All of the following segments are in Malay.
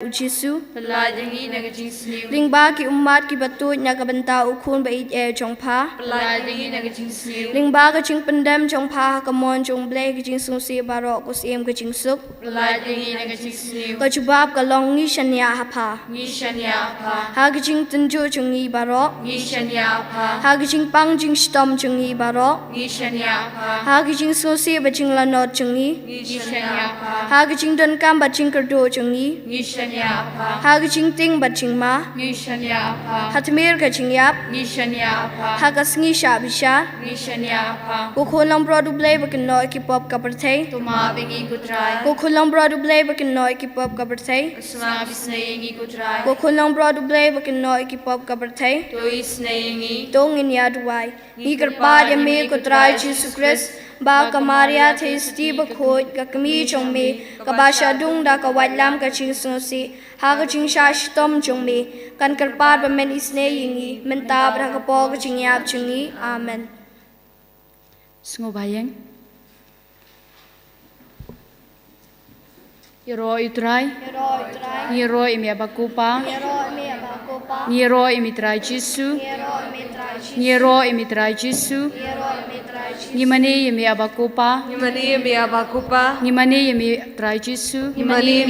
Ujisu, Lingba ki umat ki batut na kabanta ukun ba it jongpa, Lingba ka jing pendam jongpa kamon jong blay ka jing sungsi barok kus em ka jing suk, ka jubab ka long ni shanya hapa, ha ka jing tenju jungi barok, ha ka jing pang jing stom jungi barok, ha ka jing sungsi ba jing lanot jungi, ha ka jing don kam ba jing kerdo jungi, ha ka jing ting ba jing ma, ha tmir ka jing yap, ha ka sngi sha bisha, ko kholam brodu blay ba kan no ki pop ka perthai, ko kholam brodu blay ba kan no ki pop ka perthai, ko kholam brodu blay ba kan no ki pop ka perthai, tong in ya duai, ni kerpa ya me ko trai Jesus Christ, ba kamaria thisti ba khoi ka kami chong me ka ba sha dung da ka wat lam ka ching so si ha ka ching sha stom chong me kan kerpa ba men isne yingi men ta bra ka po ka ching yap chungi amen. Sngo bayang Yero utrai Yero imi abakupa Yero imi trai Jesu Yero imi trai Jesu Nimani imi abakupa Nimani imi trai Jesu Nimani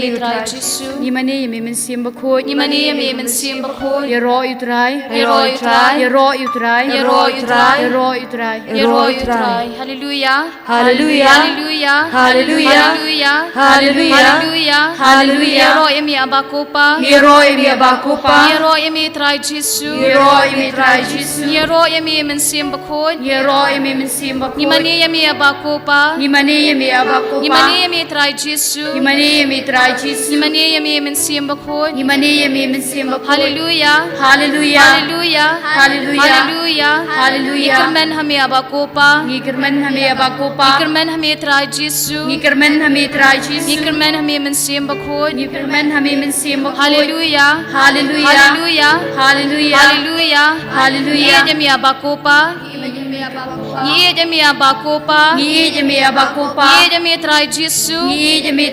imi mensim bakut Yero utrai Hallelujah Yero imi abakupa Yero imi trai Jesu Yero imi mensim bakut Nimani imi abakupa Nimani imi trai Jesu Nimani imi mensim bakut Hallelujah Ikermen hami abakupa Ikermen hami trai Jesu Ikermen hami mensim bakut Hallelujah Ye jami abakupa Ye jami trai Jesu Ye jami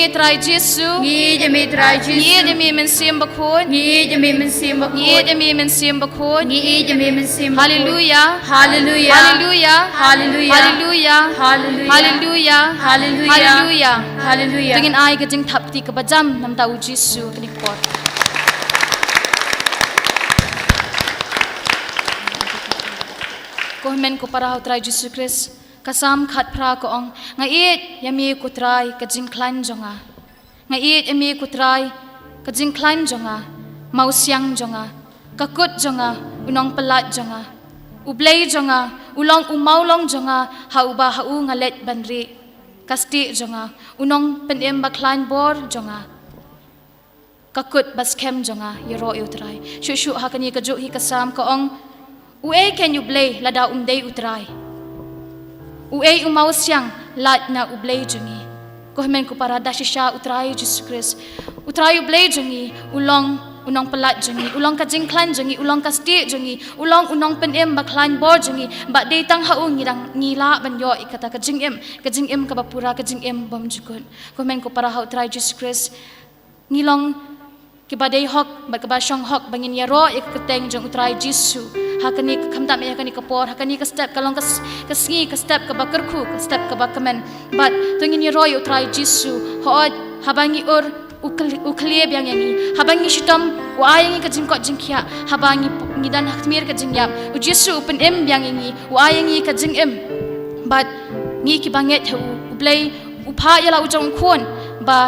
trai Jesu Ye jami mensim bakut Hallelujah Dengan ai ka jing thap ti ka bajam nam ta u Jesu kini pot ko men ko para trai Jesus Christ kasam khat phra ko ong nga it yami ko trai ka jing klan jonga nga it yami ko trai ka jing klan jonga mausiang jonga ka kut jonga unong pelat jonga ublay jonga ulong umaulong jonga hauba hau ngalet banri kasti jonga unong penem baklan bor jonga kakut baskem jonga yero utrai shushu hakani ka jo hi kasam ko ong ue ken ublay lada umdei utrai ue umausiang lat na ublay jongi ko men ko para dashisha utrai Jesus Christ utrai ublay jongi unong pelat jongi ulong ka jingklan jongi ulong ka sti jongi unong penem baklan bor jongi ba de tang hau ngirang ngila banyo ikata ka jingem ka bapura ka jingem bom jukun ko men ko para hau try Jesus Christ ngilong ki badai hok ba ka ba shong hok bangin yaro ikateng jong utrai Jesu hakani ka khamdam hakani ka por hakani ka step kalong ka sngi ka step ka bakarku ka step ka bakamen but tungin yaro utrai Jesu hod habangi uklieb yang yangi habangi shitom wayangi ka jingkot jingkia habangi ngidan hakmir ka jingyap u Jesu pen em yang yangi wayangi ka jingem but ngi ki banget hu ublay upha yala ujong khon ba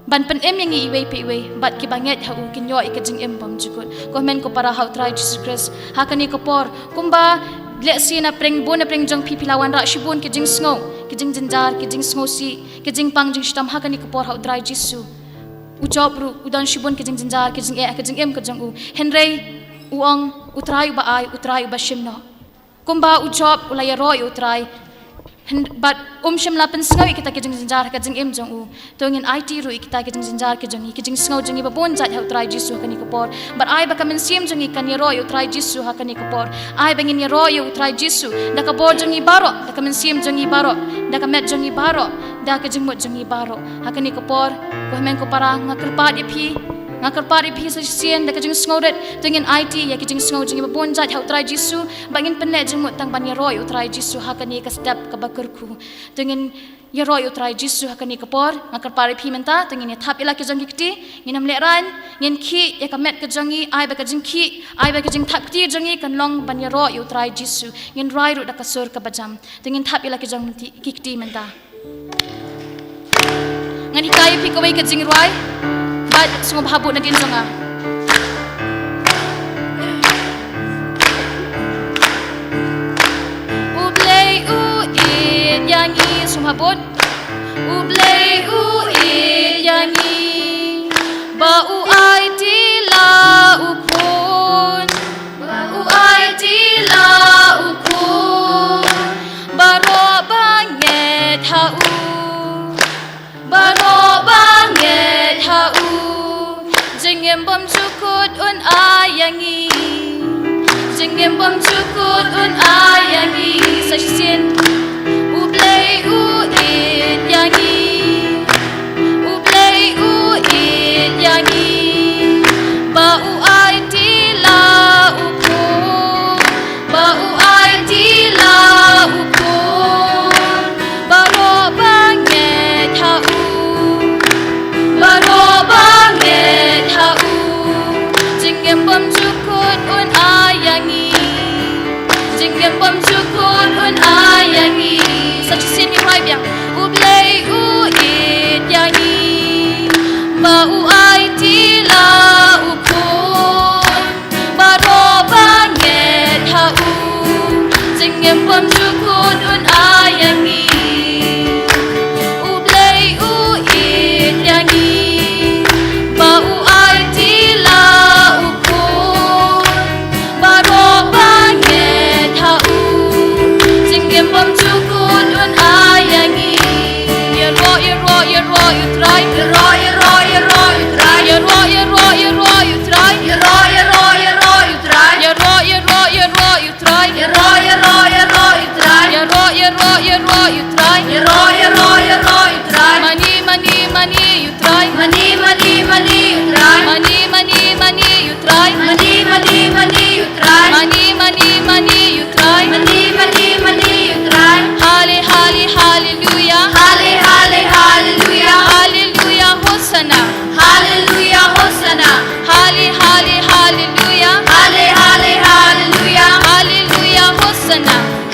ban pen em yangi iwe pe iwe but ki banget hu kinyo ka jingem bam jukut ko men ko para how try Jesus Christ hakani ko por kumba leksi na preng jong pipilawan ra shibun ki jing sngo ki jing jinjar ki jing sngo si ki jing pang jing shitom hakani ko por how try Jesus ujob ru udan shibun ke jing jinjar ke jing em ke jang u henrei uong utrai ba ai utrai ba shimno kumba ujob ulaya roi utrai but shimla pen sngawi kita ke jing jinjar ke jing em jang u tongin IT ru kita ke jing jinjar ke jing sngaw jang ba bon jat ha utrai Jesu kani ko por but ai ba kamen sim jang kan ye roi utrai Jesu ha kani ko por ai bangin ye roi utrai Jesu da ka bor jang baro da kamen sim jang baro da ka met jang baro da ka jing mot jang baro ha kani ko por ko hemen ko para ngakerpat ipi ngakerpat ipi sa sien da kajing sngodet dengan IT ya kajing sngo jing babonjat hau trai Jisu bangin penek jing mutang ban ya roy utrai Jisu hakani ka step ka bakurku dengan ya roy utrai Jisu hakani ka por ngakerpat ipi menta dengan ya thap ila kajing kiti nginam leran ngin ki ya kamet kajangi ai ba kajing ki ai ba kajing thap kiti jangi kan long ban ya roy utrai Jisu ngin rai ru da kasur ka bajam dengan thap ila kajing kiti menta ngan hikai pi kawai kajing ruai bat sungob habut na din zonga ublei u it yangi sumhabut ublei u it yangi ba u ai ti la u kun ba u ai ti la u kun baro banget ha u baro banget ha u jengem bom cukut un ayangi jengem bom cukut un ayangi sasien ublei u it yangi ublei u it yangi ba u ai ti la u ko ba u ai ti la u ko baro banget ha u baro banget ha u jengem bom cukut un ayangi jengem bom cukut un ayangi sachi sini hai biang ublei u it yangi ba u ai ti la u ko baro banget ha u jengem bom cukut un ayangi ublei u it yangi ba u ai ti la u ko baro banget ha u jengem bom cukut un ayangi ya ro you try ya ro you try ya ro you try ya ro you try ya ro you try ya ro you try ya ro you try ya ro you try money you try money you try money you try money you try money you try you try hallelujah hallelujah hosanna hallelujah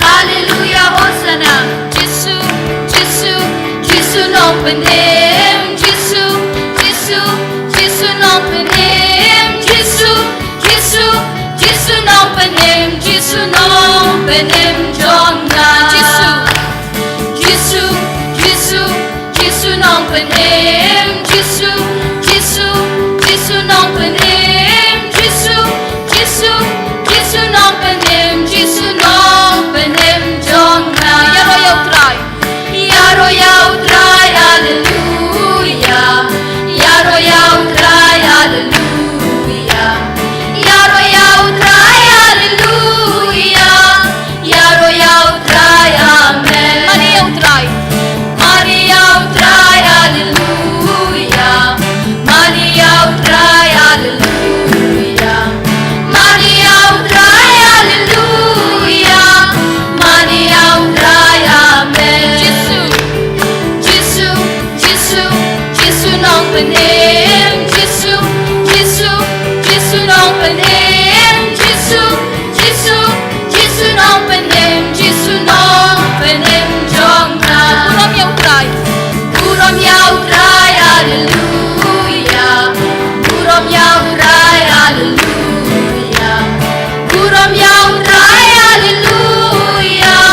hallelujah hosanna Jesus open him Jesus open him Jesus open him Jesus open him jonga Jesus open him Jesus open him Jesus open him Jesus open him jonga yaro yau try hallelujah yaro yau try hallelujah yaro yau try hallelujah yaro yau try amen mani yau try hallelujah mani yau try hallelujah mani yau try hallelujah mani yau try amen Jesus open him Jesus open him Jesus open him jonga Urom yau try hallelujah Urom yau try hallelujah Urom yau try hallelujah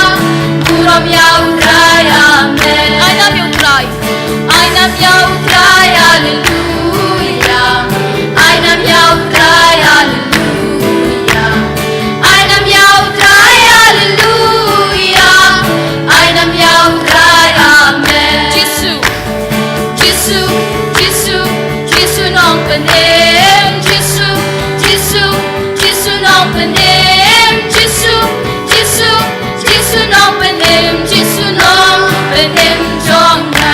Urom yau try amen Ainam yau try hallelujah Ainam yau try hallelujah Ainam yau try hallelujah Ainam yau try amen Jesus open him Jesus open him Jesus open him Jesus open him jonga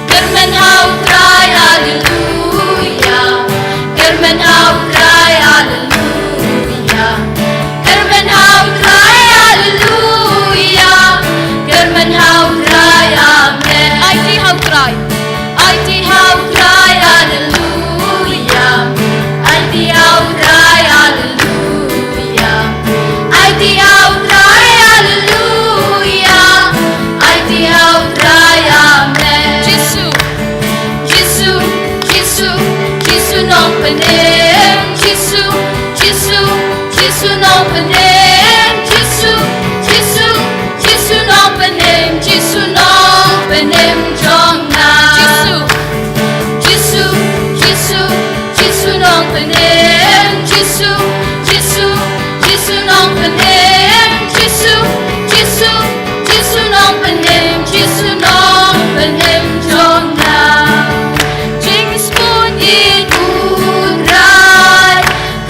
Germen how penem Jisu Jisu Jisu nong penem Jisu Jisu Jisu nong penem Jisu nong penem jong na Jisu Jisu Jisu nong penem Jisu Jisu Jisu nong penem Jisu Jisu Jisu nong penem Jisu nong penem jong na Jing spoon in udrai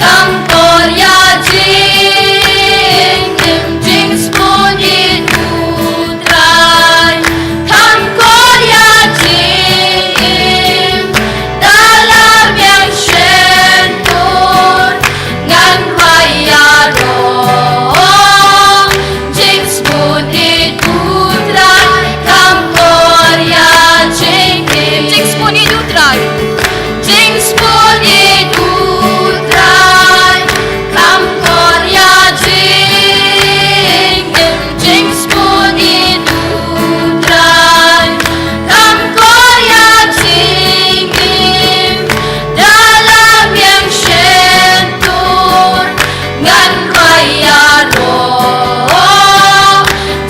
Kam korya jing Jing spoon in udrai Kam korya jing Dalam yang syentur Ngan raya roh Jing spoon in udrai Kam korya jing Jing spoon in udrai Jing spoon in udrai Kam korya jing Jing spoon in udrai Kam korya jing Dalam yang syentur Ngan raya roh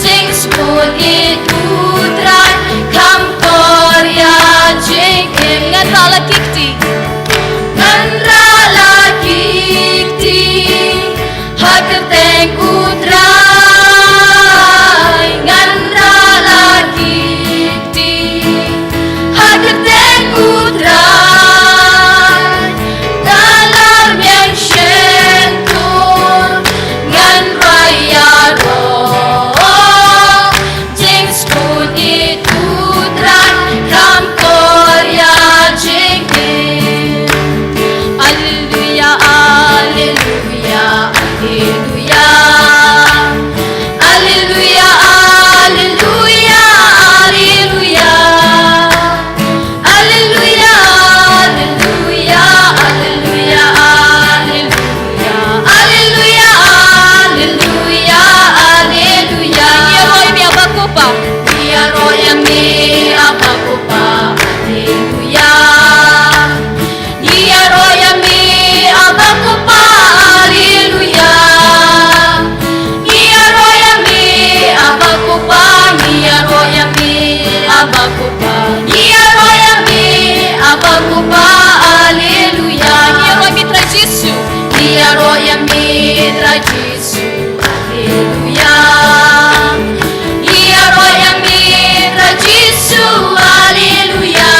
Jing spoon in udrai Kam korya jing Ngan rala kikti Ngan rala kikti Hakateng udrai Ngan rala kikti Hakateng udrai Dalam yang syentur Ngan raya roh Jing spoon it udrai Kam korya jing Alleluia, alleluia, alleluia Alleluia, alleluia, alleluia Alleluia, alleluia, alleluia, alleluia Alleluia, alleluia, alleluia Dia roy mi abakupa Dia roy mi abakupa Alleluia Dia roy mi abakupa Alleluia Dia roy mi abakupa Dia roy mi abakupa Dia roy mi abakupa Alleluia Dia roy mi tra Gesù Dia roy mi tra Gesù Alleluia Dia roy mi tra Gesù Alleluia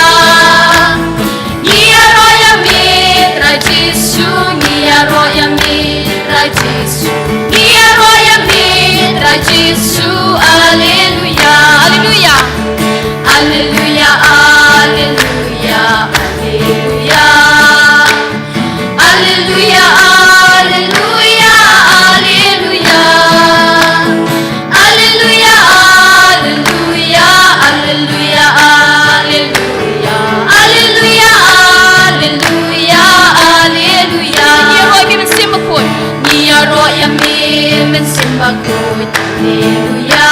Dia roy mi tra Gesù Dia roy mi tra Gesù Dia roy mi tra Gesù Alleluia Alleluia Alleluia Alleluia Alleluia Alleluia Alleluia Alleluia Alleluia Alleluia Alleluia Alleluia Alleluia Alleluia Alleluia Dia roy mi mensimbakun Dia roy mi mensimbakun Alleluia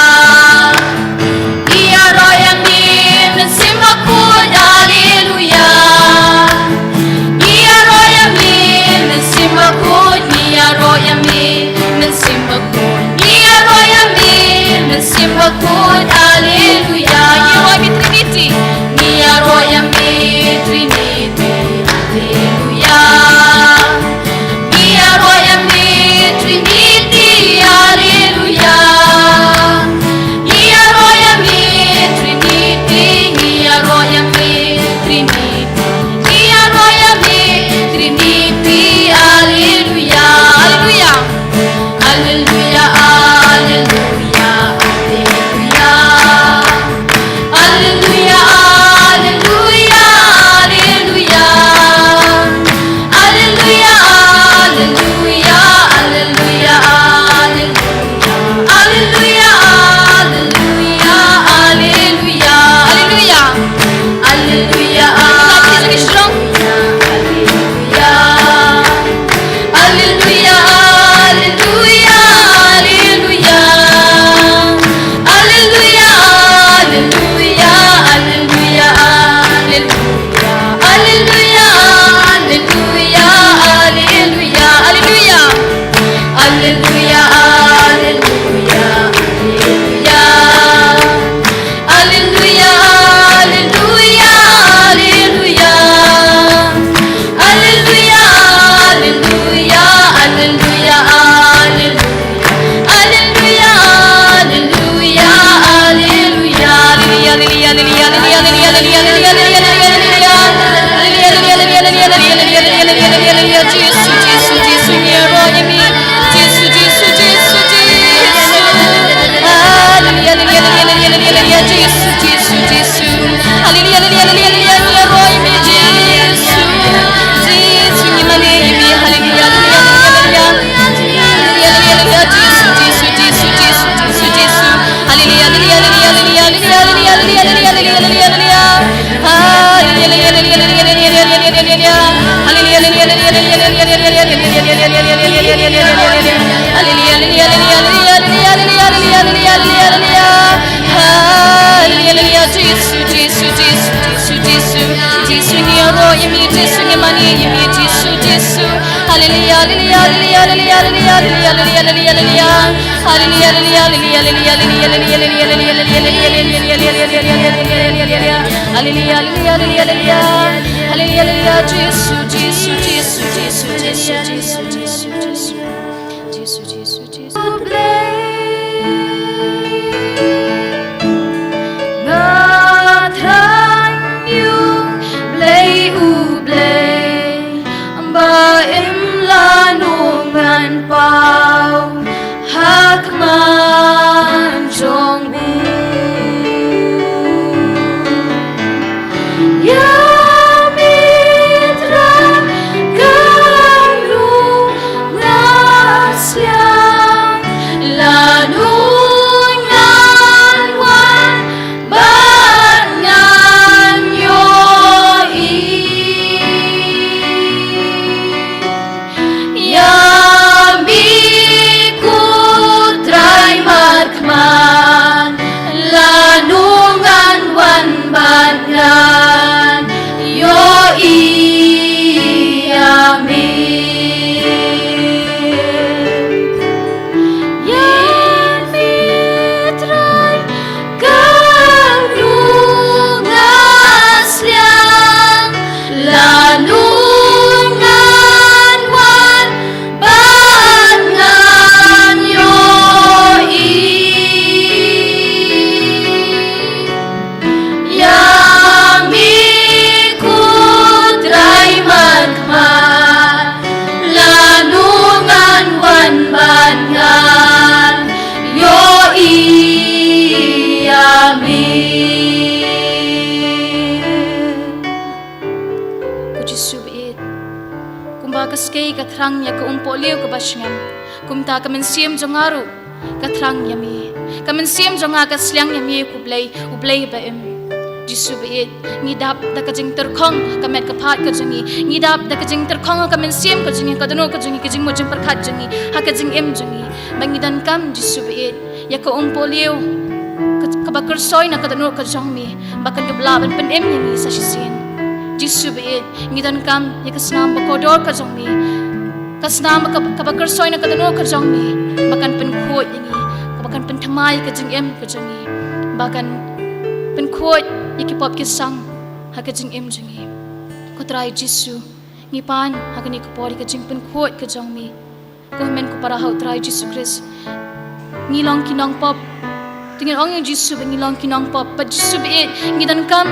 Dia roy mi mensimbakun Alleluia Dia roy mi mensimbakun Dia roy mi mensimbakun Dia roy mi mensimbakun Alleluia Dia roy mi Trinity Dia roy mi Trinity Alleluia Dia roy mi Trinity Alleluia Katrang ya ka umpolio ka basyam kumta ka mensiam jongaru katrang yami ka mensiam jonga ka sliang yami ublay ba Jisu beet ngidap da ka jing terkhong ka met ka phat ka jingi ngidap da ka jing terkhong ka mensiam ka jingi ka dono ka jingi ka jing mo jing perkhat jingi ha ka jing em jingi bangidan kam Jisu beet ya ka umpolio ka bakursoy na ka dono ka jongmi bakan dubla ban pen em yami sa shisin Jisu beet ngidan kam ya ka snam bakodor ka jongmi kasnam kabakersoy na kadano ka jongmi bakan penkhot yangi bakan pentamay ka jing em ka jangi bakan penkhot ikipop kisang ha ka jing em jangi ko try Jisu ngipan ha ka ni ko pori ka jing penkhot ka jongmi ko men ko para ha try Jisu Christ ngilong kinong pop tingin ong Jisu ngilong kinong pop but Jisu be ngidan kam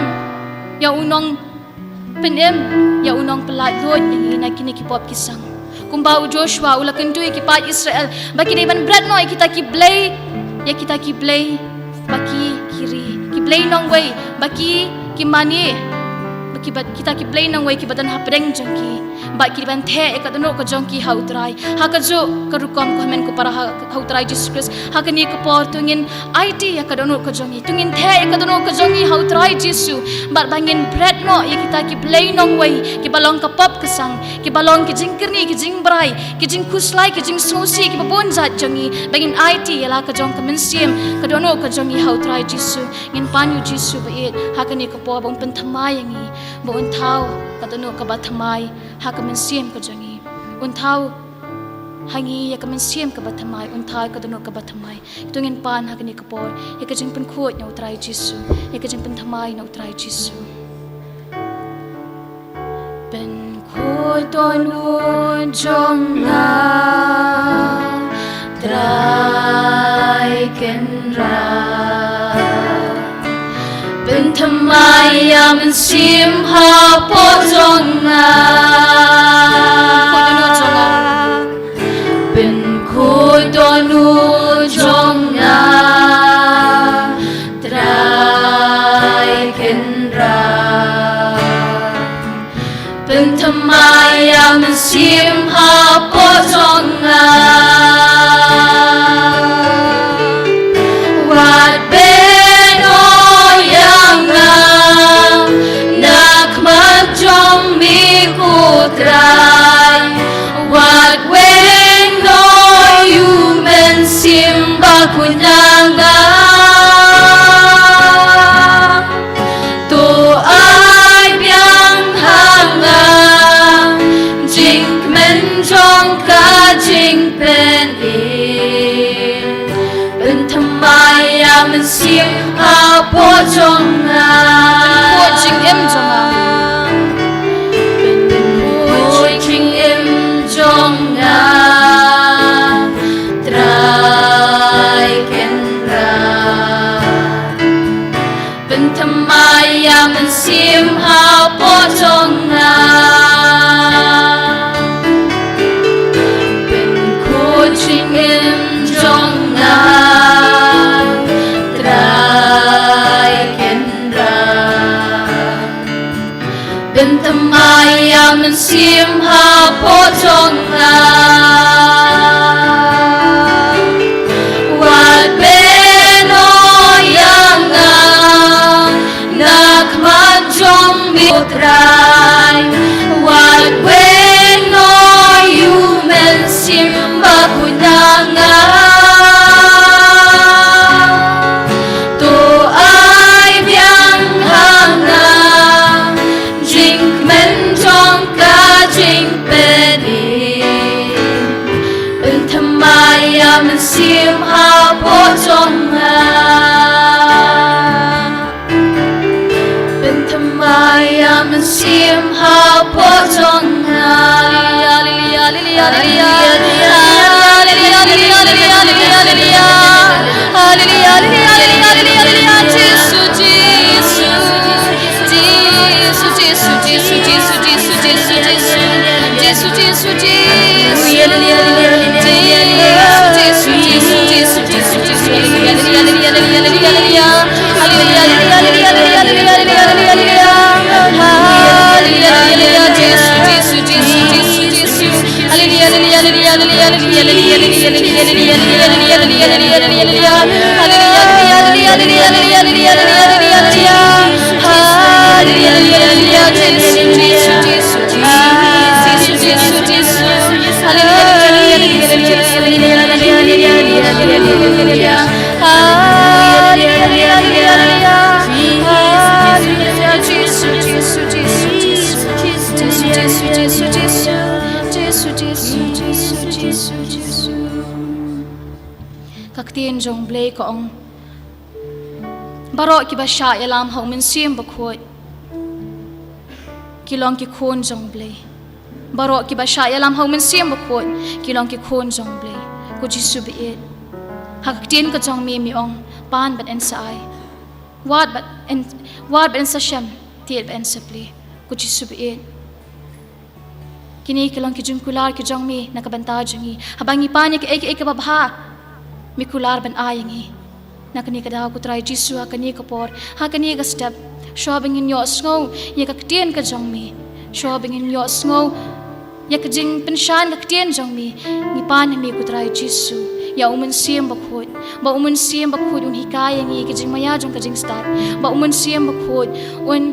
ya unong penem ya unong pelat lod yangi na kini kipop kisang kumbau Joshua ula kendui kipat Israel bagi deban berat no kita kiblay ya kita kiblay bagi kiri kiblay nong way bagi kimani bagi kita kiblay nong way kibadan hapreng jangki bagi deban the ekadano ka jangki hautrai hakajo karukom ko men ko para hautrai Jesus Christ hakani ko por tungin IT ekadano ka jangi tungin the ekadano ka jangi hautrai Jesus bat bangin bread no ya kita kiblay nong way kibalong ka pop kasang kibalong ki jingkerni ki jingbrai ki jingkuslai ki jingsosi ki babon zat jangi bangin IT yala ka jong ka mensim kadono ka jangi hautrai Jesus ngin panyu Jesus bait hakani ko por bang penthamai yangi bo untau kadono ka bathamai hakamensim ka jangi untau hangi ya kamensim ka bathamai untau kadono ka bathamai tungin pan hakani ka por ya ka jing penkhot na utrai Jesus ya ka jing penthamai na utrai Jesus Tonu jonga trai kenra bentamai ya mensim ha pojonga ben kodonu jonga trai kenra bentamai ya mensim ha pojonga wat beno yanga nak majong mi kutrai เป็นทำไมมันเสียมหาโพจงนาวัดเป็นโอยังงานักมันจงมีตรายวัดเป็นโออยู่มันเสียมบักหุนางามันเสียมหาโพจงนาเป็นทำไมมันเสียมหาโพจงนาลิลิยาลิลิยาลิลิยาลิลิยาลิลิยาลิลิยาลิลิยาลิลิยาลิลิยาลิลิยาลิลิยาลิลิยาลิลิยาลิลิยาลิลิยาเจสุเจสุเจสุเจสุเจสุเจสุเจสุเจสุเจสุเจสุเจสุเจลิลิยาลิลิยาลิลิKaktiin jong blay ko ang barok ki ba sha yalam hau min sim bakhoi kilong ki khon jong blay barok ki ba sha yalam hau min sim bakhoi kilong ki khon jong blay ko jisu bi it haktin ka jong mi ong pan bat en sai wat bat en sa sham tiet bat en sa pli ko jisu bi it kini kilong ki jung kular ki jong mi nakabanta jongi habangi panya ki ek babha mikular ban ayangi nakani kada ku try jisu hakani kapor hakani ga step shopping in your snow ye kaktien ka jongmi shopping in your snow ye kajing penshan kaktien jongmi ni pan mi ku try jisu ya umun siem bakhot ba umun siem bakhot un hikayangi kajing maya jong kajing start ba umun siem bakhot un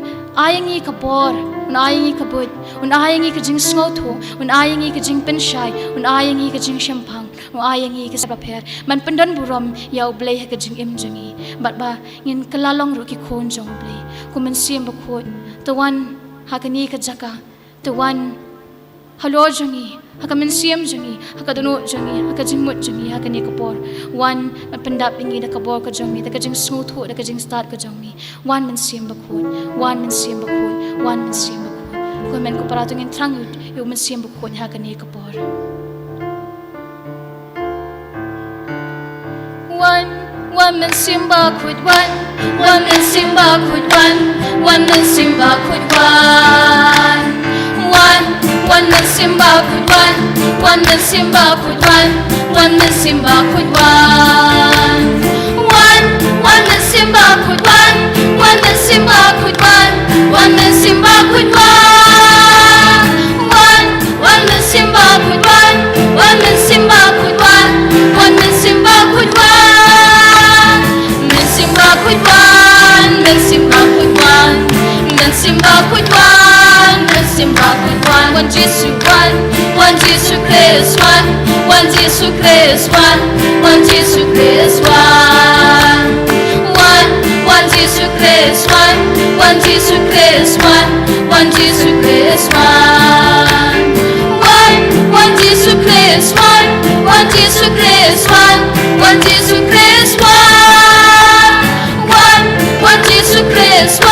ayangi kapor un ayangi kabut un ayangi kajing snow tho un ayangi kajing penshai un ayangi kajing shampang un ayangi ka sabaper man pandan buram yaw blay ha kajing imjangi bat ba ngin kalalong ro ki khon jong blay kuman siem bakhot the one hakani ka jaka the one halo jongi hakamin siem jongi hakadono jongi hakajing mut jongi hakani kapor one man pandap ingi da kabor ka jongi da kajing smooth ho da kajing start ka jongi one man siem bakhot one man siem bakhot one man siem bakhot ko men ko parato ngin trang yu man siem bakhot hakani kapor one man siem bakhot one man siem bakhot one man siem bakhot one man siem bakhot one man siem bakhot one man siem bakhot one man siem bakhot one man siem bakhot one man siem bakhot one man siem bakhot one man siem bakhot one man siem bakhot man siem bakhot man siem bakhot man siem bakhot man siem bakhot one Jesus Christ one Jesus Christ one Jesus Christ one Jesus Christ one Jesus Christ one Jesus Christ one Jesus Christ one Jesus Christ one Jesus Christ one Jesus Christ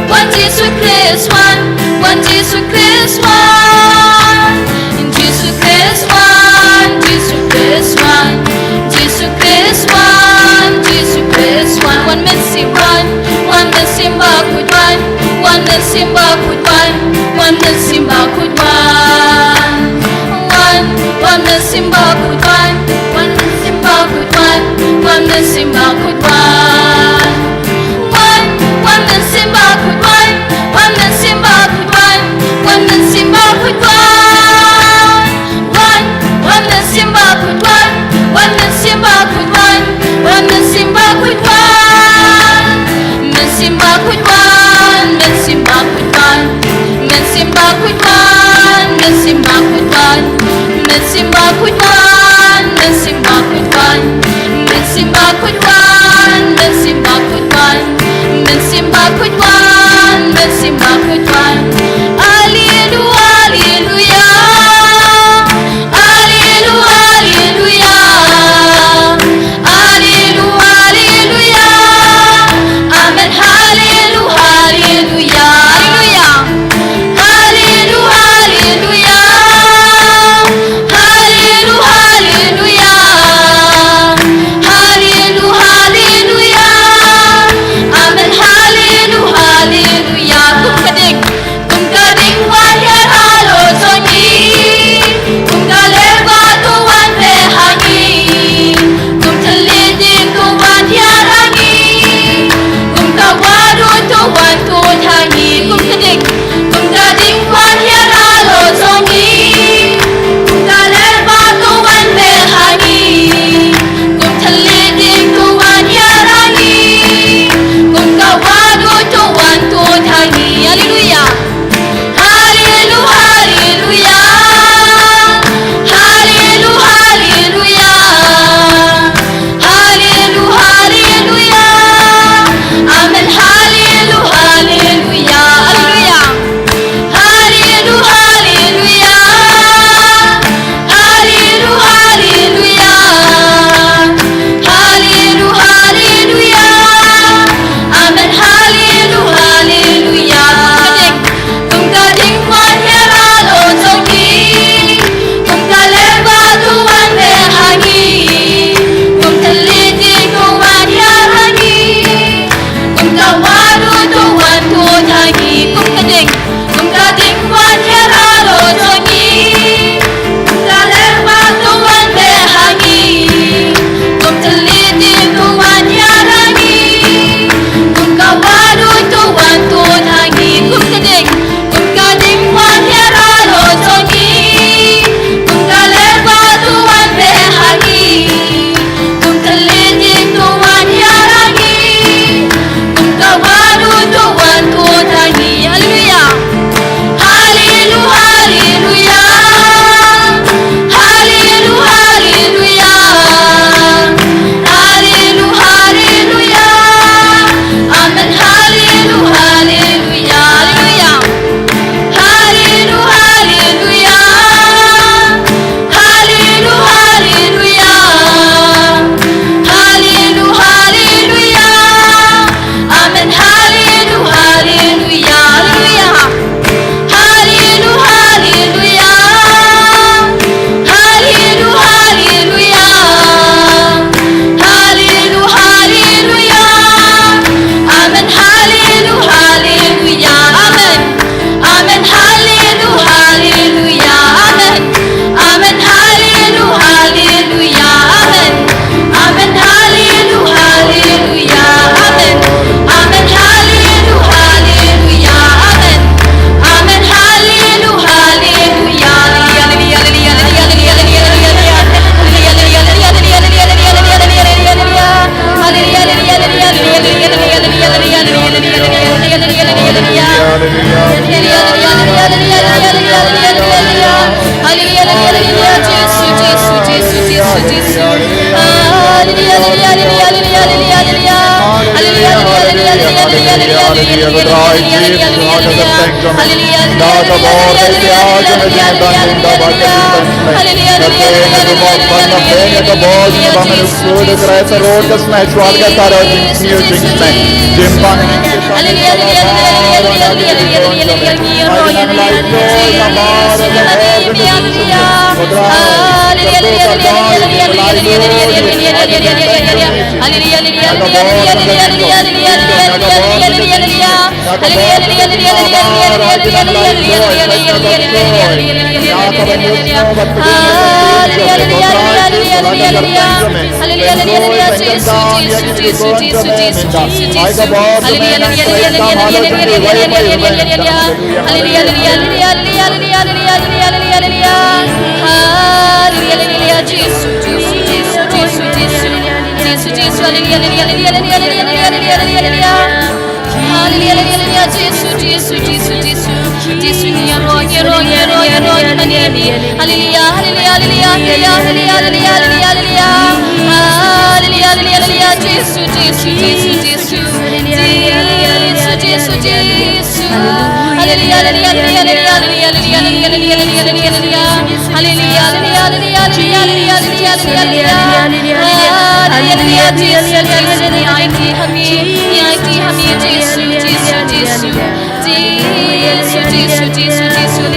one Jesus Christ one Jesus Christ Jesus Christ Jesus Christ Jesus Christ Jesus Christ one man siem bakhot one man siem bakhot one man siem bakhot one man siem bakhot one man siem bakhot one man siem bakhot one man siem bakhot one man siem bakhot Simba kutwan, Simba kutwan, Simba kutwan, Simba kutwan, Simba kutwan, Simba kutwan, Simba kutwan, Simba kutwan. Alleluia, alleluia, alleluia, alleluia, alleluia, alleluia. Amen, hallelujah, hallelujah, hallelujah, hallelujah, hallelujah, hallelujah, hallelujah, hallelujah, amen, hallelujah, hallelujah. Kum kading wahya halo songi, kum kaleba tu wan te hangi, kum taliding tu wan yarangi, kum kawadu tu wan tu hangi, kum kading wahya halo songi, kum kaleba tu wan te hangi, kum taliding tu wan yarangi, kum kawadu tu wan tu hangi. Hallelujah. Hallelujah, hallelujah, hallelujah, hallelujah, hallelujah, amen, hallelujah, hallelujah, hallelujah, hallelujah, hallelujah, hallelujah, hallelujah, hallelujah, amen, hallelujah, hallelujah. Kum kading wahya halo songi, kum kaleba tu wan te hangi, kum taliding tu wan yarangi, kum kawadu tu wan tu hangi, kum kading wahya halo songi, kum kaleba tu wan te hangi, kum taliding tu wan yarangi, kum kawadu tu wan tu hangi, kum kading wahya halo songi, kum kaleba tu wan te hangi, kum taliding tu wan yarangi, kum kawadu tu wan tu hangi. Hallelujah. Hallelujah, hallelujah, hallelujah, hallelujah, hallelujah, amen, hallelujah, hallelujah, hallelujah, hallelujah, hallelujah, hallelujah, hallelujah, amen, hallelujah, hallelujah, hallelujah, hallelujah, hallelujah, hallelujah, amen, hallelujah, hallelujah, amen, amen, hallelujah, hallelujah, amen, amen, hallelujah, hallelujah, amen, amen, hallelujah, hallelujah, amen, amen, hallelujah, hallelujah, amen, amen, hallelujah, Hallelujah, Jesus, Jesus, Jesus, Jesus. Jesus, Nyero, Nyero, Nyero, Nyero, Nyero. Hallelujah, hallelujah, hallelujah, hallelujah, hallelujah, hallelujah, hallelujah, hallelujah, Jesus, Jesus, Jesus, Jesus, Jesus, Jesus, Jesus. Hallelujah, hallelujah, hallelujah, hallelujah, hallelujah, hallelujah, hallelujah, hallelujah, hallelujah, Jesus, Jesus, niyaiti hami, Jesus, Jesus, Jesus, Jesus, Jesus, Jesus, Jesus, hallelujah,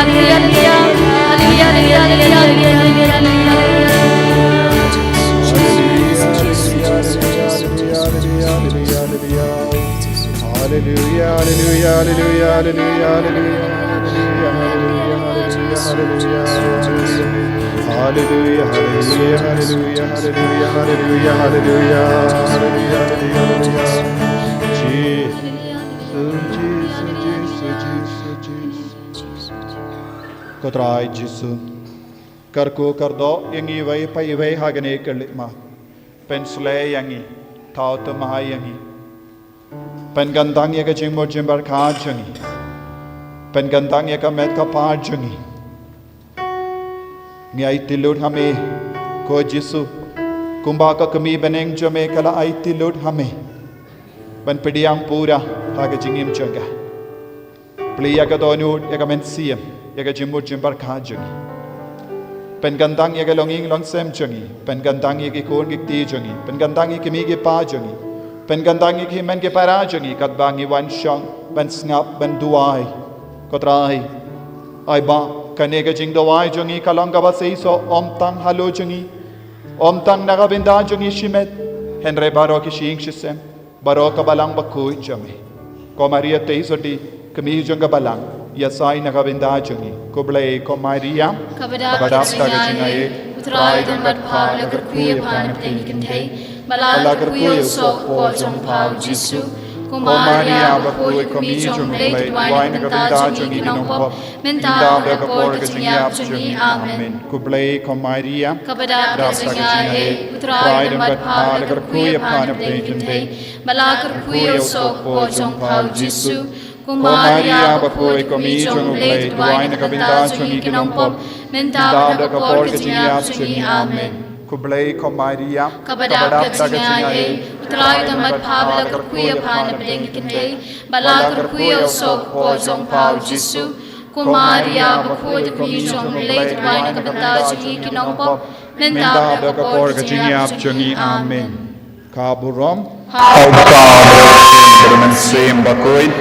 hallelujah, Kotrai Jisu Karku Kardo Yangi Vai Pai Vai Hagane Kalima Pensule Yangi Tauta Mahayangi Pengandang Yaga Jimbo Jimbar Kajangi Pengandang Yaga Metka Pajangi Ngai Hame Ko Jisu Kumbaka Kami Beneng Jame Kala Aiti Lud Hame Ben Pediang Pura Hagajingim Janga Pliyaga Donu Yagamen Siam Yaga Jimbo Jimbar Kajangi Pengandang Yaga Longing Long Sem Jangi Pengandang Yagi Kon Gikti Jangi Pengandang Yaki Pa Jangi Pengandang Yaki Men Para Jangi Katbangi Wan Shang Ben Snap Ben Duai Kotrai Aiba Kanega Jing Duai Jangi Kalanga Baseiso Om Tang Halo Jangi Om Tang Nagabinda Jangi Shimet Henry Baroki Shing Shisem Baroka Balang Bakui Jami Ko Maria Teisoti Kami Janga Balang Yasai Nagabinda Jangi Kublai Ko Maria Kabadap Tagachinaye Utrai Dumbat Pa Lagar Kuya Pan Pengikintay Malagar Kuya Sok Po Jong Pao Jisu Maria Bakui Kami Jong Play Wine Nagabinda Jangi Kinongpop Menta Bakapor Gajingap Jangi Amen Kublai Ko Maria Kabadap Tagachinaye Utrai Dumbat Pa Lagar Kuya Pan Pengikintay Malagar Kuya Sok Po Jong Pao Jisu Maria Bakui Kami Jong Play Wine Nagabinda Jangi Kinongpop Menta Bakapor Gajingap Jangi Amen Kublai Ko Maria Kabadap Tagachinaye Utrai Dumbat Pa Lagar Kuya Pan Pengikintay Malagar Kuya Sok Po Jong Pao Jisu Maria Bakui Kami Jong Play Wine Nagabinda Jangi Kinongpop Menta Bakapor Gajingap Jangi Amen Kaburom Kaburom Sem Bakui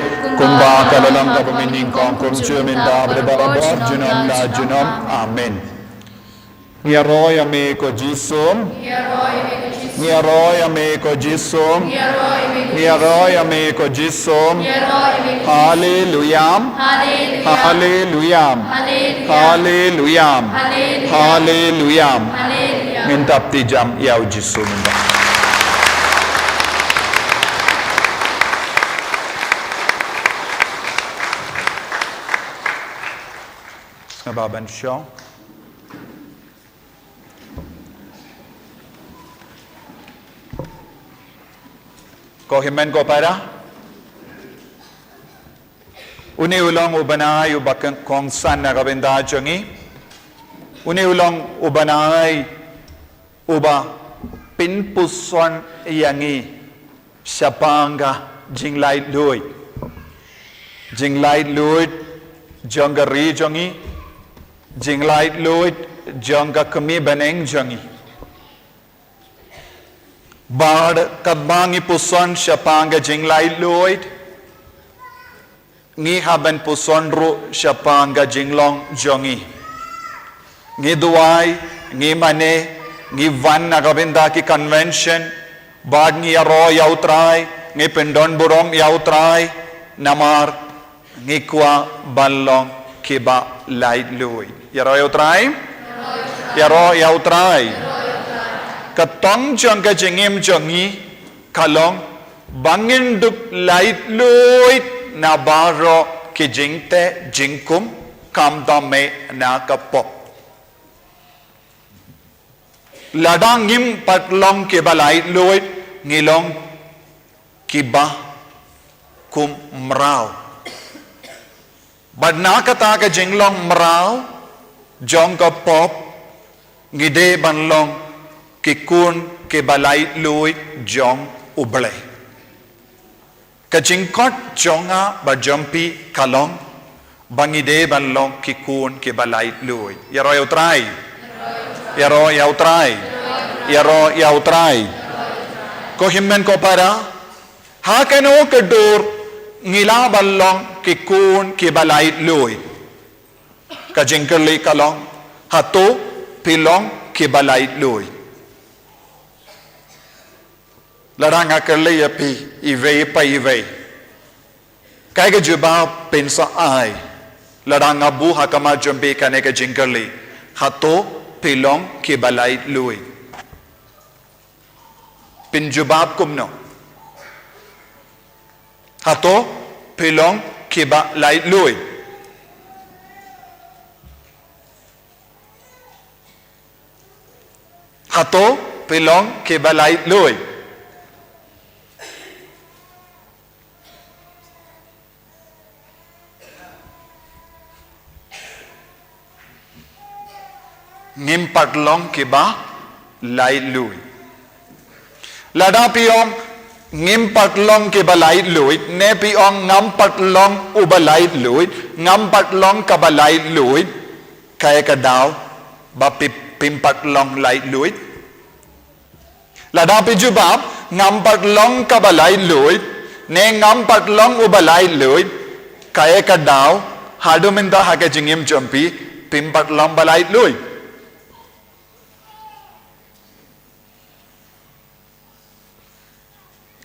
Kumba Kalalang Kapamining Kongkum Juminda Barabor Junam La Junam Amen Niaroy Ame Ko Jisum Niaroy Ame Ko Jisum Niaroy Ame Ko Jisum Hallelujah Hallelujah Hallelujah Hallelujah Mintap tijam Yau Jisum Baban Shaw Ko himen ko para Uni ulang ubanay ubakang kongsan na kabinda jangi Uni ulang ubanay uba pinpuson yangi Siapanga jinglay luy Jinglay luy Jangari jangi Jinglay luit jangga kami beneng jangi Bard kadbangi puson siapanga jinglay luit Ngi haben puson ru siapanga jinglong jangi Ngi duay, ngi mane, ngi van agabinda ki convention bad ngi aro yautrai ngi pendon burom yautrai namar ngi kwa ballong kiba light lui yaro yautrai katong chong ka jingim chongi kalong bangin duk light lui na baro ki jingte jingkum kam dame na kapok ladang ngim patlong ke balai loit ngilong kiba kum mrau badna kata ka jinglong mrau jong ka pop ngide banlong kikun ke balai loit jong uble ka jingkot jonga ba jompi kalong bangide banlong kikun ke balai loit yaro yautrai ko himmen ko para hakano kedur ngila ballong kikun ki balai lui ka jingkerli kalong hato pilong ki balai lui laranga kerli api ive pa ive kai ga juba pensa ai laranga bu hakama jombe kane ka jingkerli hato pilong ki balai lui pinjubab kumno hato pilong ki balai lui hato pilong ki balai lui ngim patlong ki ba lai lui lada piong ngim patlong ki ba lai lui ne piong ngam patlong u ba lai lui ngam patlong ka ba lai lui kaya ka daw ba pim patlong lai lui lada pi jubab ngam patlong ka ba lai lui ne ngam patlong u ba lai lui kaya ka daw haduminda hake jingim jompi pim patlong ba lai lui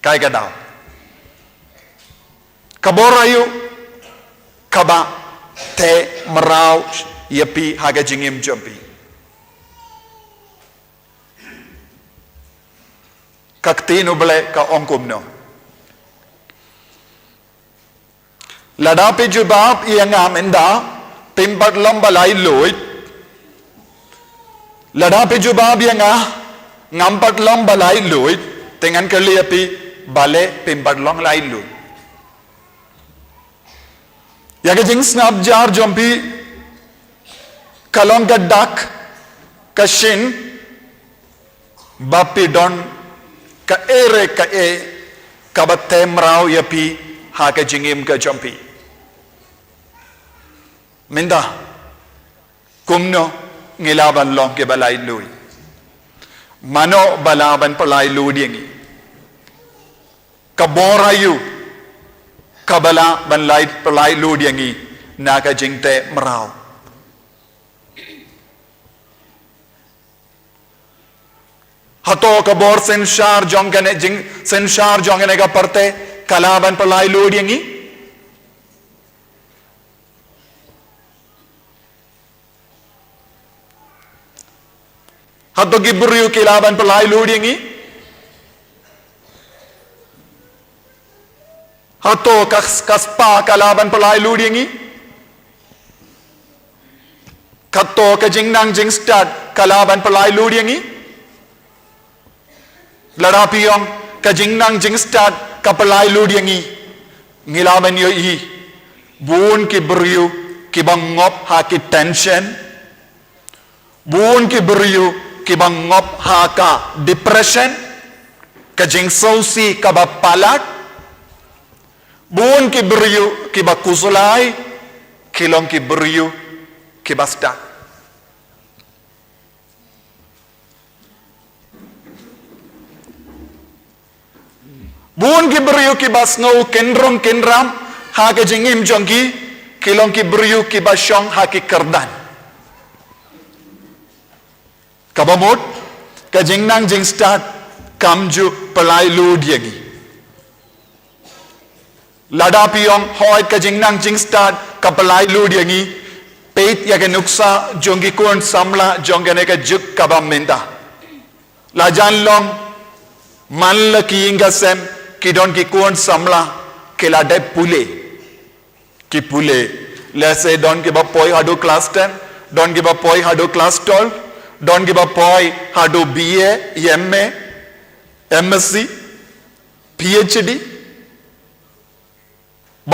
kai ka daw kaborayu kaba te merau yapi haga jingim jompi kaktinu bele ka ongkumno ladapi jubab iangam enda pimpat lombalai luit ladapi jubab ianga ngampat lombalai luit dengan keliapi bale pimpat long lai lu yaga jing snap jar jompi kalong ka dak kashin bapi don ka ere ka e kabate mrau yapi ha ka jingim ka jompi minda kumno ngilaban long ke balai lui mano balaban palai lu diengi kaborayu kabala ban lai palai lu diengi naga jingte merau hato kabor senshar jongane jing senshar jongane ka parte kalaban palai lu diengi hato giburiu kilaban palai lu diengi hato kaspa kalaban palai ludiangi kato ka jingnang jing start kalaban palai ludiangi ladapiong ka jingnang jing start ka palai ludiangi ngilaban yo i bun ki beriu ki bangop ha ki tension bun ki beriu ki bangop ha ka depression ka jing sausi ka bapalat bun ki beriu ki bakusulai kilong ki beriu ki basta bun ki beriu ki basngau kendrong kendram ha ke jingim jongki kilong ki beriu ki basyong ha ki kerdan kabamut ka jing nang jing start kam ju palai lu diagi lada piong hoi ka jing nang jing start ka palai lu diagi peit ya ka nuksa jongi kon samla jongane ka juk ka bamenda la jan long man la ki inga sem ki don ki kon samla ke la de pule ki pule let's say don't give up poi hadu class 10 don't give up poi hadu class 12 don't give up poi hadu BA MA MSc PhD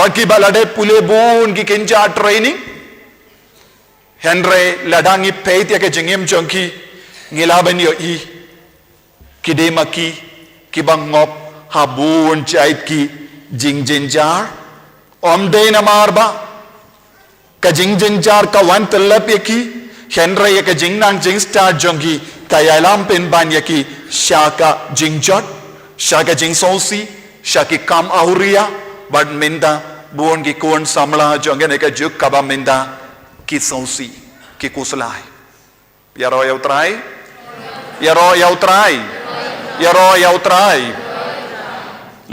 baki balade pule bun ki kinja training henry ladangi peit ya ke jingim chongki ngilaban yo I kidemaki kibangop habun chait ki jingjinjar omde na marba ka jingjinjar ka wan telap yaki henry ya ke jingnang jing star jongi kayalam pin ban yaki shaka jingjot shaka jingsosi shaki kam auria bad minda buon ki kon samla jongene ka juk kaba minda ki sosi ki kuslai yaro yautrai yaro yautrai yaro yautrai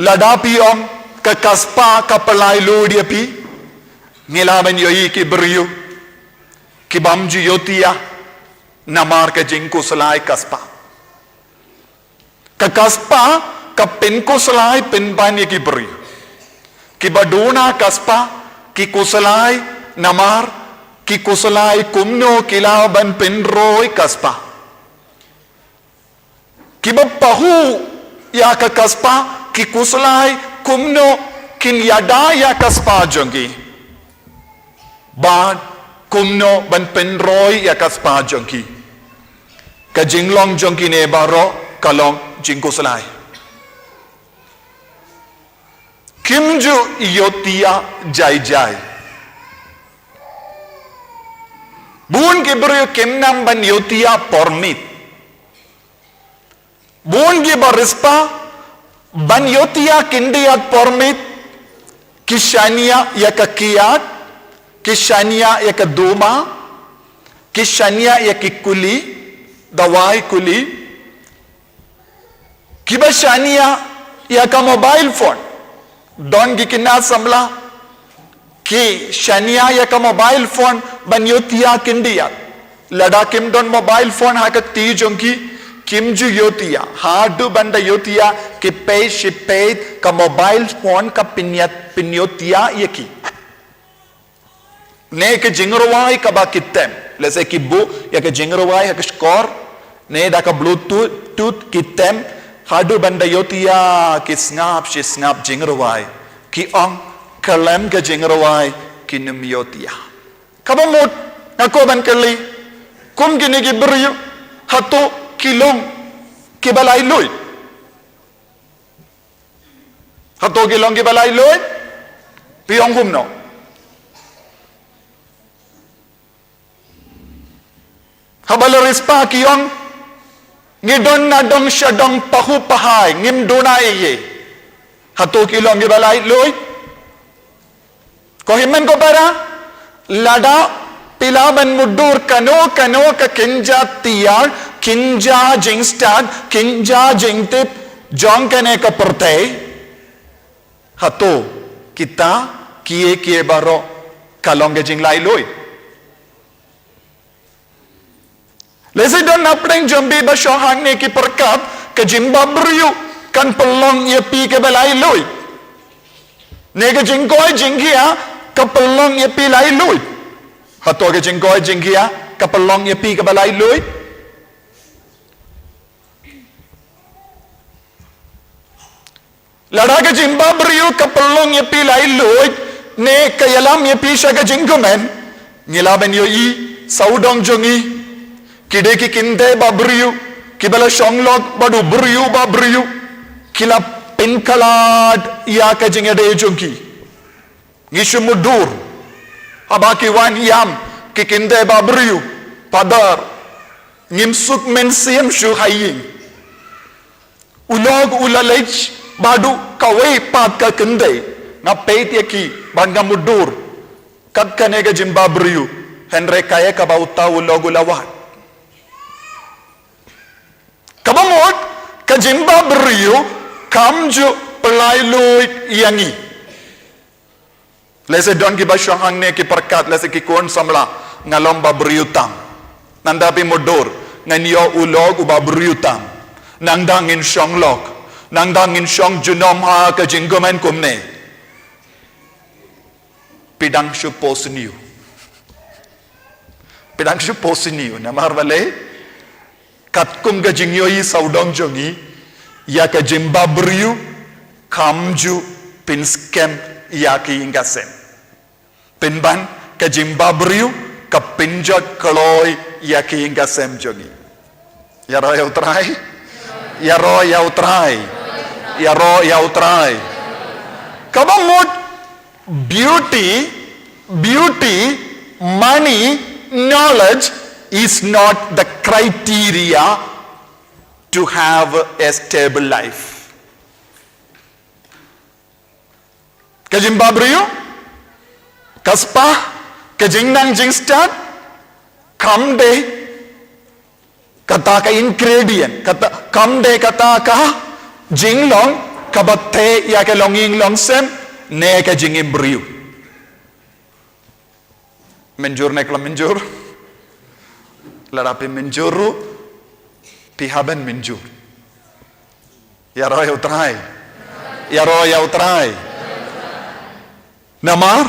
ladapi om ka kaspa ka palai ludia pi ngilaban yoi ki beriu ki bamju yotia namar ka jing kuslai kaspa ka kaspa ka pin kuslai pin ban ki beriu ki baduna kaspa ki kuslai namar ki kuslai kumno kilaban pinroy kaspa ki bapahu ya ka kaspa ki kuslai kumno kin yada ya kaspa jongi bad kumno ban pinroy ya kaspa jongi ka jinglong jongi ne baro kalong jing kuslai kimju yotia jai jai bun ki beriu kimnam ban yotia pormit bun ki barispa ban yotia kindiat pormit kishania ya kakiat kishania ya kaduma kishania ya kikuli dawai kuli kibashania ya ka mobile phone don gi kina samla ki shania ya ka mobile phone ban yotia kindia lada kim don mobile phone ha ka ti jonki kim ju yotia hadu banda yotia ki pay shipet ka mobile phone ka pinyotia yaki ne ke jingrowai ka ba kitem lese ki bu ya ke jingrowai ha ka score ne da ka bluetooth tooth kitem hadu banda yotia ki snap shi snap jingrowai ki ong kalem ka jingrowai ki num yotia kabamut ako ban kali kum gini ki beriu hatu kilong ki balai lui hatu kilong ki balai lui piong humno habalaris pa kiyong ngidon na dong siya dong pahu pahay ngim dunay ye hatu kilong gibalay loy ko himen ko para lada pilaban mudur kano kano ka kinja tiyar kinja jingstad kinja jingtip jong kane ka porte hatu kita kiye baro kalong ge jinglay loy Lesi don napdeng jombi ba shohang ne ki perkat ke Zimbabwe kan pelong ye pi ke balai lui. Ne ke jingkoi jingkia ke pelong ye pi lai lui. Hato ke jingkoi jingkia ke pelong ye pi ke balai lui. Lada ke Zimbabwe ke pelong ye pi lai lui ne ke yalam ye pi sha ke jingkumen ngilaben yo I saudong jongi kide ki kinde babriu kibala shonglok badu briu babriu kila pinkalad ya ka jingede jonki ngishu mudur abaki wan yam ki kinde babriu padar ngimsuk mensiem shu hayin ulog ulalech badu kawai pat ka kinde ngapeit yaki banga mudur kad kanega Zimbabwe henry kaya ka bauta ulog ulawat jimba beriu kamju pelai lui yangi lese don ki basyang hangne ki perkat lese ki kon samla ngalom ba beriu tam nandapi modor nganyo ulog uba beriu tam nangdangin syong lok nangdangin syong junom ha ka jinggomen kumne pidang shu posniu namar vale kat kum ga jingyoi saudong jongi ya ka jimba beriu kamju pinskem ya ki ingasem pinban ka jimba beriu ka pinjot kaloi ya ki ingasem jongi ya ro ya utrai ya ro ya utrai ya ro ya utrai kabamut beauty money knowledge is not the criteria to have a stable life. Kajim babriyo, kaspa, kajing nang jing start, kamde, kata ka ingredient, kamde kata ka jing long, kabate ya ka longing long sem, ne ka jing ibriyo. Menjur ne kala menjur, ladapi menjuru, pihaban menjur. Ya roh ya utrai, ya roh ya utrai. Namar,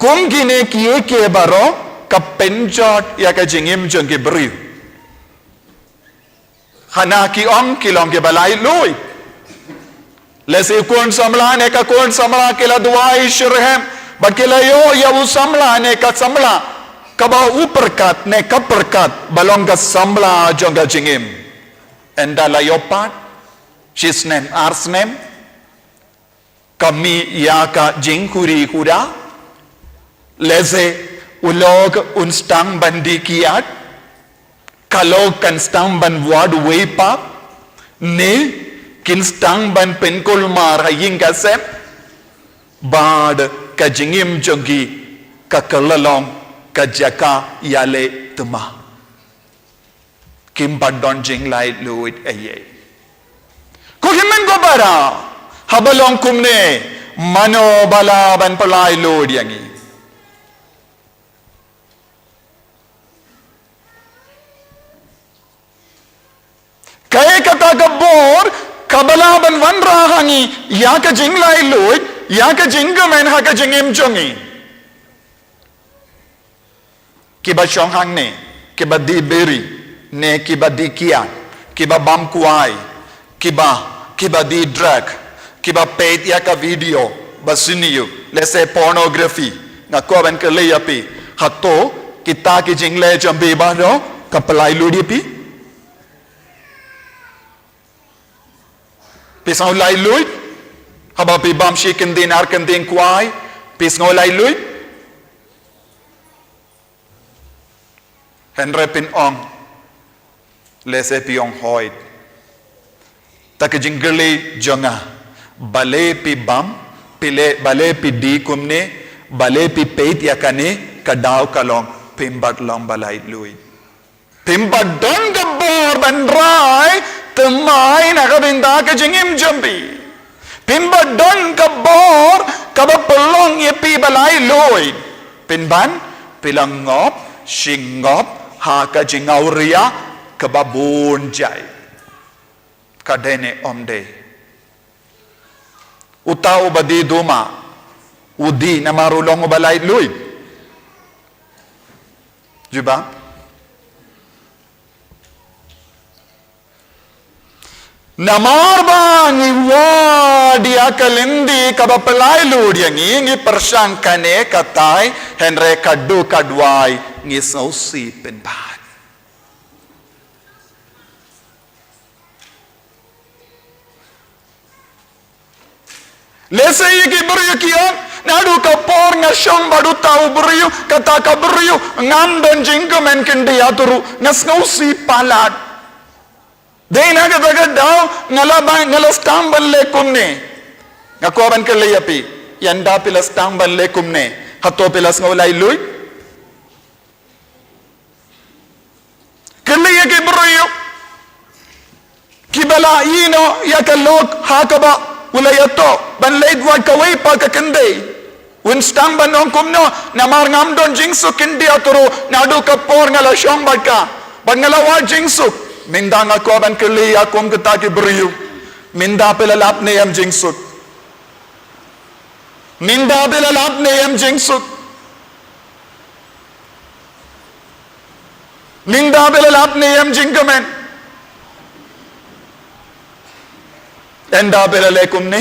kum gine kiye ke baro kapenjot ya ka jingim jengke beriu. Hana ki om kilong ke balai lui. Lesi kun samla ne ka kun samla kila duai shirhem. Bakila yo ya usamla ne ka samla kaba uperkat ne ka perkat balong ka samla jonga jingim enda la yopat shisnem arsnem kami ya ka jingkuri kuda leze ulog unstang bandi kiat kalog kan stang ban wad wepa ne kin stang ban penkul mar haying kasem bad ka jingim jogi ka kalalong ka jaka yale tuma kim badon jing lai luit aye ko himen go bara habalong kumne mano bala ban palai lod yangi kay kata gabor kabala ban wan rahangi ya ka jing lai lod ya ka jinggamen ha ka jingim jongi kiba syong hang ne kiba di beri ne kiba di kian kiba bam kuai kiba di drug kiba pet ya ka video basiniyo lese pornography ngako ban ka leyapi hato kita ki jingle jambe ba no kapalai ludi pi pisau lai lui haba pi bam shi kendin ar kendin kuai pis ngolai lui Henry pin ong lese piong hoid tak jingle jonga bale pi bam pile bale pi di kumne bale pi peit yakane kadaw kalong pimbat long balai lui pimbat don gabor bandrai temai nakabinda ka jingim jambi pimbat don gabor kabapelong yepi balai lui pinban pilang ngop singop ha ka jingauria kababun jai kadene omde utau badi duma udi namarulong balai lui juba namar bang dia kalindi kabapalai ludi ngi persangkane katai henre kadu kadwai ngi sausi penbat lese yiki beriu kian nadu kapor ngashong badu tau beriu kata ka beriu ngandon jinggamen kendi aturu ngasngausi palat Dena kata daw ngalas tambal lekumne ngakoban ka layapi yanda pilas tambal lekumne hato pilas ngolay lui kalaya ke beriu Kibala ino ya kalok hakaba ulayato ban leidwa kawai pa kakende. Winstang banong kumno namar ngamdon jingsuk hindi aturo nadu kapor ngala syong baka. Bangalawa jingsuk minda ngako ban keli akom ketaki beriu. Minda pelalap neyam jingsuk. Minda pelalap neyam jingsuk. Minda pelalap neyam jingkamen. Enda pelale kumne.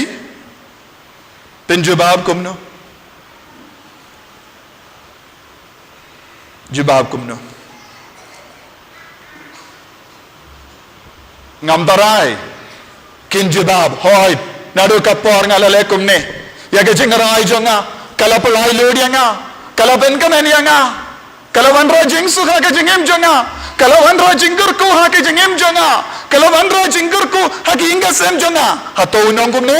Pinjubab kumno. Jubab kumno. Ngamdaray kin jubab hoy nadu kapor ngalale kumne yaga jingaray jonga kalapalay lodi nga kalapen kamen nga kalawan ra jingsu ha ka jingem jonga kalawan ra jingurku ha ka jingem jonga kalawan ra jingurku ha ki inga sem jonga hato unong kumne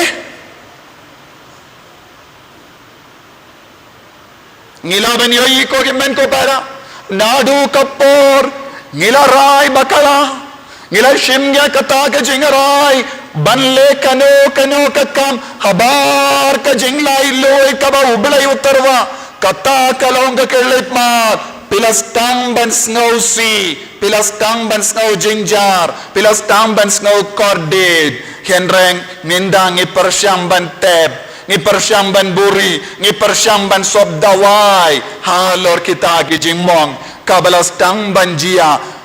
ngilaban yoy ko kimen ko para nadu kapor ngilaray bakala ngila shimgya kata ka jingaray banle kano kakam habar ka jinglay loy kaba ublay utarwa kata kalong ka kerlit mat pilastang bansngaw si pilastang bansngaw jingjar pilastang bansngaw kordid henreng nindang ipersyang banteb ngipersyang ban buri ngipersyang ban sobdaway halor kita gijingmong kabalastang banjia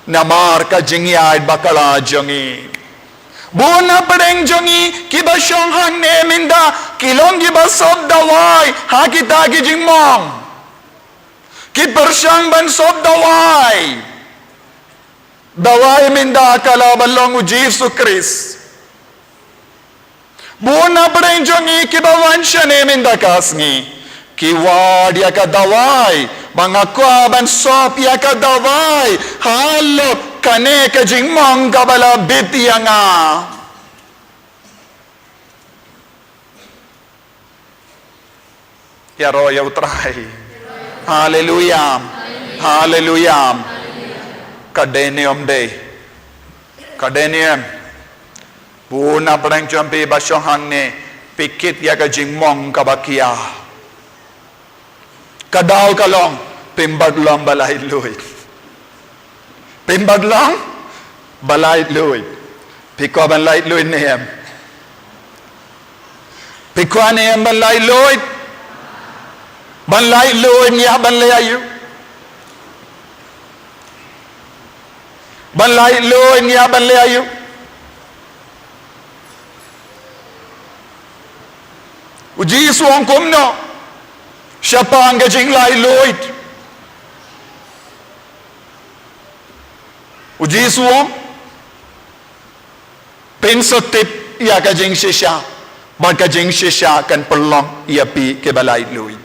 namar ka jingyay bakala jongi buna padeng jongi kibasyong hang neminda kilong gibasob daway hakita gijingmong kipersyang ban sob daway daway minda kalabalong ujisu Kris buna padeng jongi kibawan siya neminda kasngi kiwad ya kadaway mga kwaban sop ya kadaway halo kane ka jingmong kabalabit ya nga yaro ya utray hallelujah hallelujah kadenium day kadenium buna padang jampi basyong ne pikit ya ka jingmong kabakia kadaw kalong pimbaglang balay luit pimbaglang balay luit pikwa ban light luit niyem pikwa niyem ban light luit niya ban layayu ban light luit niya ban layayu uji suong kumno siapa ang gajing lai loit uji suong pensotip ya gajing sisya bag gajing sisya kan pelong ia pi ke balai loit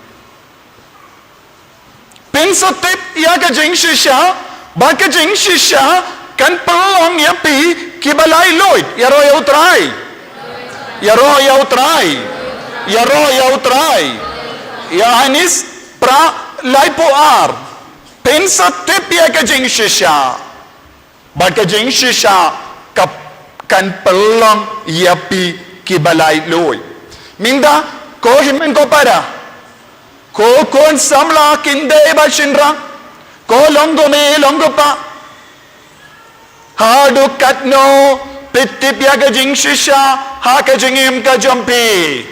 pensotip ya gajing sisya bag gajing sisya kan pelong ia pi ke balai loit yaro ya utrai yaro ya utrai yaro ya utrai ya anis pra laipoar pensatip ya kajing shisha bad kajing shisha kap kan pelong yapi kibalai loy minda ko himen ko para ko kon samla kinde ba shinra ko longo me longo pa hadu katno pitip ya kajing shisha ha kajingim kajampi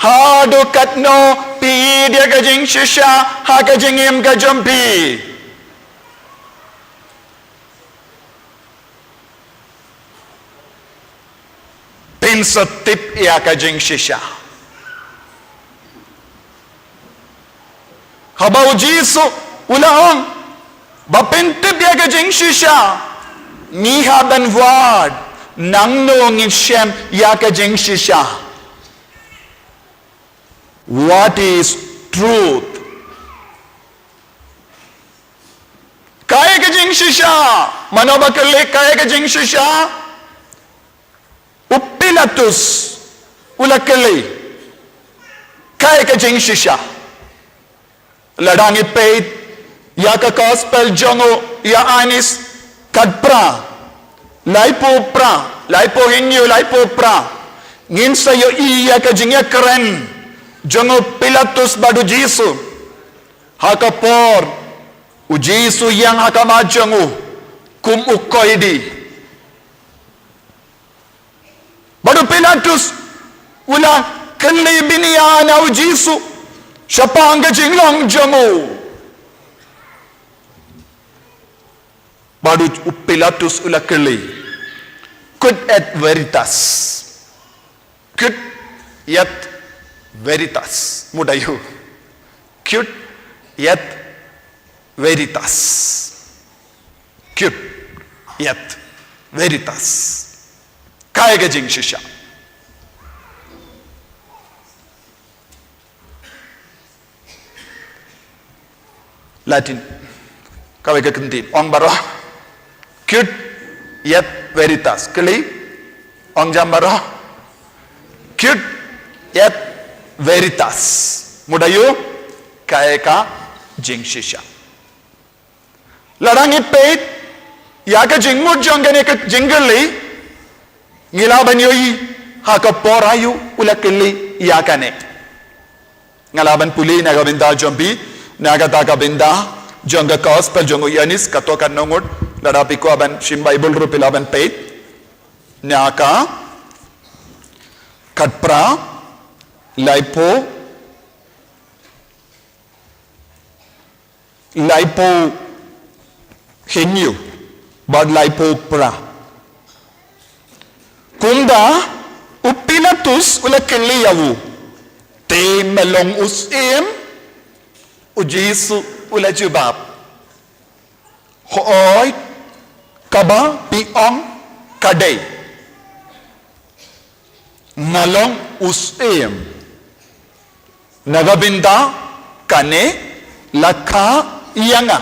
hadu katno pi dia kajing shisha ha kajingim kajampi pinsatip ya kajing shisha habau jisu ulaong bapintip ya kajing shisha niha ban wad nangno ngishem ya kajing shisha. What is truth? Kaya kajing shisha manobakalik kaya kajing shisha upilatus ulakali kaya kajing shisha ladangi peit ya ka gospel jongo ya anis kadpra, laipo pra, laipo hinyo, laipo pra, ngin sayo iya ka jingya keren, jongo Pilatus badu Jisu, hakapor, u Jisu yang hakamajangu, kum ukoidi. Badu Pilatus, ula kali biniyana u Jisu, siapa ang jinglong jangu. Badu Pilatus ula kali, quid et veritas, quid et veritas, mudayu, quid et veritas, quid et veritas, kaya ka jing shisha. Latin, kawai ka kentin, ong baro, quid et veritas, kali, ong jam baro, quid et veritas, mudayu, kaya ka jing shisha. Larang ipet, ya ka jing mud jong gane ka jinggali, ngilaban yoyi, haka porayu, ulakili, ya ka ne. Ngalaban puli, nagabinda jombi, nagataka binda, jongga gospel, jongo yanis, katokan nongod, larapi ko aban, shim Bible rupil aban pet, nyaka, katpra, laipo, hinyu, bad laipo pra. Kunda, Pilatus ula kiliyawu, te melong usim, u Jisu ula jubab. Hoy, kaba piong kadai. Nalong usim. Nagabinda kane lakha iyanga.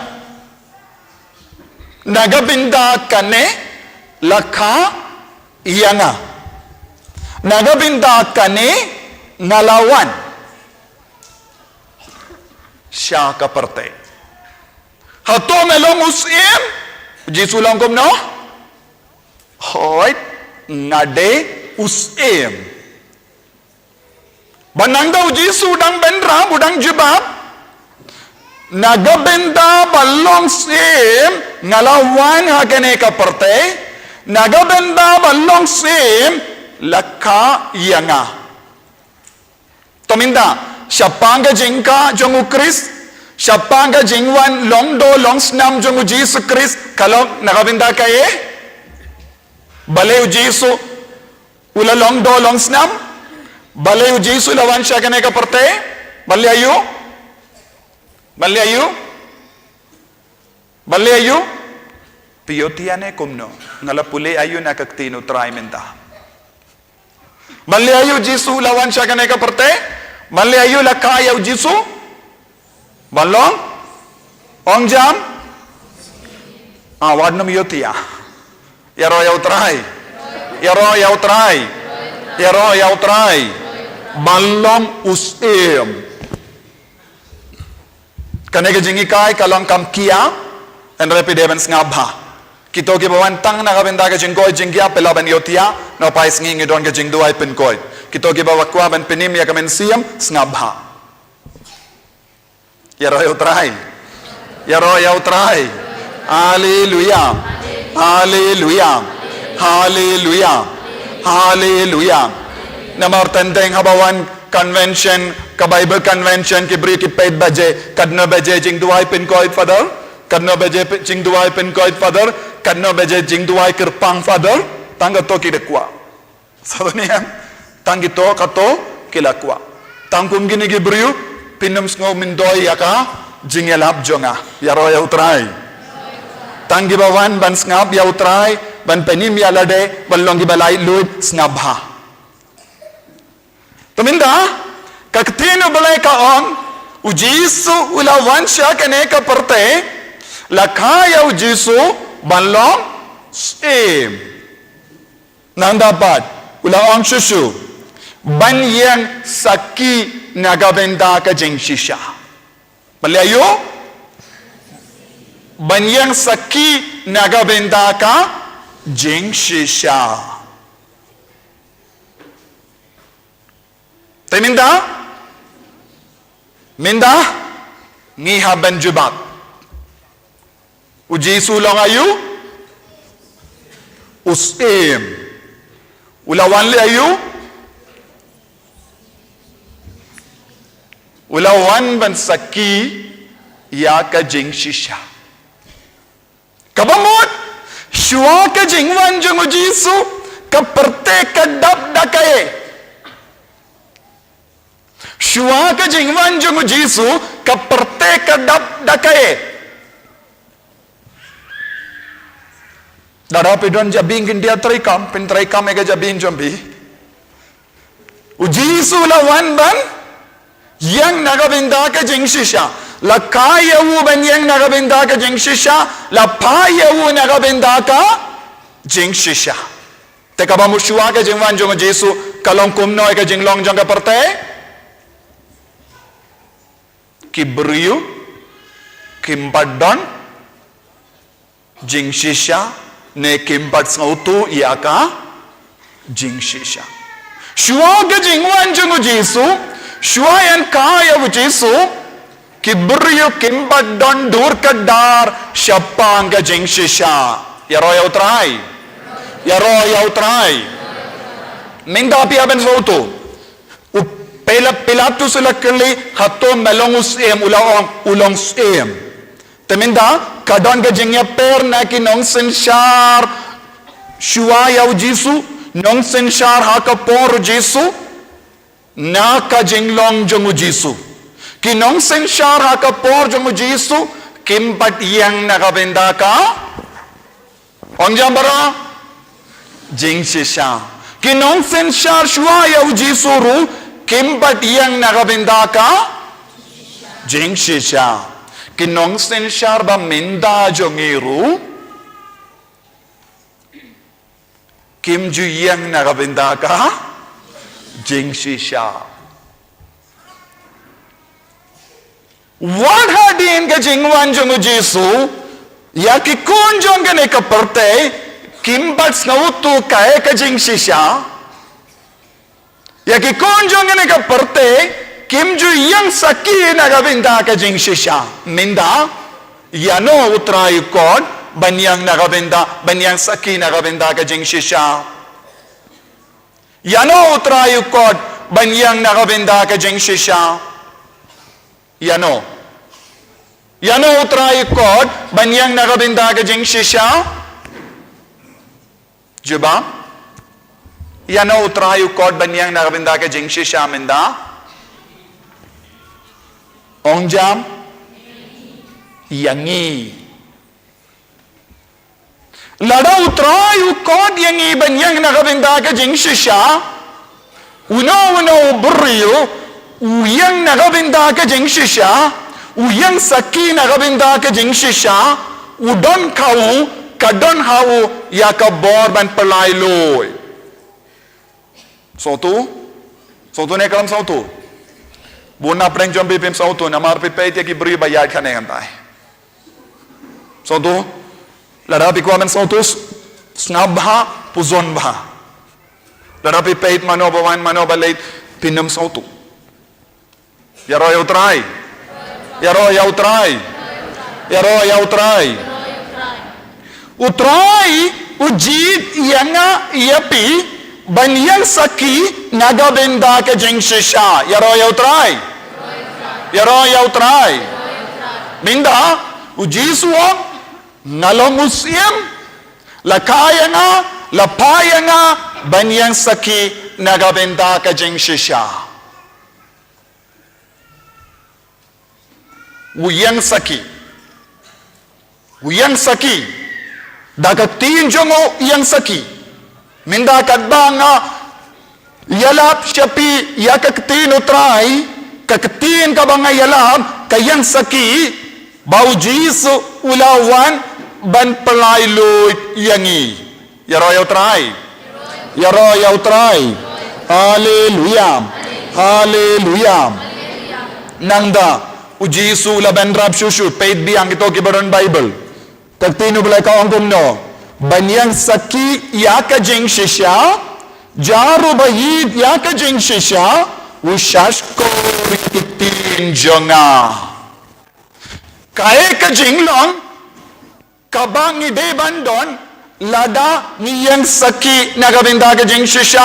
Nagabinda kane lakha iyanga. Nagabinda kane ngalawan. Siya kaparte. Hato melong usim. Jisu lang kumno. Hoy, ngade usim. Banang daw Jisu dang benra, budang jibab. Nagabenda balong sim. Ngalawan hagane kaparte. Nagabenda balong sim. Laka yanga. Tominda, siapanga jingka jongu Kris, siapanga jingwan longdo longsnam jongu Jisu Kris, kalau nakabinda kaye, baleu Jisu ula longdo longsnam, baleu Jisu lawan siya kane kaparte, balayu, piyotiane kumno, ngalapuli ayu nakaktino try menta. Malayu Jisu lawan siya kanay kaparte? Malayu lakayaw Jisu? Balong? Ongjam? Wad nam yotiya. Yaro yaw try. Balong usim. Kanay ka jingikay kalang kamkiya and repidevans ngabha. Kito kibawan tang nakabenda ka jingkoy jingkia pelaban yotia no pais ngingi don ka jingduay penkoy. Kito kibawakwa ban penim ya kamen siyam snabha. Yaro yaw try. Hallelujah. Namar tenteng habawan convention, ka Bible convention kibri ki 8 baje, kadno baje jingduay penkoy father. Kadno baje jingduay penkoy father. Kadno baje jingduay kirpang father, tangga to kidekwa. Sabi niya, tanggi to kato kilakwa. Tangkum gini gibriu, pinum sngo mindoy yaka, jingelap jonga, yaro yaw try. Tanggi bawan ban snab yaw try, ban penim yalade, ban longi balay lud snabha. Tuminda, kaktino balay kaon, u Jisu ulawan siya kaneka parte, lakayaw Jisu, balong sim nang dapat ulaang susu banyang saki nagabenda ka jing shisha balayo banyang saki nagabenda ka jing shisha. Teminda? Minda? Ngiha banjubat. Uji sulong ayu? Usim. Ulawan li ayu? Ulawan ban saki ya ka jing shisha. Kabamut? Shua ka jing wan jung uji su kaperte ka dab dakaye. Shua ka jingwan jung jisu kaperte ka dap dakaye. Dada pidon jabing india traikam pin traikam ega jabing jombi. Ujisu lawan ban yang nagabinda ka jing shisha. La kaya wu ban yang nagabinda ka jing shisha. La paya wu nagabinda ka jing shisha. Teka ba mu shua ka jingwan jung jisu kalong kumno ega jinglong jang ka perte. Kibriyu, kimbadon, jing shisha, ne kimbad sautu iaka, jing shisha. Shua ka jingwan jungu jisu, shua yan kaya u jisu, kibriyu kimbadon dur kadar, syapang ka jing shisha. Yaro ya utrai, yaro ya utrai. Minda api aben sautu. Pilatus ulakali hato melongus em ulong em. Teminda kadon ka jingya per na ki nong senshar shua yaw jisu nong senshar haka por jisu na ka jinglong jungu jisu. Ki nong senshar haka por jungu jisu kimpat yang nakabenda ka ong jambara jing shisha. Ki nong senshar shua yaw jisu ru kimbat yang nagabinda ka jing shisha. Kinong sensyar ba minda jongiru kim ju yang nagabinda ka jing shisha. What hadin ka jingwan jongu jisu ya ki kunjong ka ne kaparte kimbat snautu kae ka jing shisha. Ya ki konjong ne ka perte kim ju yang saki na gabinda ka jing shisha minda ya no utrai kod banyang na gabinda banyang saki na gabinda ka jing shisha ya no utrai kod banyang na gabinda ka jing shisha ya no utrai kod banyang na gabinda ka jing shisha juba Yana utrayu kod banyang nagabinda ka jing shisha minda. Ongjam yangi. Lada utrayu kod yangi banyang nagabinda ka jing shisha. Uno burriyo uyang nagabinda ka jing shisha. Uyang saki nagabinda ka jing shisha. Udon kau kadon hau yakabor ban pelai loy. Sautu ne kalam sautu buna preng jombi pim sautu namar pi peit ki bri bayad khane hantai sautu lara pi kwamen sautu snabha puzon bha lara pi peit mano bawan mano balait pinam sautu yaro ya utrai utrai ujit yanga yapi banyang saki nagabenda ka jing shisha yaro ya utrai minda ujisuwa nalong usim lakaya nga lapaya nga banyang saki nagabenda ka jing shisha uyang saki dagatin jongo yang saki minda kadbanga yalap syapi ya kaktin utrai kaktin kabanga yalap kayang saki bau jisu ulawan ban pelailut yangi yaro ya utrai haleluya nangda ujisu laban rab shushu paid biang ito kibaron bible Kaktinu boleh kau angkum no. Banyang saki ya ka jing shisha. Jaru bahid ya ka jing shisha. Ushash ko rikitin jonga. Kaya ka jing long. Kabang ide bandon. Lada ngiyang saki nagabinda ka jing shisha.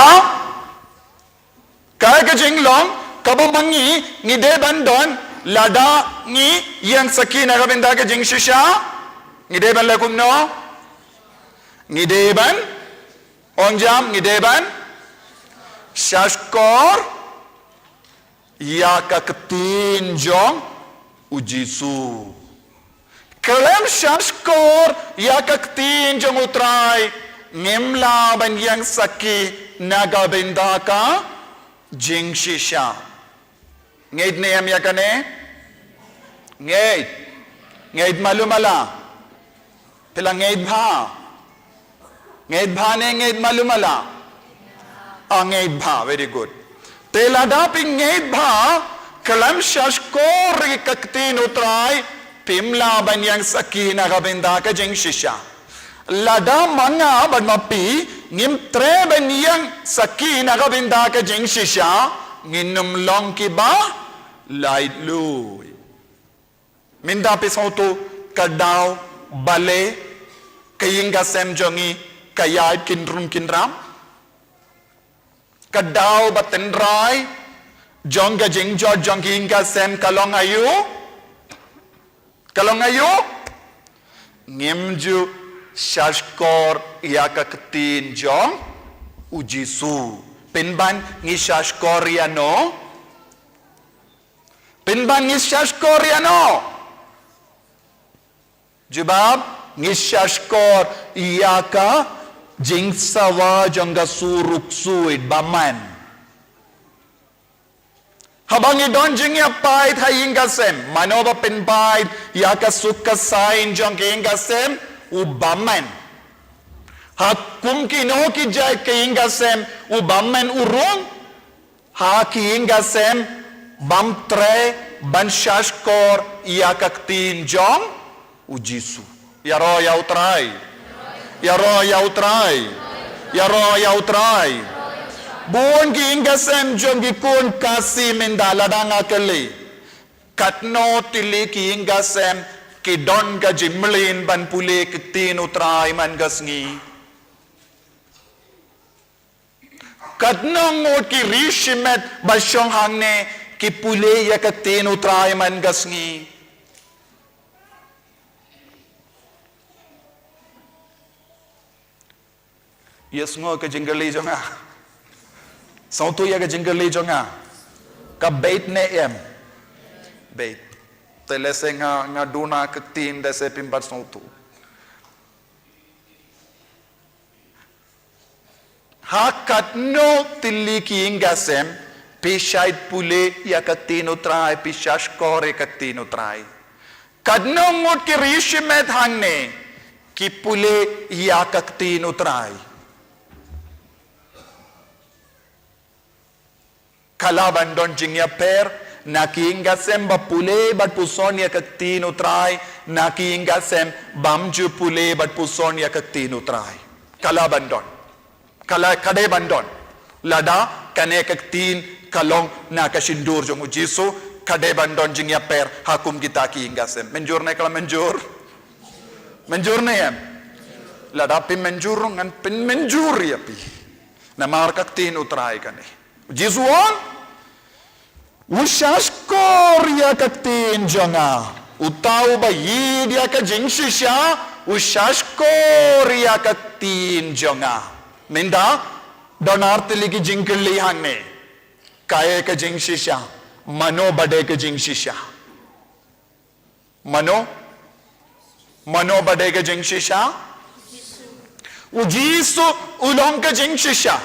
Kaya ka jing long. Kabumangi ngide bandon. Lada ngiyang saki nagabinda ka jing shisha. Ngideban lakum no? Ngideban? Onjam ngideban? Shashkor ya kaketin jong ujisu. Kalem shashkor ya kaketin jong utrai ngimla ban yang saki naga bendaka jing shisha. Ngaid niyam yakane? Ngaid malumala. Pilang ngaid bha. Ngaid bha ne ngaid malumala. Ngaid bha, very good. Tela daping ngaid bha, kalam shashkor kaktin utrai, pimla banyang sakina kabinda ka jing shisha. Lada manga badmapi, ngim tre banyang sakina kabinda ka jing shisha, nginum long kiba, light lui. Minda pisautu kadaw, bale, kayinga sem jongi, kayad kinrum kinram. Kadaw batendrai, jonga jingjo jonginga sem kalong ayu. Kalong ayu. Ngimju shashkor yakaketin jong ujisu. Pinban ngi shashkor yano. Pinban ngi shashkor yano. Jawab ngishashkor iyaka jingsawa jangga suruksuit baman. Habang idon jingya pait hayingasem manoba pinbait yaka sukasain jang keingasem ubaman. Hakum kino ki jay keingasem ubaman urung ha keingasem bamtre banshashkor iyaka ktin jang ujisu. Yaro ya utrai. Yaro ya utrai. Yaro ya utrai. Buon ki ingasem jong kun kasi mendala danga kali. Katno tili ki ingasem ki don ga jimlin ban pule kitin utrai man gasngi. Katno ngot ki rishimet basyong hangne ki pule ya kitin utrai man gasngi. Yes ngo ka jinggali jonga. Sautu ya ka jinggali jonga. Ka bait ne em. Bait. Telese nga duna ketin dese pimbat sautu. Hakat no tili ki ingasem pishait pule ya katino trai pishash kore katino trai. Kadno ngot ki rishimet hangne ki pule ya katino trai. Kalabandon jingya per nakiingasem ba pule bat puson ya katino trai nakiingasem bamju pule bat puson ya katino trai. Kalabandon. Kade bandon. Lada kane katin kalong nakasindur jong ujiso kade bandon jingya per hakum kita kiingasem. Menjur ne kala menjur. Menjur ne yam. Lada pin menjur ngan pin menjur ya pi. Namar katin utrai kane. Jisuan Ushashkor ya katin jonga utau ba yid ya ka jingshisha ushashkor ya katin jonga minda donartili ki jingkli hangne kaye ka jingshisha mano bade ka jingshisha mano bade ka jingshisha ujisu ulong ka jingshisha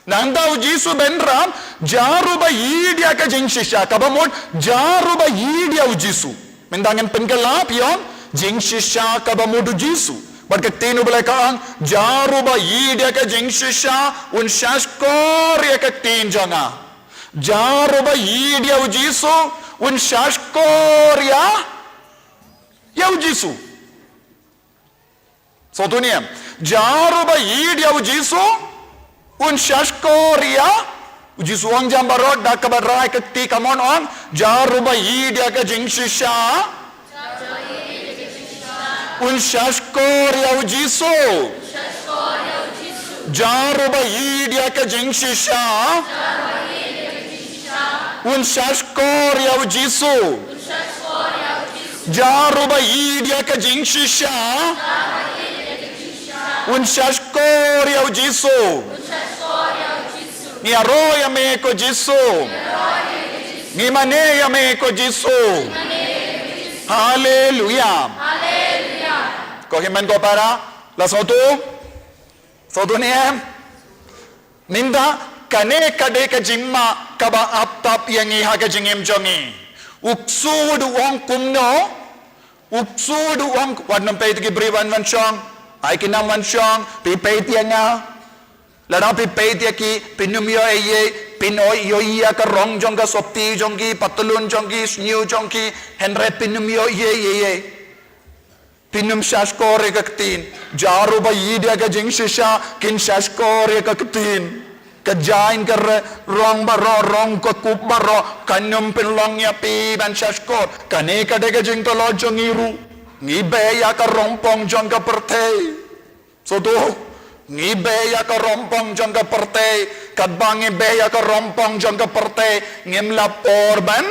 Nanda ujisu benram jaruba yidia ka jingshisha kabamot jaruba yidia ujisu mendangan pengelap yon jingshisha kabamot ujisu berketinu belakang jaruba yidia ka jingshisha un shashkor ya ketin janga jaruba yidia ujisu un shashkor ya ujisu So tu ni, jaruba dia ujisu, un shashkoria, ujisu ang jambarot dah kabarai keti kamon on, jaruba dia ke jingshisha, un shashkoria ujisu, jaruba dia ke jingshisha, un shashkoria ujisu, jaruba dia ke jingshisha. Un shashkoria ujisu. Ni aroya me ko jisu. Ni maneya me ko jisu. Hallelujah. Ko himan ko para la sotu ni minda kane kade ka jimma kaba aptap yang iha ka jingim jongi. Uksud wong kumno. Uksud wong wadnam pay tiki briwan man chong. Ay kinam man siyang pipay tiya nga. Ladang pipay tiya ki pinumyo eye pinoy yoya ka rong jong ka sopti jong ki patulun jong ki sniu jong ki henre pinumyo ye pinum shashkore ka ktin jaru ba yidya ka jing shisha kin shashkore ka ktin ka jain ka rong baro rong ka kup baro kanum pinlong ya pi ban shashkor kane ka dega jing to lo jong iru ngibeya ka rompong jong ka pertei. So tu ngibeya ka rompong jong ka pertei. Kadbang ngibeya ka rompong jong ka pertei. Ngimla porban.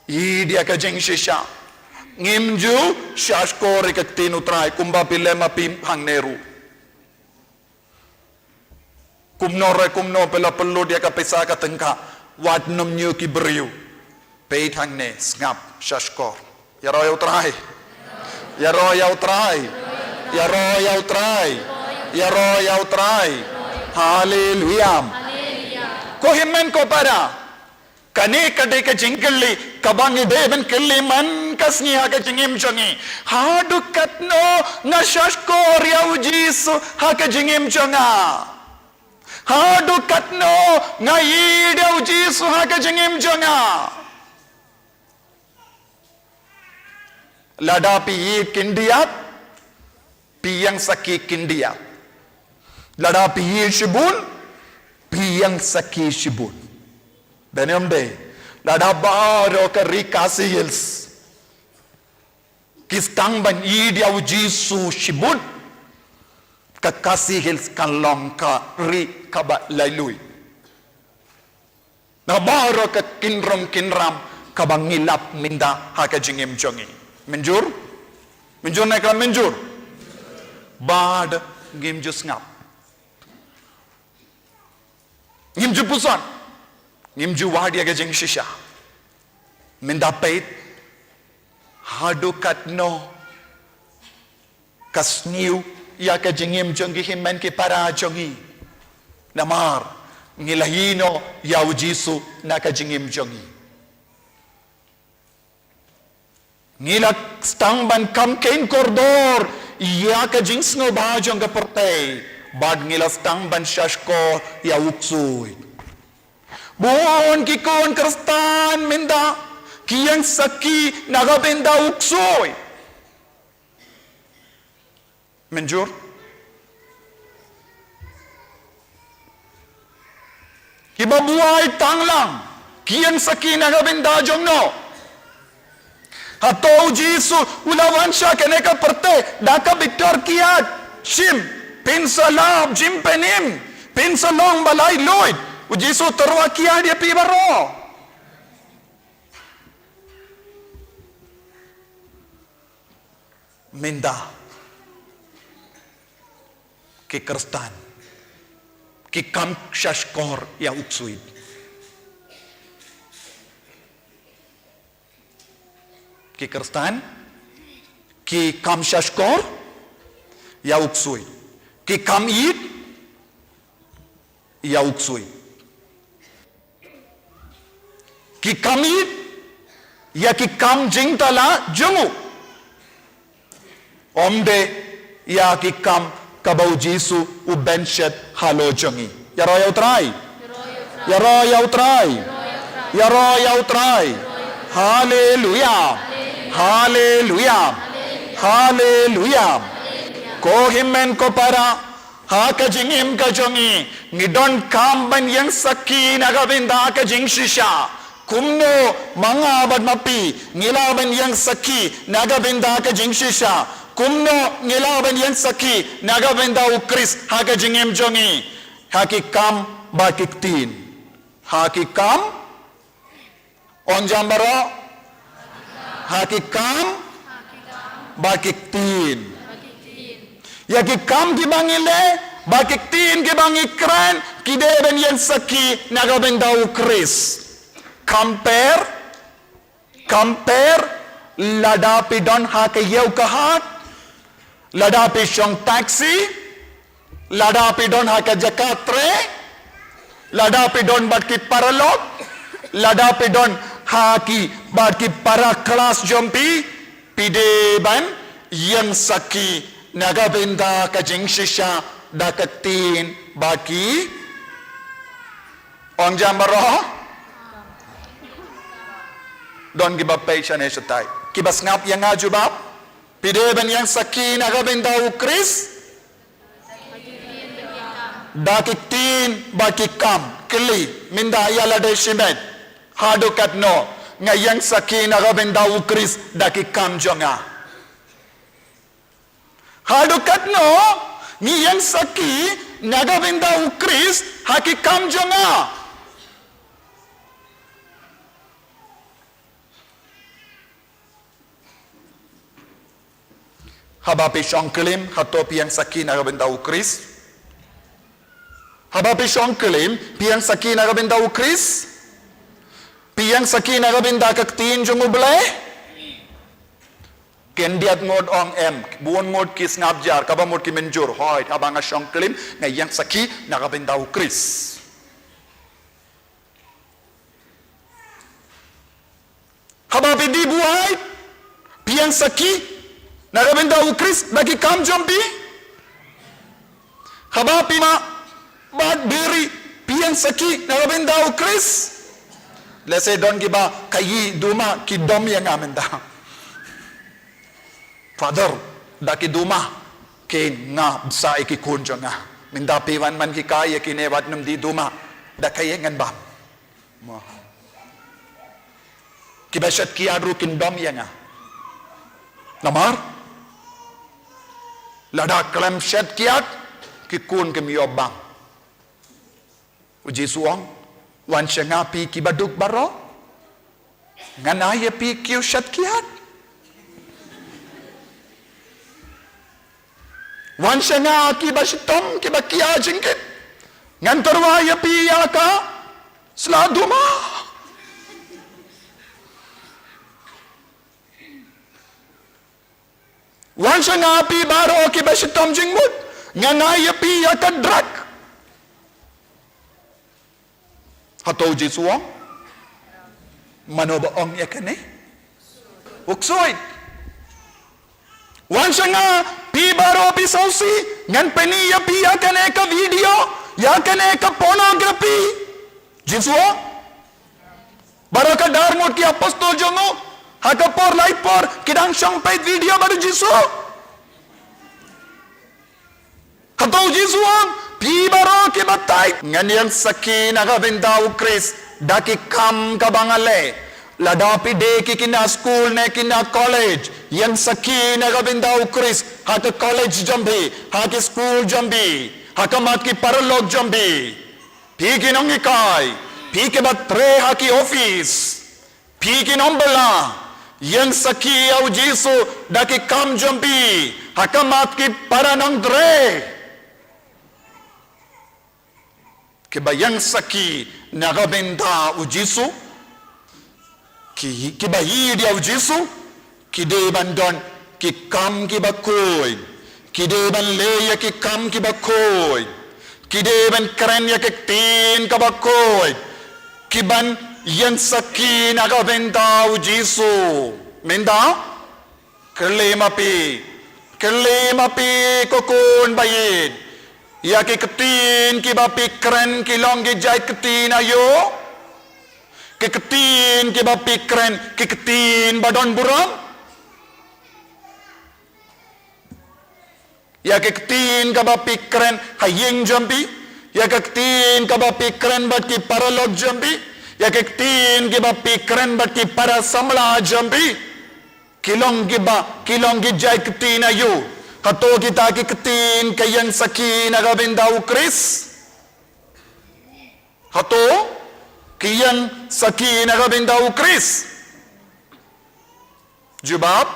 Idia ka jing shisha. Ngimju shashkori ka tinutray. Kumba pilema pim hang neru. Kumno pela perlu dia ka pesa ka tengka. Wadnum nyu ki beriu. Peit hang ne ngap shashkor. Ya roy utray. Ya roy utray. Ya roy utray. Ya roy utray. Hallelujah. Ko himmen ko para. Kane kade ka jingkelli kabangi deben kelli man kasni ha ka jingim jongi. Hadu katno na shashkor ya ujisu ha ka jingim jonga. Hadu katno na ida ujisu ha ka jingim jonga. Lada pi kindiat piyang saki kindiat. Lada pi shibun piyang saki shibun. Benyam de lada baro ka rikasi hills. Kistang ban idia ujisu shibun kakasi hills kan long ka ri kaba lailui. Na baro ka kinram kabangilap minda haka jingim jongi. Menjur naik lah menjur. Bad ngim ju ngap. Ngim ju pusan. Ngim ju wadia ke jing shisha. Minda pait. Hadu katno. Kasniu ya ke jingim jongi himen ki para jongi. Namar ngilahino ya ujisu na ke jingim jongi. Ngilak stang ban kam kain koridor iya ka jings no bajong ka pertay bad ngila stang ban shashko ya uksui buon ki kon kristan minda kiyang saki nagabenda uksui menjur kibabuay tanglang kiyang saki nagabenda jong no. Atau Jisu ulawan siya kaneka perte daka bitor kiat shim pinsalab jim penim pinsalong balay loid u Jisu terwa kia dia pibaro minda ki kristan ki kam shashkor ya uksuid ki kristan ki kam shashkor ya uksui ki kam id ya uksui ki kam id ya ki kam jingtala jungu omde ya ki kam kabau Jisu u benchet halo jongi ya roya utrai ya roya utrai ya roya utrai hallelujah. Hallelujah. Hallelujah. Ko himen ko para ha ka jingim ka jongi ngidon kam ban yang saki nagabinda ka jing shisha kumno mga abad mapi ngilaban yang saki nagabinda ka jing shisha kumno ngilaban yang saki nagabinda ukris ha ka jingim jongi hakikam bakiktin hakikam on jambaro hakikam bakiktin ya ki kam ki bangile bakik tin ki bangi kran ki deben yen saki nagaben dau kris compare lada pi don ha ke yeu kahat lada pi shong taxi lada pi don ha ke jakatre lada pi don bat ki paralog lada pi don ha ki bat ki para kelas jompi pideban yang saki nagabinda ka jing shisha dakatin baki on jambaro don giba patient esatai kibas ngap yang ajubab pideben yang saki nagabinda ukris dakitin baki kam kli minda yala de shimet hadukat no ngayang saki nagabinda ukris dakikam jonga hadukat no ni yang saki nagabinda ukris hakikam jonga habapi shongkelim hatopi yang saki nagabinda ukris habapi shongkelim piang saki nagabinda ukris piang saki nagabinda kaktin jonguble kendiat ngod ong em buon ngod kis ngabjar kaba mod ki menjur hoy abanga shongklim ngayang saki nagabinda ukris habapi di buai piang saki nagabinda ukris bagi kam jombi habapi ma bad beri piang saki nagabinda ukris lese don giba kayi duma ki dom yang amenda Father, daki duma ke nga sa ikikunjo nga. Minda piwan man ki kaya kinewat nung di duma. Da kaya ngan ba? Kibasat ki adru kindom ya nga. Namar? Lada klem shet kiat kikun ke miyobang. Uji suang wan nga pi kibaduk baro. Nganaya pi kiu shet kiat. Wan nga kiba sitom kiba kia jingkit ngan torwaya piya ka sladuma wan nga pi baro kiba sitom jingmut ngan aya piya ka drak hato jisuang manoba ong yakane uksoy wan nga pi baro pi sausi ngan peni ya pi yakane ka video yakane ka pornography jiswa baro ka dar ngot ki apostol jongo haka por light por kidang shang pay video baru jisu hato jiswa pi baro ki batay ngan yang saki nagabinda ukris daki kam ka bangale ladapi de ki kina school ne kina college yang saki nagabinda ukris haka college jambi haka school jambi haka mat ki paralog jambi pi ki nong ikai pi ke batre haki office pi ki nombala yang saki au jisu daki kam jambi haka mat ki paranang dre ke bayang saki nagabinda ujisu ki bayi dia ujisu ki de bandon ki kam ki bakoy ki de ban le ya ki kam ki bakoy ki de ban kren ya ki tin ka bakoy ki ban yan saki nagabenta ujisu menda kelema pi kokon bayin ya ki ketin ki bapi kren ki long ki jai ketin ayo keketin ke bapi keren keketin badon buram Ya kektin ka ba pikren haying jambi? Ya kektin ka ba pikren bat ki paralog jambi? Ya kektin ki ba pikren bat ki para samla jambi? Kilong ki jay kektin ayu. Kato kita ki kektin kayang sakin agabindaw Kris. Kato kiyang sakin agabindaw Kris. Jubab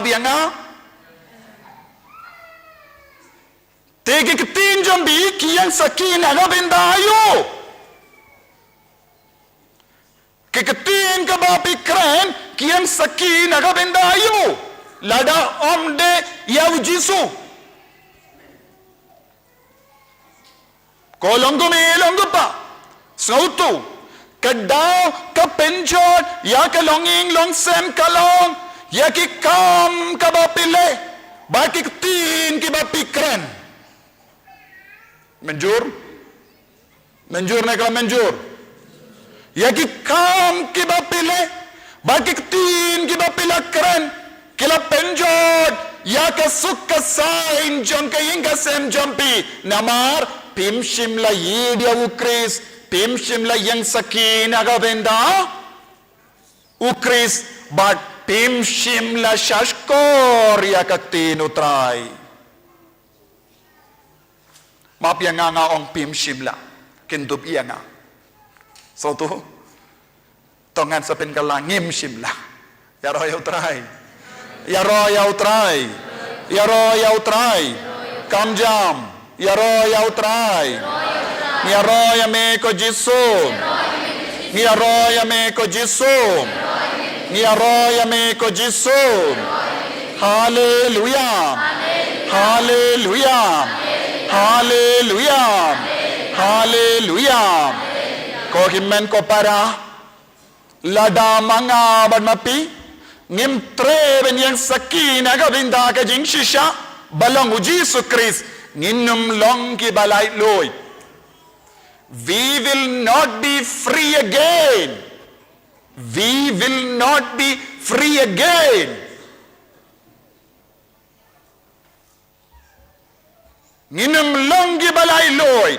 yang nga. Tegi ketin jambi kiyang sakin agabindayo. Keketin kabapi kren kiyang sakin agabindayo. Lada omde yaw Jisu. Kolonggo pa. Sautu. Kadaw kapenjot ya kalonging longsem kalong ya ki kam kabapile baki tin ki bapikren menjur na kala menjur ya ki kam ki bapile baki tin ki bapilakren kila penjot ya ka sukka sain jong kaying kasem jompi namar pim shimla yidia ukris Pim shimla yang sakin agabenda ukris but pim shimla shashkor ya kaktin utray. Mapya nga ong pim shimla kintup iya nga. So to tongan sa pinkalangim shimla. Yaro ya utray. Kamjam. Yaro ya utray. Niaroya me ko Jisu. Niaroya me ko Jisu. Niaroya me ko Jisu. Hallelujah. Hallelujah. Hallelujah. Hallelujah. Ko himmen ko para lada mga badmapi ngim treben yang sakina gabinda ka jing shisha balong Jisu Christ nginum long ki balay loy. We will not be free again. We will not be free again. Nginum longgi balay loy.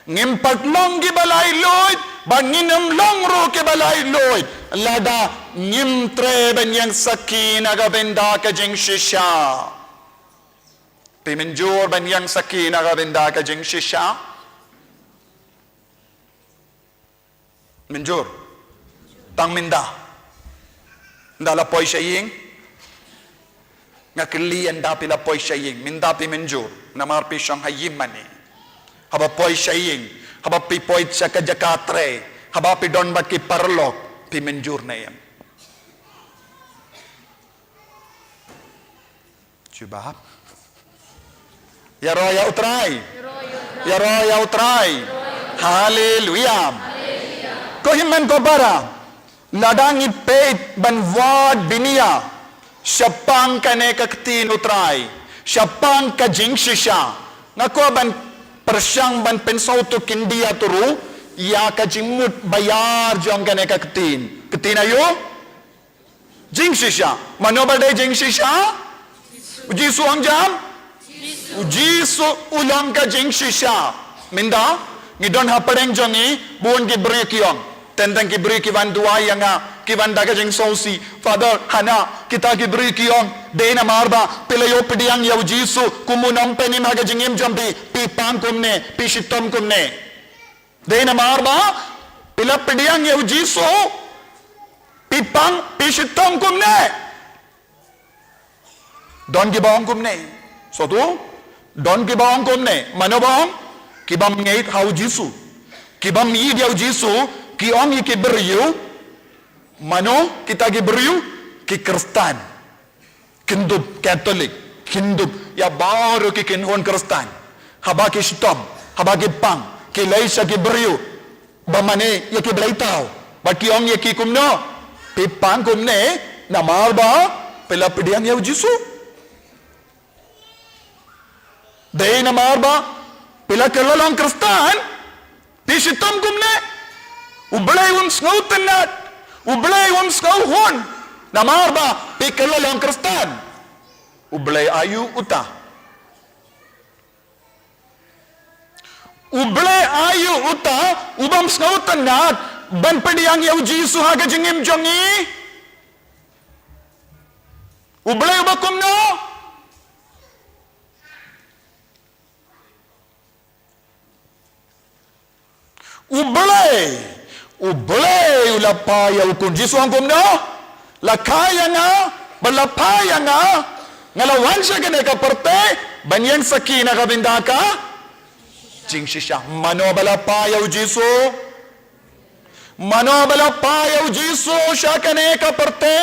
Ngimpat longgi balay loy. Banginum longro ke balay loy. Lada ngim treben yang sakin agabenda ka jing shisha. Pimenjur ban yang sakin agabenda ka jing shisha. Menjur tang minda ndala poi saying ngakli anda pila poi saying minda pi menjur namar pi siyang hayim mani haba poi saying haba pi poi sa kajakatre haba pi don bat ki parlok pi menjur na yan jubab ya roya utray hallelujah ko himmen ko bara ladang ipet banwad binia syapang kane kaktin utray syapang ka jingshisha ngako ban persyang ban pensautu kindia turu ya ka jingmut bayar jong kane kaktin ketin ayo jingshisha mano badai jingshisha Jisu angjam Jisu ulang ka jingshisha minda ngidon hapadeng jongi buon ki brekiong tentang ki beri ki wan dua yang ki wan daga jeng sausi father hana kita ki beri ki on dena marba pelayo pediang ya Jisu kumunam peni maga jengim jambi pi pang kumne pi shitom kumne dena marba pela pediang ya Jisu pi pang pi shitom kumne don ki bawang kumne so tu don ki bawang kumne mano bawang ki bam ngait hau Jisu ki bam yi dia Jisu ki ong ki beriu mano kita ki beriu ki Kristen kindup Katolik kindup ya baru ki kinhon Kristen haba ki shitom haba ki pang ki laisa ki beriu bamane ya ki blaitao ba ki ong ya ki kumno pi pang kumne namar ba pela pediang ya Jisu dei namar ba pela kelolong Kristen pi shitom kumne ublay skautenat ublay skauhon namarba kalau orang Kristen ublay ayu uta ublay ayu uta ubam skautan nat ban pediang ya uji suha ka jingim jongi ublay ubakum no ublay ulapaya ukun jisu angkum no lakaya nga balapaya nga ngalawan siya gane ka parte banyang sakina ka bindaka jing shisha mano balapaya u jisu siya kane ka parte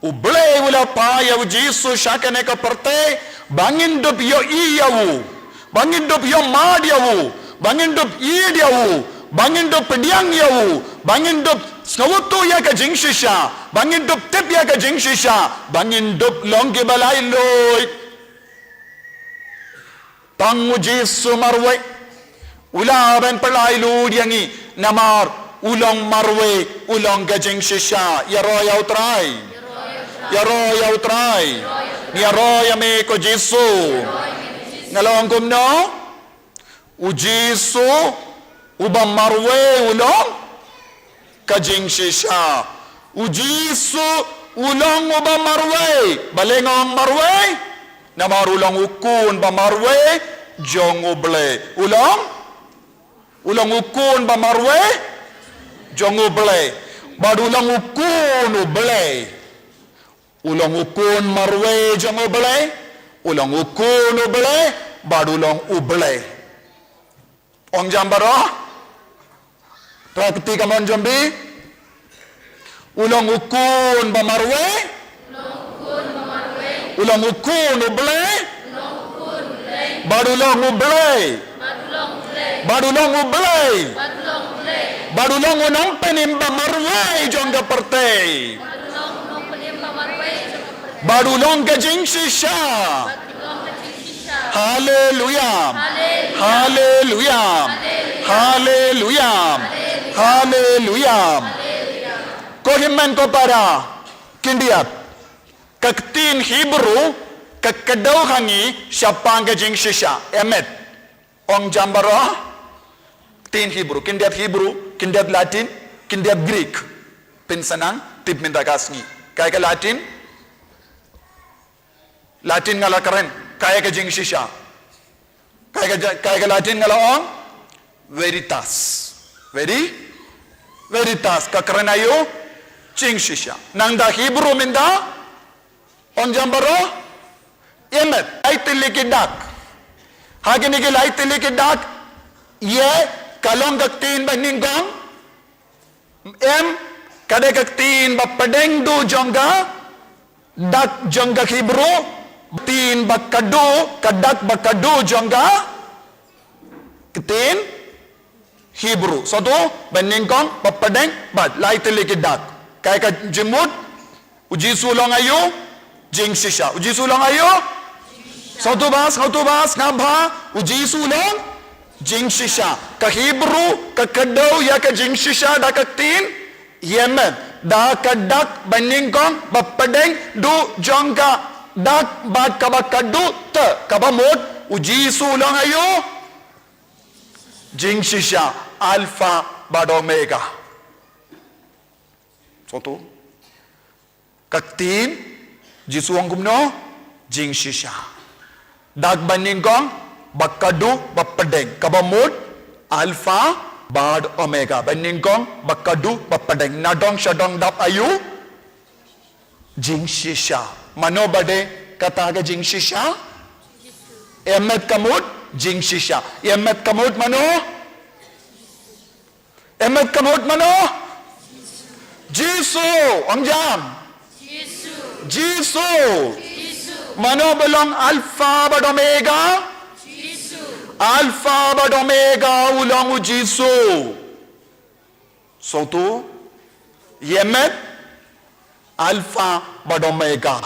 ublay ulapaya u jisu siya kane ka parte bangin dup yo iyawu bangin dup yo madyawu bangin dup iyawu bangin dup pediang yawu bangin dup skawutu ya ka jing shisha bangin dup tip ya ka jing shisha bangin dup long ke balai loy tangu jisu marwe ulaban palai lu yangi namar ulong marwe ulong ka jing shisha ya roya utrai ya roya me ko jisu ngalong kum no ujisu ubam marwe ulong kajing shisha ujisu ulong ubam marwe balengong marwe namar ulong ukun ba marwe jong uble ulong ukun ba marwe jong uble bad ulong ukun uble ulong ukun marwe jong uble ulong ukun uble bad ulong uble ong jambaro prakti kamon jombi ulong ukun bamarwe ulong ukun uble badulong uble badulong unong penim bamarwe jongga perte badulong gajing shisha hallelujah hallelujah hallelujah hallelujah kohiman ko para kindiat kaktin Hebrew kakadaw hangi siapang gajing shisha emet ong jambaro tin Hebrew kindiat Latin kindiat Greek pinsanang tip mindagasni kaya ka Latin ngala karen kaya ka jing shisha kaya ka Latin ngala ong veritas kakaranayo jing shisha nangda Hebrew minda on jambaro emet aitilikidak haginigi aitilikidak ye kalong gaktin ba ninggong kadagaktin ba padeng du jongga dak jongga Hebrew tin bakadu kadak bakadu jongga ketin Hebrew so tu beningkong papadeng bad lai telikidak kaya ka jimut uji sulong ayo jing shisha uji sulong ayo so tu bas ngabha uji sulong jing shisha ka Hebrew ka kadaw ya ka jing shisha da kaktin yemen da kadak beningkong papadeng du jongga dak bad kabakadu te kabamut uji sulong ayo jing shisha alpha bad omega soto kaktin jisuang kumno jing shisha dak baningkong bakadu bapadeng kabamut alpha bad omega baningkong bakadu bapadeng nadong shadong dap ayu jing shisha mano bade kataga jing shisha emet kamut jing shisha emet kamut mano jisu ongjam jisu mano belong alpha bad omega alpha bad omega ulong jisu so tu yemet alpha bad omega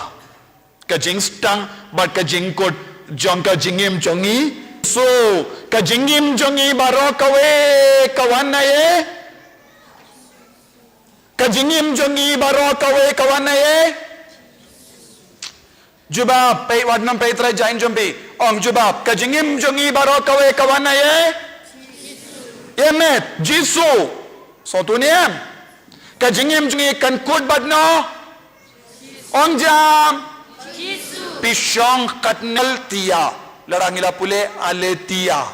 kajing stang bad kajing kot jong ka jingim jongi so ka jingim jongi baro kawe kawan na ye Kajingim jongi baro kawe kawana ye. Jubab pay wad nam pay tra jain jombi. Ong jubab kajingim jongi baro kawe kawana ye. Yemet Jisu. So tuniem. Kajingim jongi kan kut badno. Ong jam. Pishong katnal tia. Larangila pule aletia.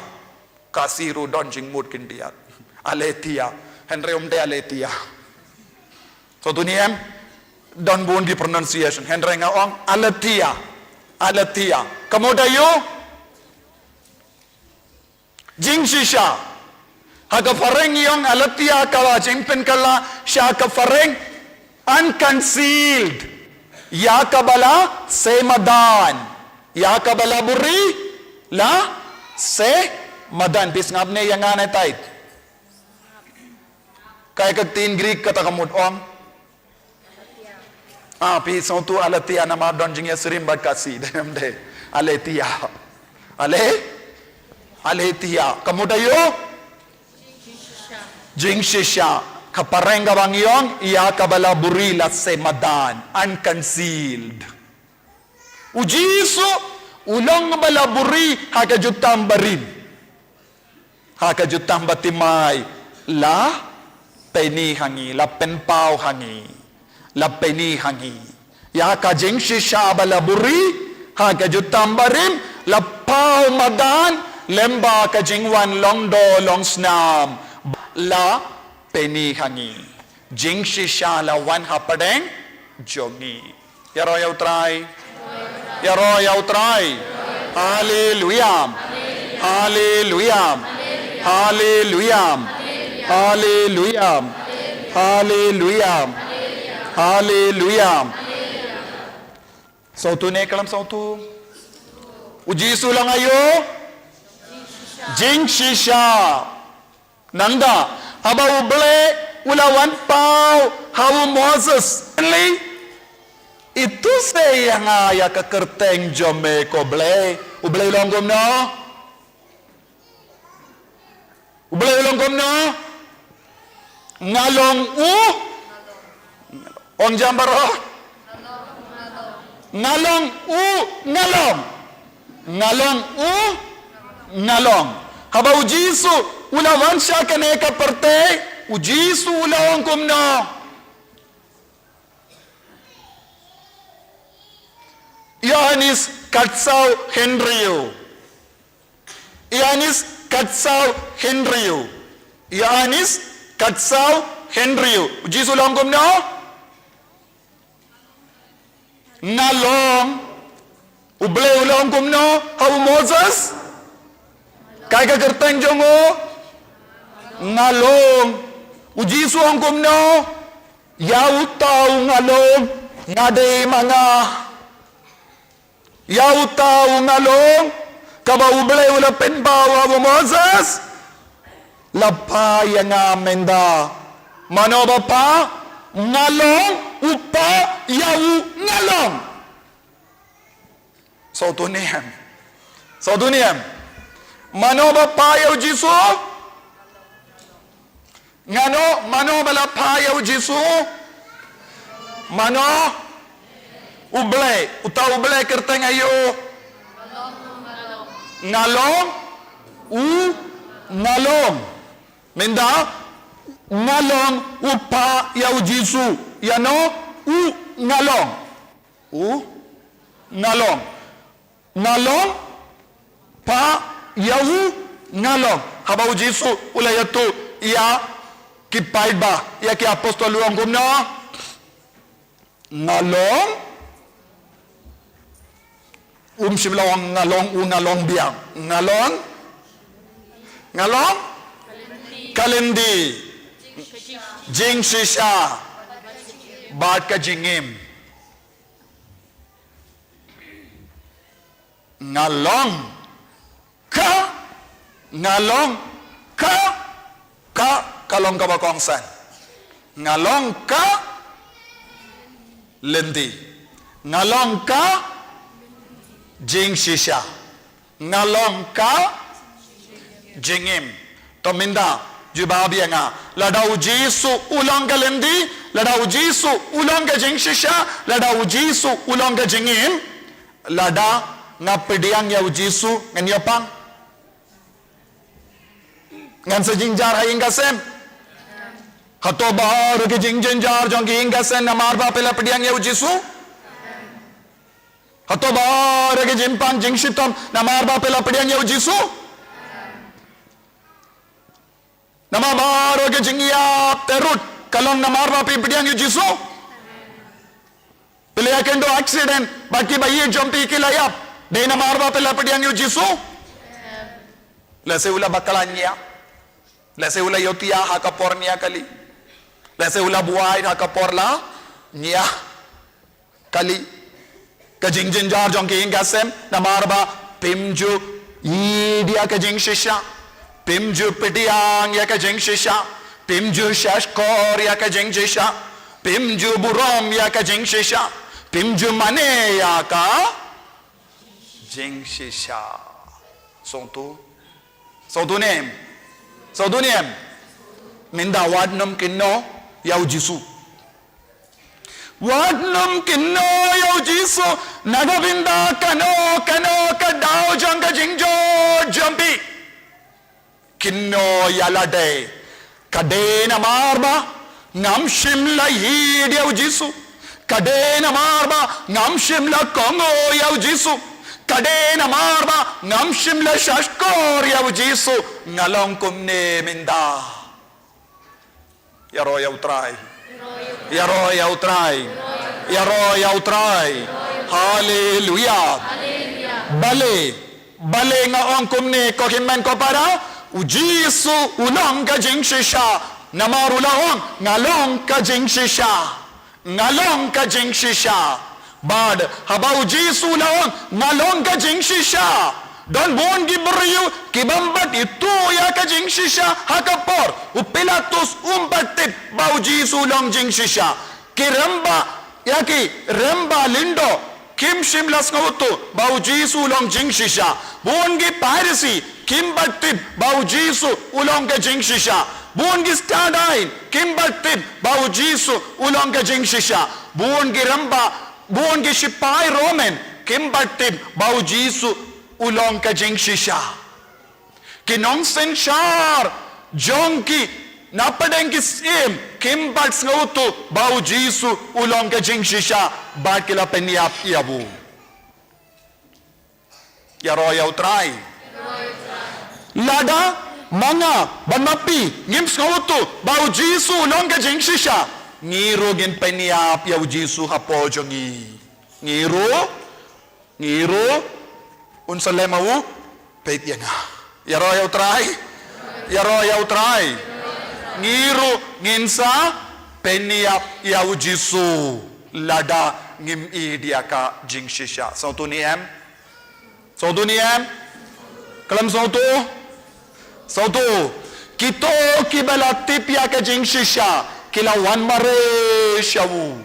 Kasiru don jing mud kindiat. Aletia. Henry umde aletia. So tuniem don bun di pronunciation. Henry ngaong aletia. Aletia. Kamuda yu jing shisha. Haga fareng yung aletia kawa jing pen kala siya ka fareng unconcealed. Ya kabala se madan. Ya kabala buri la se madan. Bis ngabne yang anay tait. Kaya kagtiin Greek kata kamud om. Pi sautu alatia nama don jingya serim bad kasi dalam de aletia. Aletia. Kamud ayo jing shisha. Kaparenga bangyong iya kabala buri la se madan. Unconcealed. Ujiso ulong bala buri hakajutam barin. Hakajutam batimay la peni hangi la penpau hangi. La peni hangi. Ya kajing shisha bala buri hakajutam barin la pau madan lemba kajing wan long do long snam la peni hangi. Jing shisha la wan hapadeng jogi. Yaro yautrai. Yaro yautrai. Hallelujah. Hallelujah. Hallelujah. Hallelujah. Hallelujah. Hallelujah. Sautu ne kalam sautu. Uji sulang ayo. Jing shisha. Nanda. Haba uble ulawan pau hawu Moses. Itu saya yang ayah kekerteng jome koble. Uble ulongkom no. Uble ulongkom no. Ngalong Ong jambaro. Ngalong ngalong. Ngalong ngalong. Haba ujisu ulawan siya kaneka parte. Ujisu ulawang kumno. Yanis katsau Henryu. Yanis katsau Henryu. Yanis katsau Henryu. Ujisu ulawang kumno. Ngalong uble ulong kumno hawu Moses kay kagerteng jongo ngalong uji suang kumno yaw tau ngalong ngade mga yaw tau ngalong kaba uble ula penbawa hawu Moses lapaya nga menda manoba pa ngalong upa yawu ngalong. Sautuniam. Mano ba payaw Jisu? Ngano mano bala payaw Jisu? Mano uble uta uble kerteng ayo. Ngalong ngalong. Menda ngalong upa yaw Jisu. Yano ngalong. Ngalong. Ngalong pa yawu ngalong. Habau Jisu ulayatu ya kipaiba ya ki apostol luang kumno. Ngalong simlawang ngalong biang. Ngalong kalendi jing shisha bad ka jingim ngalong ka kalong ka bakongsan ngalong ka lendi ngalong ka jing shisha ngalong ka jingim to minda jubabi nga lada ujisu ulong galendi lada ujisu ulong gajing shisha lada ujisu ulong gajingin lada nga pediang ya ujisu nganyopang ngan sejingjar haing kasem hato bahar ke jingjar jong ging kasem namar ba pela pediang ya ujisu hato bahar ke jimpang jingshitom namar ba pela pediang ya ujisu nama bahar ke jingiap terut kalong namar ba pediang ya ujisu pela kendo accident baki bayi jompi kilayap de namar ba pela pediang ya ujisu lase ula bakalanya lase ula yotia hakapornia kali lase ula buai hakaporla nia kali kajing jinjar jong king gasem namarba pimju idia kajing shisha pimju pediang ya kajing shisha pimju shashkor ya kajing shisha pimju burom ya kajing shisha pimju mane ya ka jing shisha Sautu nem minda wadnum kinno yau jisu wadnum kinno yau jisu nagabinda kano kadao janga jingjo jampi kinno yalade kadena marba ngam shimla yid yau jisu kadena marba ngam shimla kongo yau jisu kadena marba ngam shimla shashkor yau jisu ngalong kumne minda yaro yau try yaro yau try hallelujah bale nga ong kumne ko himmen ko para ujisu ulang ka jing shisha namarulahong ngalong ka jing shisha bad habau jisu lawan ngalong ka jing shisha don bon gibriyu kibambat itu ya ka jing shisha hakapor upilatus umbatip bau jisu long jing shisha kiramba yaki remba lindo kim shimlas ngautu bau jisu long jing shisha bon gi parisi kim batip bau jisu ulong ka jing shisha bon gi stadain kim batip bau jisu ulong ka jing shisha bon gi ramba buon ke sipai roman kimbatib bau jisu ulong ka jing shisha ki Nongstoin shar jongki napadeng ki sim kimbat ngautu bau jisu ulong ka jing shisha bakila peniap yabu yaro yau try lada manga banapi ngims ngautu bau jisu ulong ka jing shisha ngiro gin peniap yau jisu hapo jongi ngiro unsalemau peit yanga yaro yau try ngiro nginsa peniap yau jisu lada ngim idiaka jing shisha sautu niem kalam sautu kito kibalatip ya ka jing shisha kila wan mare shawu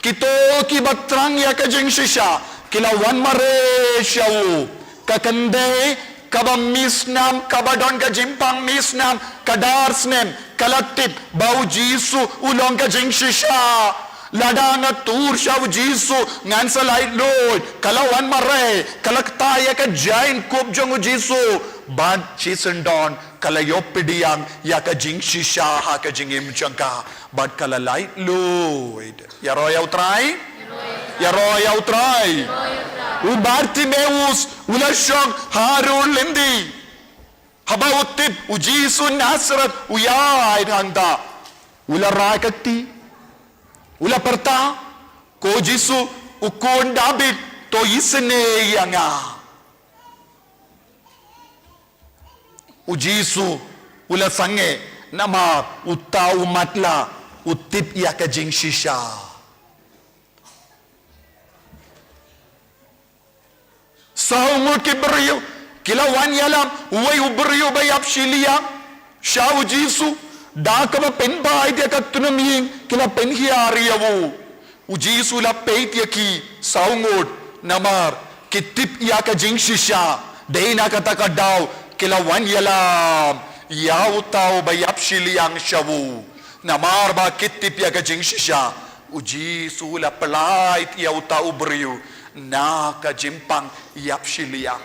kito ki batrang ya ka jing shisha kila wan mare shawu kakande kabam misnam kabadon ka jimpang misnam kadarsnem kalatip bau jisu ulong ka jing shisha ladanga tur shaw jisu ngan salai lord kalawan mare kalaktaya ka jain kup jong jisu bad chisendon kala yopidiang ya ka jing shisha ha ka jingim changka bad kala light lord yaro yau try ubartimeus ulashong harul lindi haba utip ujisu nasrat uyai handa ularakati ula perta ko jisu ukon david to isne yanga ujisu ula sange nama utau matla utip ya ka jing shisha saungut ki beriyo kila wan yalam uway uberiyo bayap shilia shau jisu dakama pen ba idea ka tunaming kila pen hiariyawu ujisu la peit yaki saungut namar kitip ya ka jing shisha deina kata ka daw kila wan yalam Yau tau bayap siliang syawu. Namar ba kitip ya kajing shisha. Uji sula pelait yau tau beriu. Na kajimpang yap siliang.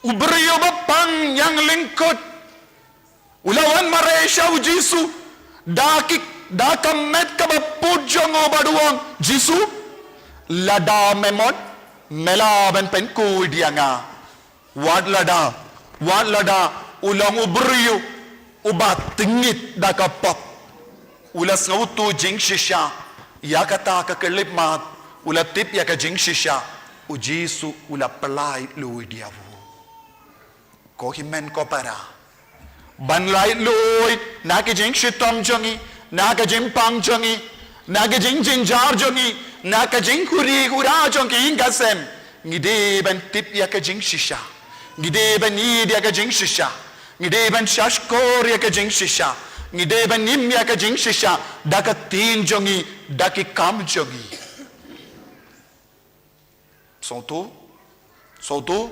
Uberiu bapang yang lingkut. Ulawan Malaysia ujisu. Dakamet kabapujang o baduang. Jisu. Lada memot. Melaban penku dianga. Wad lada ulang uberiu ubat tingit dakapap ulas ngautu jing shisha ya kata ka kelip mat ula tip ya ka jing shisha ujisu ula pelai lui diawu ko himen ko para ban lai lui na ka jing shitom jongi na ka jing pang jongi na ka jing jinjar jongi na ka jing kuri kura jongi ingasem ngide ban tip ya ka jing shisha ngide ban ni dia ka jing shisha ngide ban shashkor ya ka jing shisha ngide ban nim ya ka jing shisha daka tin jongi daki kam jongi soto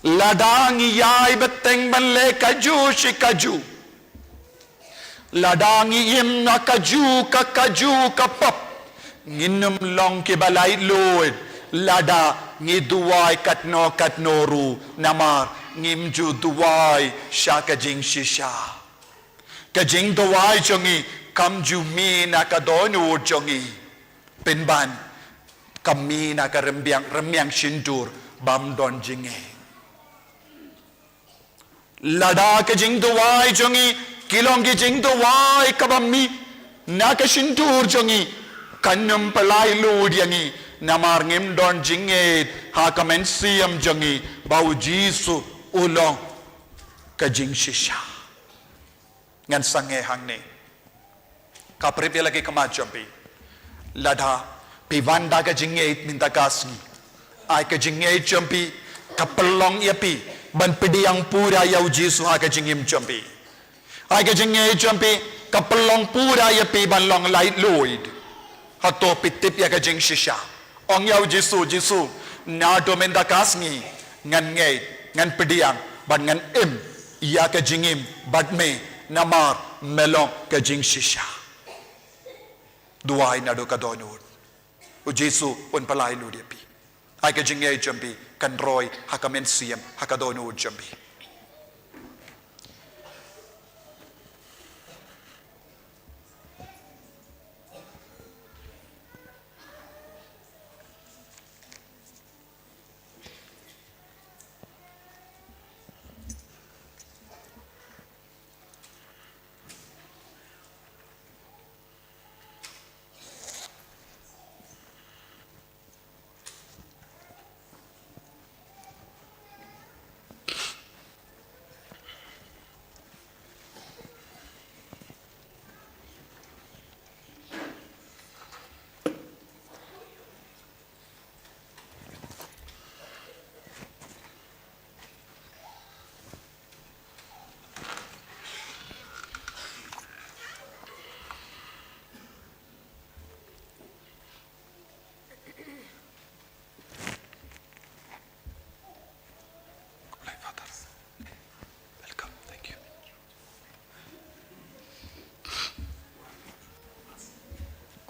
ladang yai beteng ban le kaju shikaju ladang yim na kaju ka pap nginum long ke balai loid lada ngi duwai katno ru namar ngimju duwai shaka jing shisha kajing duwai jongi kamju mi na kadonu jongi penban kami na ka rembiang shindur bam don jinge lada kajing duwai jongi kilong kajing duwai kabami na ka shindur jongi kanum palai lu diangi namar ngim don jinget ha kamen siam jangi bau jisu ulong ka jing shisha ngan sange hangne ka prepia lagi kama jampi lada piwanda ka jinget minta kasni ai ka jinget jampi ka pelong yapi ban pidiang pura yau jisu ha ka jingim jampi ai ka jinget jampi ka pelong pura yapi ban long light loid hato pitip ya ka jing shisha Ong yau jisu na domenda kasngi ngan ngei ngan pediang ban ngan iya ka jingim bad me namar melong ka jing shisha duai na do ka donut u jisu un palai lu dia pi ai ka jingei jambi kan roi hakamen siam hakadonu jambi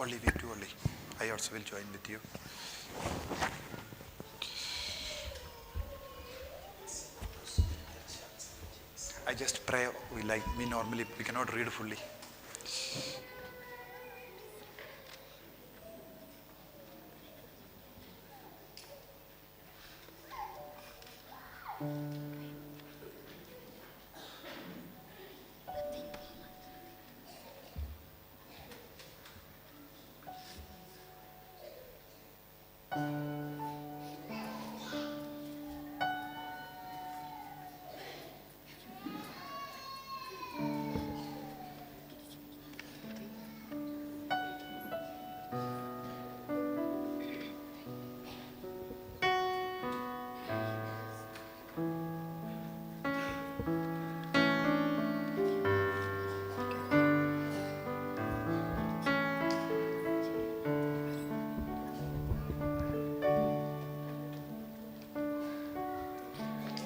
or leave it too early. I also will join with you. I just pray. We normally we cannot read fully.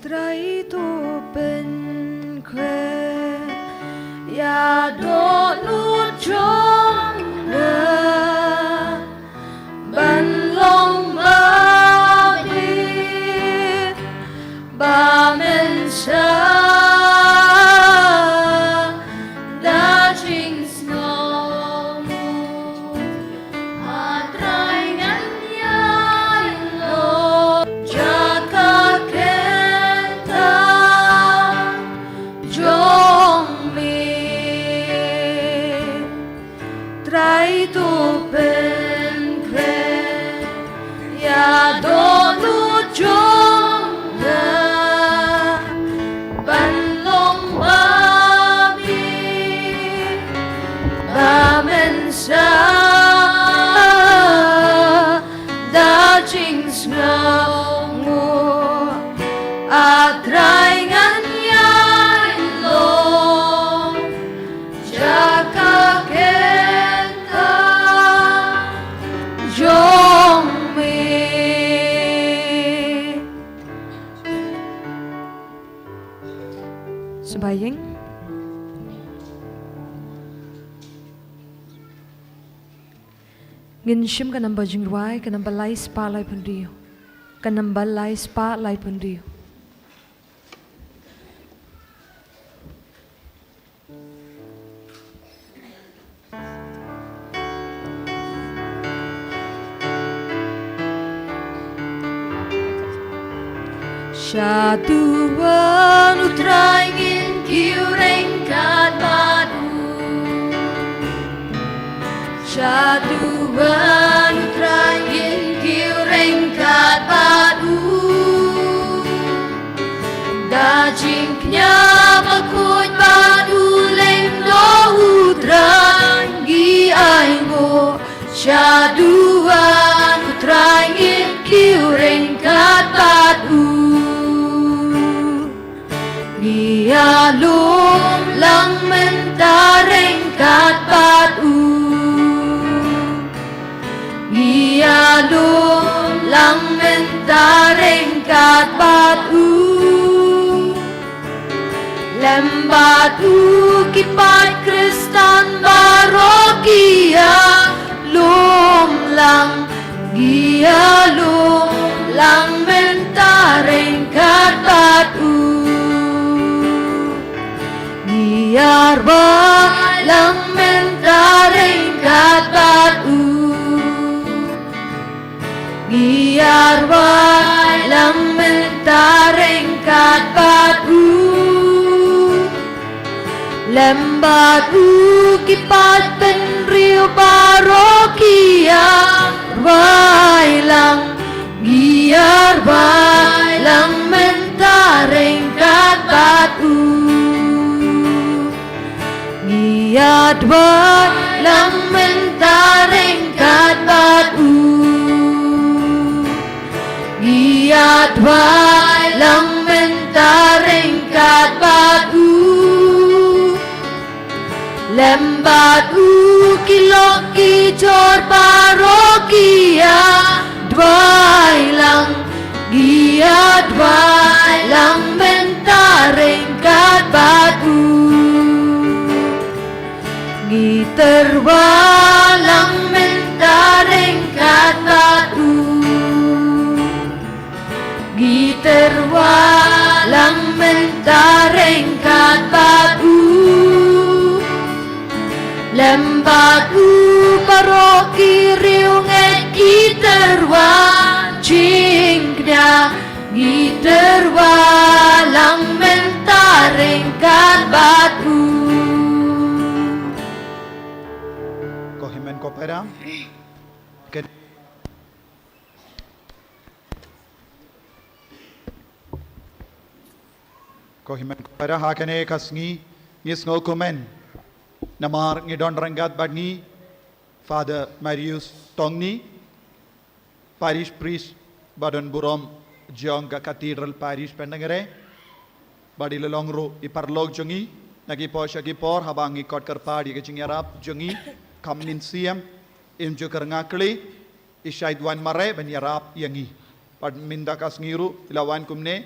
ไตรตัวเป็นแควอย่าโดนลูดจงเดินบันลงมาดีบาเมนชาดาจิงสโนมูอาไตรงันยายโลจากาเคนตาจงมีไตรตัวเป็นแควอย่าโดนลูดจงเดินบันลงมาบีบาเมนชาดาจิงสโนมูอาไตรงันยายโลจากาเคนตาจงมี Sembahyang. Ngin shim ka namba jingwai ka namba lai spa lai pundiyo. Ka namba lai spa lai pundiyo. Syatuan utrangin kiurengkat badu Syatuan utrangin kiurengkat badu Dajingnya makut badu lengdo utrangi aingo Syatuan utrangin kiurengkat badu Gialum lang mentareng kat batu Gialum lang mentareng kat batu Lembatu kipat Kristan barokia Lum lang Gialum lang mentareng kat batu Biar balang mentareng kat batu Biar balang mentareng kat batu Lembatu kipat penriu barokia Bailang Biar balang mentareng kat batu Giat balang mentareng kat batu Giat balang mentareng kat batu Lembatu kilok kijor barokia Dwailang Giat balang mentareng kat batu Giterwalang mentareng kat batu Giterwalang mentareng kat batu Lembatu paroki riunget giterwa Cingknya giterwalang mentareng kat batu Kohimen kopera. Kohimen kopera hakane kasngi ngisngol kumen. Namar ngidon rangat badni Father Marius Tongni Parish Priest Badon Burom Jongga Cathedral Parish Pendangere Badi lelongro iparlog jongi Nagi posha gipor habangi kot kerpadi kecing yarap jongi Kamnin siam imjo kerngakli Isyaidwan mare ben yarap yangi Pad minda kas ngiru ilawan kumne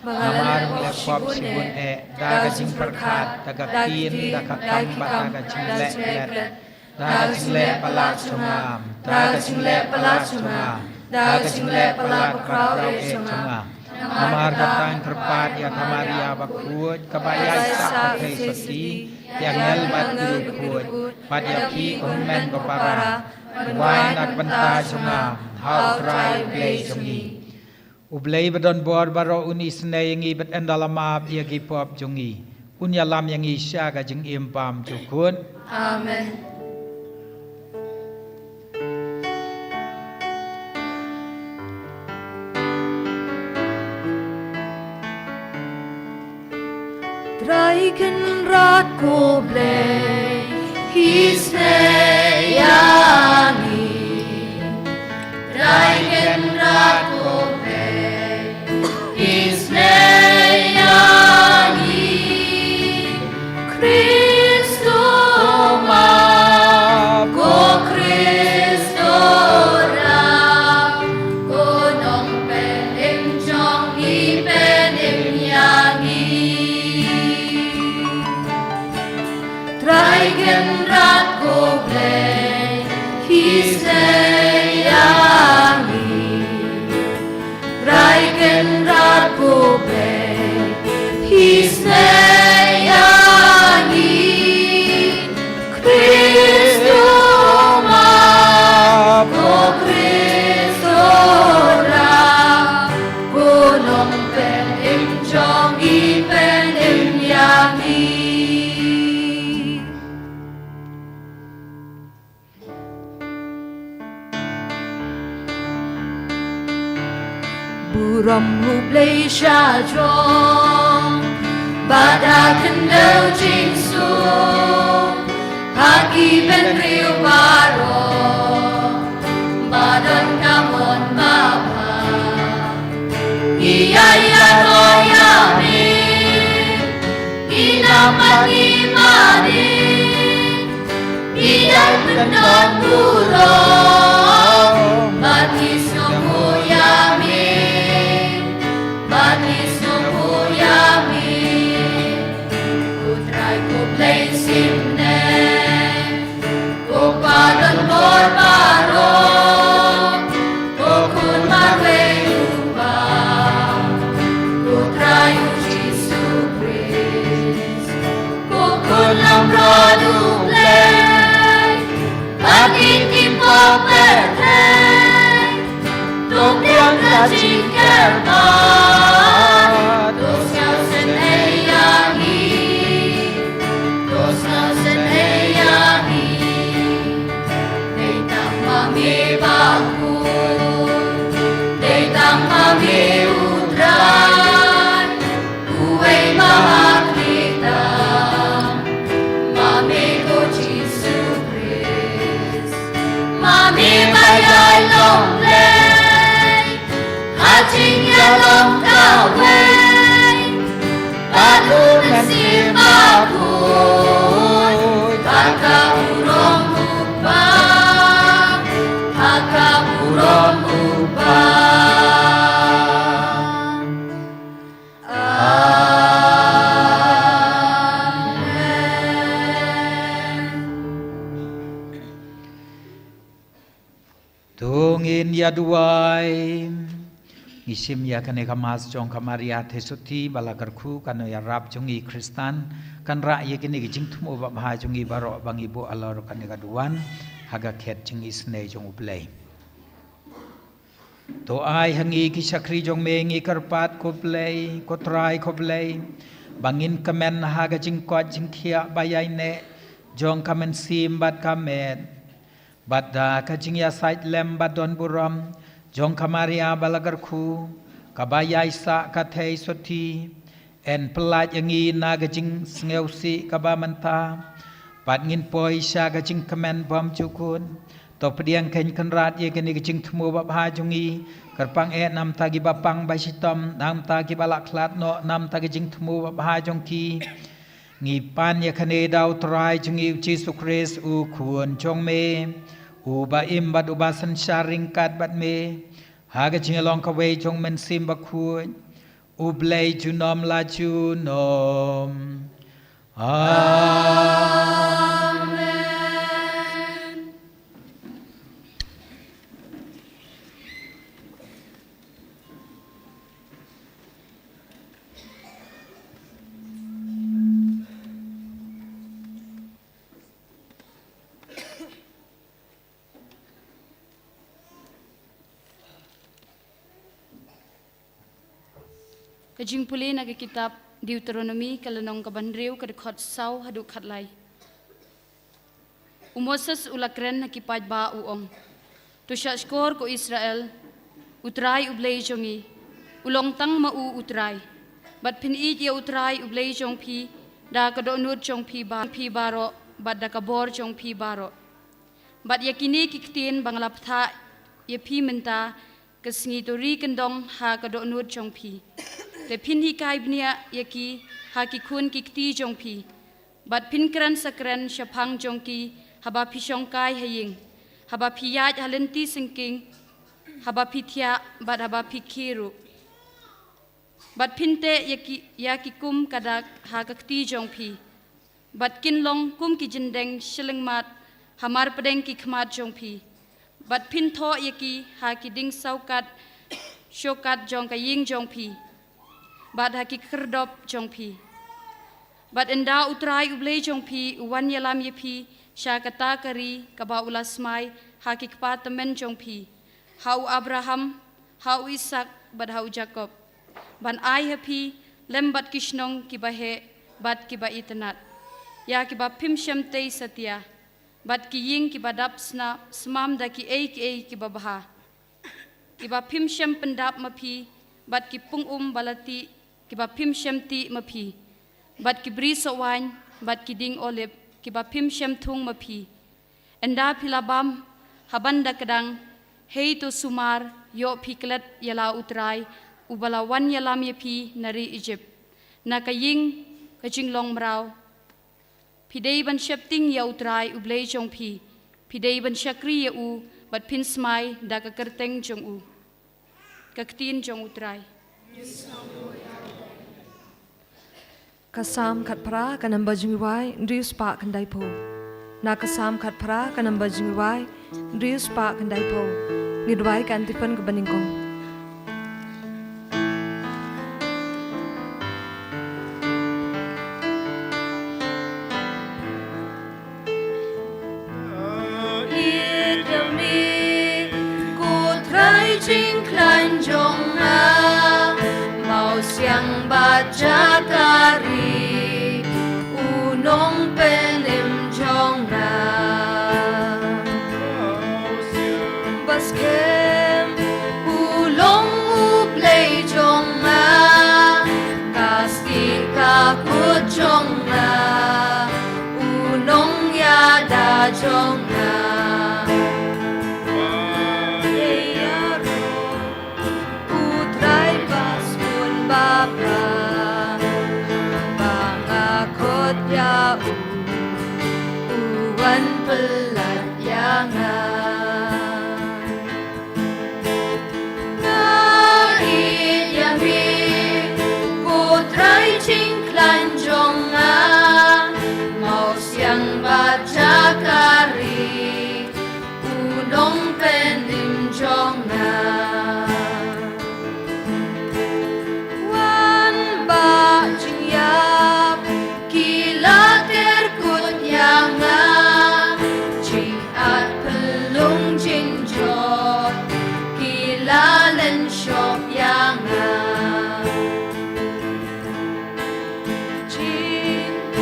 Namar ngilek kop sibun daga jing perkat daga kin daga kambat daga jing let daga jing le palat sungam daga jing le palat sungam daga jing le palat krau sungam Namar katang kerpat ya tamaria bakut kabayai sak kai soti yang ngel bat dirukut pat ya pi komen kopara wai nak benta sungam how try play sungi Ublay badon bor baro uni Sngi bet endalama ia gi pop jungi unya lam yang isya ga jing impam cukun Amen. Traiken rat ko blay his yangi Traiken rat ko His yangi Kristo ma ko Kristo ra ko nong pening chong I pening yangi Traigen rat ko play His yangi Raiken rat ko play His yangi Kristo ma ko Kristo ra ko nong pen im chong I pen im yangi Buram hublay sha jong Bada kendau jing su Haki ben riu baro Badan kamon mapa Iya iya no yami Inaman imani Iyay pendang burong Batis nunggu yami Batis nunggu yami Kutray ko play simne Kupadon bor baro Kukun marway lupa Kutray ko Jesu Christ Kukun lamrado play Pagin kipok bertay Tumpiyang kajing kerman Dos ngau sen eyangi Dos ngau sen eyangi Deitang mami bakun Deitang mami udran Uway mahakrita Mami ko Jesu Christ Mami bayay longlay Hajing yalong kaway Padunan si bakun Pagkaurong upang Pagkaurong upang Tungin ya duai Isim ya kane kamas jong kamaria tesuti balagarku kano ya rap jungi Kristan kan ra ye kini jing tumo ba ha jungi baro bang ibu alor kane kaduan haga khet jungi snei jong uplay to ai hangi ki sakri jong mengi karpat ko play ko try ko play bangin kamen haga jing ko jing khia bayai ne jong kamen sim bat kamen Badda kajing ya sait lem badon buram jong kamaria balagarku kabayai sa kathei soti en pelat yangi na gajing sneusi kabamanta pat ngin poi sha gajing kamen bom cukun to pediang ken kanrat ye gani gajing thmu ba ha jungi karpang nam tagi bapang basitom nam tagi balak klat no nam tagi jing thmu ba ha jongki ngi pan ye khane dau trai jungi Jesu Christ u khuon jong me Uba imbat uba sansharing kat bat me haga jingalong kaway jong men sim bakhuj ublay junom la junom. Amen. Kajing puli naga kitab Deuteronomy kalanong kabandriw kadukhat saw hadukhat lay. Umoses ulakren nakipad ba uong. Tusya skor ko Israel, utray ublay jongi, ulong tang mau utray. Bat pinid ya utray ublay jong pi, da kadonud jong pi baro, bat da kabor jong pi baro. Bat yakini kiktin banglapta ya pi menta, Sngi tori kendong ha kadonud jong pi. Te pin hikai bnia yaki haki kun kikti jongpi, bat pin kran sakran syapang jongki haba pisongkai haying, haba piyat halenti singking, haba pitya bat haba pikiru, bat pinte yaki kum kadak hakakti jongpi, bat kinlong kum ki jendeng shilingmat hamar pedeng ki khmat jongpi, bat pin tho yaki haki ding saukat shokat jong kaying jongpi. Bat haki kerdop jongpi. Bat enda utrai ublay jongpi uwan yalam yepi sya kata kari kaba ulasmai haki kepatemen jongpi. Hau Abraham, hau Ishak, bat hau Jacob. Ban ai hapi lem bat kishnong kibahe bat kiba itenat. Ya kiba pim syamtei setia. Bat kiying kiba dapsna semam da ki ei kiba baha. Kiba pim syam pendap mapi bat ki pung balati kiba pim syamti mapi, bat ki bri sawan, bat ki ding olip, kiba pim syam tung mapi. Enda pilabam, habanda kadang, hei to sumar, yo piklet yala utrai, ubala wan yalam yapi nari Egypt. Na kaying, kajing long mrau. Pidei ban syapting ya utrai ublay jong pi, pidei ban syakri ya u, bat pin smai da kakerteng jong u. Kaktin jong utrai. Kasam kat pra kanam bajungiwai ndrius pa kandai po. Na kasam kat pra kanam bajungiwai ndrius pa kandai po. Ngidwai kan tipan ke beningkong. Siang baca kari unong pelim jongna baskem ulong uplay jongna kasti kakut jongna unong yada jongna uwan pelat yangan ngait yami kutrai cingklan jonga mau siang baca kari unong pendim jonga wan ba jingyap kila terkut yanga jiat pelung jinjot kila len shop yanga jinturo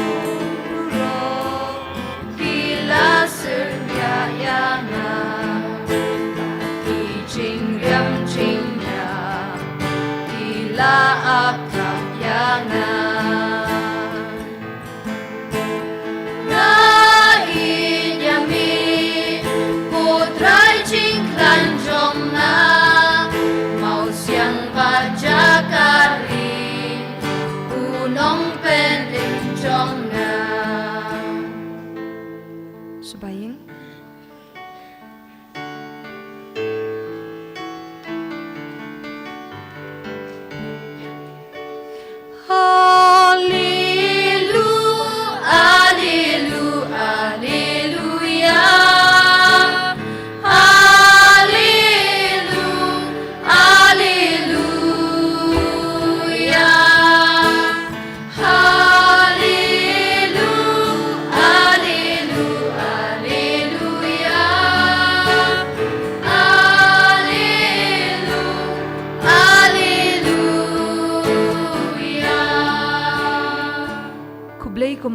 kila serya yanga bati jingyam jingya kila aprak yanga kari unong pendim jongna Subaying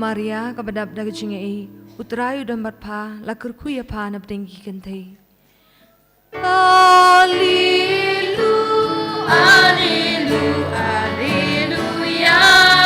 Maria kabadab daga jingai utrayu dan batpa lakurku ya pa na bdengi kentei. Hallelujah, hallelujah, hallelujah.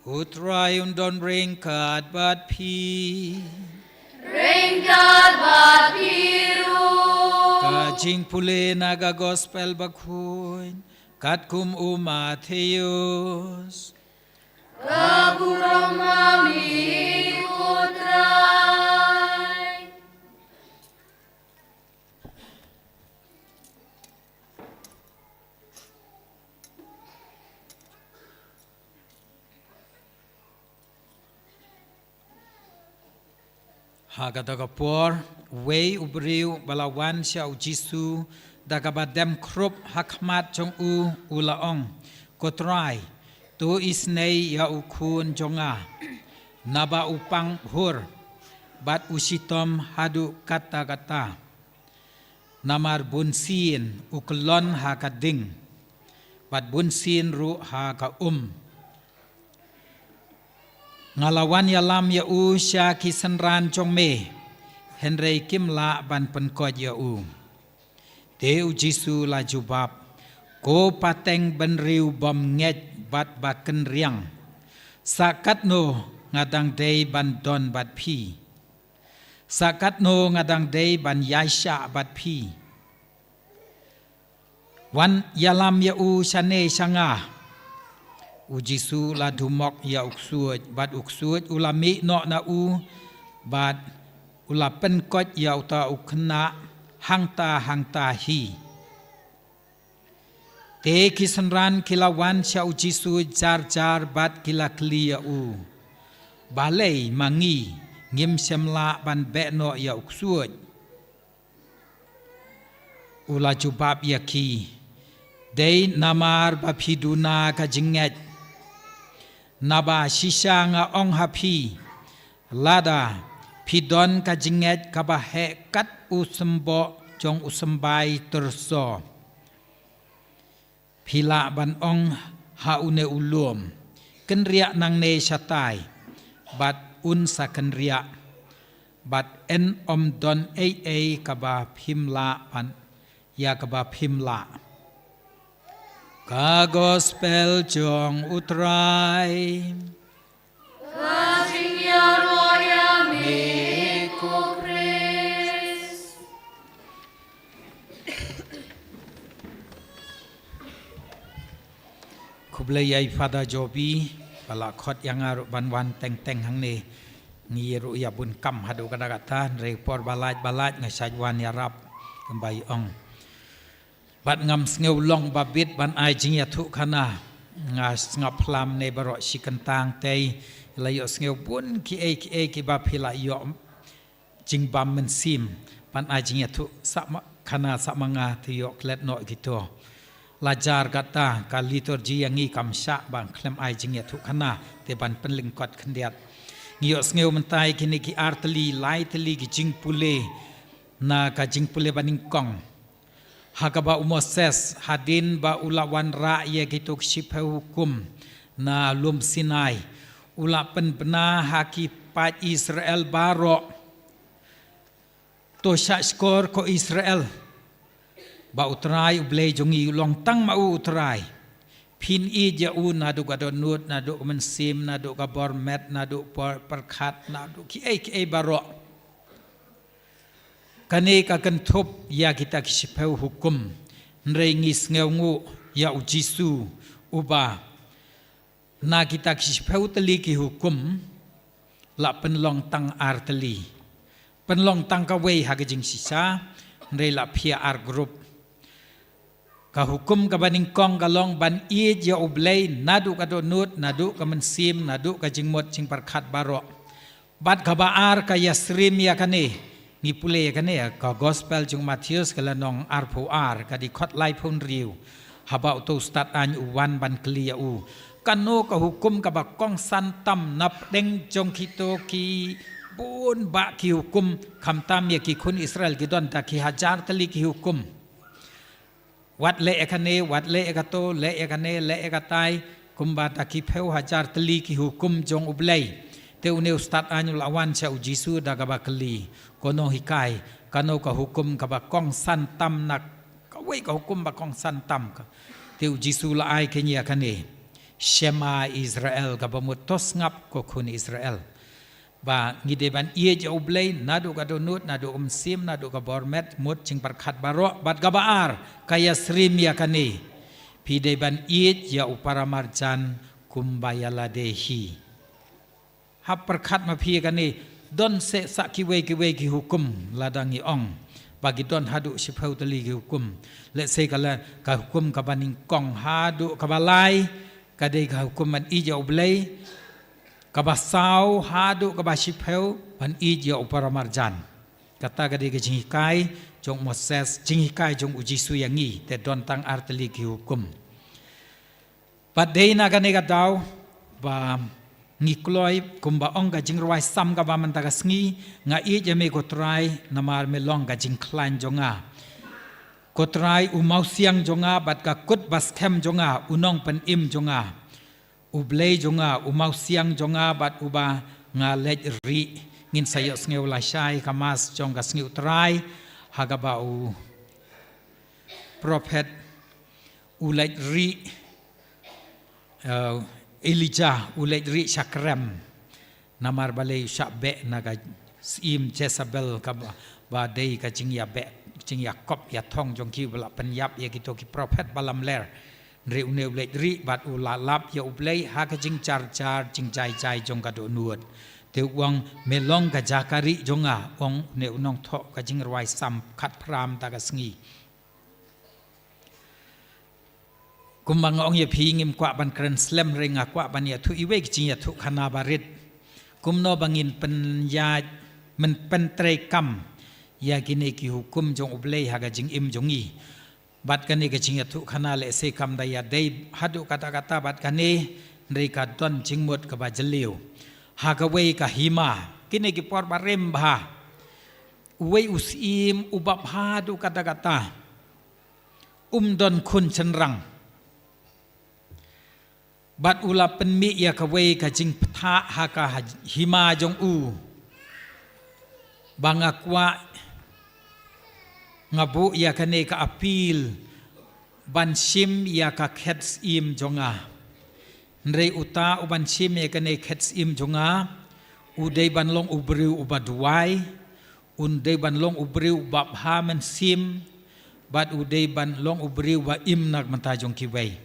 Utray undon ringkat bat pi Ringkat bat piru kajing pule naga gospel bakhuin kat kum Mateus Kaburong mami utray Hagadagapor, way ubriu balawan siya ujisu, dagabadem krup hakmat jong ulaong, kotray, tu isnay ya ukun jonga, naba upang hur, bat usitom hadu kata-kata, namar bunsin uklon hakading, bat bunsin ru haka Ngalawan yalam ya siya kisanran chong me, Henry kim la ban penkod ya Teu jisu la jubab, ko pateng benriu bom nget bat baken riang, sakat no ngadang day ban don bat pi, sakat no ngadang day ban yaisha bat pi. Wan yalam ya shane shanga, Ujisu la dumok ya uksuat, bat uksuat ulami no na bat ulapen kot ya uta ukna hangta hi. Te kisanran kilawan siya ujisu jar bat kila kli ya balay mangi ngim semla ban be no ya uksuat. Ula jubab ya ki, day namar bapiduna ka jinget. Naba shisha nga ong hapi lada pidon ka jinget kabahe kat usembo jong usembay terso pila ban ong haune ulum kenriak nang ne syatay bat unsa kenriak bat en om don kaba pimla pan ya kaba pimla Ka gospel jong utray Kajing ya roya mi kukris Kublayay Fada Jobi pala khot yang aru banwan teng hang ne ngiru ya bun kam hadu kadagatan repor balaj ngasajwan yarap kembali ong Bat ngam sngeu long babit ban ai jing ya thu khana ngaplam ne baro sikentang tei layo sngeu bun ki ba phila yo jing bam men sim ban ai jing ya thu sama khana samanga thiyo klet no kito lajar kata ka liturgi yang ngi kamsha bang klem ai jing ya thu khana te ban penling kot khendiat ngiyo sngeu mentai kini ki artli laitli ki jing pule na ka jing pule baning kong Hakaba umoses hadin ba ulawan ra ye gitu shiphe hukum na lum Sinai ula penbena haki pat Israel baro to skor ko Israel ba utrai ublei jongi long tang mau utrai pin I ja na du gadonut na du mensim na du gabor met na du perkhat na du ki baro Kane ka kentup ya kita kisipeu hukum nrengis ngeungu ya ujisu uba na kita kisipeu teli ki hukum la penlong tang arteli penlong tang ka wei hagajing sisa nre la pia ar group ka hukum ka baning kong kalong ban I ya ublei nadu ka donut nadu ka mensim nadu ka jingmot jing parkhat baro bat ka baar ka yasrim ya kane ngi pule kan ne ka gospel jung Matius kala nong R4R ka di khot lai phun riu haba to start an uwan ban klia u kano ka hukum ka ba kong san tam nap deng jong kito ki bun ba ki hukum kham tam ya ki khun Israel ki don ta ki hajar tali ki hukum wat le ekane wat le ekato le ekane le ekatai kumba ta ki pheu hajar tali ki hukum jong ublei te uneu start anul awan cha u Jisu da ka ba kli kono hikai kano ka hukum ka ba kong san tam nak ka wei ka hukum ba kong san tam ka te u Jisu la ai kenya kane Shema Israel ka ba mutos ngap ko khun Israel ba ngide ban ie ja ublei nadu ka donut nadu sim nadu ka bormet mut ching parkhat baro bat ka baar kaya srim ya kane pide ban ie ya uparamarjan kumbayala dehi hap parkhat ma phi kane don se sa ki we ki hukum ladangi ong bagi don hadu sipau tali ki hukum let se kala ka hukum ka baning kong hadu ka balai ka de ka hukum man i ja ublei kabasau hadu kabasipeu pan ija uparamarjan kata gade ke jingkai jong Moses jingkai jong uji suyangi te don tang arteli ki hukum padeina gane gadau ba ngikloi kumba ong ga jingrwai sam ga ba mantaga sngi nga ija me kotrai namar me long ga jingklan jonga kotrai umau siang jonga bat ka kut baskem jonga unong pen im jonga ublei jonga umau siang jonga bat uba nga lej ri ngin sayo sngew la shai kamas jonga sngew trai hagaba u prophet u lej ri Elijah u lej ri shakrem namar balei shabe naga sim Jezebel ka ba dei ka jingya be jingya kop ya thong jong ki bala penyap ya gitu ki prophet balam ler re uneu le ri bat ula lap ya ublei ha ka jing char jing jai jong ka do nuot te wang melong ka jakari jonga ong ne unong tho ka jing rwai sam khat pram ta ka sngi kumbang ong ye phi ngim kwa ban kren slem renga kwa ban ya thu iwe jing ya thu khana barit kumno bangin pen ya men pen tre kam ya kini ki hukum jong ublei ha ka jing im jongi bat kani ke chinga thu khana le se kam da ya dei hadu kata bat kani ndri ka don chingmut ka ba jeliu ha ka wei ka hima kini ki por barem bha wei usim ubab hadu kata don khun chenrang bat ula penmi ya ka wei ka jing ptha ha ka hima jong u bangakwa ngabu ya kane ka apil ban sim ya ka khets im jonga ndrei uta uban sim ya kane khets im jonga udei ban long ubriu ubadwai undei ban long ubriu bab ha men sim bat udei ban long ubriu wa im nak manta jong ki wei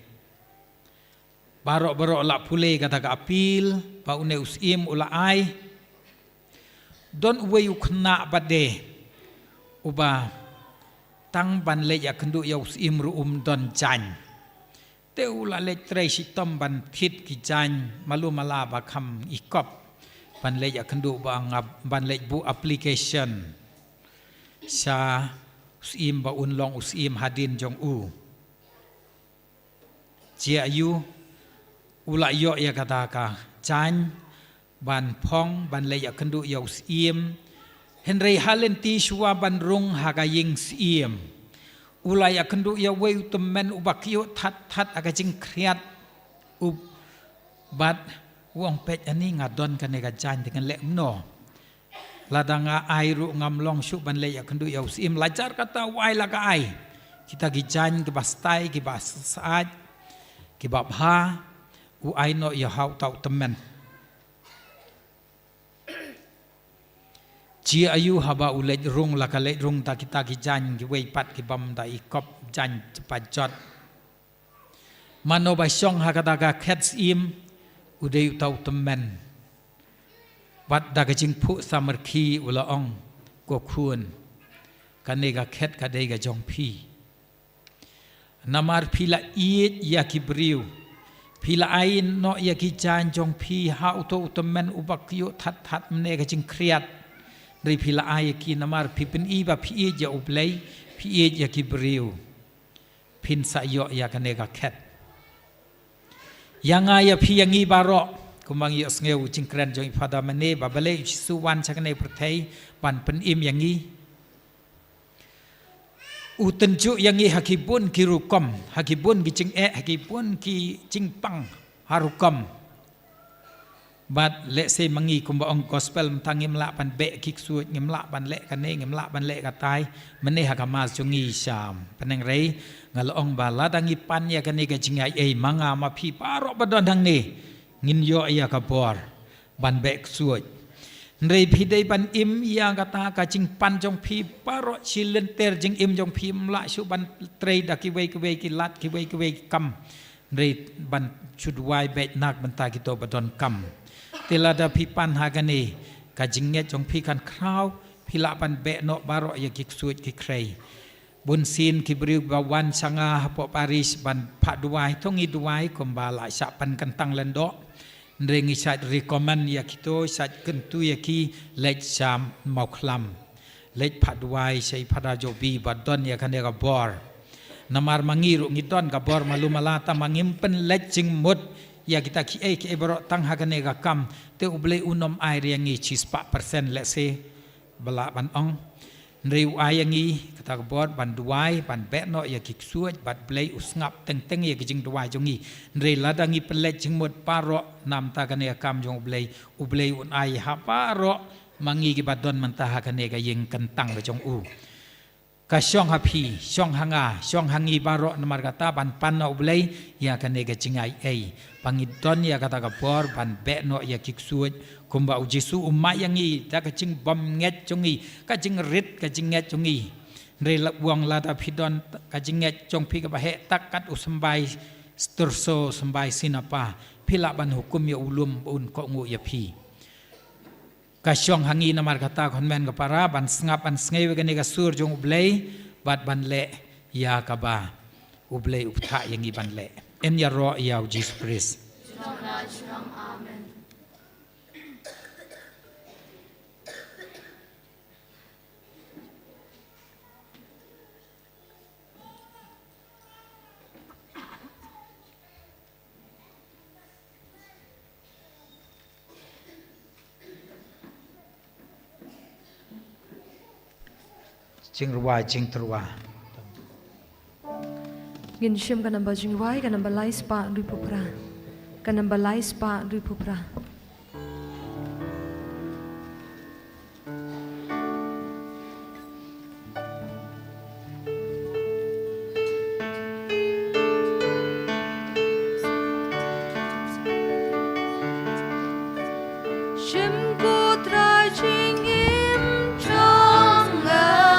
barok la pule kata ka apil pa une usim ula ai don wei ukna bade uba tang ban le ya kendu ya usim ru don jan teu la le tre sitom ban thit ki jan malu mala ba kham ikop ban le ya kendu ba ngab ban le bu application sa usim ba un long usim hadin jong u chia yu ula yo ya kata ka jan ban phong ban le ya kendu ya usim Henry halenti shua ban rung hagaying siem ulaya kendu ya wei temen ubakio tat aga jing kriat ub bat wong pet ani ngadon kane ga jan dengan le no ladanga airu ngamlong shu ban le ya kendu ya siem lajar kata wai laga ai kita gi jan ke bastai ke basat ke babha u ai no ya hau tau temen Chia ayu haba ulet rung la kalet rung ta kita ki jan ki wei pat ki bam da ikop jan cepat jot mano ba syong ha kata ka khets im udei tau temen bat da ka jing phu samarki ula ong ko khun kane ka khet ka dei ka jong phi namar phila iet ya ki briu phila ain no ya ki jan jong phi ha uto temen ubakyo that mne ka jing kriat Dari pila ay ki namar pipin iba pi ya ublay pi ya ki beriu pin sa yo ya kanega ket yang ay pi yang ibaro kumang yo snge u cingkran jong pada mane babale suwan chakane pertai pan pen im yang i u tenju yang i hakibun ki rukom hakibun ki cing hakibun ki cingpang harukom bat le se mangi kumba ong gospel tang ngimla pan be kik suat ngimla ban le kane ngimla ban le katai mene hakamas jungi sham paneng rei ngal ong bala dangi pan ya kane ga jingai manga ma phi paro badon dang ni ngin yo ya ka bor ban be suat rei phi dei ban im ya kata ka jing pan jong phi paro chilen ter jing im jong phi mla su ban trei da ki wei ki lat ki wei kam rei ban chudwai be nak ban ta ki to badon kam tilada pipan hagani kajingnya jong pi kan kraw pila pan be no baro ya kik suit ki krei bun sin ki briu bawan sanga hapo paris ban pha duai thongi duai kombala sa pan kantang lendo nrengi sat recommend ya kito sat kentu ya ki lech sam Mawkhlam lech pha duai sei phada jobi badon ya kan ya bor namar mangiru ngidon ka bor malumalata mangimpen leching mut ya kita ki berok tang hagane ga kam te ublei unom ai riangi chispa persen let's say bala ban ong riu ayangi kata bor ban duai ban be no ya ki suat bat blei usngap teng ya kijing duai jongi rei ladangi pelet jingmut paro nam ta gane kam jong ublei un ai ha paro mangi ki badon mantah hagane ga yeng kentang ga jong u ka syong hapi syong hanga syong hangi baro namar kata ban pan no ublei ya kane ga jingai pangidon ya kata kapor ban be no ya kiksuat kumba ujisu umma yangi ta ka jing bom nget jongi ka jing rit ka jing nget jongi re la buang la ta pidon ka jing nget jong pi ka bahe takat usambai sturso sambai sinapa pila ban hukum ya ulum un ko ngu ya pi kasyong hangi namar kata konmen ka para ban sngap ban sngai ga ne ga sur jong ublei bat ban le ya ka ba ublei uptha yangi ban le en ya ro ya Jesus Christ amen jing ruwa jing terwa Ngin shim ka namba jingwai ka namba lai spa rui pupra ka namba lai spa rui pupra shim ko trai ching im chong ga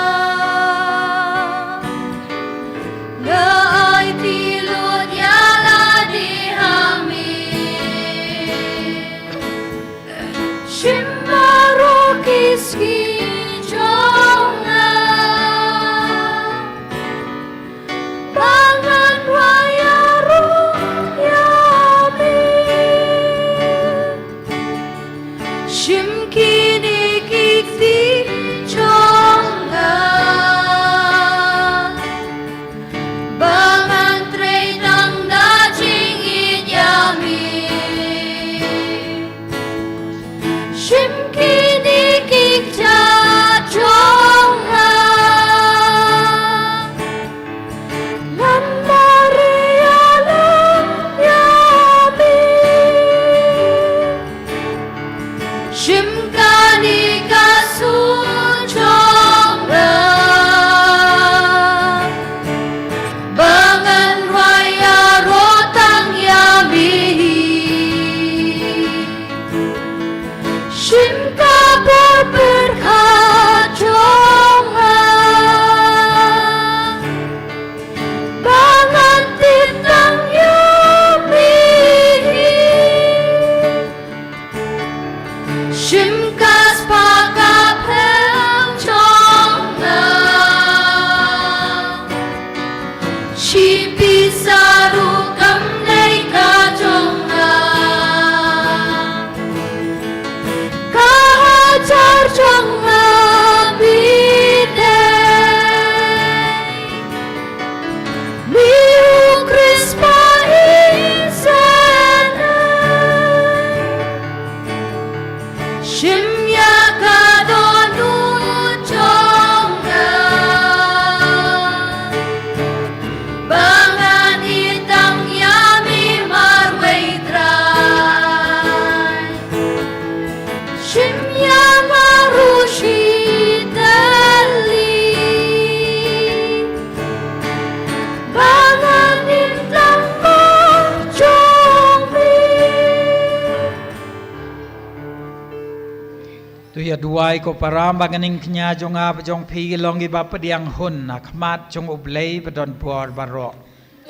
ya duai ko param banganing knya jonga pajong pi longi ba pediang hun na khmat jong ublei padon por barok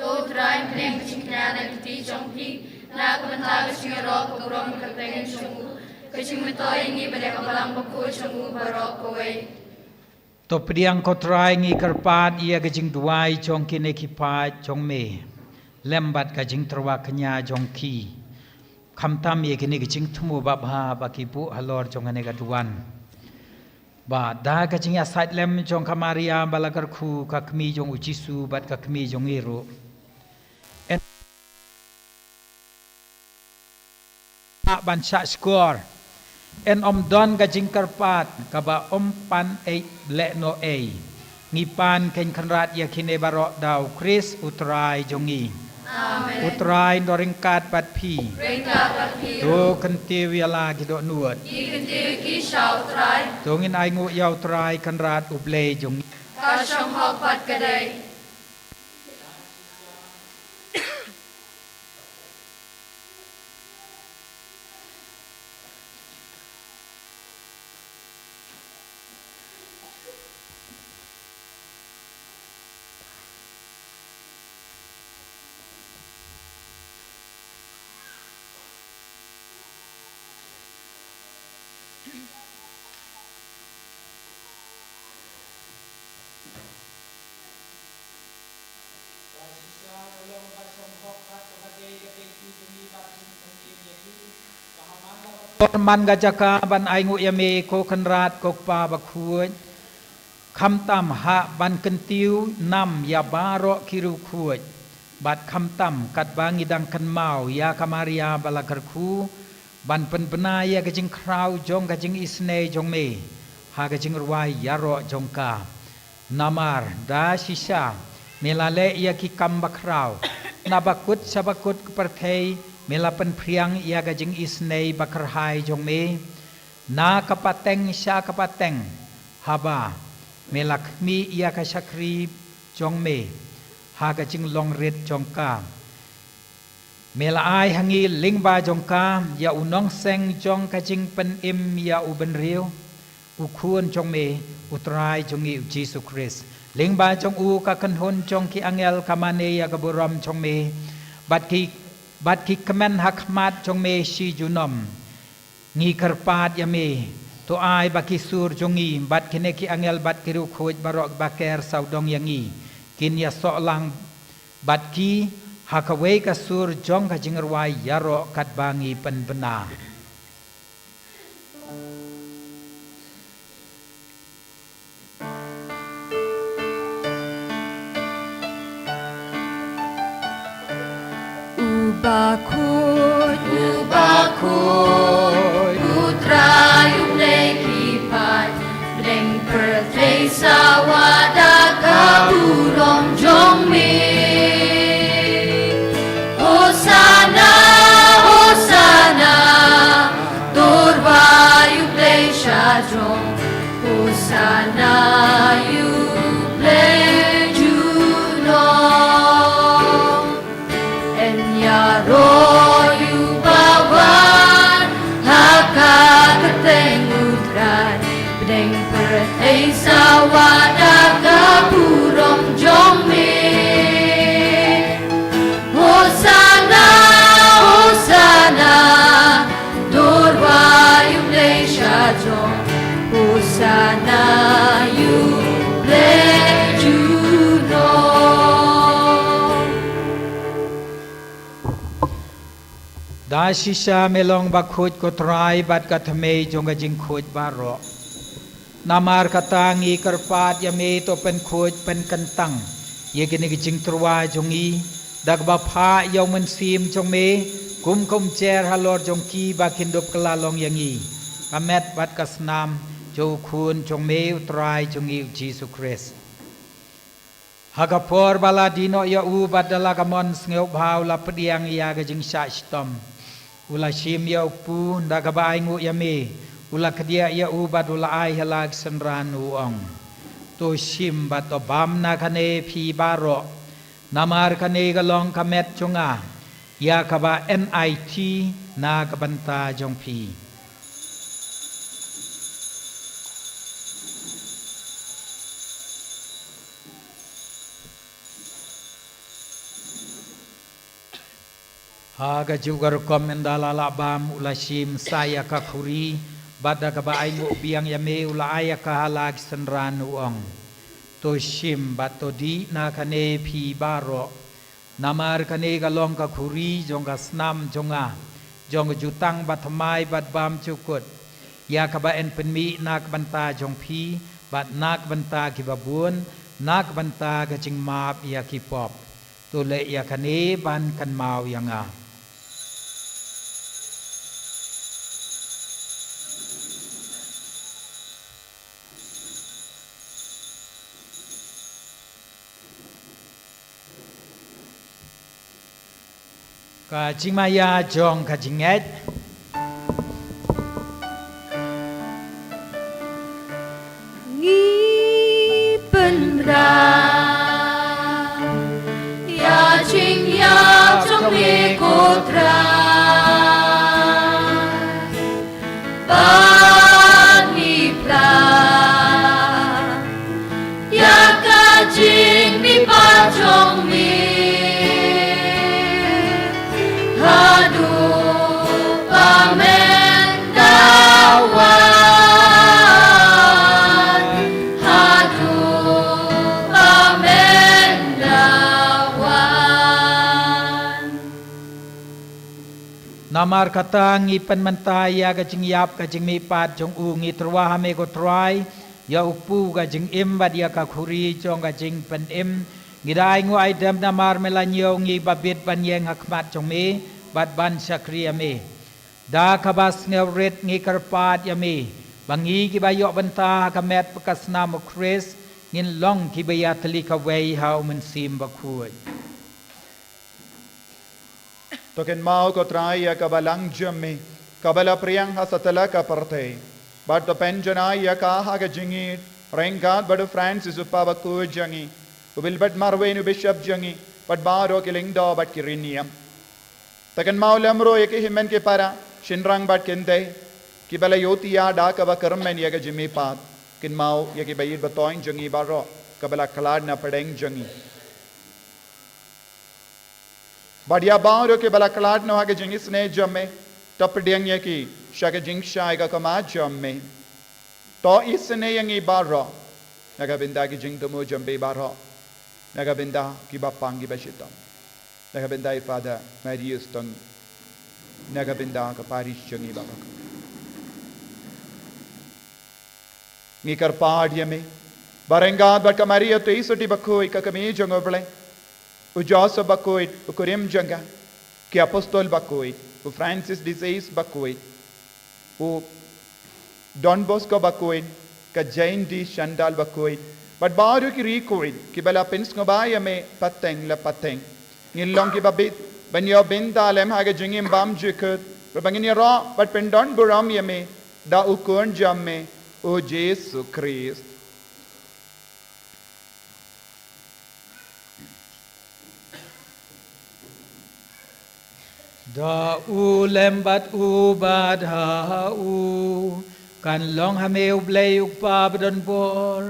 To try pring chingna na kiti chongpi na kabanta chingro ko grom ka pengen chungu kachimito ingi bale kabalang ko chungu barok ko wei to pediang ko try ngi karpat ia gajing duai jong kine kipa jong me lembat gajing terwa knya jong ki khamtam ye kine gajing thumu ba bha ba ki pu halor jong ane ga duan ba da gajing ya sait lem jong kamaria balagar khu ka kmi jong ujisu bat ka kmi jong iru ban sha score en don gajing karpat kaba pan e le no e ngipan ken khanrat ya kine barok dau Chris utrai jongi Amen utrai doringkat pat pi Ringka papi do kenti wiala gido nuot Ikanti ki shao try dongin ai ngu yau trai khanrat uble jongi ka shong hok pat kadai man gajaka ban ai ngu yame ko khanrat ko pa ba khuoj kham tam ha ban kentiu nam ya baro kiru khuoj bat kham tam kat bangi dang kan mau ya kamaria balakar khu ban pen Bnai ya gajing krau jong gajing isne jong me ha gajing ruai yaro jong ka namar da shisha melale ya ki kam bakrau nabakut sabakut perthei melapan priang ia gajing isnei bakar hai jong me na kapateng sha kapateng haba melakmi ia ka shakri jong me ha gajing long red jong ka mela ai hangi lingba jong ka ya unong seng jong gajing pen im ya uben riu ukun jong me utrai jong i Jesus Christ lingba jong u ka kanhon jong ki angel kamane ya gaburam jong me bat ki kemen hakmat jong me shi junom ngi karpat ya me to ai baki sur jongi bat kine ki angel bat kiru khoj barok baker saudong yangi kin ya so lang bat ki hakawe ka sur jong ka jingerwai yaro kat bangi pen bena Ubakut Putra yublei kipat Bring perthei sawada kaburong jong me Hosana, Hosana Dorwa yublei shadrong Hosana yublei junong Enyaro yubawan hakakateng utran Bdeng perthei sawada kaburong jong me Hosana, Hosana Dorwa yublei shadrong Hosana yublei junong da shisha melong bakhoj ko trai bat kathme jong gajing khoj baro namar katangi karpat ya me to pen khoj pen kantang ye gini gijing trwa jongi dagba pha yaw men sim jong me kum cher halor jong ki ba kindop kalalong yangi amet bat kasnam jo khun jong me utrai jongi Jesus Christ hagapor baladino ya u badala gamon sngew bhaw la pediang ya gajing sha stom ula shim ya pu dagaba ai ngu ya me ula kedia ya u badula ai halag senran uong to shim bat to bam na kane phi baro namar kane galong kamet chunga ya kaba NIT na kabanta jong phi Haga juga rekomendala labam ulashim saya kakuri bada ka ba ayu biang yame ula aya ka halag senran uang to shim bato di na kane phi baro namar kane galong kakuri jonga snam jonga jong jutang batmai bat bam cukut ya ka ba en penmi nak banta jong phi bat nak banta ki babun nak banta ka jing map ya ki pop to le ya kane ban kan mau yanga ka jingmaya jong ka jinget Ngi pen ra ya ching ya trong mi cô tra ba ni pra ya ka jing mi pa trong mi Hadu amen dawan Hadu amen dawan namar kata ngipen mentaya ka jing yap ka jing mi pat jong u ngi trwa hame ko try ya upu ka jing im badia ka khuri jong ka jing pen im ngidai ngu ai dem namar melanyo ngi babit banyeng hakmat jong me bat ban sakriya me da kabas ngewret ngi karpat ya me bangi ki bayo banta ka met pakasna mo kris ngin long ki bayatli ka wei how men sim bakuy Token mau ko traya ka balang jamme kabala priyang hasatala ka parte but the penjana ya ka ha ka jingi rengat badu Francis upaba ku jangi ubil bat marwe nu bishop jangi but baro kiling do but kiriniam Takan mau lamro ya ke himen ke para shinrang bat kente ki bala yoti ya da ka ba karmen ya ka jimi pat kin mau ya ki bayit batoin jangi baro kabala kalad na padeng jangi Badia baro ke bala kalad no ha ke jingi sne jamme top deng ya ki sha ke jing sha ka kama jamme to isne yangi baro naga binda ki jing tumo jambe baro naga binda ki bapangi bashitam naga binda Father Marius tong naga binda ka parish jangi baba ngi kar paad yame barenga bat ka Maria to isoti bakoi ka kame jangoble u Joseph bakoi u Kurim janga ki apostol bakoi u Francis disease bakoi u Don Bosco bakoi ka Jain di Shandal bakoi but baru ki rikoi ki bala pins ngobaya me pateng la pateng ngilong ki babit banyo bindalem haga jingim bam jikut bangini ra but pendon buram yame da ukon jamme o Jesus Christ da u lembat u bad ha u kan long hameu blei ukpa badon bor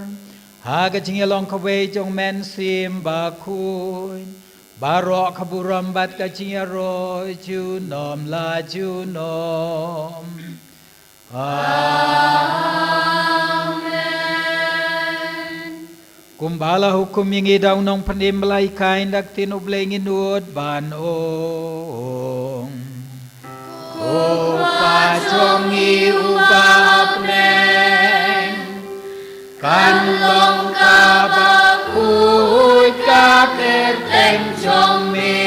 haga jingi long kawe jong men sim ba kuin barok kaburam bat ka jingi ro ju nom la ju nom Amen kumbala hukum ingi daw nong panim malay kain dak tinublay nginud ban ong Upa jongi ubap neng kan long kabakuy kakerteng jong me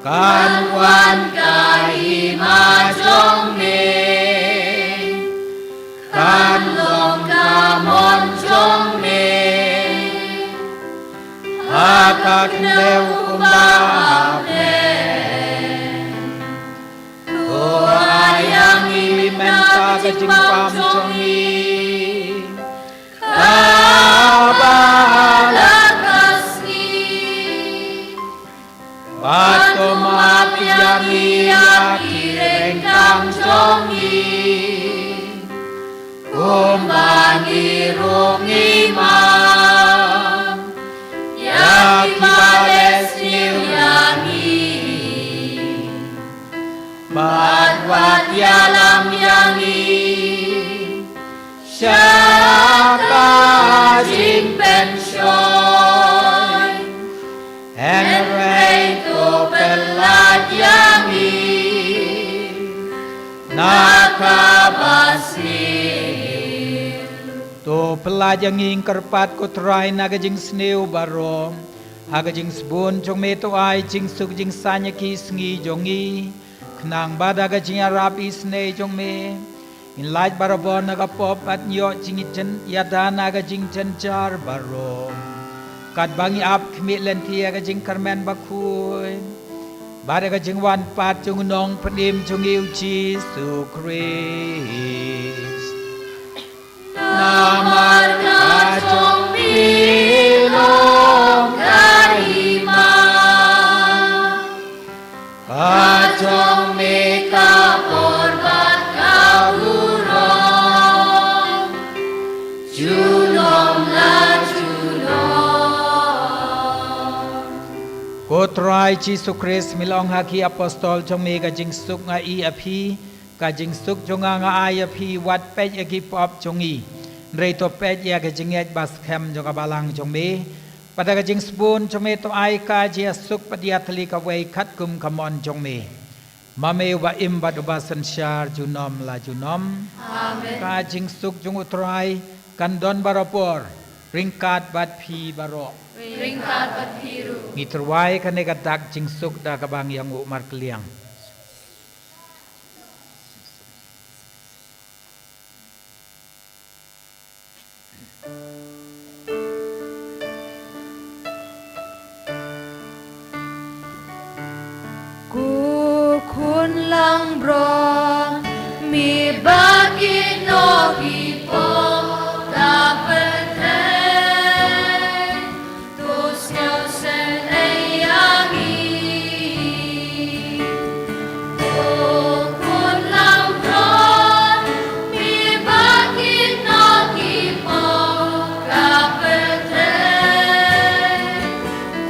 kan wan kahima jong me kan long kamon jong me hakak neu kumbap ayangi menta kajing pam jongi kabahala kasni bato mapiyangi akireng kang jongi kumbangi rungi mam yaki bales niyangi yang ing kerpat ko try naga jing sneu baro haga jing sbun jong me to ai jing suk jing sanya ki sngi jongi knang badaga jing arap isne jong me in light barabon naga pop at nyo jing chen yada naga jing chen jar baro kat bangi ap kmi lentia ga jing karmen bakui badaga jing wan pat jong nong padim jong iu Jesu Christ Namar kacong bilong karima Kacong meka korban kaburong Julong la julong Kotrai Jesu Christ milong haki apostol jong mega jing suk nga i api Kajing suk jonga nga ai api wat pej agi pop jongi Reito pet ya kajinget bas kem joka balang jombe pada kajing spoon jome to ai ka jia suk padia thali ka wei khat kum kamon jome mame wa imba do basan shar junom la junom amen kajing suk jong utrai kan don barapor ringkat bat phi baro ringkat bat phiru ngitruai kane kadak jing suk da kabang yang umar kliang lang bro mi bakit no hipo kapatay tus nyaw sen ayangi kun lang bro mi bakit no hipo kapatay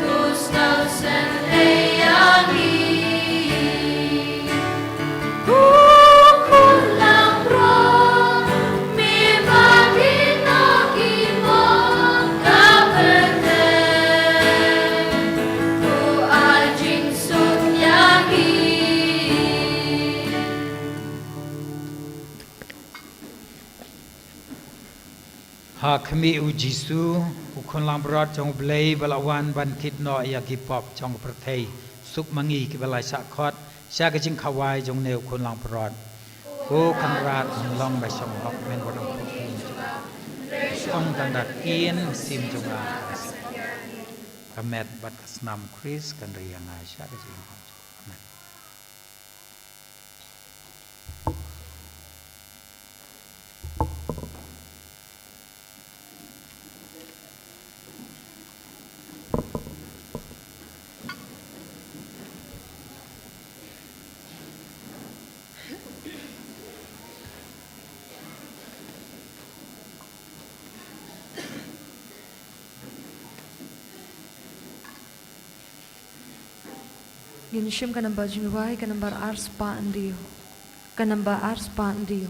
tus nyaw sen ayangi Hakmi u Jesu ukon lang berat jong blei balawan ban kit no ya ki pop jong perthei suk mangi ki balai sakot sya ka jing khawai jong neu kon lang berat ko kan rat long ba song hok men bodong phokin ong tan dat kien sim jong a kamet bat kasnam Chris kan riang a sya ka jing amen Ginshim ka namba jingwai ka nambar ars pa andiyo. Ka namba ars pa andiyo.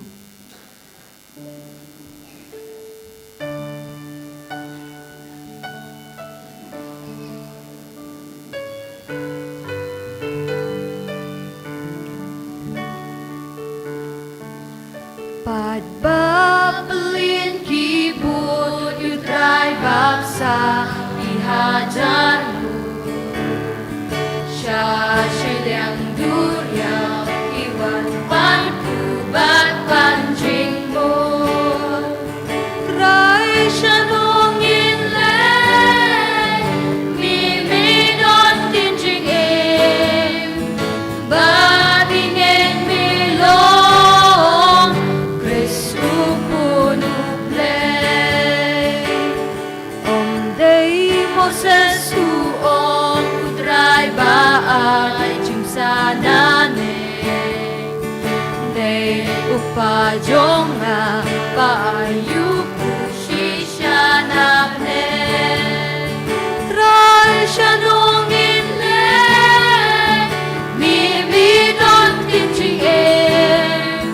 Padbabelin kibut yutray baksa ihajar Syedang duriau iwan panku bat pancing mo Try syanongin leng mimidon tinjing badingen milong Kristu punuplay day Moses huong kutray baay jimsanane day upajonga paayu pusisya napne try syanongin le mimidon tinjing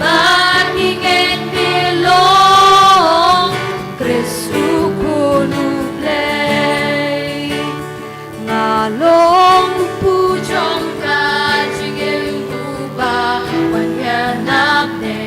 bagingen bilong Kristu kunuplay ngalong pujong kajiging uba wanyanap ne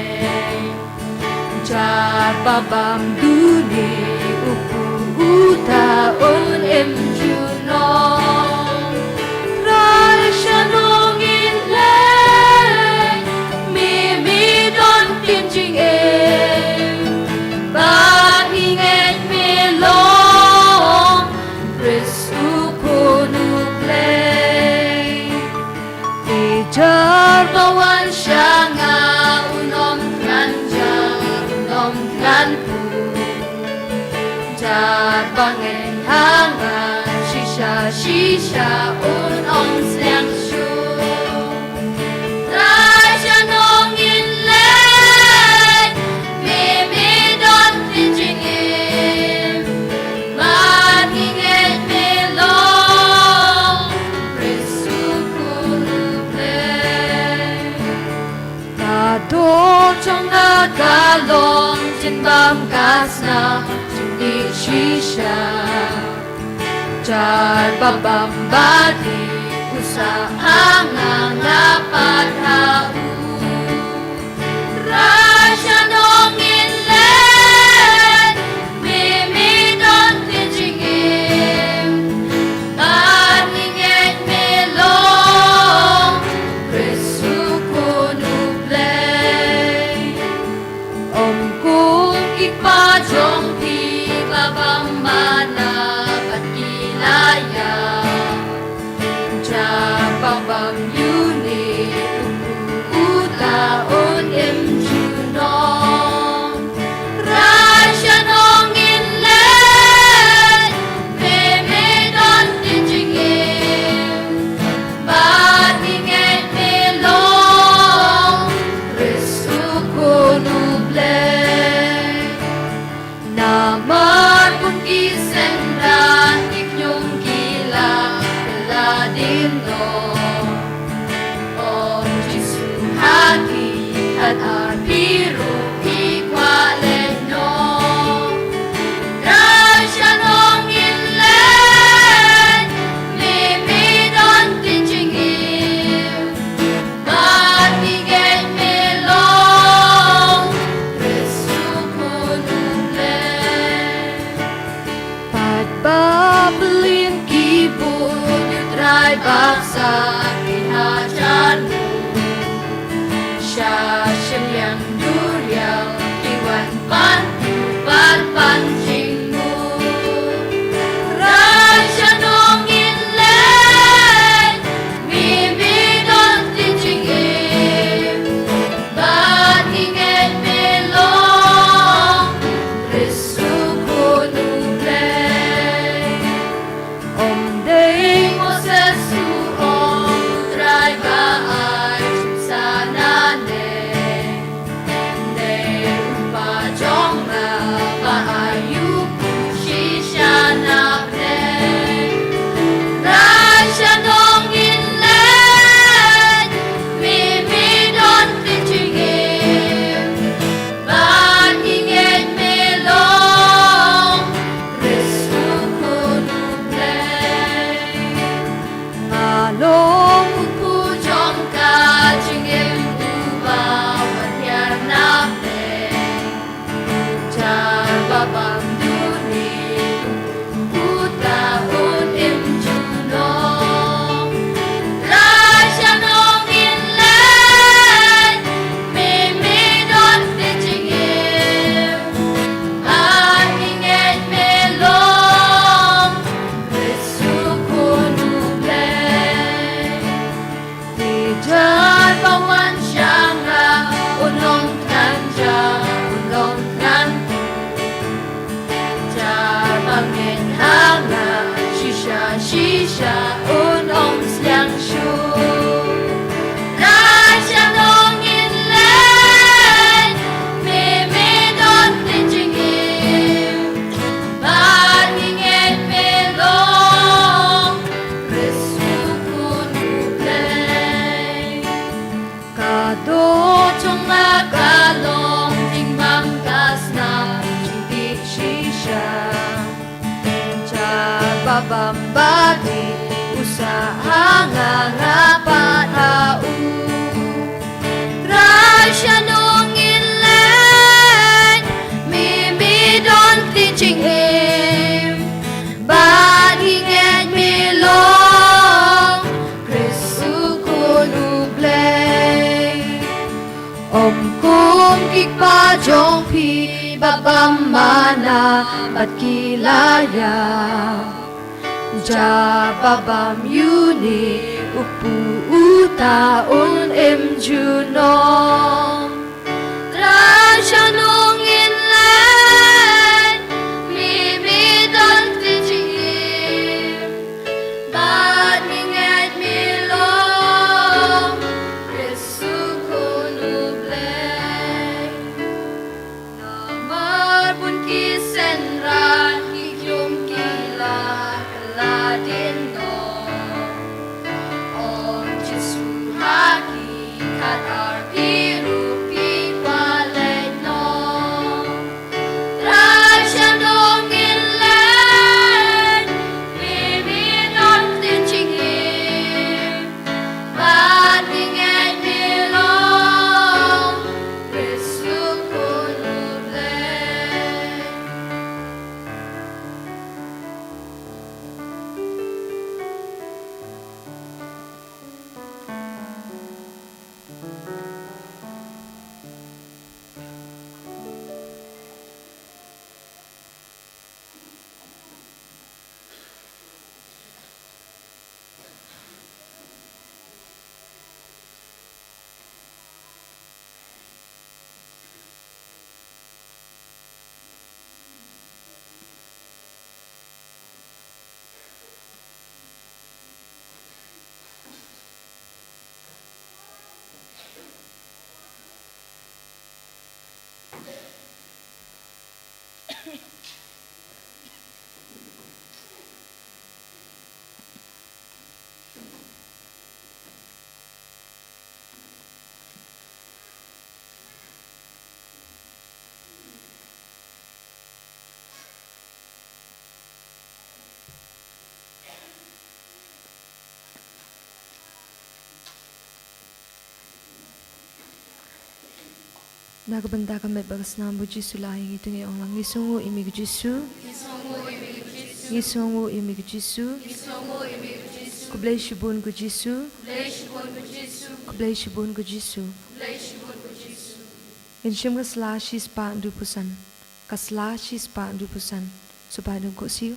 bangen hangan shisha un ong slang shu Trai cha nong in len me don tin ching im man ngen me long presu kulu play ta do trong na ka long chin bam kasna di shisha Jar babam bati usaha ngapat hau Rasha nong in len mimi don tinjingim Maninget melong presu kunu play Om kung ikpajong pi babam mana Babam yuni uta on em junong Rasha nong in len me don tinjingim Baninget me long resu konu play Namar pun kisendran iknyong gila Peladim no At arpiru ikwalen no Rasha nong in len Mimi don tinjingim Matinget me long Resu kunu play Patbabelin kibun Yutray baksa Kihajarmu Shashem yang duriang Iwan pantu Palpanjingmu Rasha nong in len Mimi don tinjingim Batinget me long Resu kunu play Om day mo sesu om Try ba ay sana Babambagi usaha ngapat hau Rasha nong in len Mimi don tinjingim Baninget me long Presu kunu play Om kung kikpajong pi babam mana bat kilaya Ja babam yuni upu utaon em junong Rasha nong in len Mimi Nagabanda kami bagas na mo Jisu laing ito ngayong lang. Ngisungo imig Jisu. Ngisungo imig Jisu. Kublay shibun ko Jisu. Kublay shibun ko Jisu. Insyam kasla shis pa andupusan. Kasla shis pa andupusan. Supadong ko siyo.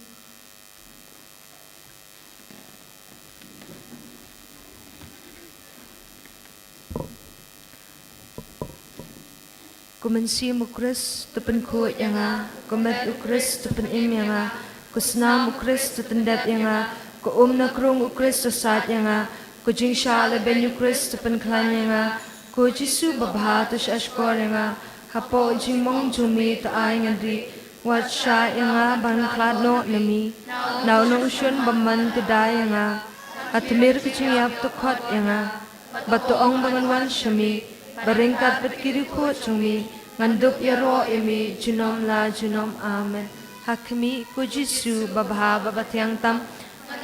Kumensi mukris tepen ku yanga, kumet ukris tepen im yanga, kusna mukris tetendat yanga, ku na krung ukris tosat yanga, ku jingsha leben ukris tepen klan yanga, ku Jisu babha tus ashkor yanga, hapo jingmong jumi ta ay ngandri, wat sha yanga ban klat no nami, nau nong shun baman tedai yanga, atmir kecing yap tukot yanga, batu ong bangan shami. Baringkat bet kiri ko cumi nganduk yaro imi junom la junom amen hakmi ko Jisu babha babatyang tam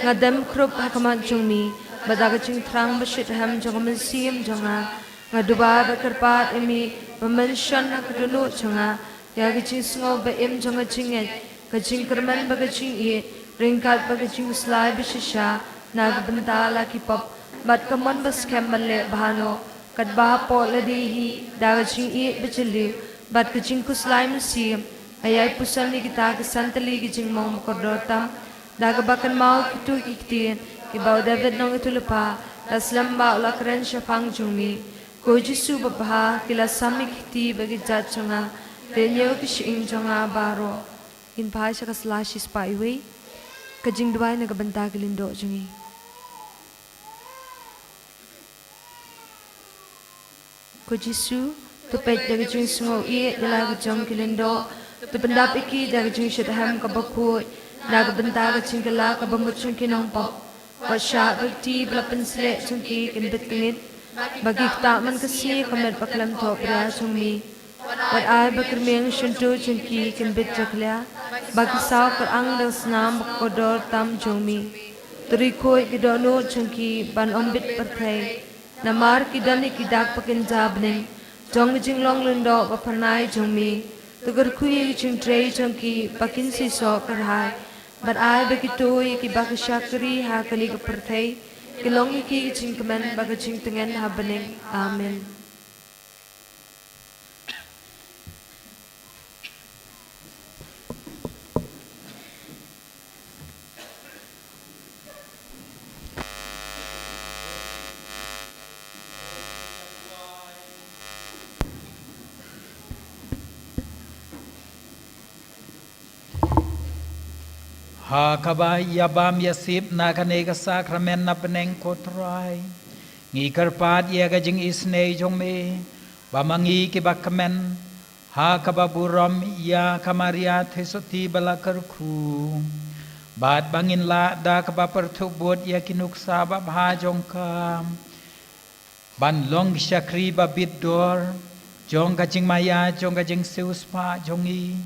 ngadam krup hakamat cumi badagaching trang basit ham jongam sim jonga ngaduba bakarpat imi bamenshan nakdunu jonga yagaching sngo ba im jonga jinget kaching kerman bagaching i ringkat bagaching slai bishisha nagbantala kipop bat kamon bas kemale bahano kadba po ladihi dagaching i bechili bat kaching kuslai musim ayay pusal ni kita kesantali kaching mong kordotam dagabakan mau kitu iktin kibaw David nong itulupa daslam ba ulakren syafang jumi ko Jisu babha kila samik ti bagi jatchunga denyo kishing jonga baro in pai sa kaslashis pa iwi kajing duway nagabanta gilindo jungi ko Jisu tupet dagajing sungo i dalagajong kilindo tupendap iki dagajing syadham kabakut nagabanta gajing kala kabamutsong kinong pop wasya bagti belapan selek cungki kinbit kingit bagi ketaman kasi kamet paklam to pria cungmi wat ay bakirmeng syuntu cungki kinbit jaklia bagi saw kerang dang senam kodor tam cungmi terikoi kidono cungki ban ombit perthai namar kidani kidak pakin jabne jong jinglong lundo bapanai jongmi tugar kui jing trei jongki pakin si so karhai but I begitu ki bakashakri ha kali keperthai kilong ki jing kemen bagajing tengen habening amen. Ha kabay yabam yasip na kanega sakramen na peneng kotray ngi karpat ya gajing isnei jongme bamangi kibakamen ha kababuram ya kamaria thesoti balakarku bat bangin la da kabaperthuk bot ya kinuksa babha jongka ban long syakri babit dor jong gajing maya jong gajing seuspa jongi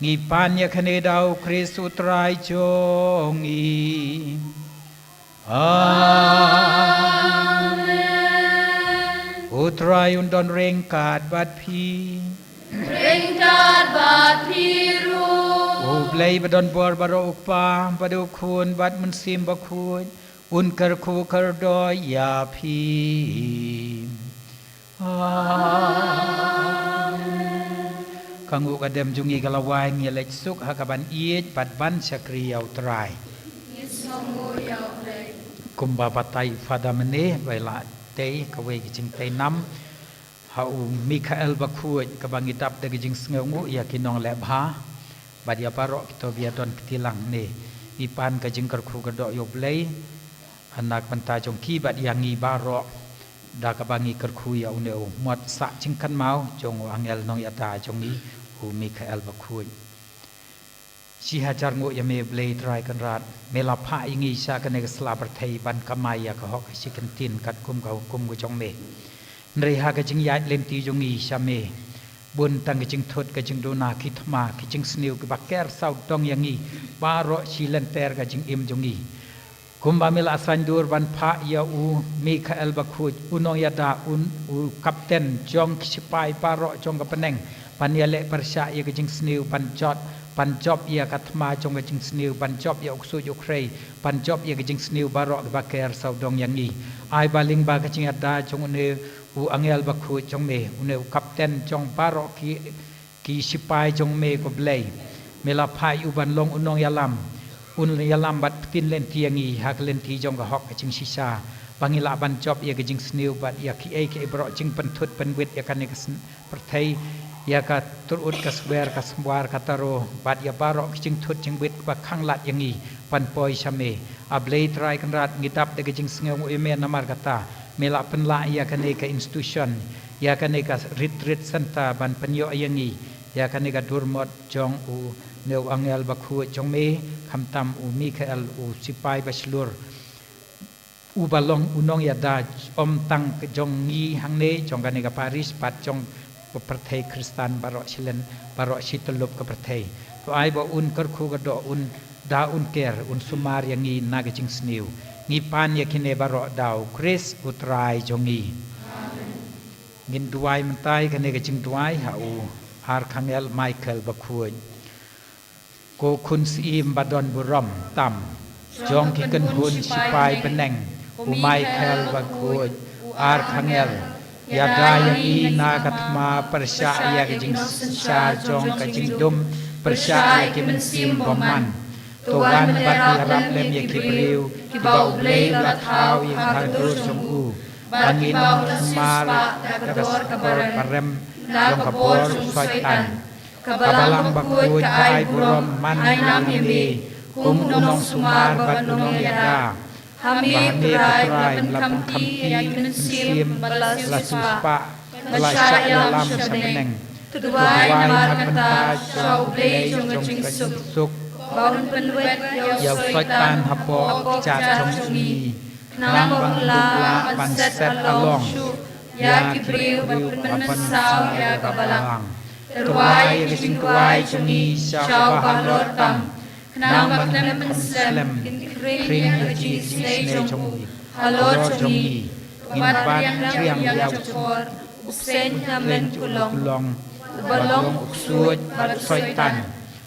ngi panya khanedau Kris utrai jongi amen utrai undon rengkat bat phi ru ublai badon bor baro upa badu khun bat munsim bakhun un kar khu kar do ya phi kangu kadem jungi kalawai ngelek suk hakaban iet patban syakri yau trai kumba patai fadamene baila te kawe gijing te nam hau Mikael bakhuj kabangitap de gijing sngengu ya kinong lebha badia parok kito biadon ketilang ne ipan kajing karkhu kadok yoblei anak panta jongki bad yangi barok da kabangi karkhu ya uneu mot sa jingkan mau jong angel nong yata jongi Mikael bakhuj si hajar ngo yame blei trai kan rat mela pha ingi sa kan ne sla parthai ban kamai ya ka hok si kan tin kat kum ka kum go jong me nrei ha ka jing ya lem ti jongi same bun tang ka jing thot ka jing dona ki thma ki jing sniu ki baker sau dong yangi baro si len ter ka jing im jongi Kumba mila asandur ban pa ya u Mikael bakuj unong yada u kapten jong sipai paro jong kapeneng pan ya le persya ya kejing sniu pan job ya katma jong kejing sniu pan job ya uksu yukrei pan job ya kejing sniu baro baker saudong yangi ai baling ba kejing ada jong ne u angel bakuj jong me une u kapten jong paro ki sipai jong me ko blei mila pai u ban long unong yalam yalam bat tin len tiangi hak len ti jong ka hok kaching sisa bangila ban job ya kajing sniu bat ya ki ai ke bro jing pentut penwit ya kan ka perthai ya ka turut ka swer ka swar ka taro bat ya baro kaching thut jing wit ba khang lat yangi pan poi same a blei try kan rat ngitap de kajing sngew eme namar kata mela penla ya kan ka institution ya kan ka retreat center ban penyo yangi ya kan ka durmot jong u neu angel bakhu jong me khamtam u Mikael u sipai baslur u balong unong yada om tang jong ngi hangne jong gane ka Paris pat jong perthai Kristan barok silen barok situlup ka perthai to ai bo un kar khu ga do un da un ker un sumar yang ngi naga jing sniu ngi pan ya kine barok dau Chris utrai jongi ngin duai mentai kane ka jing duai ha u Archangel Michael bakhu ko kun siim badon buram tam jong ki kan hun sipai peneng u Michael bakhu Archangel ya daya i na katma persya ya jing sa jong ka jing dum persya ya ki mensim boman tuan bat harap lem ya ki briu ki bau blei la thau yang hadur jong u bangin mal ka parem jong ka por soitan kabalang bakut kai burom man nami unong sumar bat unong yada hami prai lapang kamti mensim balas suspa balasya yalam semeneng tuduai mat mata jauh blei jong suk baun penwet yaw soitan hapo cat jong ni nang bangla panset along ya kibriu bapen saw ya kabalang terwai kecing tuai cungi syau balor tam kenang baklem penslem kring kecing sne cungi halor cungi ngin ban triang ya cor usen namen kulong balong uksuj bat soitan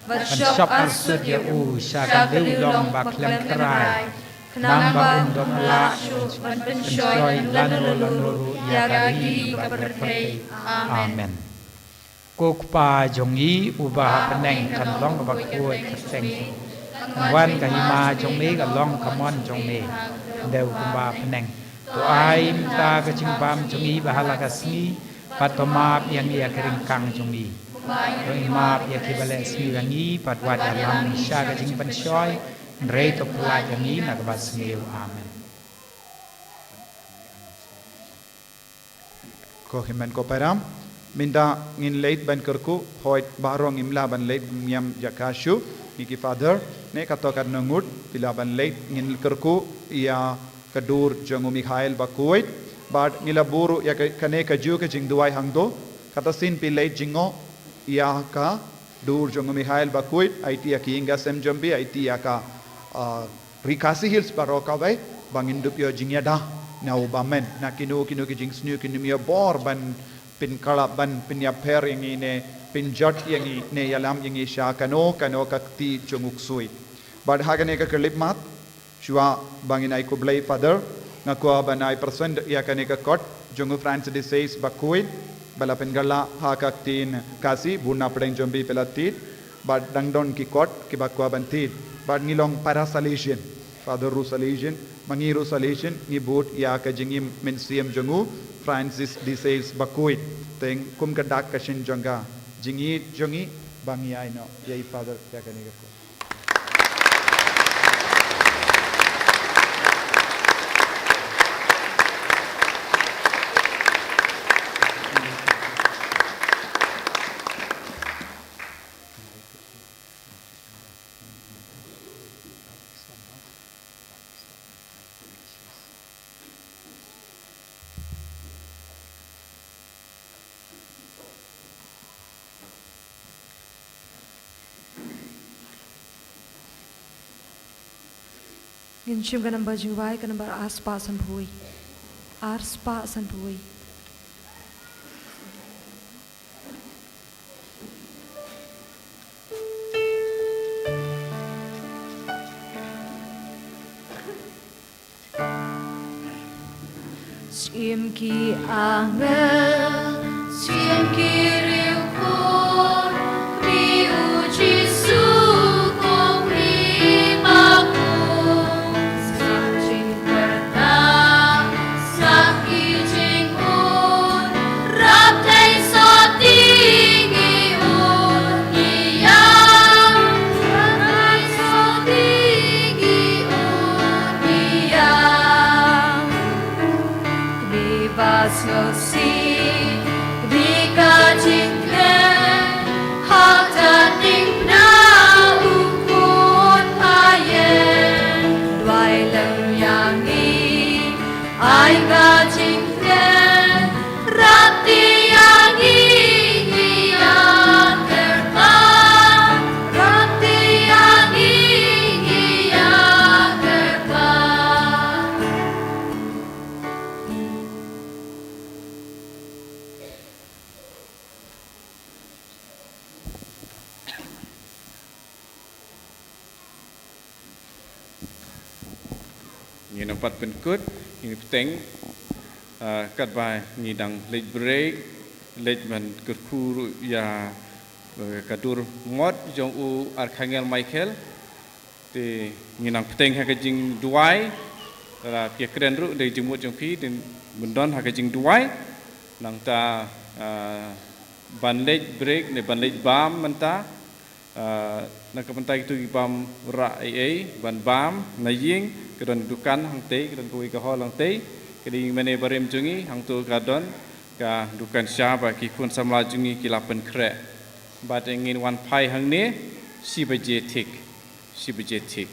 bersyop arsud ya u syaka long baklem terai kenang baun dom la ban pensyoy lanuru ya gari kaperpei amen Kokpa jongi ubah peneng kan long bakui keseng wan kahima jongme ka long kamon jongme deu kumba peneng to ai ta ka chimpam jongi bahala kasni patoma yang ia kering kang jongi to ima ia kibale sni rangi patwat alam sya ka jing pensyoy rei to pula jongi nak basmiu amen ko himen ko param minda ngin late ban kerku hoit barong imla ban late miam jakashu niki father ne katokan nangut pila ban late ngin kerku ia kadur jangu Mikhail bakuit bad ngila buru ya kane ka ju ka jing duai hangdo kata sin pi late jingo ia ka dur jangu Mikhail bakuit it ya kinga sem jambi it ya ka rikasi hills baroka bai bangin dup yo jingya da na ubamen na kinu ki jing snu kinu mi bor ban pin kalaban pin ya per yang ini pin jot yang ini yalam yang isya kano kakti junguk sui bad hagane ka klip mat shua bangin ai ko blai father ngakwa banai person ya kane ka kot jungu France disease bakuit bala pin gala ha kaktin kasi buna pedeng jombi pelatit bad dangdon ki kot ki bakwa bantit bad ngilong para salesian father ru salesian mangiru salesian ngibut ya ka jingim mensiam jungu Francis disease bakuit teng kum kadak kashin jonga jingi jongi bangi ai no yai father ya kane ko Ginshim ka number juwai ka number aspa sanpui. Arspa sanpui. Siem ki angel, siem ki riu kun, riu Jisu kong rimakun. Sak jing kerta, sak i jing un, rap tay so tingi un iyang, rap tay so tingi un iyang. Libas ngosi, di ka jinglen, hatating na ukun payen. Dwai lang yangi, ay ka jinglen, rati yangi ngiyang terpan, rati yangi ngiyang terpan. Ni nampat penkut, ni peteng, kat ba ni dang lej break, lej man kerkuru ya kadur ngot jong u Archangel Michael, te ni nang peteng hakajing duai, la pia keren ru dari jemut jong pi dan bendon hakajing duai, nang ta ban lej break ne ban lej bam menta, nak kepentai itu bam ra ban bam na ying kedon dukan hang te kedon kui ka hol hang te keding mene barem jungi hang tu kadon ka dukan syaba ki kun samla jungi ki lapen kre bat engin wan pai hang ne si beje tik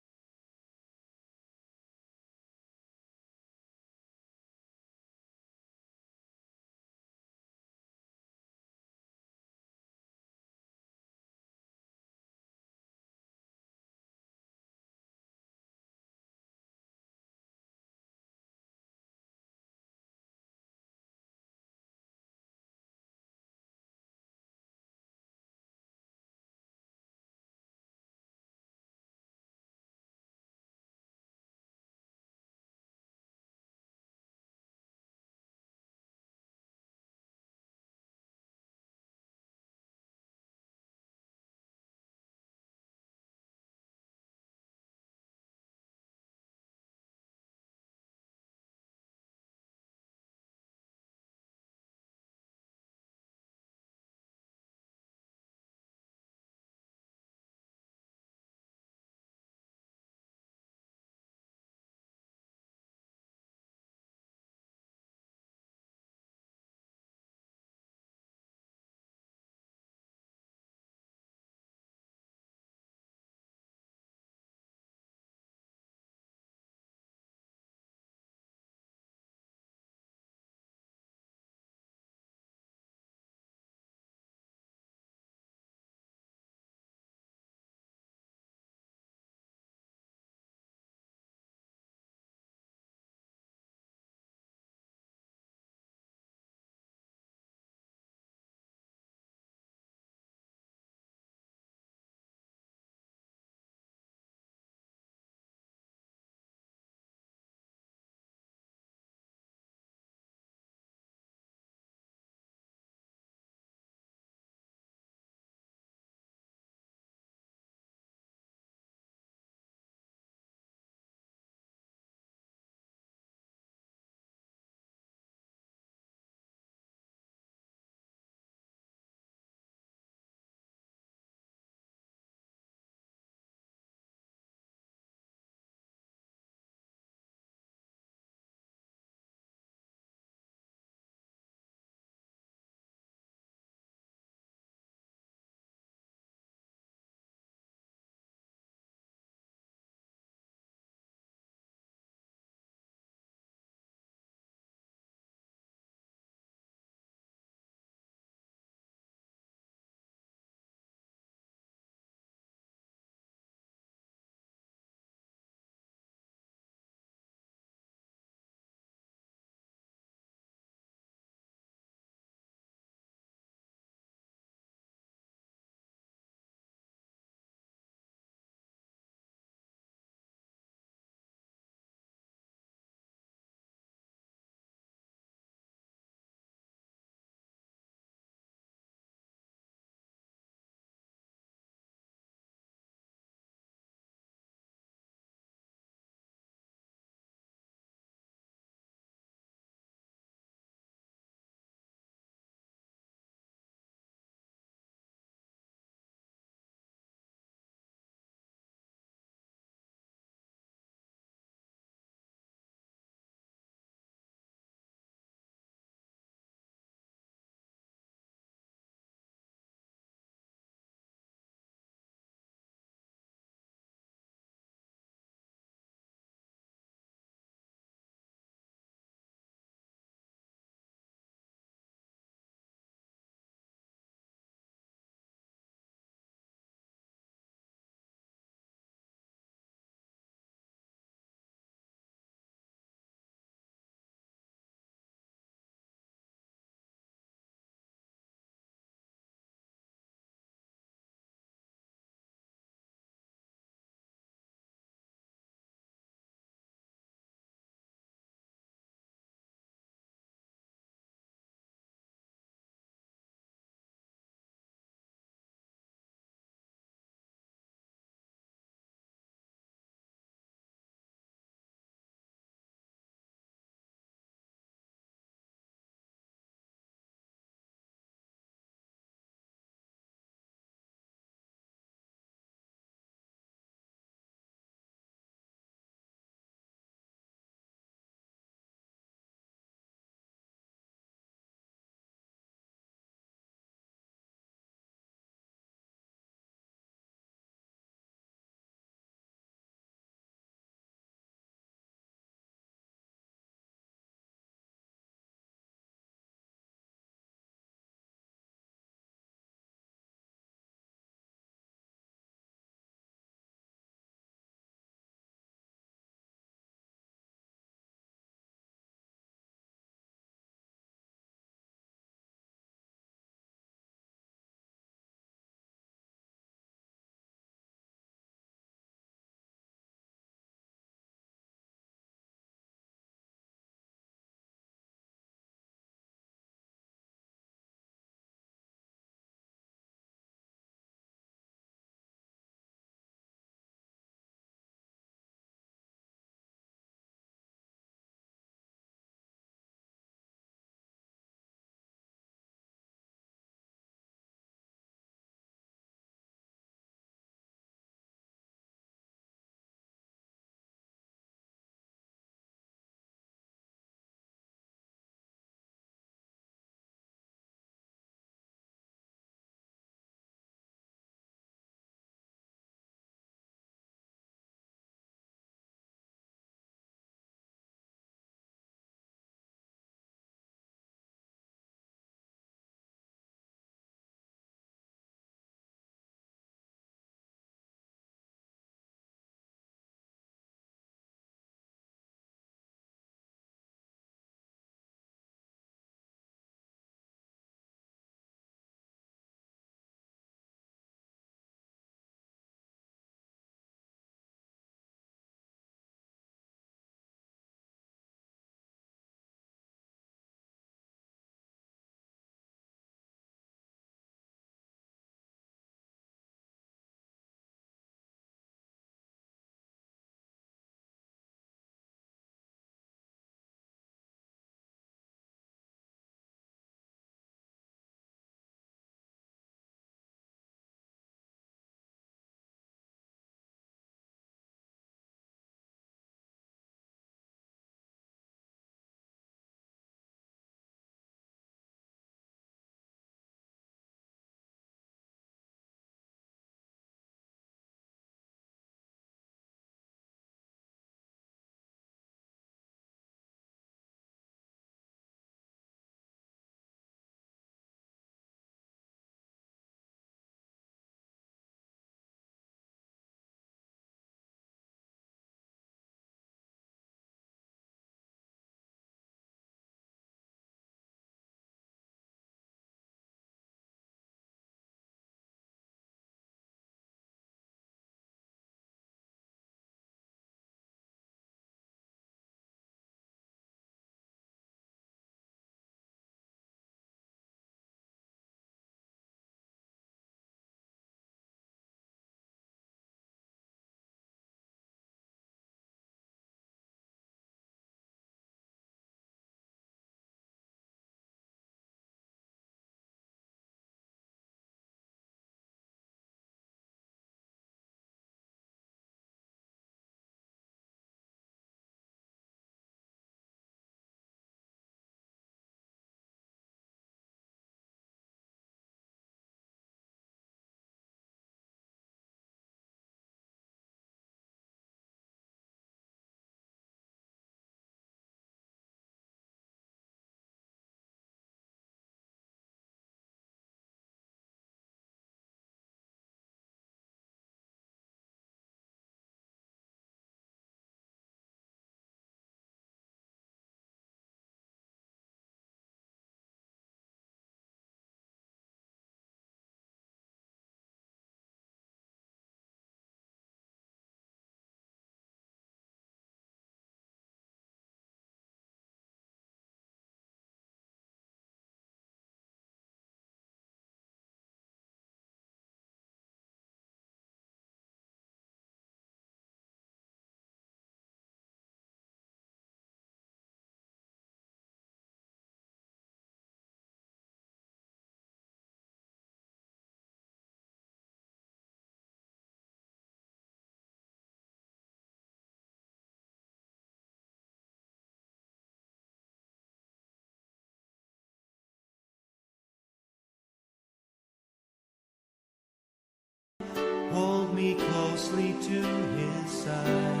closely to his side.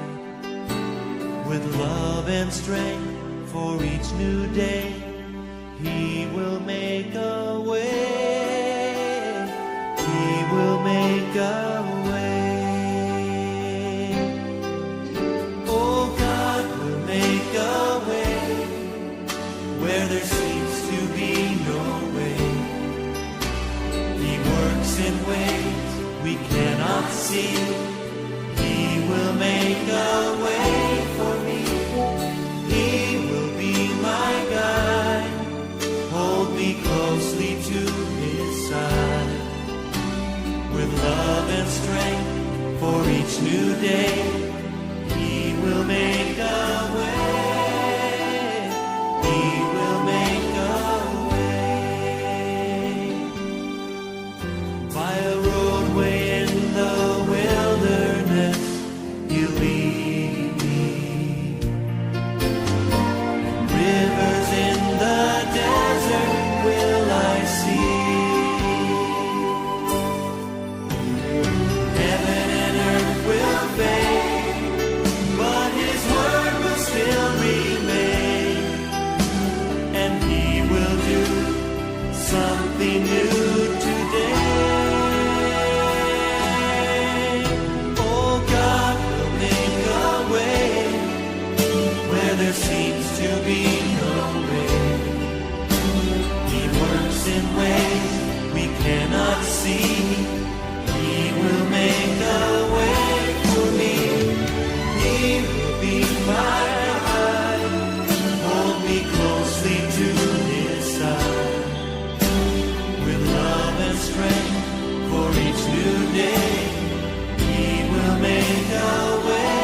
With love and strength for each new day, he will make a way. He will make a way. Oh, God will make a way where there seems to be no way. He works in ways we cannot see. He will make a way for me. He will be my guide. Hold me closely to his side. With love and strength for each new day, he will make a way. He will make a way. By a roadway in the wilderness, he'll lead me. Rivers in the desert will I see. Heaven and earth will fade, but his word will still remain. And he will do something new today. Oh, God will make a way where there seems to be no way. He works in ways we cannot see. He will make a way for me. He will be my guide. Hold me closely to his side. With love and strength for each new day, he will make a way.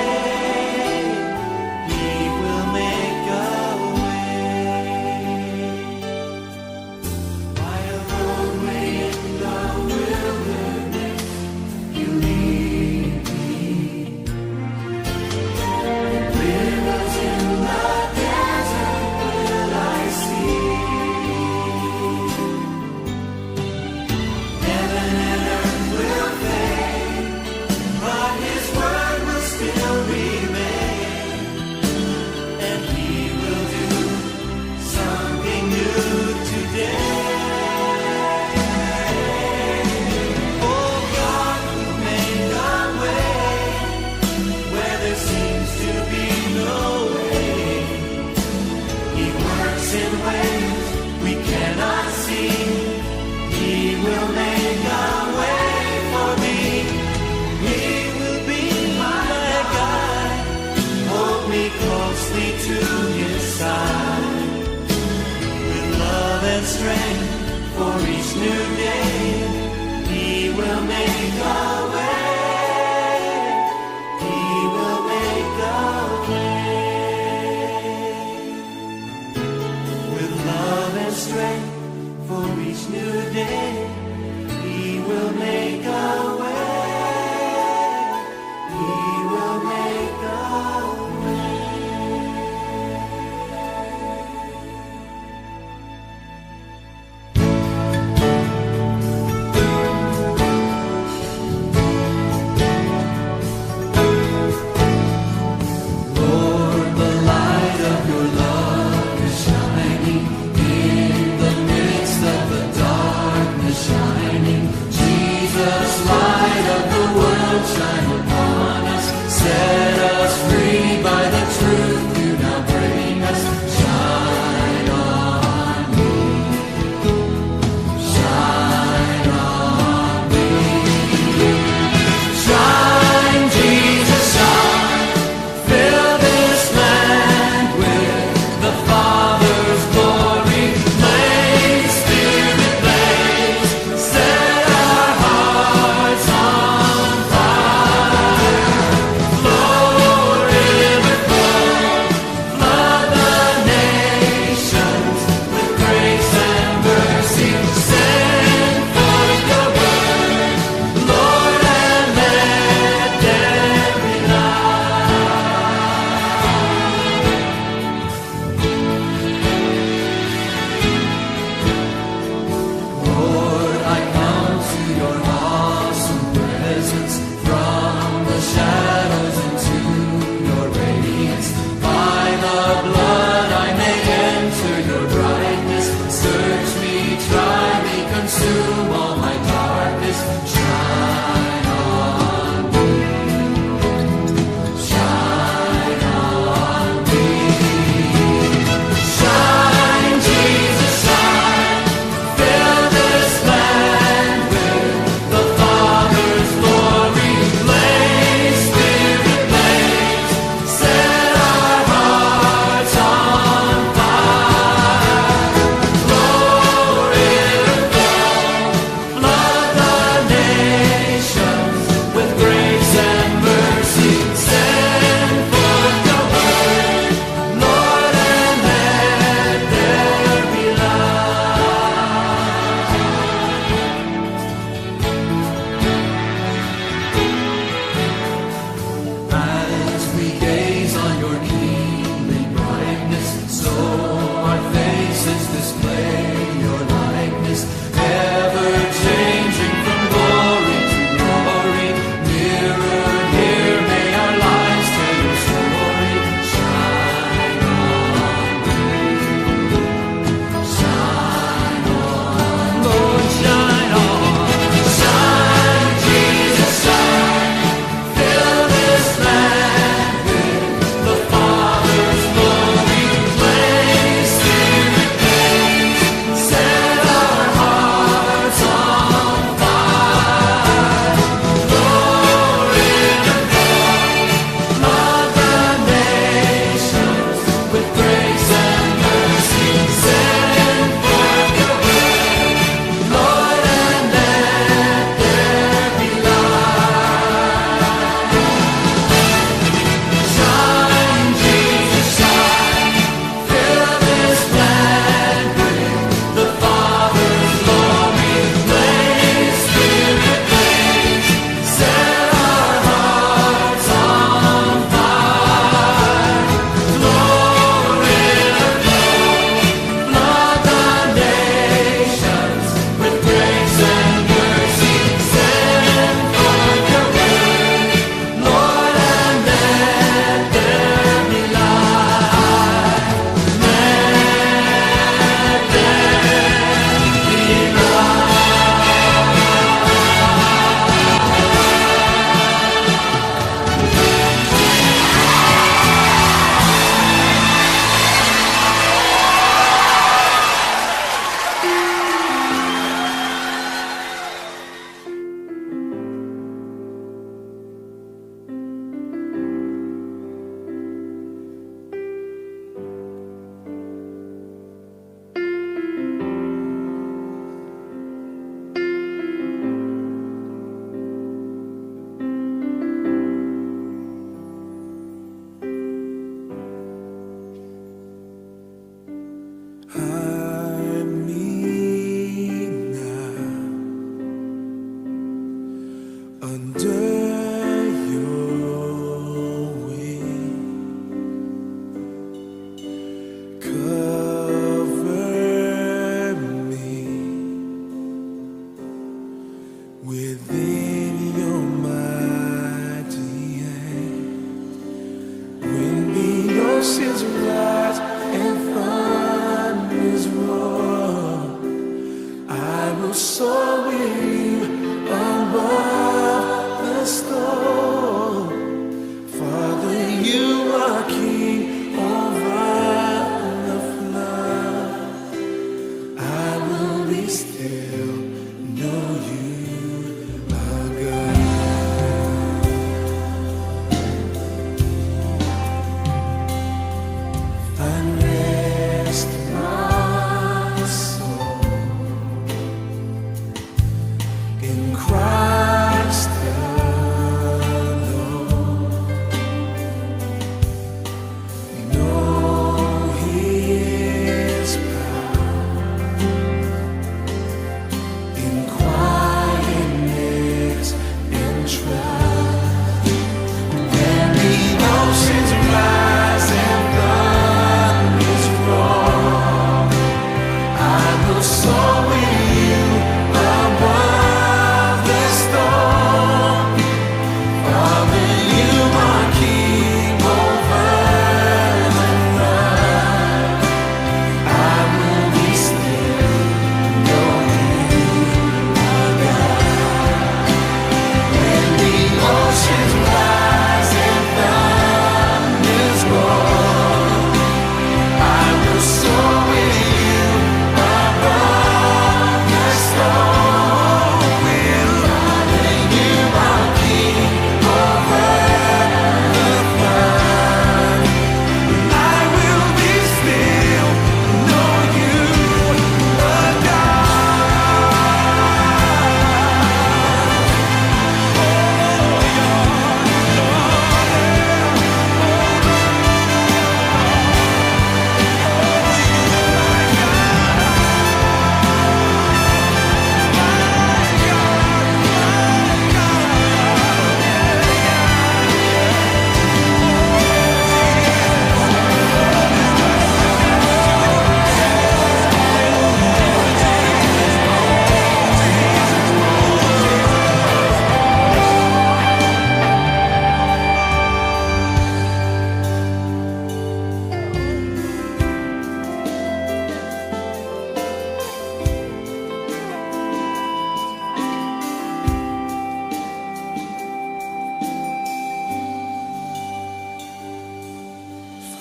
He will make a way. By a roadway in the wilderness, you lead me. Rivers in the desert will I see. Heaven and earth will fade, but his word will still remain. And he will do something new today. Oh, God will make a way where there seems to be no way. He works in ways we cannot see. He will make a way for me. He will be my guide. Hold me closely to his side. With love and strength for each new day, he will make a way. He will make a way. With love and strength for each new day, he will make a way. He will make a way.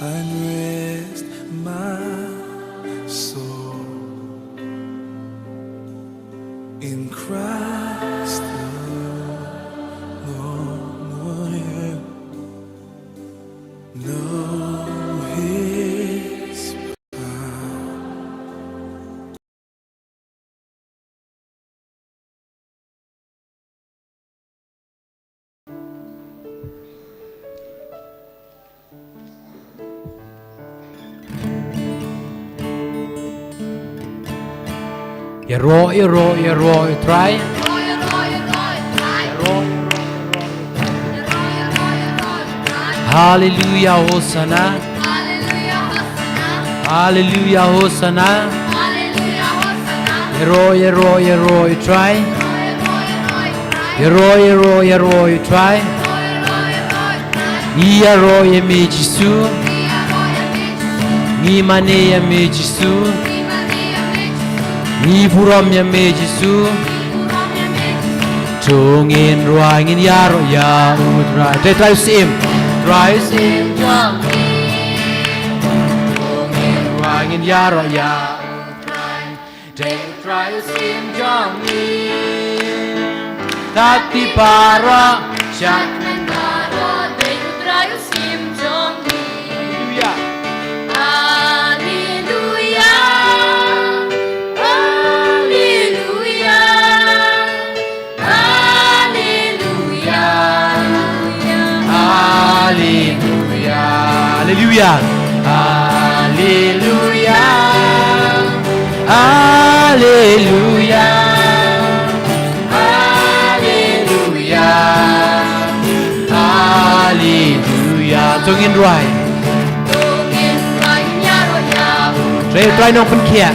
find rest, my soul, in Christ alone. Yeah. Know His power. You roll, try. Hallelujah, Hosanna. Hallelujah, Hosanna. You roll, try. You roll, try. Iya roll, me Jesu. Ni mane ya me Jesu. Ni puram ya me Jesu. Tungin ruangin yaro ya utrai. Try sim. Try sim jangi. Tungin ruangin yaro ya utrai. Try sim jangi. Tati para syak mendara. Try sim jangi. Hallelujah. Hallelujah. Hallelujah. Hallelujah. Hallelujah. Hallelujah. Tungin ruai. Try nong pen kia.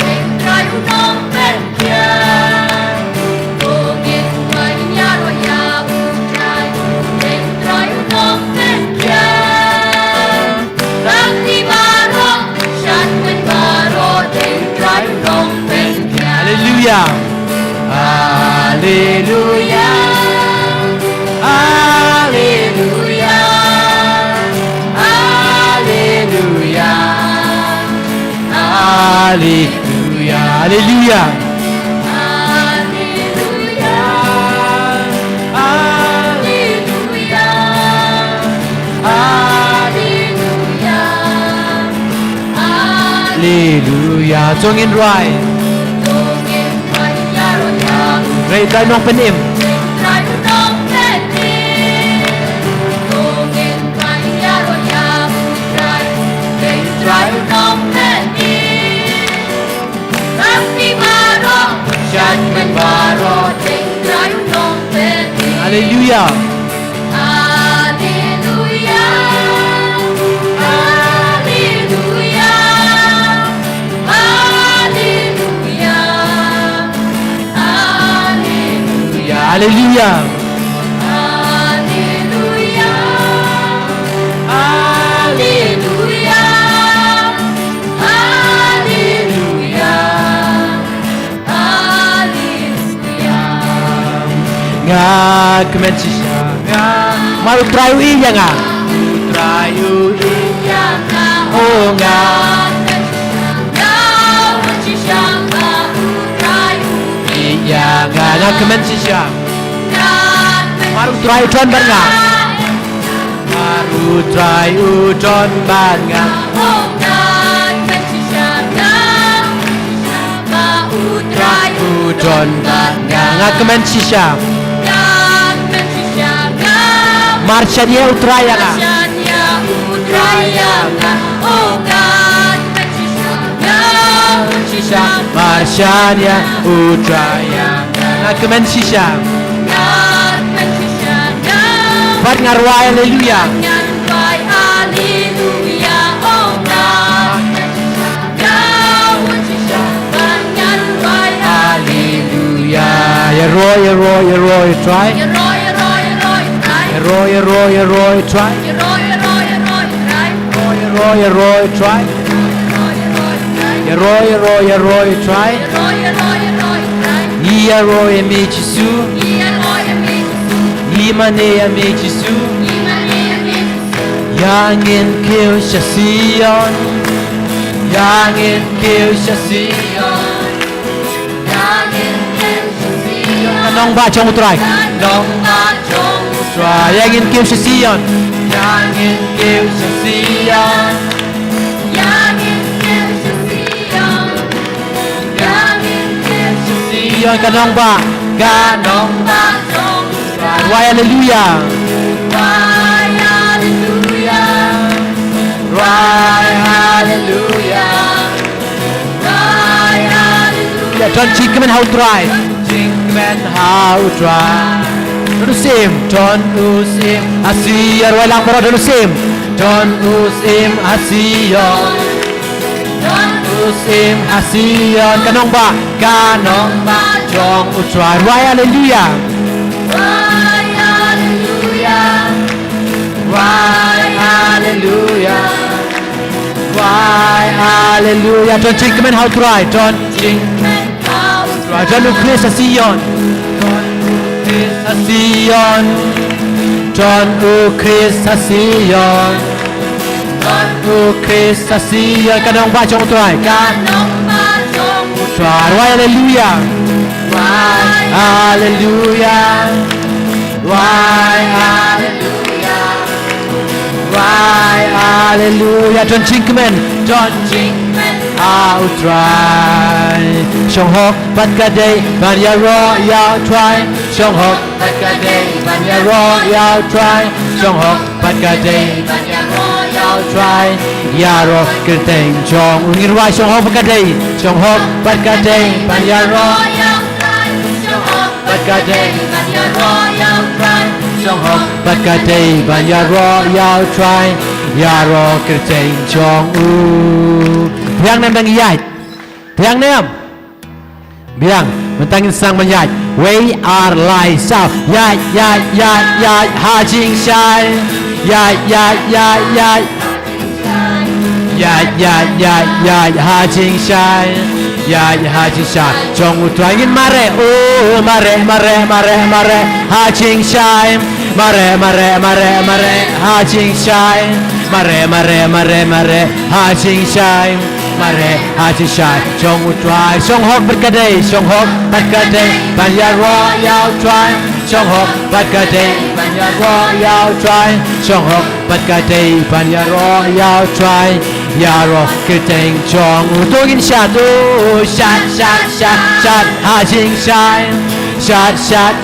Hallelujah. Hallelujah. Hallelujah. Hallelujah. Hallelujah. Hallelujah. Hallelujah. Tungin ruai. Try nong penim. Hallelujah. Hallelujah. Hallelujah. Hallelujah. Hallelujah. Hallelujah. Nga kemencisya nga mau trayu iya nga trayu iya nga oh nga iya nga kemencisya Maru try udon barnga. Maru try udon barnga. Try udon barnga. Ngakemen sisya. Marshanya utraya nga. Marshanya utraya. Ngakemen sisya. Pat ngarwai haleluya. Ngarwai haleluya. Oh God. Ngarwai haleluya. Ya roy try. Ya roy try. Ya roy try. Ya roy try. Ya roy me Jesu. Imane ya me Jesu. Yangin kêu cha Sion Yangin kêu cha Sion Yangin kêu cha Sion Kanong ba trong utray Kanong ba trong utray Yangin kêu cha Sion Yangin kêu cha Sion Yangin kêu cha Sion Yangin kêu cha Sion Kanong ba trong utray Why hallelujah Why hallelujah Why hallelujah Why hallelujah John Chinkman how try Chinkman how try Don't usim John usim Asiyar walang moro don't usim John usim Asiyon John usim Asiyon Kanong ba Jong utry Why hallelujah Why hallelujah Why hallelujah Why hallelujah John Chinkman how try John Chinkman how try John Chris Asiyon John Asiyon John Chris Asiyon John Chris Asiyon Kanong ba chong try Kanong ba chong try Why hallelujah Why hallelujah Why hallelujah Why hallelujah John Chinkman how try Shong hok bat ka day ban ya ro yao try Shong hok bat ka day ban ya ro yao try Shong hok bat ka day ban ya ro yao try Ya ro kerteng chong ungir wa shong hok bat ka day Shong hok bat ka day ban ya ro yao try Shong hok bat ka day ban ya ro yao try Shong hok bat ka day ban ya ro yao try Ya ro kerteng chong u Biang nem đang yai Biang nem Biang mentangin sang menyai We are like south Yai yai yai yai Ha jing shai Yai yai yai yai Yai yai yai yai Ha jing shai Yai ha jing shai Trong utrai ngin mare Oh mare mare mare mare Ha jing shai Mare mare mare mare Ha jing shai Mare mare mare mare Ha jing shai Mare ha jing shai Trong utrai Trong hok bat ka day Trong hok bat ka day Ban ya ro yao try Trong hok bat ka day Ban ya ro yao try Trong hok bat ka day Ban ya ro yao try Ya ro kerteng trong utogin shat Oh shat shat shat shat Ha jing shai Shat shat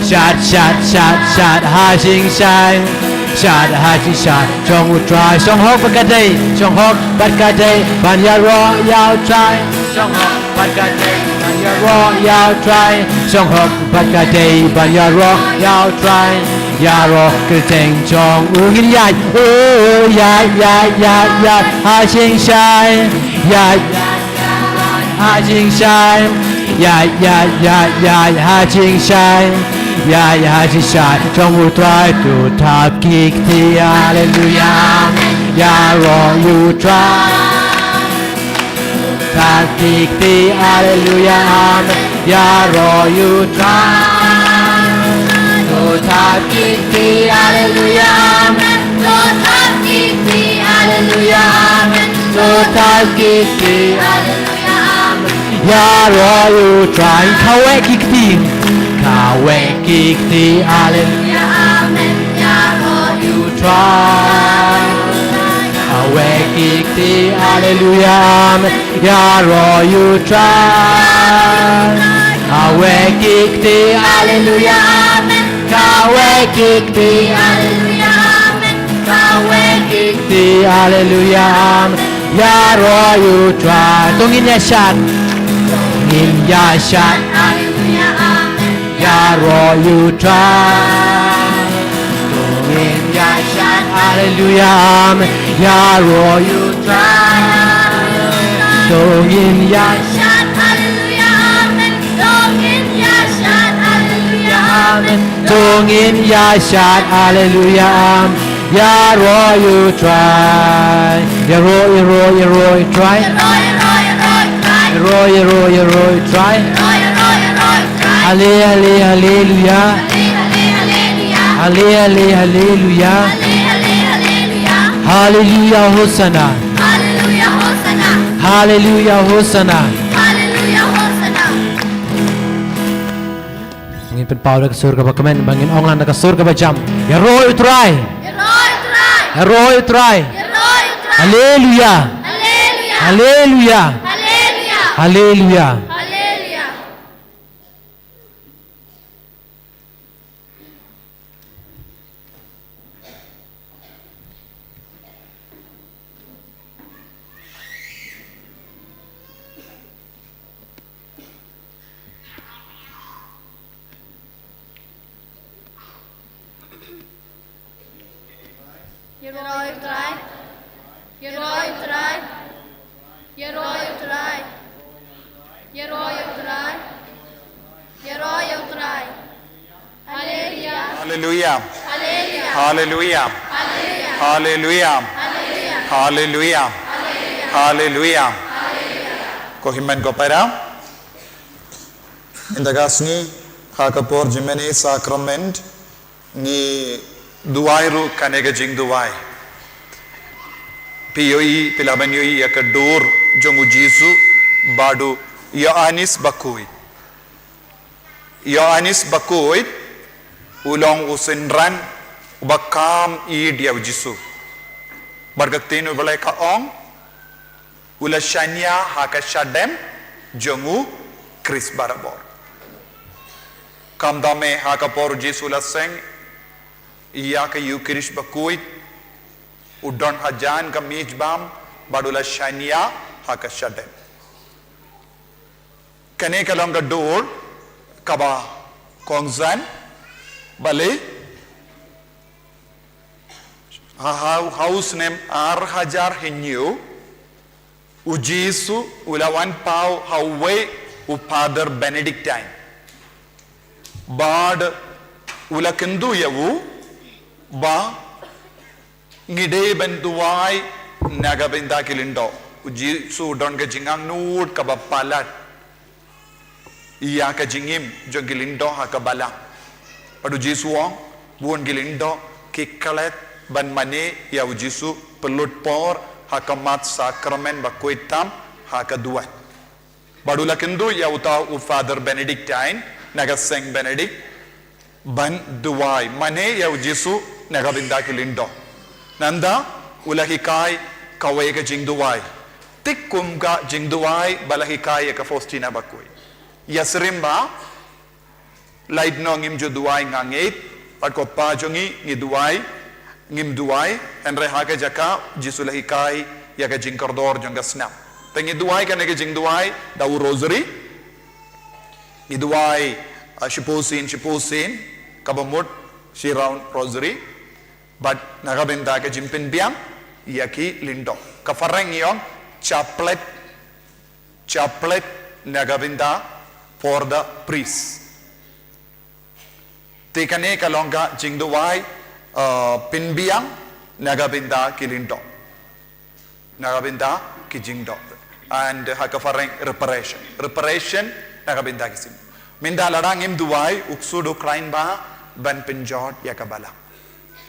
Shat shat shat shat Ha jing shai Shat ha jing shai Trong utrai Trong hok bat ka day Trong hok bat ka day Ban ya ro yao try Trong hok bat ka day Ban ya ro yao try Trong hok bat ka day Ban ya ro yao try Ya ro kerteng trong ungin yai Oh yai yai yai yai Ha jing shai Yai Ha jing shai Yai yai yai yai Ha jing shai Yai ha jing shai Trong utrai tu thap kik thi Hallelujah Ya ro you try Thap kik thi Hallelujah Ya ro you try Tu thap kik thi Hallelujah Tu thap kik thi Hallelujah Tu thap kik thi Hallelujah Ya ro you try Kawe kik thi Kawe kik thi Hallelujah Ya ro you try Kawe kik thi Hallelujah Ya ro you try Kawe kik thi Hallelujah Kawe kik thi Hallelujah Kawe kik thi Hallelujah Ya ro you try Tungin ya shat Tungin ya shat Hallelujah Ya ro you try Tungin ya shat Hallelujah Ya ro you try Tungin ya shat Hallelujah Tungin ya shat Hallelujah Tungin ya shat Hallelujah Ya ro you try Ya ro you try Ya ro you try Hallelujah Hallelujah, hallelujah. Hallelujah, Hosanna. Hallelujah, Hosanna. Hallelujah, Hosanna. Hallelujah, Hosanna. Ngin penpau dah kesurga bakamen, bangin onglan dah kesurga bajam. Ya roh utrai. Ya roh utrai. Hallelujah. Hallelujah. Hallelujah. Hallelujah. Hallelujah. Hallelujah. Yeroi utrai. Yeroi utrai. Yeroi utrai. Yeroi utrai. Yeroi utrai. Hallelujah. Hallelujah. Hallelujah. Hallelujah. Hallelujah. Hallelujah. Hallelujah. Ko himmen ko para. Indagasni hakapor jimene sacrament ni duairu kanega jing duai. Piyoi pilabanyoi yakador jongu Jisu badu Yohanes bakui. Yohanes bakui ulong usinran ubakam I dia Jisu. Bargatin ubalai kaong ulashanya hakashadem jongu Chris barabor. Kamdame hakapor Jisu laseng iya ka Eucharist bakui udon hajan ka mijbam badula shania hakashadem. Kane kalonga door kaba kongzan bale house name hajar hinyu ujisu ulawan pau hawe upadar Benedictine bad ulakendu yawu ba ngide benduai naga benda kilindo uji su don ke jingang nut ka bapalat iya ka jingim jo gilindo ha ka bala padu jisuong buon gilindo kikalet ban mane ya ujisu pelut por ha ka mat sakramen ba kuitam ha ka duat badula kendu ya uta u Father Benedictine naga Saint Benedict ban duai mane ya ujisu naga benda kilindo nanda ulahikai kawai ka jingduai tikkum ka jingduai balahikai ka Faustina bakui yasrimba laid no ngim juduai ngangit pat ko pa jongi ngiduai ngim duai enre ha ka jaka jisulahikai ya ka jingkordor jonga snap tengi duai ka ne ka jingduai dau rosary ngiduai shiposin kabamut shi round rosary but nagabenda ke jimpin biam yaki lindo kafareng yong chaplet nagabenda for the priest tekane kalonga jingduai pinbiang nagabenda kilindo nagabenda kijingdo and hakafareng reparation nagabenda kisim minda larang im duai uksudo krain ba ban pinjot yakabala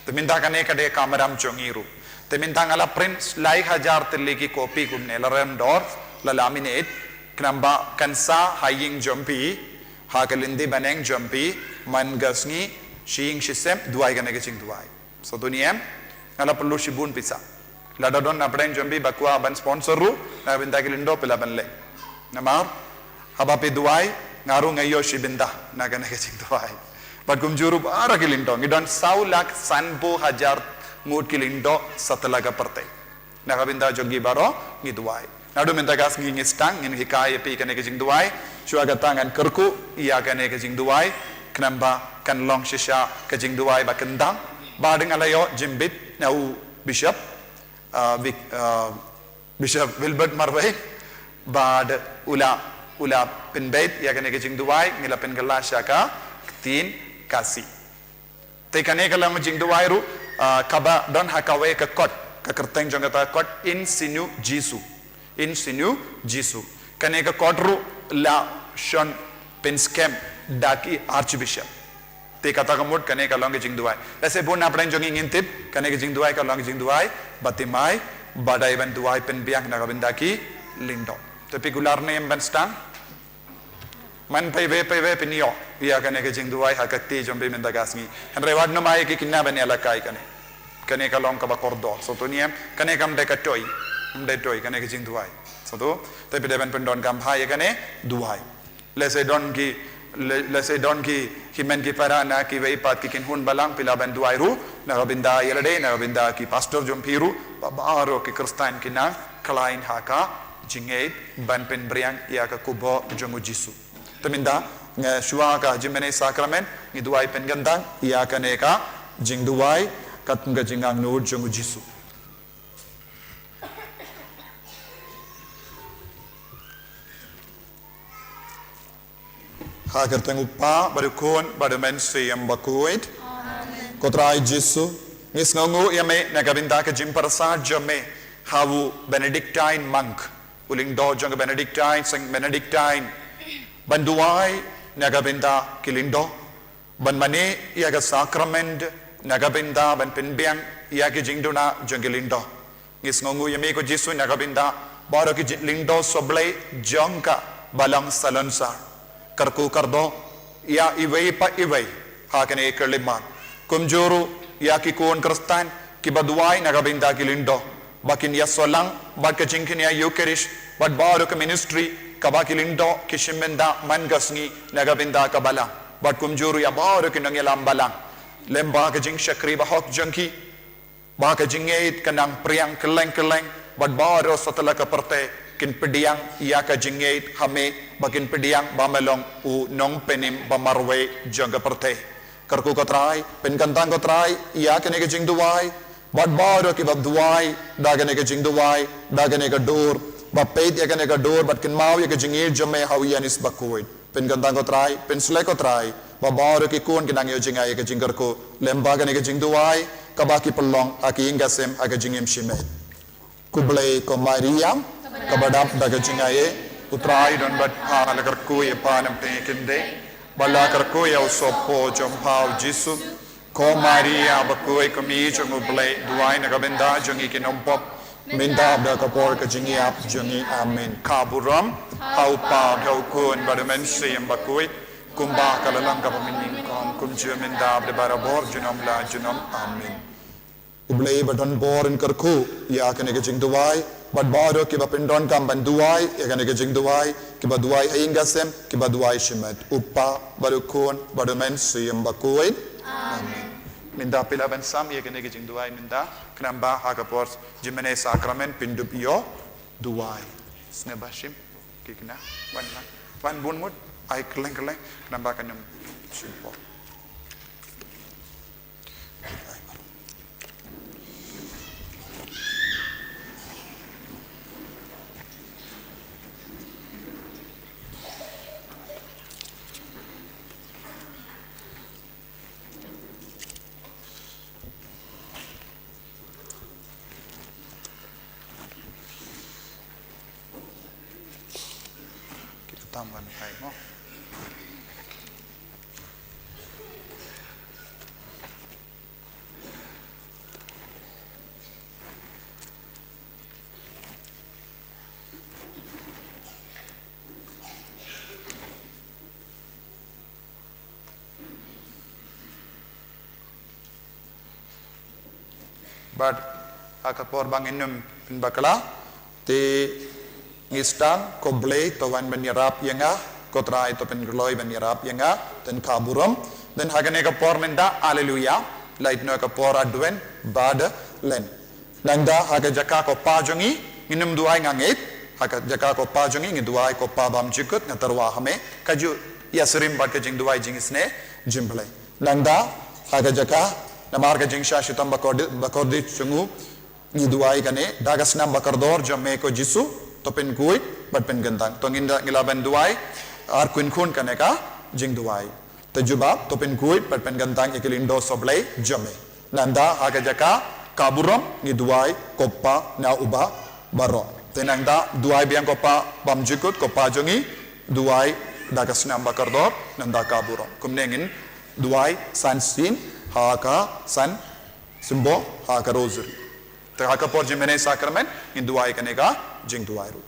teminta kane kade kameram chongiru teminta ngala print slide 1000 tille ki copy kumne laram dor la laminate knamba kansa haying jompi hakalindi baneng jompi man gasngi shing shisem duai kane ke ching duai so duniem ngala perlu shibun pisa lada don na brand jompi bakwa ban sponsor ru na binta kilindo pila banle namar habapi duai ngaru ngayo shibinda na kane ke ching duai but kumjuru bara kilindo ngidon 100,000 ngut kilindo satalaga perte nakabinda jogi baro ngidwai nadu minta gas ngi stang ngin hikai pi kane ke jingduai chuaga tangan kerku iya kane ke jingduai knamba kan long shisha ke jingduai ba kendang badeng alayo jimbit nau bishop bishop Wilbert Marway bad ula pinbait iya kane ke jingduai ngila pen galasha ka tin kasi tekane kalam jingduai ru kaba don hakawe ka kot ka kerteng jongata kot in sinu Jisu kane ka kot ru la shon pinskem daki archbishop ti kata kamut kane kalong ke jing duai lese bun apren jongi ngintip kane ke jing duai kalong jing duai batimai badai ban duai pen biang na kabinda ki lindo tapi gular name ban stang man peve pinio ia kane ke jing duai hakati jombe men dagasngi han rewad no mai ki kinna ban alakai kane kalong ka bakordo so to niem kane kam de katoi kane ke jing duai so to tapi de ban pendon kam hai kane duai lese don ki himen ki parana ki veipat ki kinhun balang pilaban duai ru na robinda yelade na robinda ki pastor jompiru babaro ki kristan kina kalain haka jingeit ban pen briang ya ka kubo jongu jisu teminda nge shua ka jimene sakramen ngi duai pen gandang ya ka ne ka jing duai kat nga jingang nur jongu jisu Hagar tengupa barukon barumen siyam bakuit kotrai jisu ngis ngongu yame nagabinda ka jimparsa jame hawu benedictine monk uling do jong benedictine sing benedictine banduai nagabinda kilindo ban mane yaga sacrament nagabinda ban pinbiang yaga jingduna jong kilindo ngis ngongu yame ko jisu nagabinda baro ki lindo soblay jongka balang salonsar karku kardo ya iway pa iway hakane kerliman kumjuru ya ki kon kristan ki badwai nagabinda kilindo bakin ya solang bak kajingkin ya eucharish bad baru ke ministry kabakilindo kishimenda mangasngi nagabinda kabala bad kumjuru ya baru ki nangelam balang lemba kajing shakri bahok jangki ba kajingait kanang priang keleng bad baru setelah kaperte kin pediang ia ka jingait hame bakin pediang bamelong u nong penim bamarwe jangga perte karku kotrai pen kantang kotrai ia kene ke jing duai bad baro ki bab duai dagane ke jing duai dagane ke dur bapet ya kene ke dur bat kin mau ya ke jingir jame hawianis bakuit pen kantang kotrai pen sle kotrai babaro ki kun kinang yo jingai ke jinggar ko lemba kene ke jing duai kabaki pelong aki ingasem aga jingim shimet kublai ko mariam kabadap daga jingaye utrai don bat hala karku ye panam pekinde bala karku ya usopo jompau jisu ko maria bakui komi jongu blai duai na kabenda jongi kinompop minda da kapor ka jingiap jongi amen kaburam haupa gaukun badamen siyam bakui kumba kalalang ka pamining kon kumju minda da barabor junom la junom amen ublai badon borin karku ya kane ke jing duai bad baro ki bapindon kam banduai ya kane ke jing duai ki baduai aingasem ki baduai shimet upa barukon badomen siyam bakui amen minda pila ban sam ya kane ke jing duai minda knamba hakapor jimene sakramen pindup yo duai snebashim kikna wan bunmut ai keleng knamba kanam simpo tamban hai mo but akapor bang inum bakala te ngistang koblei towan benirap yenga kotrai to pen gloi benirap yenga ten kaburam den hagane ka por menda haleluya light no ka por adwen bad len nanda haga jaka ko pajongi minum duai ngangit haga jaka ko pajongi ngi duai ko pa bam jikut ngatarwa hame kaju yasrim bad ka jing duai jing isne jimble nanda haga jaka namar ka jing shashitam bakodi chungu ngi duai kane dagasnam bakardor jamme ko jisu topen kuit bat pen gandang tonginda ngilaban duai ar kuin khun kaneka jing duai tajuba topen kuit bat pen gandang ikilindo soblay jame nanda haga jaka kaburam ngi duai koppa na uba baro tenangda duai biang koppa bamjikut koppa jongi duai dagasnam bakardor nanda kaburam kumnengin duai san sin haka san simbo haka rosary te haka por jimene sacrament in duai kanega jing duai ru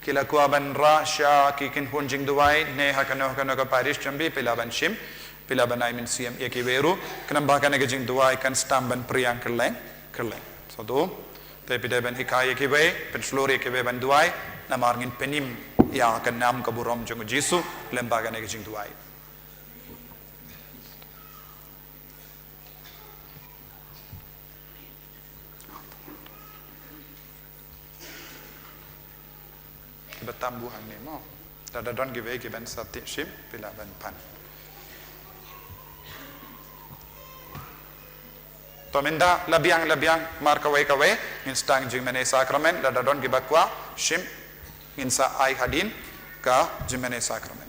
kila kuaban ra sha kikin hunjing duai ne hakano ka parish chambi pilaban shim pilaban I min cm ekiveru kanam ba kana jing duai kan stamban priang kerleng so do te pidaban hikai ekive pen slori ekive ban duai namarngin penim ya kan nam kaburom jong jisu lemba kana jing duai bertambuhan ni mo dada don give given sati shim pilaban pan to minda labiang marka kawe in stang jimene sacrament dada don gibakwa shim in sa ai hadin ka jimene sacrament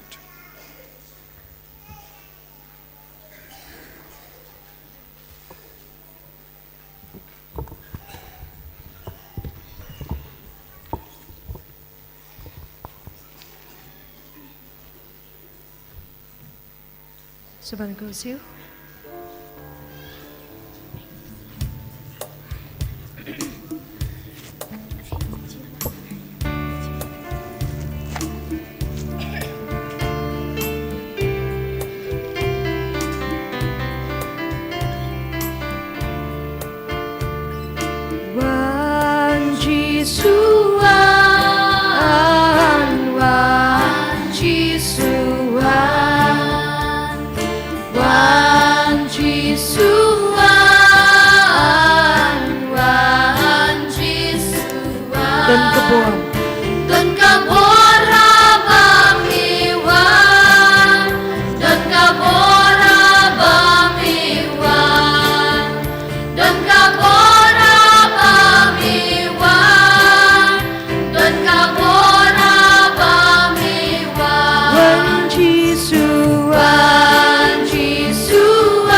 Someone goes you. Wan Jisuan, Wan Jisuan, Wan Jisuan, Wan Jisuan. Dan kebuang. Dan kabora bamiwan, dan kabora bamiwan, dan kabora bamiwan, dan kabora bamiwan. Wan Jisuan, Wan Jisuan,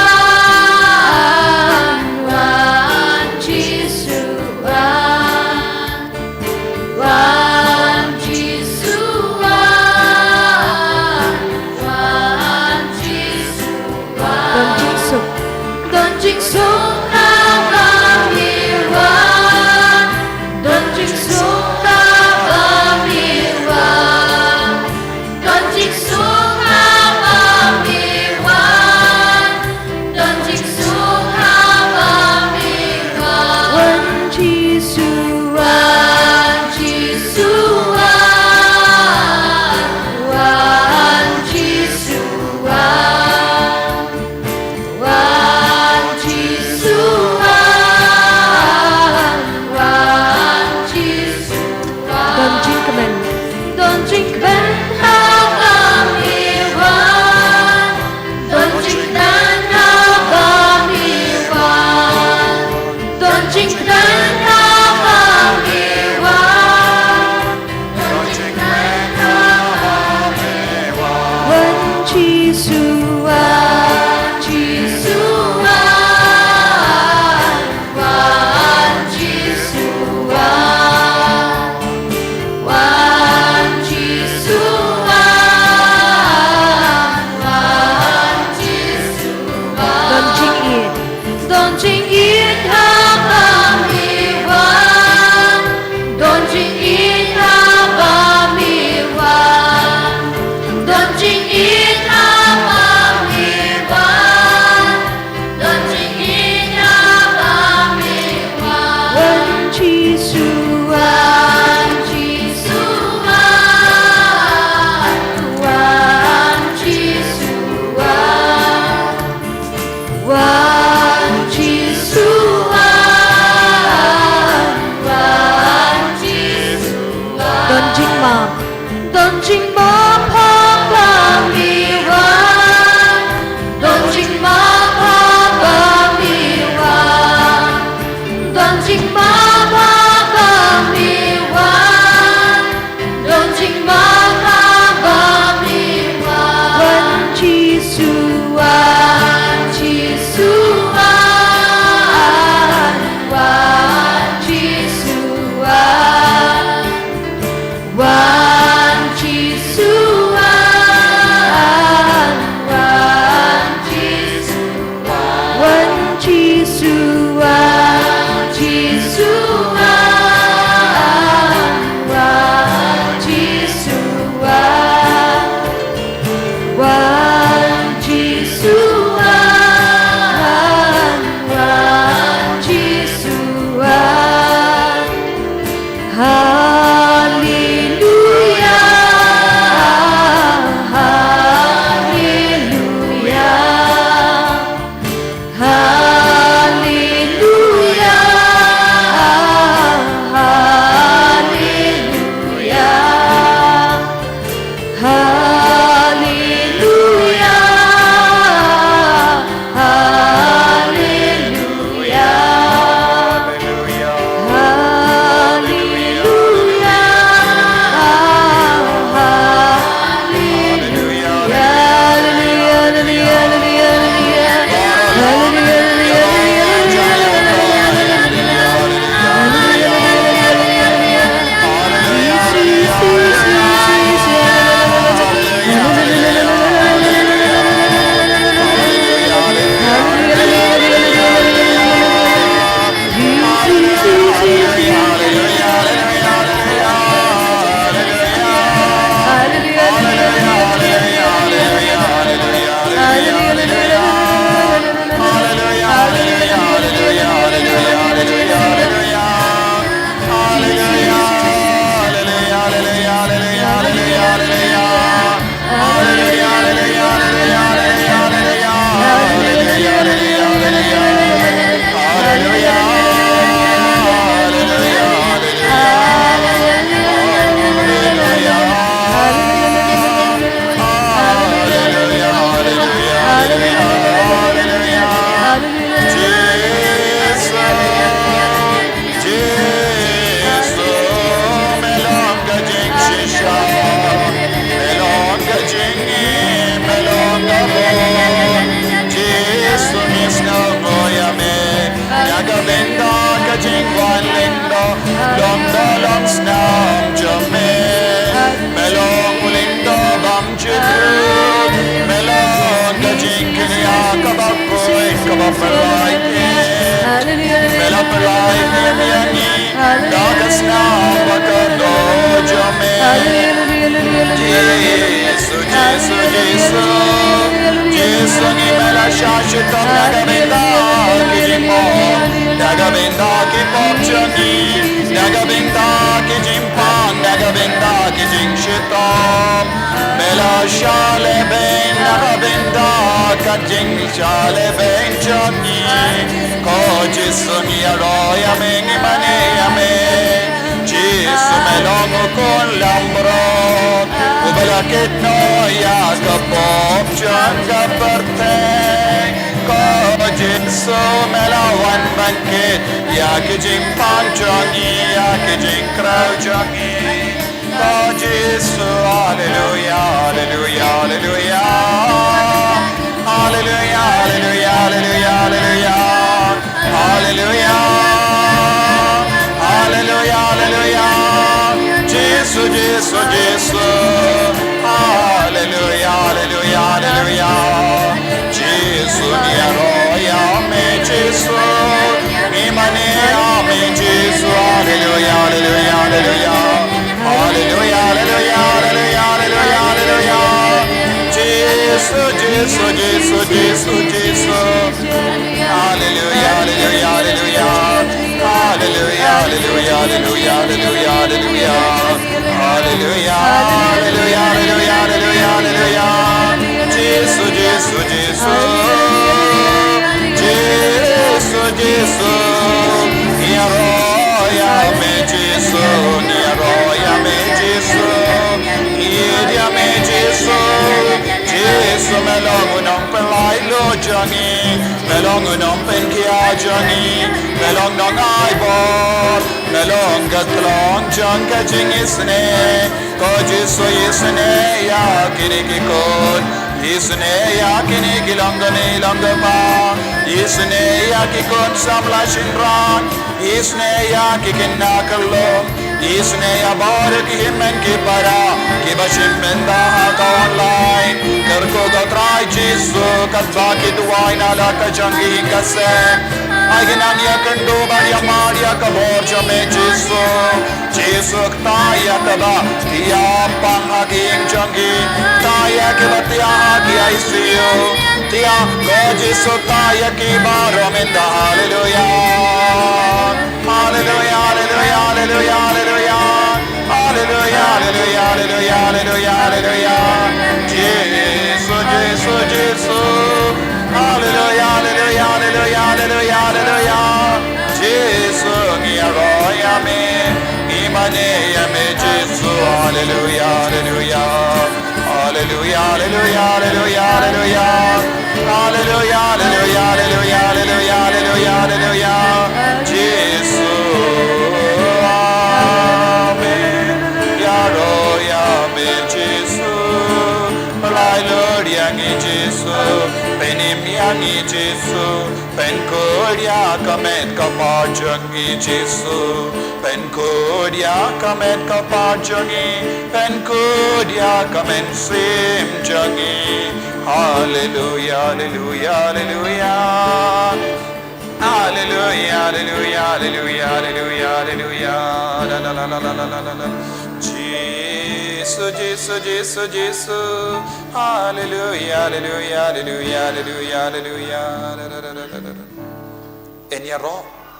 Enyaro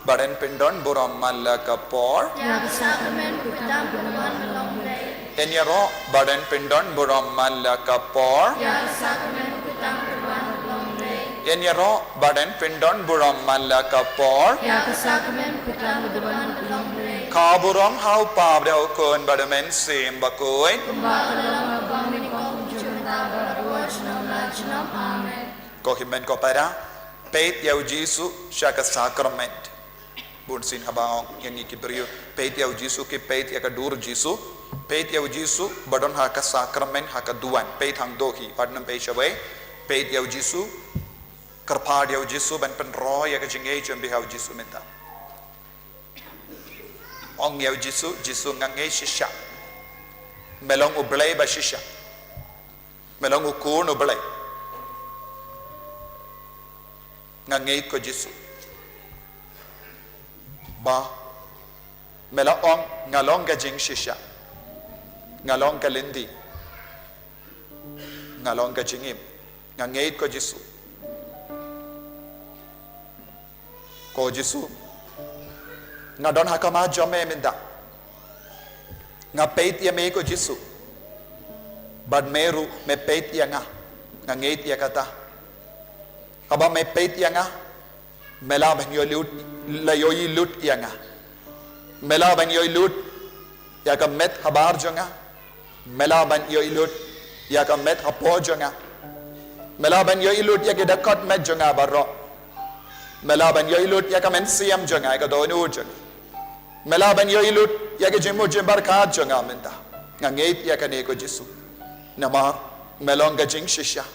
badan pendon buram malakapor. Enyaro badan pendon buram malakapor. Enyaro badan pendon buram malakapor. Kaburam hau pabda ukun badamen sim bakoy. Kohimen kopara. Peit yau Jisu syaka sakrament. Bun sin habang yang ikibrio peit yau Jisu ke peit ya kadur Jisu. Peit yau Jisu badon haka sakrament haka duan. Peit hang dohi padnam peishawai. Peit yau Jisu kerpad yau Jisu ban penroy ya kajingay jambi yau Jisu minta. Ong yau Jisu ngangay shisha. Melong ublay ba shisha. Melong ukun ublay. Ngangay ko Jisu. Ba melaong ngalong gajing shisha. Ngalong kalindi. Ngalong gajingim. Ngangay ko Jisu. Ko Jisu. Ngadon hakama jome minda. Ngapeit ya me ko Jisu. Bad meru me peit ya nga. Ngangay ya kata. Haba me peit ya nga. Mela bang yo lut la yo yi lut ya nga. Mela bang yo lut ya ka met habar jo nga. Mela bang yo lut ya ka met hapo jo nga. Mela bang yo lut ya ke dakot met jo nga baro. Mela bang yo lut ya ka men siam jo nga ka do nu jo. Mela bang yo lut ya ke jimu jimbar ka jo nga menta. Ngait ya ka ne ko Jisu. Nama melong ga jing shisha.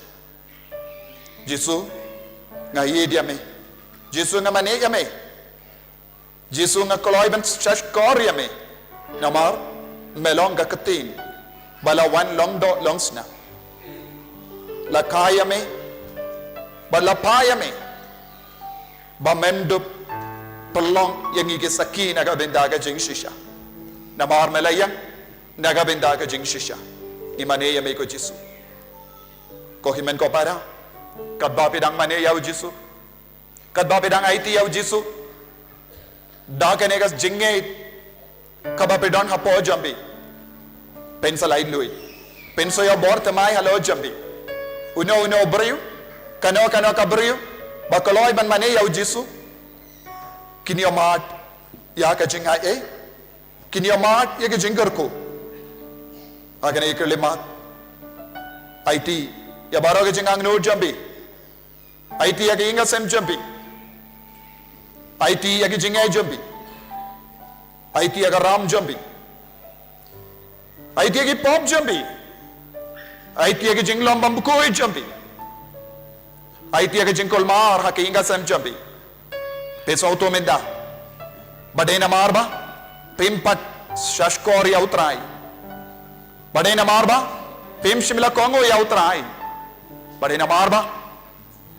Jisu ngai dia me. Jisu nga mane ya me. Jisu nga koloy ban shash kor ya me. Namar melong ga katin. Bala wan long do long sna. La kaya me. Bala paya me. Ba memdup pelong yang igi saki naga bendaga jing shisha. Namar melayang naga bendaga jing shisha. Imane ya me ko Jisu. Ko himen ko para. Kadba pidang mane yau Jisu. Kadba pidang IT yau Jisu. Da kenegas jingait. Kaba pidon hapo jambi. Pensal ay lui. Penso ya bor temai halo jambi. Uno beriu. Kano ka beriu. Bakaloy ban mane yau Jisu. Kini amat ya ka jingai Kini amat ya ka jingar ko. Agan ikir lima. IT ya baro ka jingang no jambi. IT ya ka inga sem jambi. IT ya ka jingai jambi. IT ya ka ram jambi. IT ya ka pop jambi. IT ya ka jinglam bambukoi jambi. IT ya ka jingkol mar ha ka inga sem jambi. Peso auto menda. Badena marba. Pimpat shashkor ya utrai. Badena marba. Pim shimla kongo ya utrai. Badena marba.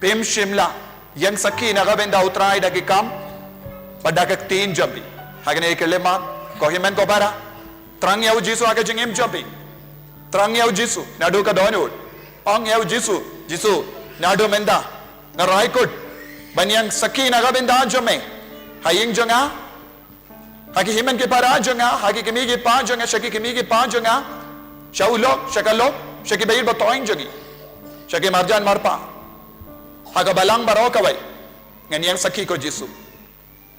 Pim shimla. Yang saki nagabenda utrai dagi kam. Badagak tin jambi. Hagane ikelema. Kohimen ko para. Trang yau Jisu aga jingim jambi. Trang yau Jisu. Nadu ka donut. Ong yau Jisu. Jisu. Nadu menda. Naraikut. Banyang saki nagabenda jome. Haying jonga. Haki himen ke para jonga. Haki kimi ke pa jonga. Shaki kimi ke pa jonga. Shaulok, shakalok. Shaki bayir batoing jongi. Shaki marjan marpa. Haga balang baro kaway. Nganyang saki ko Jisu.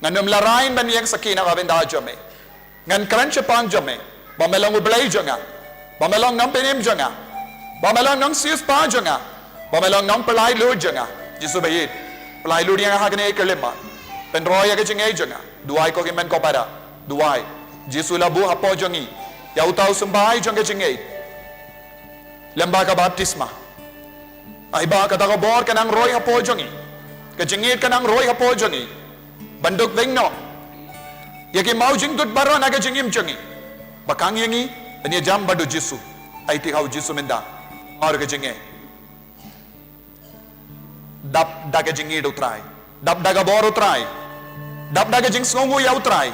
Nganum larain banyang saki nagabenda jome. Ngan crunch pang jome. Bamelong ublay jonga. Bamelong ng pinim jonga. Bamelong ng siyus pa jonga. Bamelong ng palay lud jonga. Jisu bayir. Pelai ludi yang hakne kelima. Penroy yang kecingay jonga. Duai ko kimen ko para. Duai. Jisu labu hapo jongi. Ya utau sembahai jong kecingay. Lemba ka baptisma. Ay ba ka takabor ka ng roy hapo jongi. Kecingit ka ng roy hapo jongi. Banduk vengno. Yaki mau jing tut baron aga jingim jongi. Bakang yangi. Anya jam badu Jisu. Ay tikaw Jisu menda. Ar kecingay. Dap daga jingid utrai. Dap daga bor utrai. Dap daga jing songu ya utrai.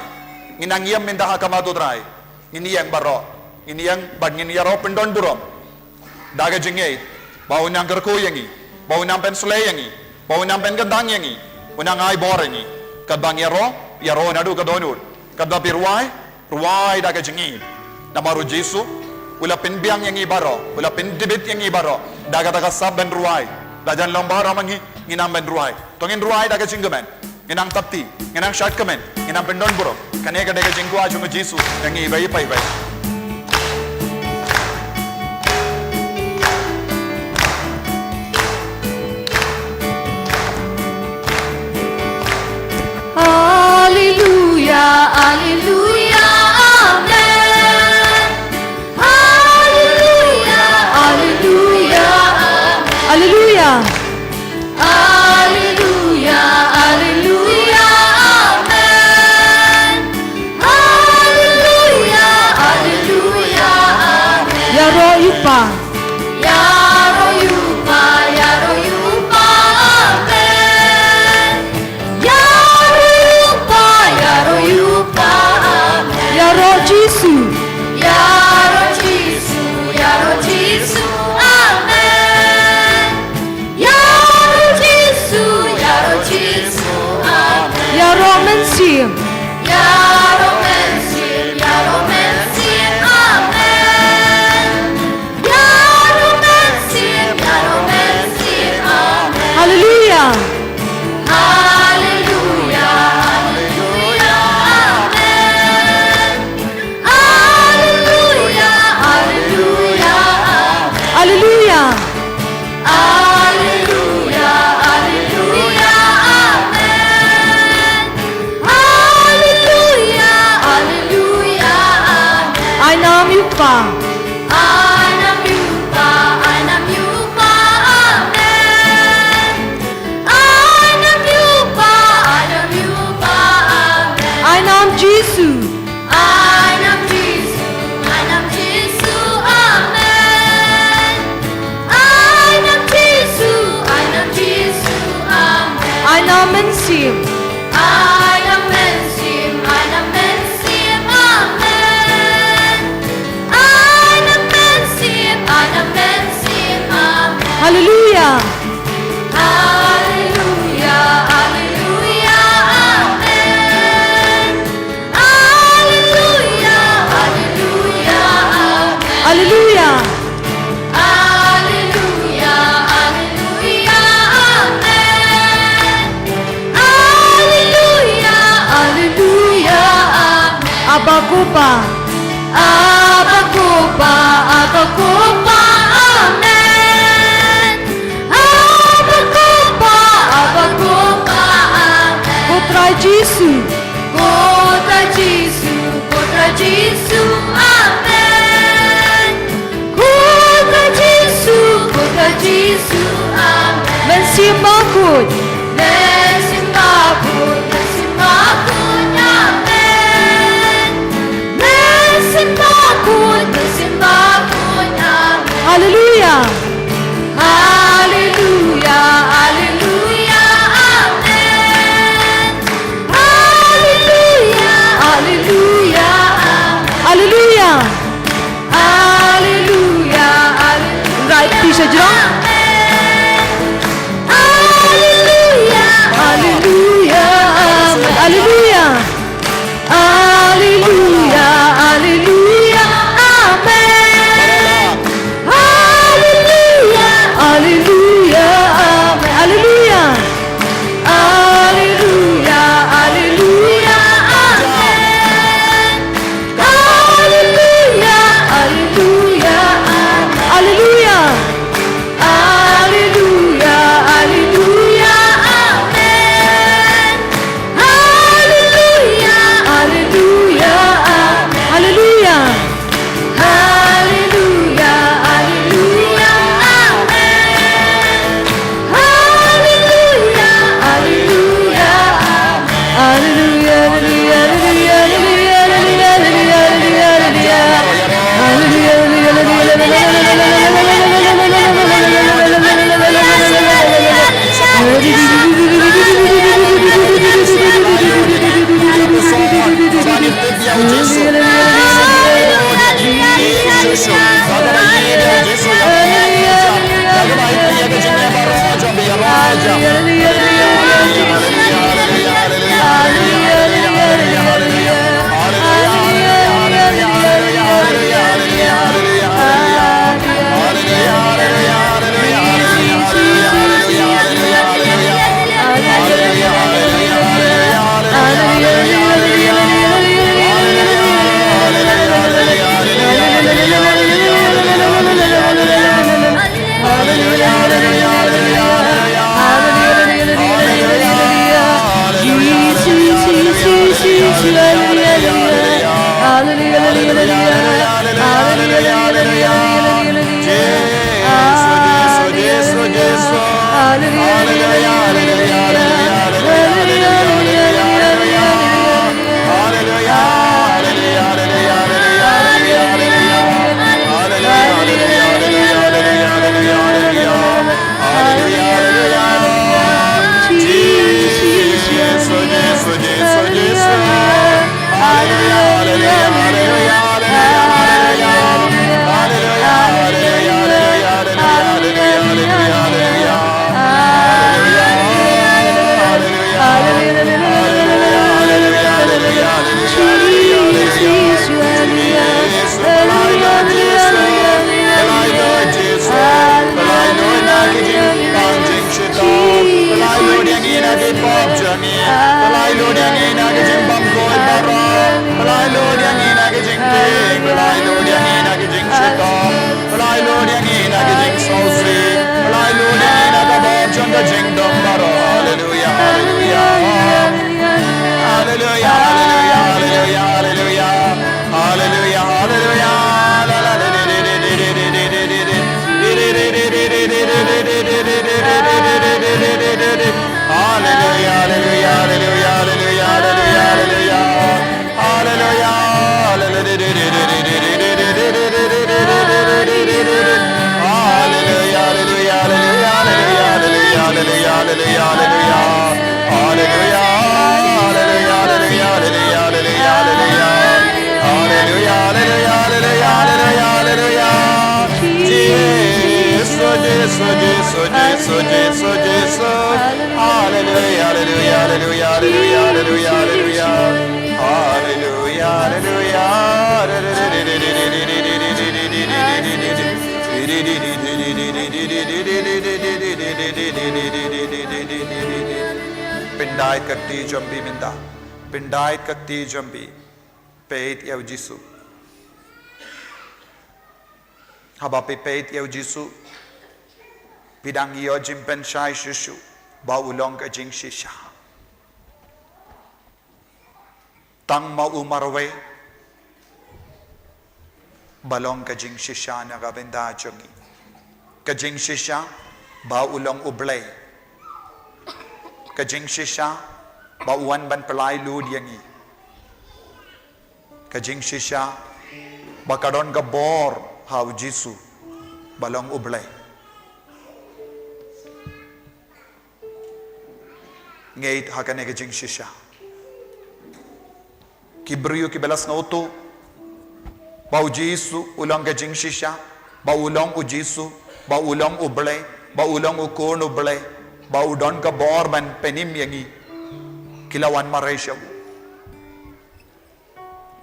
Nginang yam minda hakamat utrai. Ini yang baro. Ini yang bad ngini yaro pendon burom. Daga jingid. Bau nang gerko yangi. Bau nang pen sule yangi. Bau nang pen gendang yangi. Unang ay bor yangi. Kadbang yaro nadu kadonur. Kadba ruai daga jingid. Namaru Jisu. Ula pinbiang yangi baro. Ula pindibit yangi baro. Daga sab ben ruai. Dajan lomba ramangi nginang ben ruai. Tongin ruai daga jinggamen. Nginang tapti, nginang shatkamen, nginang pendon buro. Kaneka daga jingwa junga Jisu yang ibai pai. mensim. Ana mensim, ana mensim, amen. Ana mensim, amen. Hallelujah. Hallelujah, hallelujah, amen. Hallelujah, hallelujah, amen. Hallelujah. Hallelujah, hallelujah, amen. Hallelujah, hallelujah, amen. Abakupa. Abakupa, abakupa, amen. Abakupa, abakupa, amen. Putra Jesu. Contra Jesu, amen. Contra Jesu, amen. Mensimbakut. Mensimbakut, mensimbakut, amen. Mensimbakut, mensimbakut, amen. Hallelujah. Hallelujah, hallelujah, amen. Hallelujah, hallelujah, amen. Hallelujah. Hallelujah, hallelujah. Right, Tisha John. Hallelujah, Hallelujah. Amen. Hallelujah. hallelujah, hallelujah, amen. Hallelujah, Hallelujah. Amen. Hallelujah. hallelujah, hallelujah, amen. Hallelujah, hallelujah, amen. Hallelujah. Hallelujah, hallelujah, amen. Hallelujah, hallelujah, amen. Hallelujah. Hallelujah, hallelujah, amen. Hallelujah, hallelujah, amen. Hallelujah. Hallelujah, hallelujah, hallelujah, hallelujah, hallelujah, hallelujah, hallelujah, hallelujah, hallelujah, hallelujah. Jesus, Jesus, Jesus, Jesus, Jesus, Jesus. Hallelujah, hallelujah, hallelujah, hallelujah, hallelujah, hallelujah. Hallelujah, Pindai kakti jambi minda. Pindai kakti jambi. Peit yaw Jisu. Habapi peit yaw Jisu. Bidang iyo jimpen shai shishu. Baulong ka jing shisha. Tang mau umarwe. Balong ka jing shisha na gabenda jogi. Ka jing shisha. Baulong ublay. Ka jing shisha. Bauan ban pelai lud yangi. Ka jing shisha. Bakadon ka bor haw Jisu. Balong ublay. Ngait hakane ka jing shisha. Kibriyo kibelas na uto. Bau Jisu ulang ka jing shisha. Baulong u Jisu. Baulong ublay. Baulong u kon ublay. Baudon ka bor ban penim yangi. Kilawan maresya.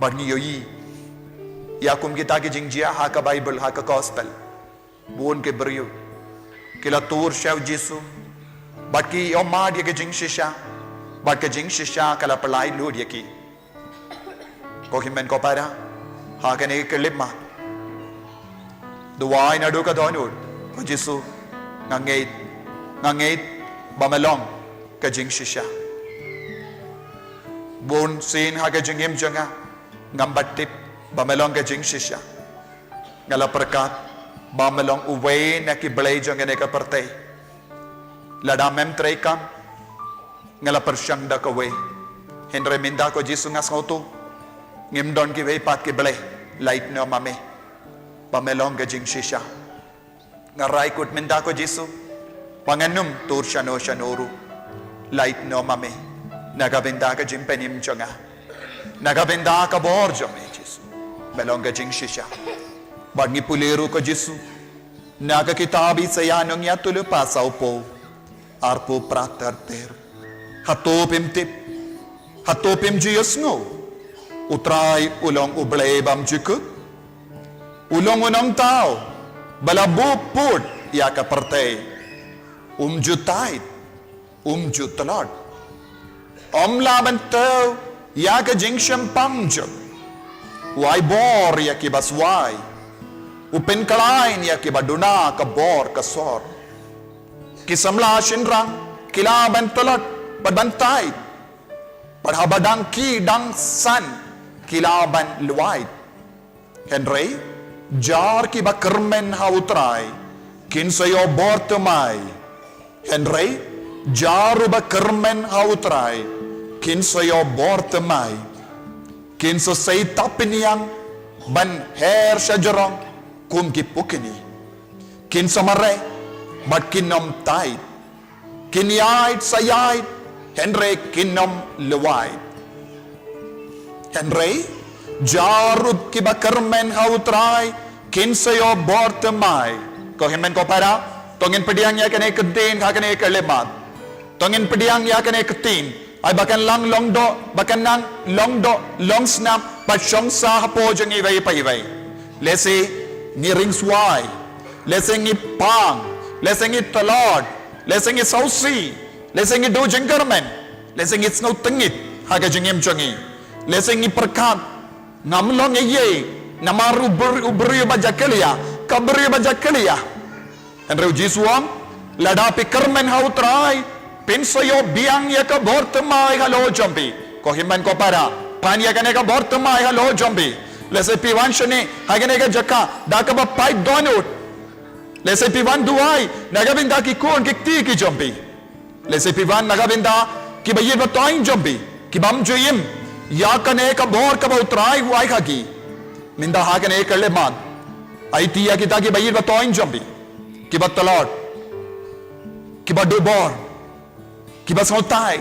Barni yoyi. Yakum kita ki jingjia haka Bible haka gospel. Buon ke briyo. Kila tur shaw Jisu. Baki omad ya ke jing shisha. Bak ke jing shisha kala pelai lud yaki. Ko himen ko para. Haka ne ke lipma. Duwai na do ka donod. Ko Jisu ngangait bamalong ka jing shisha. Buon sin haka jingim janga. Ngambatip bamalong ka jing shisha. Ngala perkat bamalong uwe na ki blay janga ne ka partay. Lada mem trekam ngala persyang da ka we. Henry minda ko Jisu ngas ngoto. Ngimdon ki we pat ki blay. Light no mame. Bamalong ka jing shisha. Ngaray kut minda ko Jisu. Panganum tur shano shanoru. Light no mame. Nagabinda ka jing penim janga. Nagabinda ka bor jame Jisu. Balong ka jing shisha. Bangi puliru ko Jisu. Nagakitabi sa yanong yatulu pasaw po. Arpo pratarter. Hatopim tip. Hatopim jiyos ngo. Utray ulong ublay bam jikut. Ulong unong tao. Balabu put yaka partay. Jutay. Jutalad. Laban tao yaka jingsham pangjab. Wai bor yaki baswai. Upin kalain yaki baduna ka bor ka sor. Kisamla shinrang kilaban talat padbantay. Padhabadang ki dang san kilaban luwait. Henry jar ki bakermen hautray kinsayo bortumay. Henry jaru bakermen hautray kinsayo bortumay. Kinsa say tapin yang ban her shajarong kum kipukini. Kinsa mare but kinom tight. Kinyait sayait. Henry kinom luwait. Henry jarub kibakermen hautray kinsayo bortamay. Ko himen ko para tongin pediang ya kane kedin ha kane kelemat. Tongin pediang ya kane ketin ay bakan lang longdo bakan nang longdo long snap but shong sa hapo jeng iway pa iway. Lesi ni ring swai. Lesi ni pang. Lesi ni talod. Lesi ni sausi. Lesi ni do jengkermen. Lesi ni snow tengit ha ka jengim jongi. Lesi ni perkat ngamlong ye namaru ubri bajakelia kabri bajakelia. Henry Jisuam ladapi kermen hautray pinsayo biang ya ka bortamay halo jombi. Ko himan ko para pan ya kane ka bortamay halo jombi. Lesi piwan shani hagane ka jaka daka ba pai donut. Lesi piwan duai nagabinda ki kon kikti ki jombi. Lesi piwan nagabinda ki bayir batoin jombi. Ki bam joyim ya kane ka bor ka bautray huai khagi. Minda hagane ka leman. Aitia kita ki bayir batoin jombi. Ki batalot. Ki badubor. Ki basotay.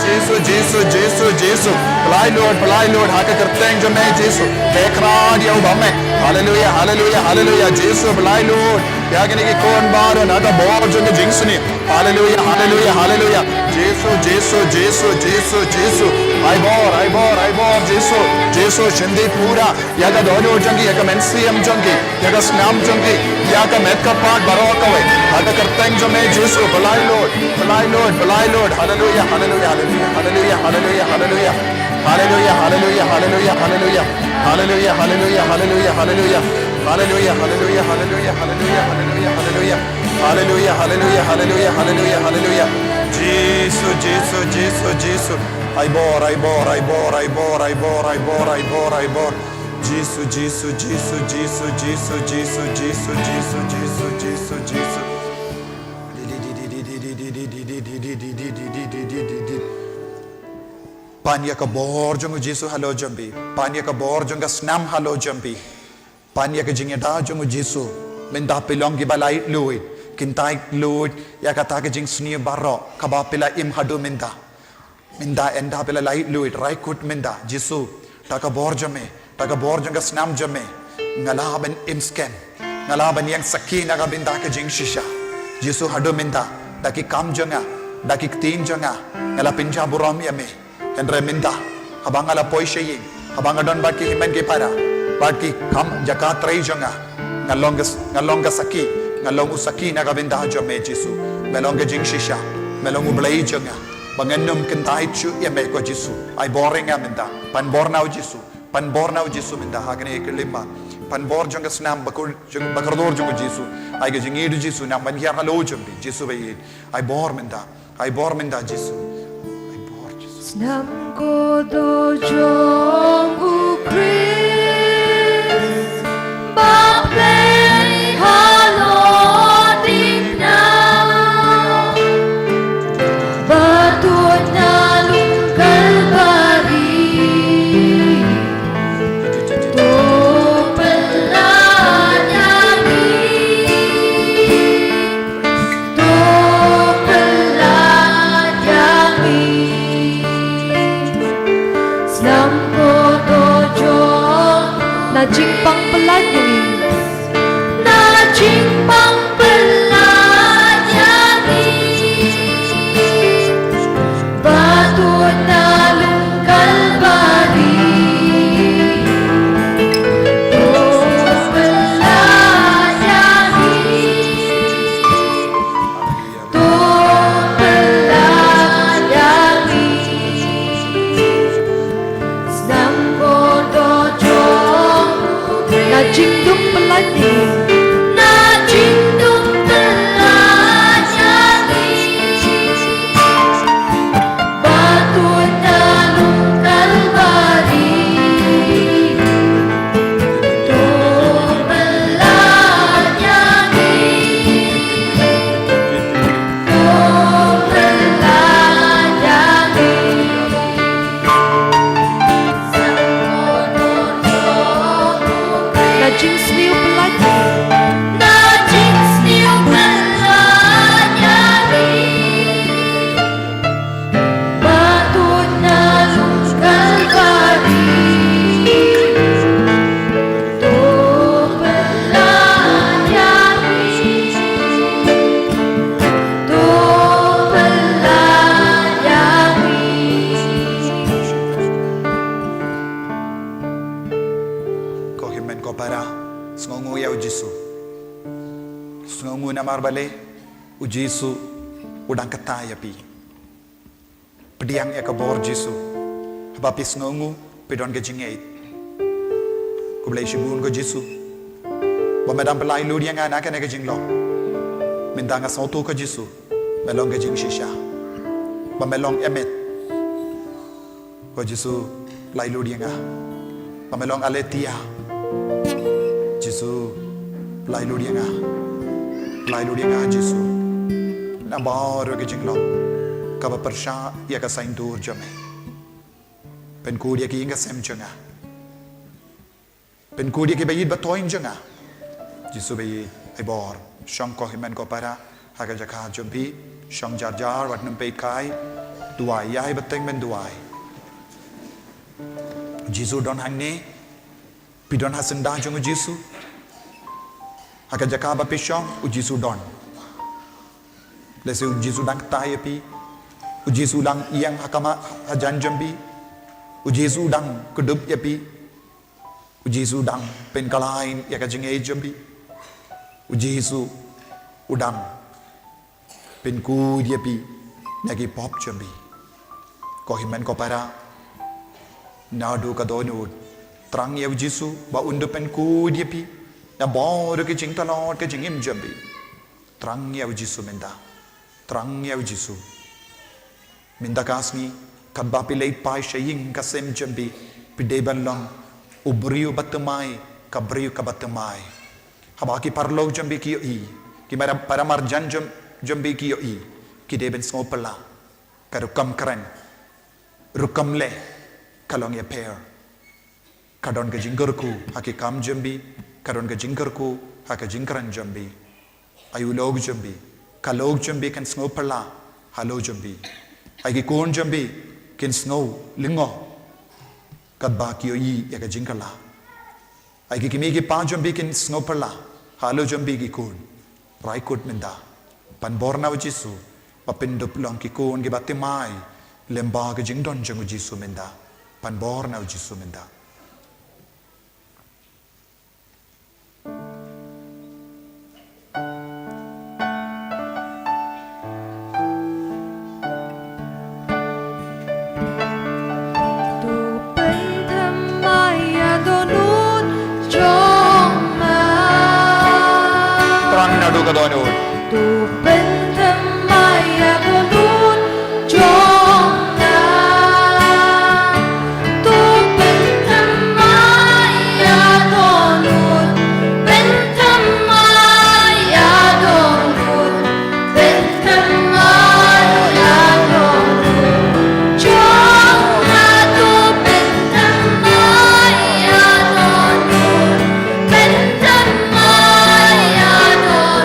Jesus. Pelai Lord, haka kerteng jome Jesus. Bekra dia ubame. Hallelujah. Jesus pelai Lord. Ya kini ki kon baru naga bor jome jingsuni. Hallelujah. Jesus. I bor Jesus shindi pura. Ya ka dono jangi, ya ka mensiam jangi, ya ka snam jangi, ya ka metka part baro kawe. Haka kerteng jome Jesus pelai Lord. Hallelujah. Jesus. I bore. Jesus. Panya ka bor jong Jesus halo jambi. Panya ka bor jong snam halo jambi. Panya ka jing da jong Jesus. Minda pilong gi balai lui. Kintai lui ya kata ka jing sni baro kaba pila im hadu minda. Minda enda pila lai lui rai kut minda Jesus. Taka bor jame. Taka bor jong snam jame. Ngala ben im scam. Ngala ben yang sakin aga binda ka jing shisha. Jesus hadu minda. Daki kam jonga. Daki tin jonga. Ngala pinja buram yame. Endre minda habang ala poishayin habang adon baki himen ke para baki kam jaka trai jonga ngalonga saki ngalongu saki naga binda jome Jesus melonga jing shisha melongu blai jonga banganum kentai chu yame ko Jesus ai boring aminda pan bornau Jesus minda hagane kelima pan bor jonga snam bakul jong bakardor jong Jesus ai ga jingidu Jesus nam ban ya halo jombi Jesus bayi ai bor minda Jesus Snam ko do jong Christ ba play halo deep now batut na lung kalbari to pelanyangi Snam ko do jong na jingpang pelanyangi batut na lung kalbari to pelanyangi Snam ko do jong na jingdung pelanyangi batut na lung kalbari to pelanyangi na jing sniu pelanyangi batut na lung kalbari to pelanyangi ko himen ko para sngongu ya Jesus sngongu na marbale u Jesus udang kataya pi pediang ya ka bor Jesus habapi sngongu pedon ke jingait ko blai shibun ko Jesus ba madam pelai lu dia ngana kan ke jinglong mindanga sautu ko Jesus melong ke jing shisha ba melong emet ko Jesus lai lu dia nga ba melong aletia Jesus lai lu dia nga Jesus na baru ke jinglong ka ba persha ya ka sain dur jame pen ku dia ki inga sem jonga pen ku dia ki bayid ba toin jonga Jesus bayi ai bor shong ko himen ko para haga jaka jompi shong jar wat nam pe kai duai ya hai bateng men duai Jisu don hang ni pi don hasenda jong Jisu haka jakaba pishong u Jisu don lese u Jisu dang tai pi u Jisu dang yang hakama hajan jambi u Jisu dang kudup ya pi u Jisu dang pen kalain ya ka jeng jambi u Jisu udang pen ku dia pi nagi pop jambi ko himan ko para nadu ka donu trang ya Jisu ba undu pen ku dia pi na bo de ke jing talot ke jing im jambi trang ya Jisu menda trang ya Jisu minda kasni kadba pi lei pai shaying kasem jambi pi deban long ubriu batamai kabriu kabatamai habaki parlog jambi ki i ki mara paramar janjam jambi ki i ki deben snopala karukam kran rukam le kalong ya pair kadon ke jinggerku haki kam jambi kadon ke jinggerku haka jingkran jambi ayu log jambi kalog jambi kan snopala halo jambi ai kon jambi kin snow lingo kadba ki i ya ka jingkala ai ki mi ki pa jambi kin snopala halo jambi ki kon rai kut menda pan borna Jisu papindup long ki kon ki batimai lemba ke jingdon jang Jisu menda pan borna Jisu menda Terang nadu ka doon Tuเป็นทำไมอยากรู้จงนาtuเป็นทำไมอยากรู้เป็นทำไมอยากรู้เป็นทำไมอยากรู้จงนาtuเป็นทำไมอยากรู้เป็นทำไมอยากรู้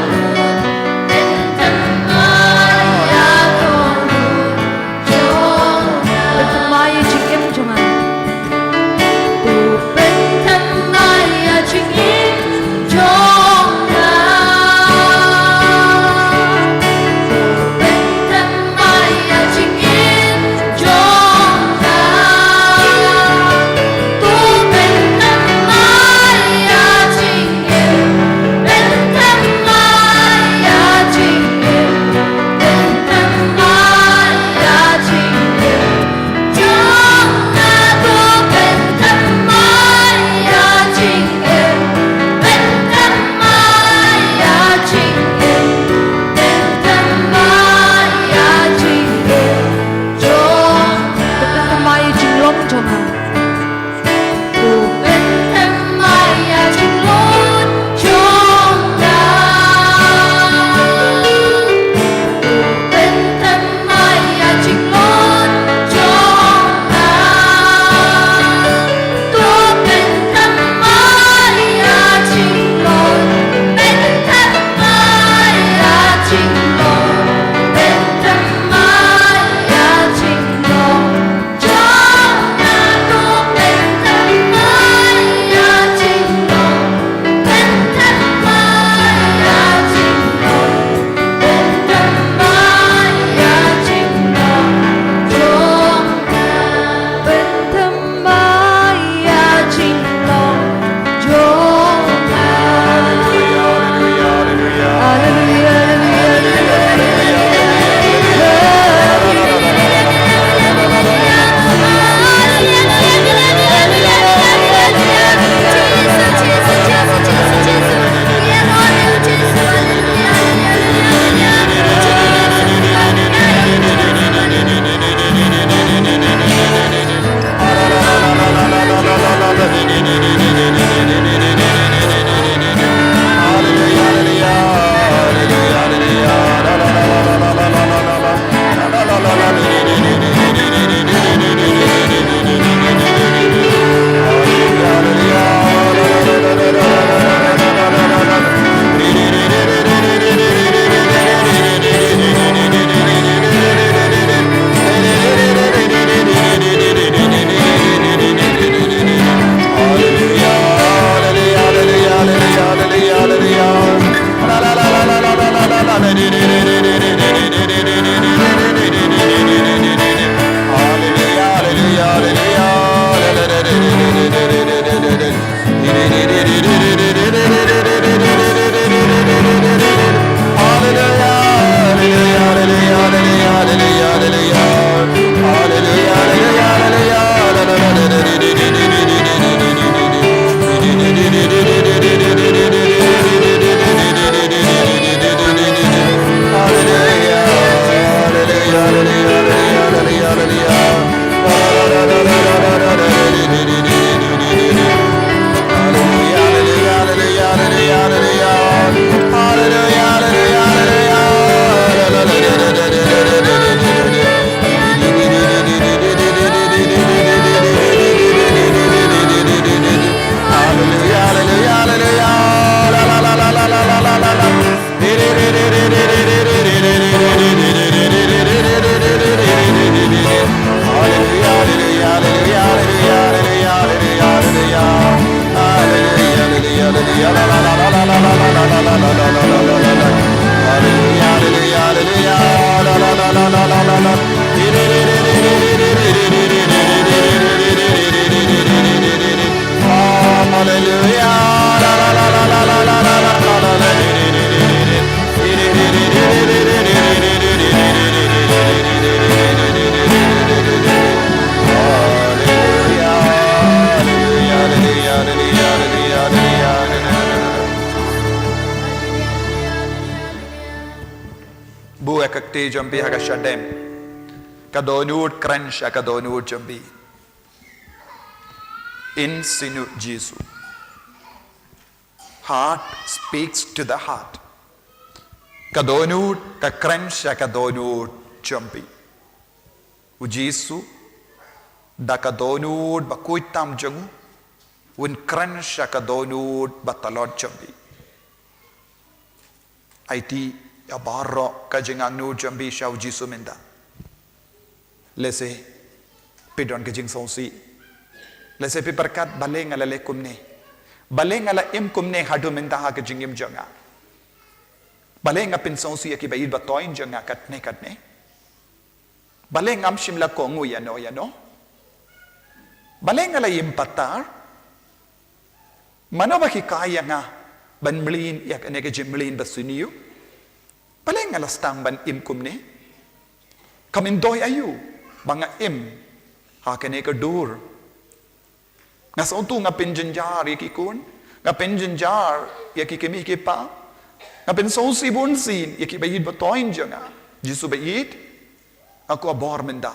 Kakti jambi haga shadem kadonut crunch kadonut jambi in sinu Jesus. Heart speaks to the heart. Kadonut ka crunch kadonut jambi u Jesus da kadonut bakuitam jangu un crunch kadonut batalot jambi IT ya barro kajingang nu jambi shau jisu menda lese pidon kajing sonsi lese pi berkat baleng ala lekumne baleng ala im kumne hadu menda ha kajing im janga baleng apin sonsi ki baid batoin janga katne baleng am shimla kongu yano baleng ala im patar manova ki kaya nga ban mlin yak ane kajing mlin basuniyu Paling alas tang ban im kumne. Kamindoy ayu. Banga im. Hakane ka dur. Nga sa untu nga pinjanjar yaki kun. Nga pinjanjar yaki kimi kipa. Nga pinsonsi bunsin yaki bayid batoin janga. Jisu bayid. Aku abor menda.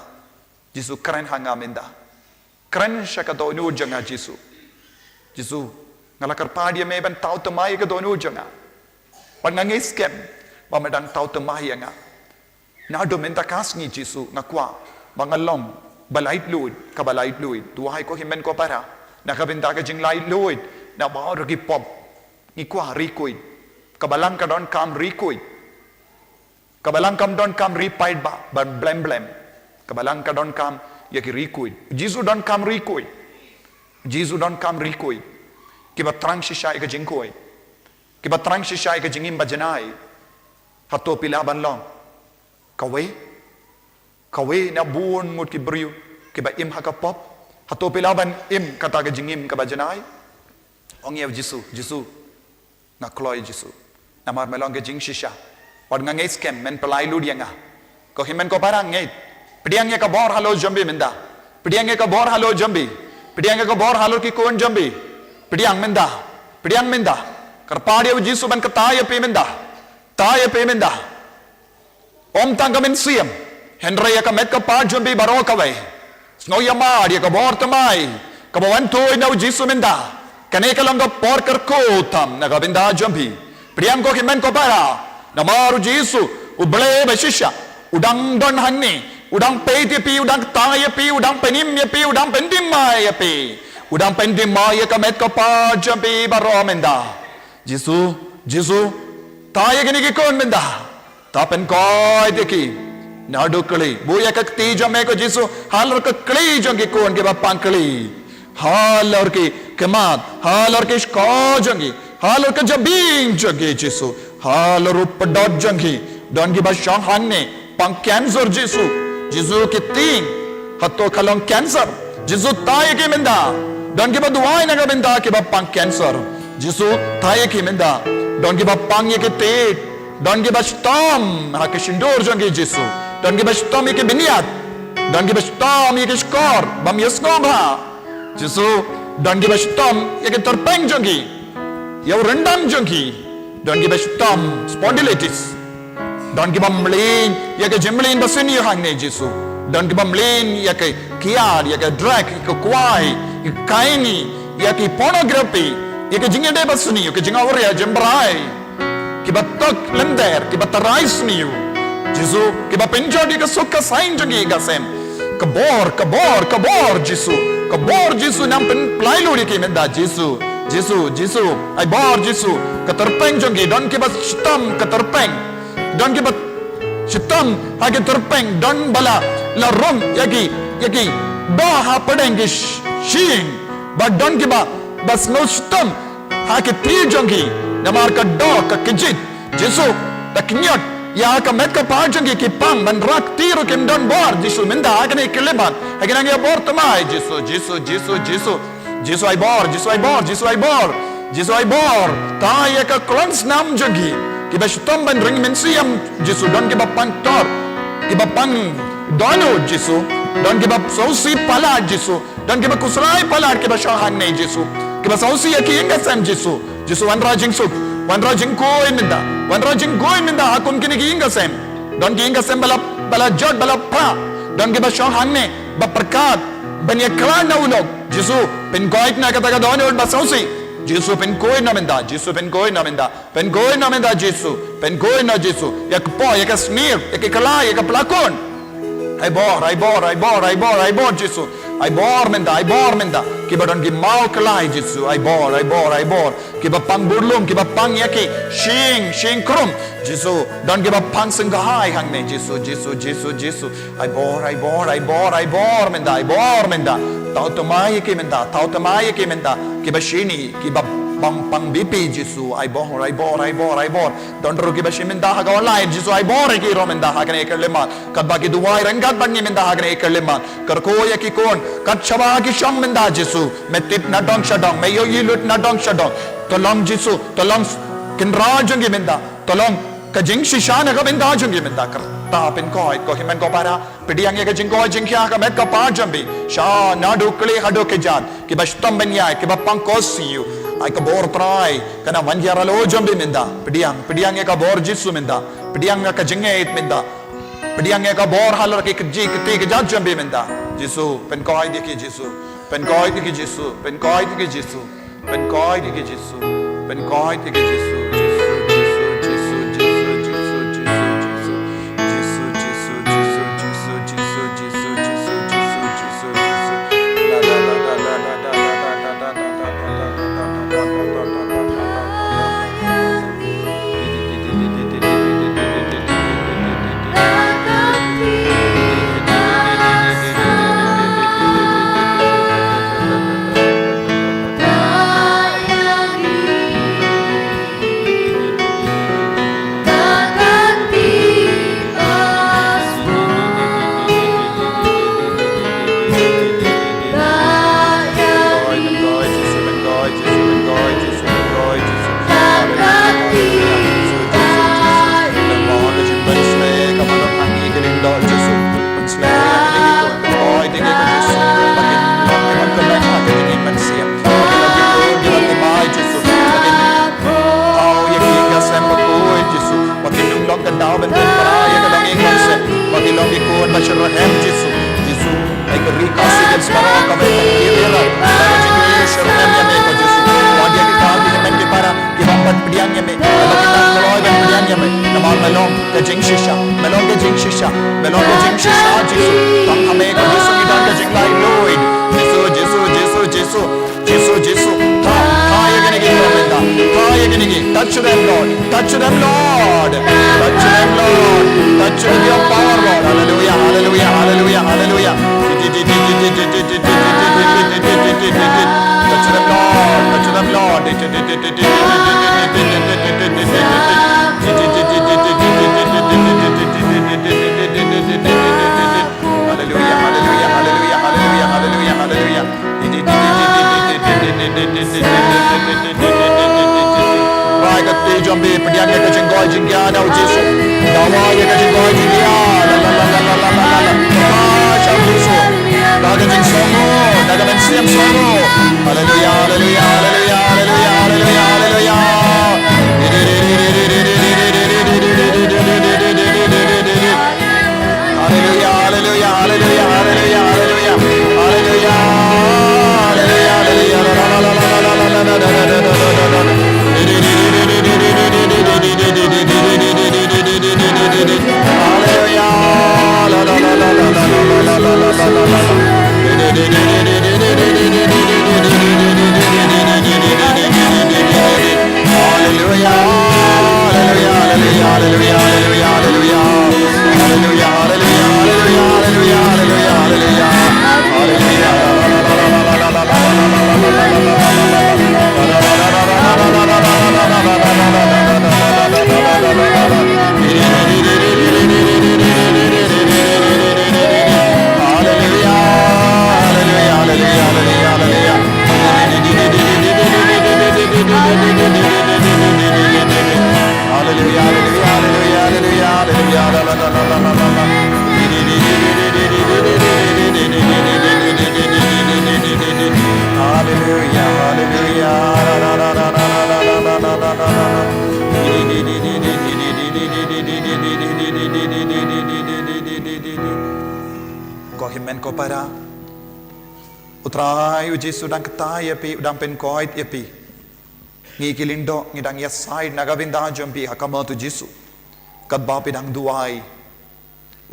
Jisu keren hanga menda. Keren siya ka doonu janga Jisu. Jisu. Nga lakar padia may ban tao tamay ka doonu janga. Pag nangiskem. Bamadang tau temaya nga. Nado menta kasngi Jisu nga kwa. Bangalong balait luid kabalait luid. Tuhay ko himen ko para. Nakabinta ka jing lait luid. Na bawa ragi pop. Ni kwa rikuid. Kabalang ka don kam rikuid. Kabalang kam don kam ripaid ba. Ban blem. Kabalang ka don kam yaki rikuid. Jisu don kam rikuid. Jisu don kam rikuid. Kiba trang shishay ka jingkoy. Kiba trang shishay ka jingim bajanay. Hato pilaban long. Kawe na buon mut ki briu. Kiba im hakapop. Hato pilaban im kata ka jingim ka bajanay. Ong yaw Jisu. Na kloy Jisu. Namar melong ka jing shisha. Wad nga ngay skem men palay ludia nga. Ko himen ko parang ngay. Pidiyang nga ka bor halo jambi menda. Pidiyang nga ka bor halo jambi. Pidiyang nga ka bor halo ki kuon jambi. Pidiyang menda. Karpadiyaw Jisu ban kataya pi menda. Tayo pemenda. Om tanggamin siyam. Henry ya kamet ka pajumbi baro kaway. Snoya mari ka bortamay. Kabawantoy na Jisu menda. Kanay ka lang ka porker kotam na kabinda jumbi. Priyam ko kimen ko para. Namaru Jisu. Uble bashisha. Udang don hanni. Udang peti pi. Udang taya pi. Udang penim ya pi. Udang pendimay ya pi. Udang pendimay ya kamet ka pajumbi baro menda. Jisu. Tayo ganigi kon menda. Tapen koy deki. Nadu kali. Buya kak tijo meko Jisu. Halor ka kli jongi kon ke bapang kli. Halor ki kemat. Halor ki shko jongi. Halor ka jabing jongi Jisu. Halor upadot jongi. Don ki ba shang hangne. Pang cancer Jisu ki ting. Hato kalong cancer. Jisu tayo ki menda. Don ki ba duway na ka menda ki ba pang cancer. Jisu tayo ki menda. Don give up pang yeke tit. Don give a storm. Hake shindur jongi Jisu. Don give a storm yeke biniat. Don give a storm yeke skor. Bam yeskom ha. Jisu. Don give a storm yeke terpeng jongi. Yaw rendang jongi. Don give a storm spondylitis. Don give a mlin yeke jimlin basini hangne Jisu. Don give a mlin yeke kiad yeke drag yeke kwai yeke kaini yeke pornography. Yeke jingede basuni, yeke jingawria jembrai. Kiba tok lender, kiba tarais niu. Jisu, kiba penjodi ke suka sain jongi gasem. Kabor Jisu. Kabor Jisu nam pen plailu di kimenda Jisu. Ai bor Jisu. Keterpeng jongi don kiba shitam keterpeng. Don kiba shitam hage terpeng don bala la rom yaki ba ha padenge shing. But don kiba bas no stem hake ti jongi namar ka do ka kijit Jisu tak nyot Ya kamet ka pajang ki kipang ban rak tiru kim don bor Jisu minda agane keleban agane ya bor tamai Jisu ai bor Jisu ai bor ta ya ka klans nam jogi ki ba shtom ban ring men siam Jisu don ki ba pantor ki ba pang dono Jisu don ki ba sausi pala Jisu don ki ba kusrai pala ki ba shahan ne Jisu ki ba sausi ya ki inga sam Jisu wan rajing suk wan rajing koi minda akun kini ki inga sem don ki inga sem bala jod bala pa don ki ba shahan ne ba perkat ban ya klana ulog Jisu pen goit na kata ka dono ba sausi Jisu pen koi na minda Jisu yak po yak snir yak kala yak plakon ai bor Jisu ai bor minda ki ba don ki mau kalai Jisu ai bor ki ba pang burlum ki ba pang yaki shing krum Jisu don ki ba pang singhai hang ne Jisu ai bor minda tau tamai ki minda ki ba shini ki ba pang bipi Jisu ai bor don ru ki ba shiminda ha ga online Jisu ai bor ki ro minda ha kane kerleman kat ba ki duwai rangat ban ni minda ha kane kerleman kar ko ya ki kon kat chaba ki shong minda Jisu metit na dong shadong me yo yilut na dong shadong tolong Jisu tolong kinra jong minda tolong ka jing shishan ga minda jong minda kar ta pen ko himan ko para pidiang ya ka jing ko jing kya ka met ka pa jambi sha na du kli hado ke jan ki ba shtom ben ya ki ba pang ko siu ai ka bor trai kana manjara lo jambi minda pidiang ya ka bor Jisu minda pidiang ya ka jinge it minda pidiang ya ka bor halar ki ji ki ke jan jambi minda Jisu pen ko di ki Jisu pen ko di ki Jisu Touch them, Lord. Touch them, Lord. Touch them, Lord. Touch them with your power, Lord. Hallelujah, hallelujah, hallelujah, hallelujah. Touch them, Lord. Touch them, Lord. Hallelujah, hallelujah, hallelujah, hallelujah, hallelujah, hallelujah. Kati jambi pediang ya kajing goi jingya na Jisu dawa ya kajing goi jingya la sham Jisu daga jing songo daga ben siam songo hallelujah hallelujah hallelujah hallelujah hallelujah hallelujah hallelujah hallelujah hallelujah hallelujah hallelujah hallelujah men ko para utrai uji sudang ketai api udang pen koit api ngi kilindo ngidang yasai nagabinda jampi hakama tu Jisu kad bapi dang duai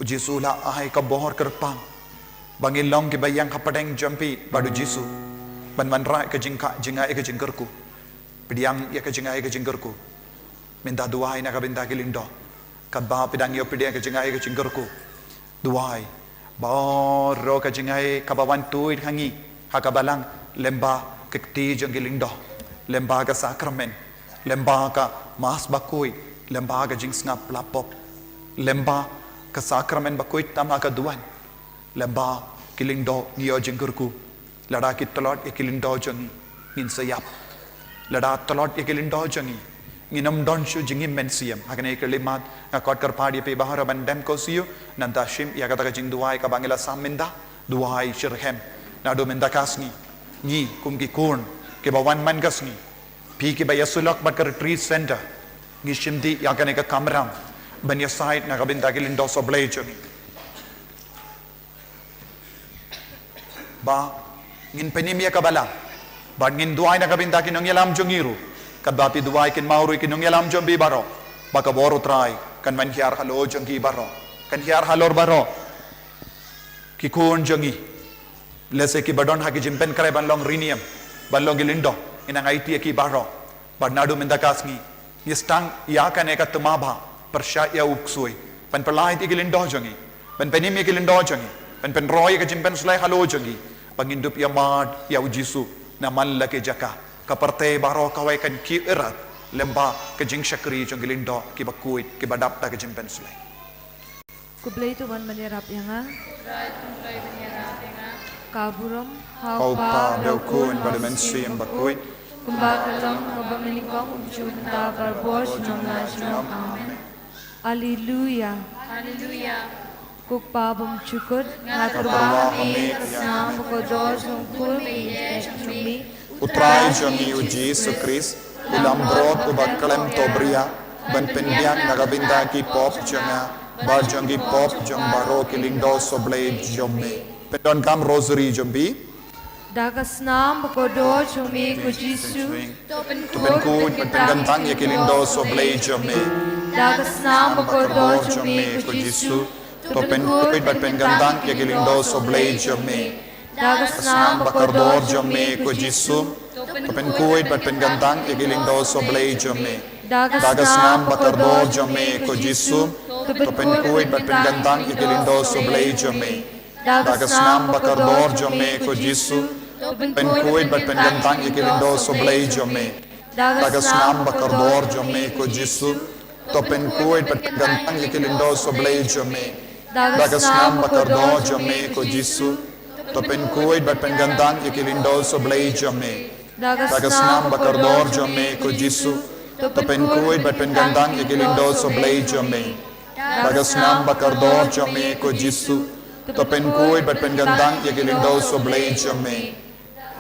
uji sula ai ka bohor kerpang bangilong ki bayang kapadeng jampi badu Jisu ban manrai ke jingka jingai ke jingkerku pidiang ya ke jingai ke jingkerku minta duai nagabinda kilindo kad bapi dang yo pidiang ke jingai ke jingkerku duai baro ka jingai kabawan tuit hangi hakabalang lemba kekti jong gilindo lemba ka sakramen lemba ka mas bakui lemba ka jing snap lapop lemba ka sakramen bakui tama ka duan lemba kilindo ngiyo jingkurku lada ki tolot ikilindo jongi ngin sayap lada tolot ikilindo jongi nginam don shu jingi mensiam hakane kelimat ngakot kerpadi pe bahara bandem ko siyo nanta shim ya kata jing duai ka bangila saminda duai shirhem nado menda kasni ni kumki kurn ke bawan man kasni pi ke bayasulok bat ka retreat center ngi shimdi ya kane ka kamram ban ya side na ka binda kilindo so blejoni ba ngin penimia ka bala ba ngin duai na ka binda kinong yalam jongiru kadbapi duai kin mauru kin yalam jombi baro baka boru trai kan man hiar halo jongi baro kan hiar halor baro ki kun jongi lese ki badon haki jimpen kare ban long rinium ban long gilindo inang IT ki baro badnadu mendakasngi yestang ya kan eka tumaba persya ya uksui pan pelai ti gilindo jongi pan penimi gilindo jongi pan roy ka jimpen sulai halo jongi pangindup ya mad ya ujisu na man lake jaka kaparte baro kawai kan ki erat lemba ke jing syakri jong gilindo ki bakuit ki badap ta ke jimpen sulai Kublay tuan menyerap yanga kaburom kau pa daukun pada mensiam bakuit kumbakalong mabaminigong ujud ta barbos nong amen Alleluia kukpabom chukod ngaturba kami kasam kodos ng kulmi chumi utrai jongi uji sukris ulam brot ubakalem tobria ban penbiang nagabinda ki pop jonga bar jongi pop jong baro kilindo soblade jomme pedon kam rosary jombi dagas nam kodo chumi ko Jisu tupen ku pentangantang ya kilindo soblade jomme dagas nam kodo chumi ko Jisu tupen ku pentangantang ya kilindo soblade jomme dagas Asnam nam bakardor jomme ko Jisu tupen kuit bat pengantang igilindo soblay jomme dagas nam bakardor jomme ko Jisu tupen kuit bat pengantang igilindo soblay jomme dagas nam bakardor jomme ko Jisu tupen kuit bat pengantang igilindo soblay jomme dagas nam bakardor jomme ko Jisu tupen kuit bat pengantang igilindo soblay jomme dagas nam bakardor jomme ko Jisu topen kuit bat penggandang ikilindo soblay jomme dagas nam bakardor jomme ko Jisu topen kuit bat penggandang ikilindo soblay jomme dagas nam bakardor jomme ko Jisu topen kuit bat penggandang ikilindo soblay jomme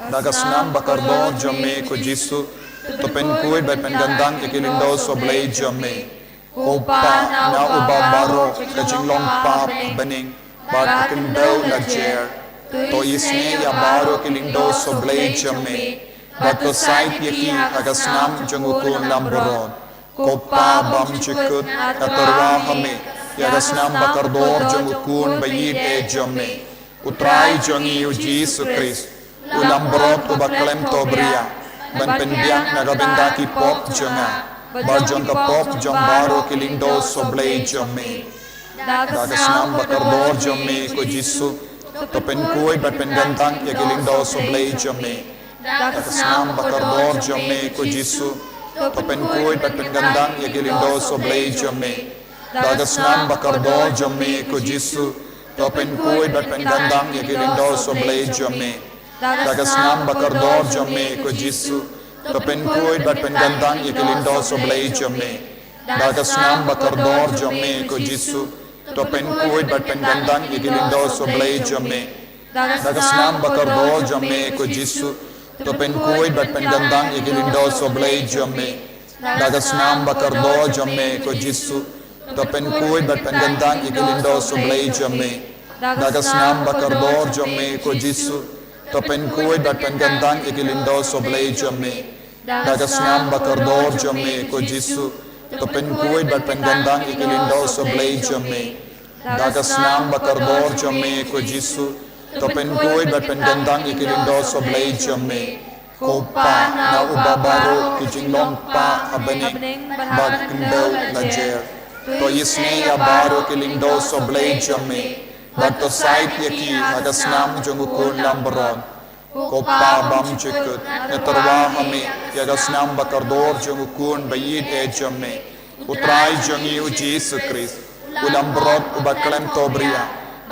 dagas nam bakardor jomme ko Jisu topen kuit bat penggandang ikilindo soblay jomme opa na ubabaro kajinglong pap bening bat kendau na jer to isne ya baro kilindo soblay jomme bato sait yaki agas nam jangukun lamboron kopa bam chikut katarwa hame yagas nam bakardor jangukun bayid e jomme utrai jongi uji sukris ulambrot ubaklem tobria ban penbiang nagabendaki pop jonga barjong ka pop jong baro kilindo soblay jomme dagas nam bakardor jomme ko Jisu topen kuy bat penggantang ya kilindo soblay jomme dagas nam bakardor jomme ko Jisu topen kuy bat penggantang ya kilindo soblay jomme dagas nam bakardor jomme ko Jisu topen kuy bat penggantang ya kilindo soblay jomme dagas nam bakardor jomme ko Jisu topen kuy bat penggantang ya kilindo soblay jomme dagas nam bakardor jomme ko Jisu topen kuit bat penggandang igilindo soblay jomme dagas nam bakardor jomme ko Jisu topen kuit bat penggandang igilindo soblay jomme dagas nam bakardor jomme ko Jisu topen kuit bat penggandang igilindo soblay jomme dagas nam bakardor jome ko jisu topen kuid bat penggandang ikilindo soblay jome dagas nam bakardor jome ko jisu topen kuid bat penggandang ikilindo soblay jome dagas nam bakardor jome ko jisu topen kuid bat penggandang ikilindo soblay jome kopa na ubabaro kijinglong pa abaning bagkindau lajer to yisne abaro kilindo soblay jome Bato sait yaki hagas nam jungukun lambaron kopa bam chikut netarwa hame yagas nam bakardor jungukun bayid e jamme utrai jungi uji sukris ulambrot ubaklem tobria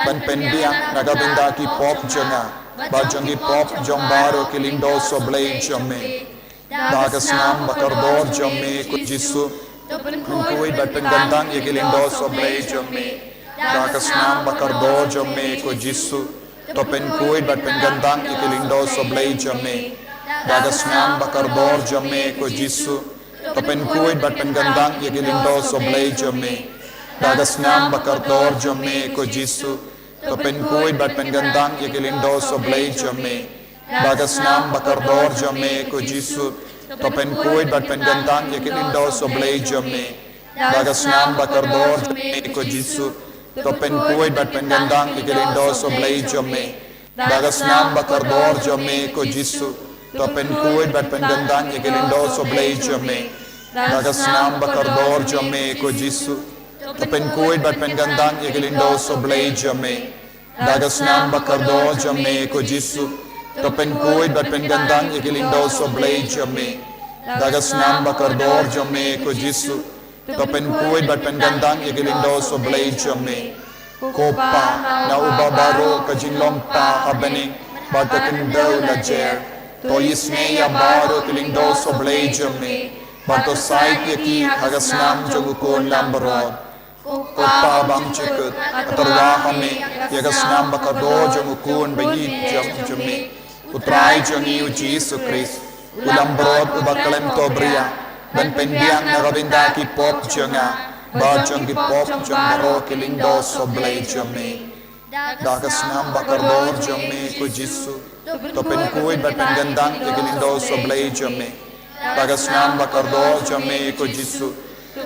ban pendiang nagabinda ki pop junga bajongi pop jombaro kilindo soblay jamme dagas nam bakardor jamme kujisu kunkui batengandang yakilindo soblay jamme dagas nam bakardor jome ko jisu topen kuid bat penggandang ikilindo soblay jome dagas nam bakardor jome ko jisu topen kuid bat penggandang ikilindo soblay jome dagas nam bakardor jome ko jisu topen kuid bat penggandang ikilindo soblay jome dagas nam bakardor jome ko jisu topen kuid bat penggandang ikilindo soblay jome dagas nam bakardor jome ko jisu topen kuid bat penggandang ikilindo soblay jome dagas nam bakardor jome ko jisu topen kuid bat penggandang ikilindo soblay jome dagas nam bakardor jome ko jisu topen kuid bat penggandang ikilindo soblay jome dagas nam bakardor jome ko jisu topen kuid bat penggandang ikilindo soblay jome dagas nam bakardor jome ko jisu topen kuid bat penggandang ikilindo soblay jome kopa na ubabaro kajinglong pa abaning bagkakindo lajer to yisne abaro kilindo soblay jome bato sait yaki hagas nam jungukun lambarod kopa bang chikut atarwa hame yagas nam bakardor jungukun bayid jome utrai jungi uji sukris ulambrod ubakalem tobria dan pendiang nagabinda ki pop junga bajong ki pop jungaro kilindo soblay jome dagas nam bakardor jome ko jisu topen kuid bat penggandang ikilindo soblay jome dagas nam bakardor jome ko jisu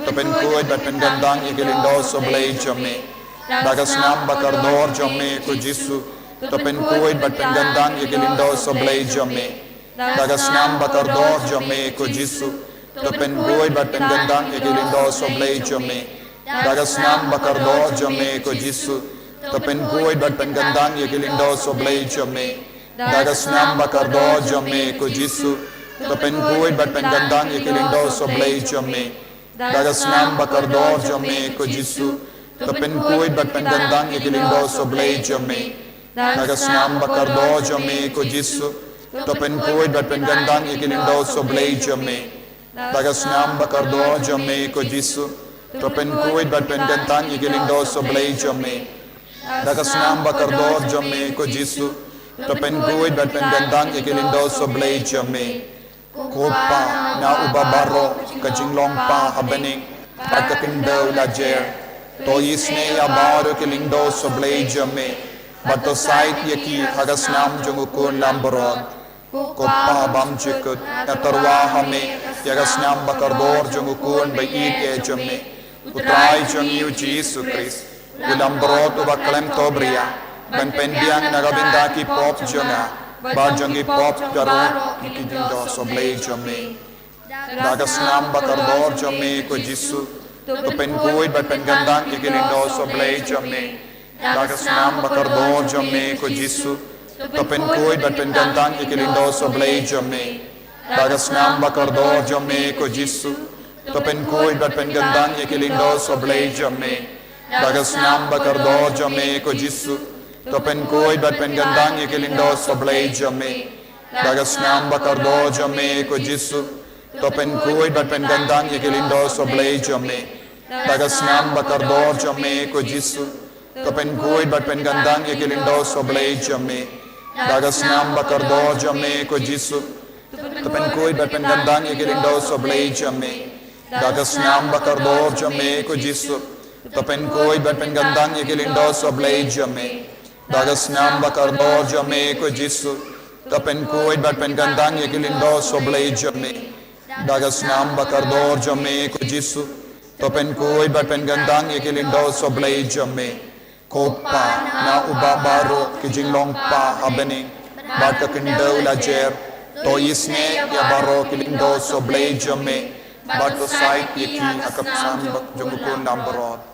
topen kuid bat penggandang ikilindo soblay jome dagas nam bakardor jome ko jisu topen kuid bat penggandang ikilindo soblay jome dagas nam bakardor jome ko jisu topen kuid bat penggandang ikilindo soblay jome dagas nam bakardor jome ko jisu topen kuid bat penggandang ikilindo soblay jome dagas nam bakardor jome ko jisu topen kuid bat penggandang ikilindo soblay jome dagas nam bakardor jome ko jisu topen kuid bat penggandang ikilindo soblay jome dagas nam bakardor jome ko jisu topen kuid bat penggandang ikilindo soblay jome dagas nam bakardor jome ko jisu topen kuid bat penggandang ikilindo soblay jome dagas nam bakardor jome ko jisu topen kuid bat penggandang ikilindo soblay jome kopa na ubabaro kajinglong pa abaning pagkakindo lajer to yisne abaro kilindo soblay jome bato sait yaki hagas nam jungukun lambarod kopa bam chikut atarwa hame yagas nam bakardor jungukun bayid e jome utrai jungi uji sukris ulambrot ubaklem tobria dan pendiang nagabinda ki pop junga bajongi pop garot ikidindo soblay jome dagas nam bakardor jome ko jisu topen kuid bat penggandang ikilindo soblay jome dagas nam bakardor jome ko jisu topen kuid bat penggandang ikilindo soblay jome dagas nam bakardor jome ko jisu topen kuid bat penggandang ikilindo soblay jome dagas nam bakardor jome ko jisu topen kuid bat penggandang ikilindo soblay jome dagas nam bakardor jome ko jisu topen kuid bat penggandang ikilindo soblay jome dagas nam bakardor jome ko jisu topen kuid bat penggandang ikilindo soblay jome dagas nam bakardor jome ko jisu topen kuid bat penggandang ikilindo soblay jome dagas nam bakardor jome ko jisu topen kuid bat penggandang ikilindo soblay jome dagas nam bakardor jame ko Jisu tapen kuit bat pen gandang yekilindo soblay jame dagas nam bakardor jame ko Jisu tapen kuit bat pen gandang yekilindo soblay jame kopa na ubabaro kijinglong pa habening bat kakindau lajer to isne ya baro kilindo soblay jame bat to site yeki akapsam bak jungukun nambarot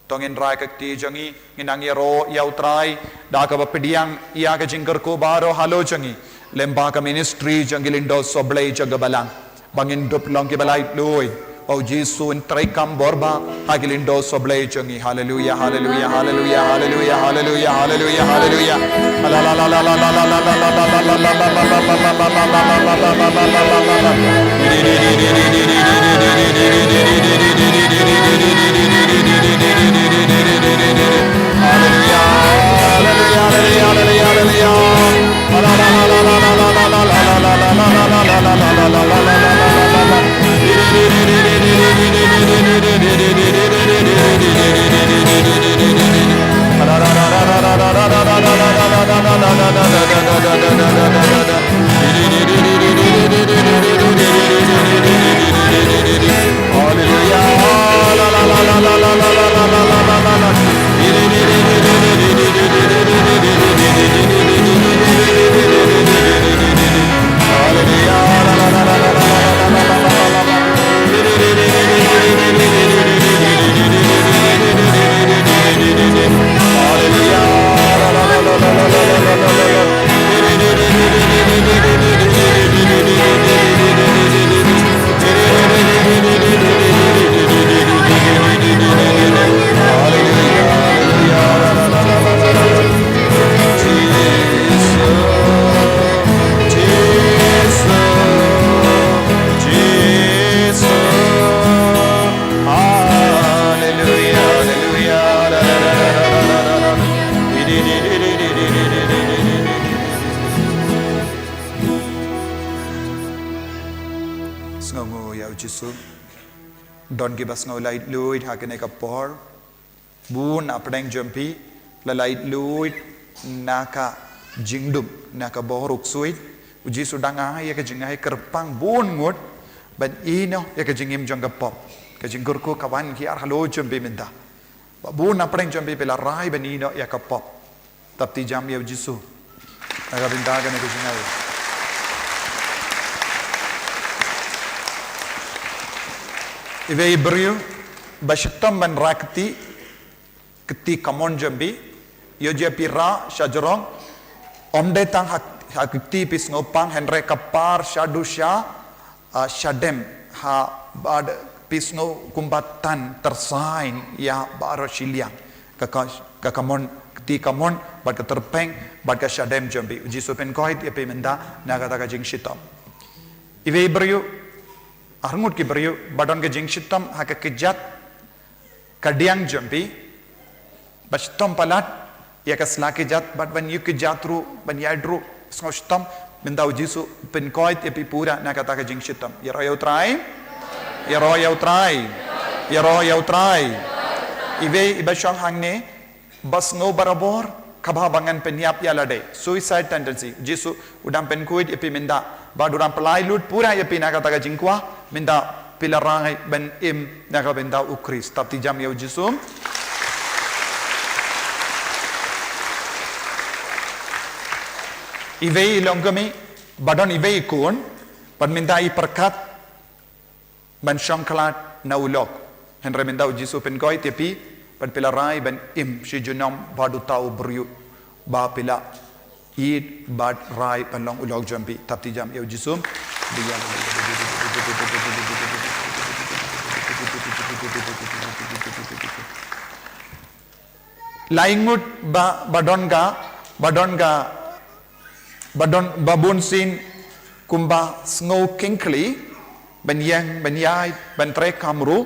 tongin rai kakti jangi nginang yaro yautrai da ka bapdiang iya ka jingkar ko baro halo jangi lemba ka ministry jangilindo soblay jagabalang bangin dup long ki balai loy o Jisu in trai kam borba hagilindo soblay jangi hallelujah hallelujah hallelujah hallelujah hallelujah hallelujah hallelujah la la la la la la la la don ki bas ngau light luit hakene ka por bun apdeng jumpi la light luit naka jingdum naka boruk suit uji sudanga ya ka jingai kerpang bun ngut ban ino ya ka jingim jong ka pop ka jinggur ko kawan ki ar halo jumpi minta bun apdeng jumpi pela rai ban ino ya ka pop tapti jam ya uji su aga binda ka ne ka jingai Ive Ibreu bashtam ban rakti keti kamon jambi yoje pira shajarong omde tang hakti pis ngopang henre kapar shadusha shadem ha bad pis ngo kumbatan tersain ya baro shiliang ka kamon keti kamon bad ka terpeng bad ka shadem jambi uji sopen koit epe menda naga ta ka jing shitam Ive Ibreu Arngut ki beriu badon ke jingshitam haka kejat kadiang jampi bastom palat ya ka slake jat bad ban yuk jatru ban yadru sngoshtam minda ujisu pen koit epi pura na kata ka jingshitam ya ro yautrai ive ibashang hangne bas ngo barabor kababangan penyap ya lade suicide tendency jisu udam pen koit epi minda baduram pelai lut pura epi na kata ka jingkwa minda pilarangai ben im naka benda ukris tapti jam ya ujisum ive ilongami badon ive ikun pan minda I perkat ban shangklat na ulok henre minda ujisu pen koi tepi pan pilarai ben im shijunam badu tau beryu ba pila id bad rai panlong ulok jampi tapti jam ya ujisum laingut badon babun sin kumba snow kinkli ben yai ben tre kamru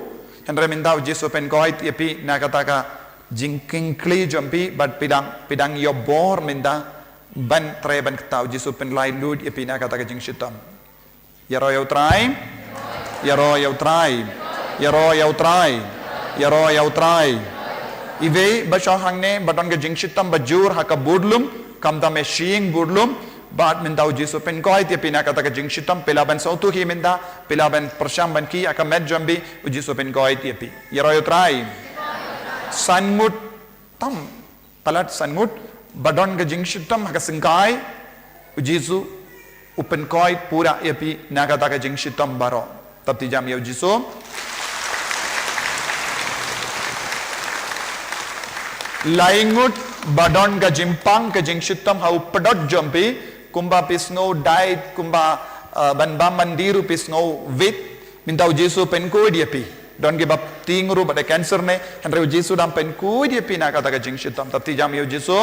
henre mindau jesu pen koit epi nakataka jing kinkli jampi bad pidang yobor minda ban tre ban ketau jesu pen lai lud epi nakataka jing shitam Yaro yautrai Ive basho hangne badon ke jingshitam bajur haka budlum kamda me shing budlum bat mintau Jisu pen koi tia pina kata ke jingshitam pelaban sautu hi minda pelaban persyam ban ki aka med jambi Jisu pen koi tia pi yeroyo trai sanmut tam palat sanmut badon ke jingshitam haka singkai Jisu upen koi pura epi nakata ke jingshitam baro tapti jam yo Jisu laingut badon ka jimpang ka jingshitam hau pedot jompi kumba pisngo died kumba banba mandiru pisngo vit mintau Jisu penku dia pi don ke bab tingru bada cancer ne henry Jisu dam penku dia pi na kata ka jingshitam tapi jam yo Jisu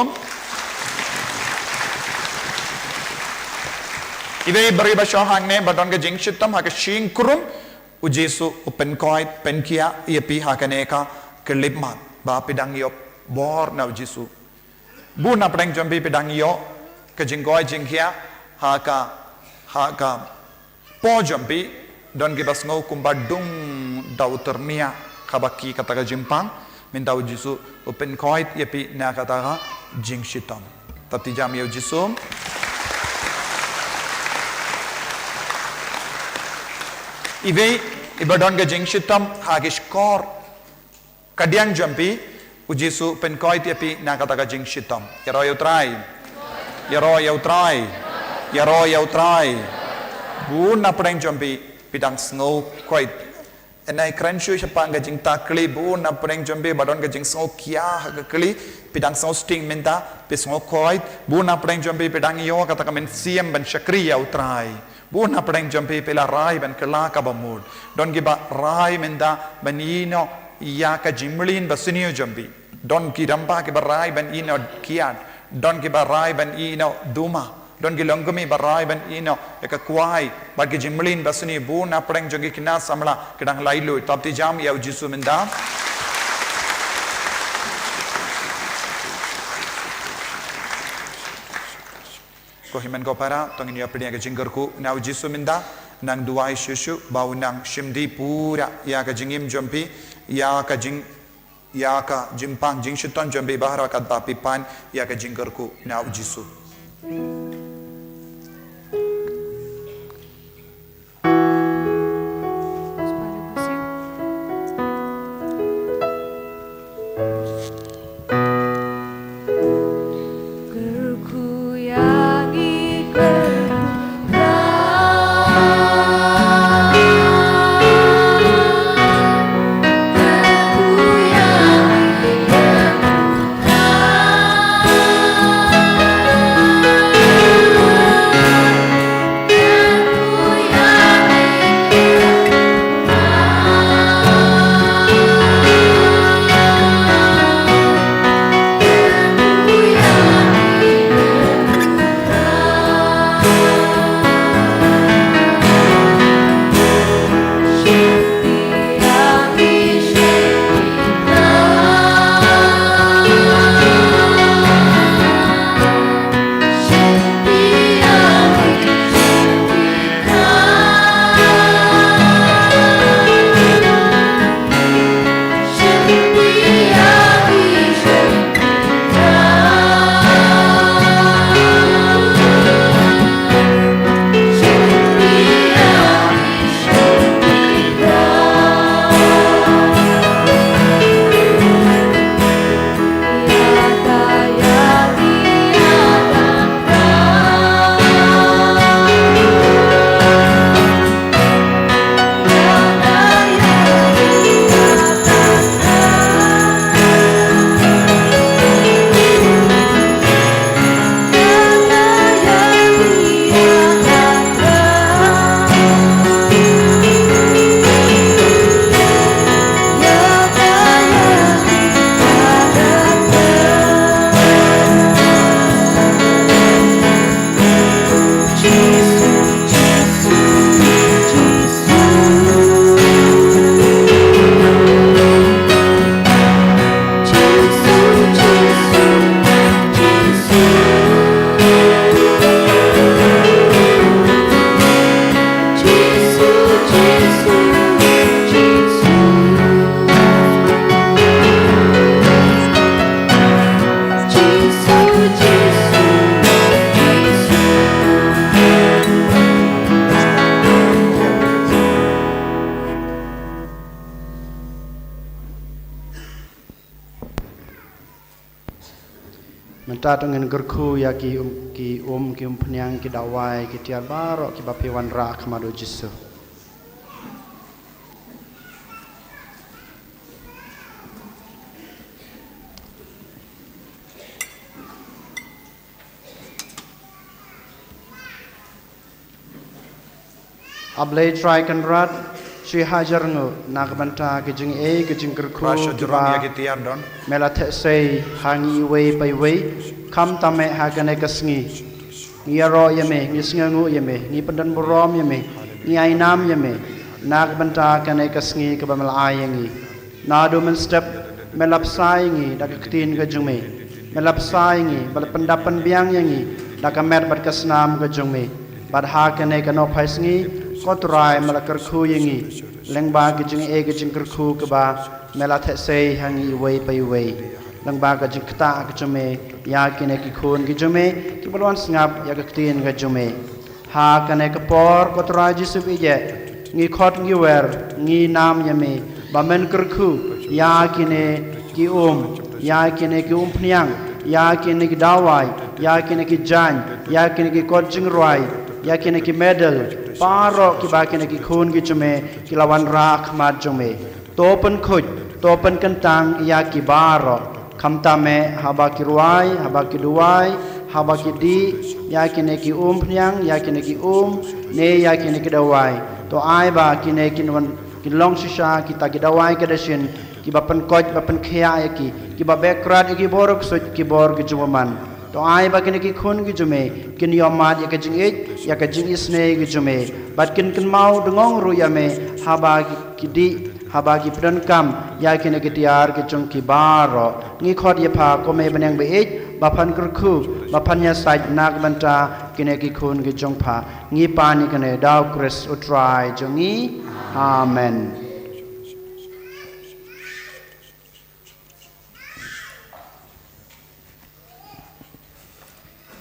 ibe bari ba shohang ne badon ka jingshitam ha ka shing kurum Jisu upen koit penkia ia pi ha ka ne ka kelipmat ba pidang yop bor na Jisu bu na preng jambi pedang yo ke jingkoi jingkia ha po jambi don ke bas ngau kumbadung dau ternia kabaki kata ka jimpang mindau Jisu open koit yepi na kata ka jingshitam tapi jam yo Jisu ibe ibadon ke jingshitam ha ke skor kadiang jambi Jisu pen koi tiapi na kata ka jingshitam yaro yau trai bu na preng jombi pidang snow koi enai krenshu siapa ka jing takli bu na preng jombi badon ka jing snow kia ka kli pidang snow sting minta pisngo koi bu na preng jombi pidang yo kata ka men siem ban shakri yau trai bu na preng jombi pela rai ban kala ka bamud don giba rai minta banino ya ka jimlin basunio jambi don ki rampa ke barai ban ino kian don ki barai ban ino duma don ki longumi barai ban ino ka kuai ba ki jimlin basuni bu na preng jogi kina samla kedang lailu tapti jam ya Jisu minda ko himen ko para tongin ya pedia ke jinggerku na Jisu minda nang duai shushu bau nang shimdi pura ya ka jingim jompi ya ka jimpang jingshiton jambi bahara kat bapipan ya ka jinggerku na Jisu start dengan gerku ya ki peniang ki dawai ki tiar barok ki bapiwan ra khamado Jisu. Ablay try kan rat Sri hajar ngu nak banta ke jing gerku Rasha jurang ya ki tiar don. mela the say hangi way pai way kam tame ha kane kasngi ngiro yeme ngisngu yeme ni pandan burom yeme ni ainam yeme nak banta kane kasngi ke bamal ayangi nadu men step melap saingi dak ktin ke jungme melap saingi bal pendapan biang yangi dak mer bat kasnam ke jungme bad ha kane kano phaisngi kotrai malakar khu yangi lengba ke jing gerku ke ba mela the say hangi way pai way lengba ke jing kta ke jume ya kine ki khun ki jume ki balwan sngap ya ke tin ke jume ha kane ke por kotrai Jisu ije ngi khot ngi wer ngi nam yame ba men gerku ya kine ki ya kine ki pniang ya kine ki dawai ya kine ki jan ya kine ki kot jing roi ya kine ki medal paro ki ba kine ki khun ki jume ki lawan rak mat jume topen khuj topen kentang ya ki baro khamta me haba ki ruai haba ki duai haba ki di ya kine ki pniang ya kine ki ne ya kine ki dawai to ai ba kine ki wan ki long shisha ki ta ki dawai ke dasin ki ba pen koj ba pen khia ya ki ba background ki borok suj ki bor ki juman to ai ba kine ki khun ki jume kin yomat ya ka jing isne ki jume bat kin mau dengong ru ya me haba ki di haba ki pran kam ya kine ki tiar ki chung ki baro ngi khot ye pha ko me beneng be ich ba phan kurku ba phan ya sai nak banta kine ki khun ki chung pha ngi pa ni kane daw Chris utrai jongi amen.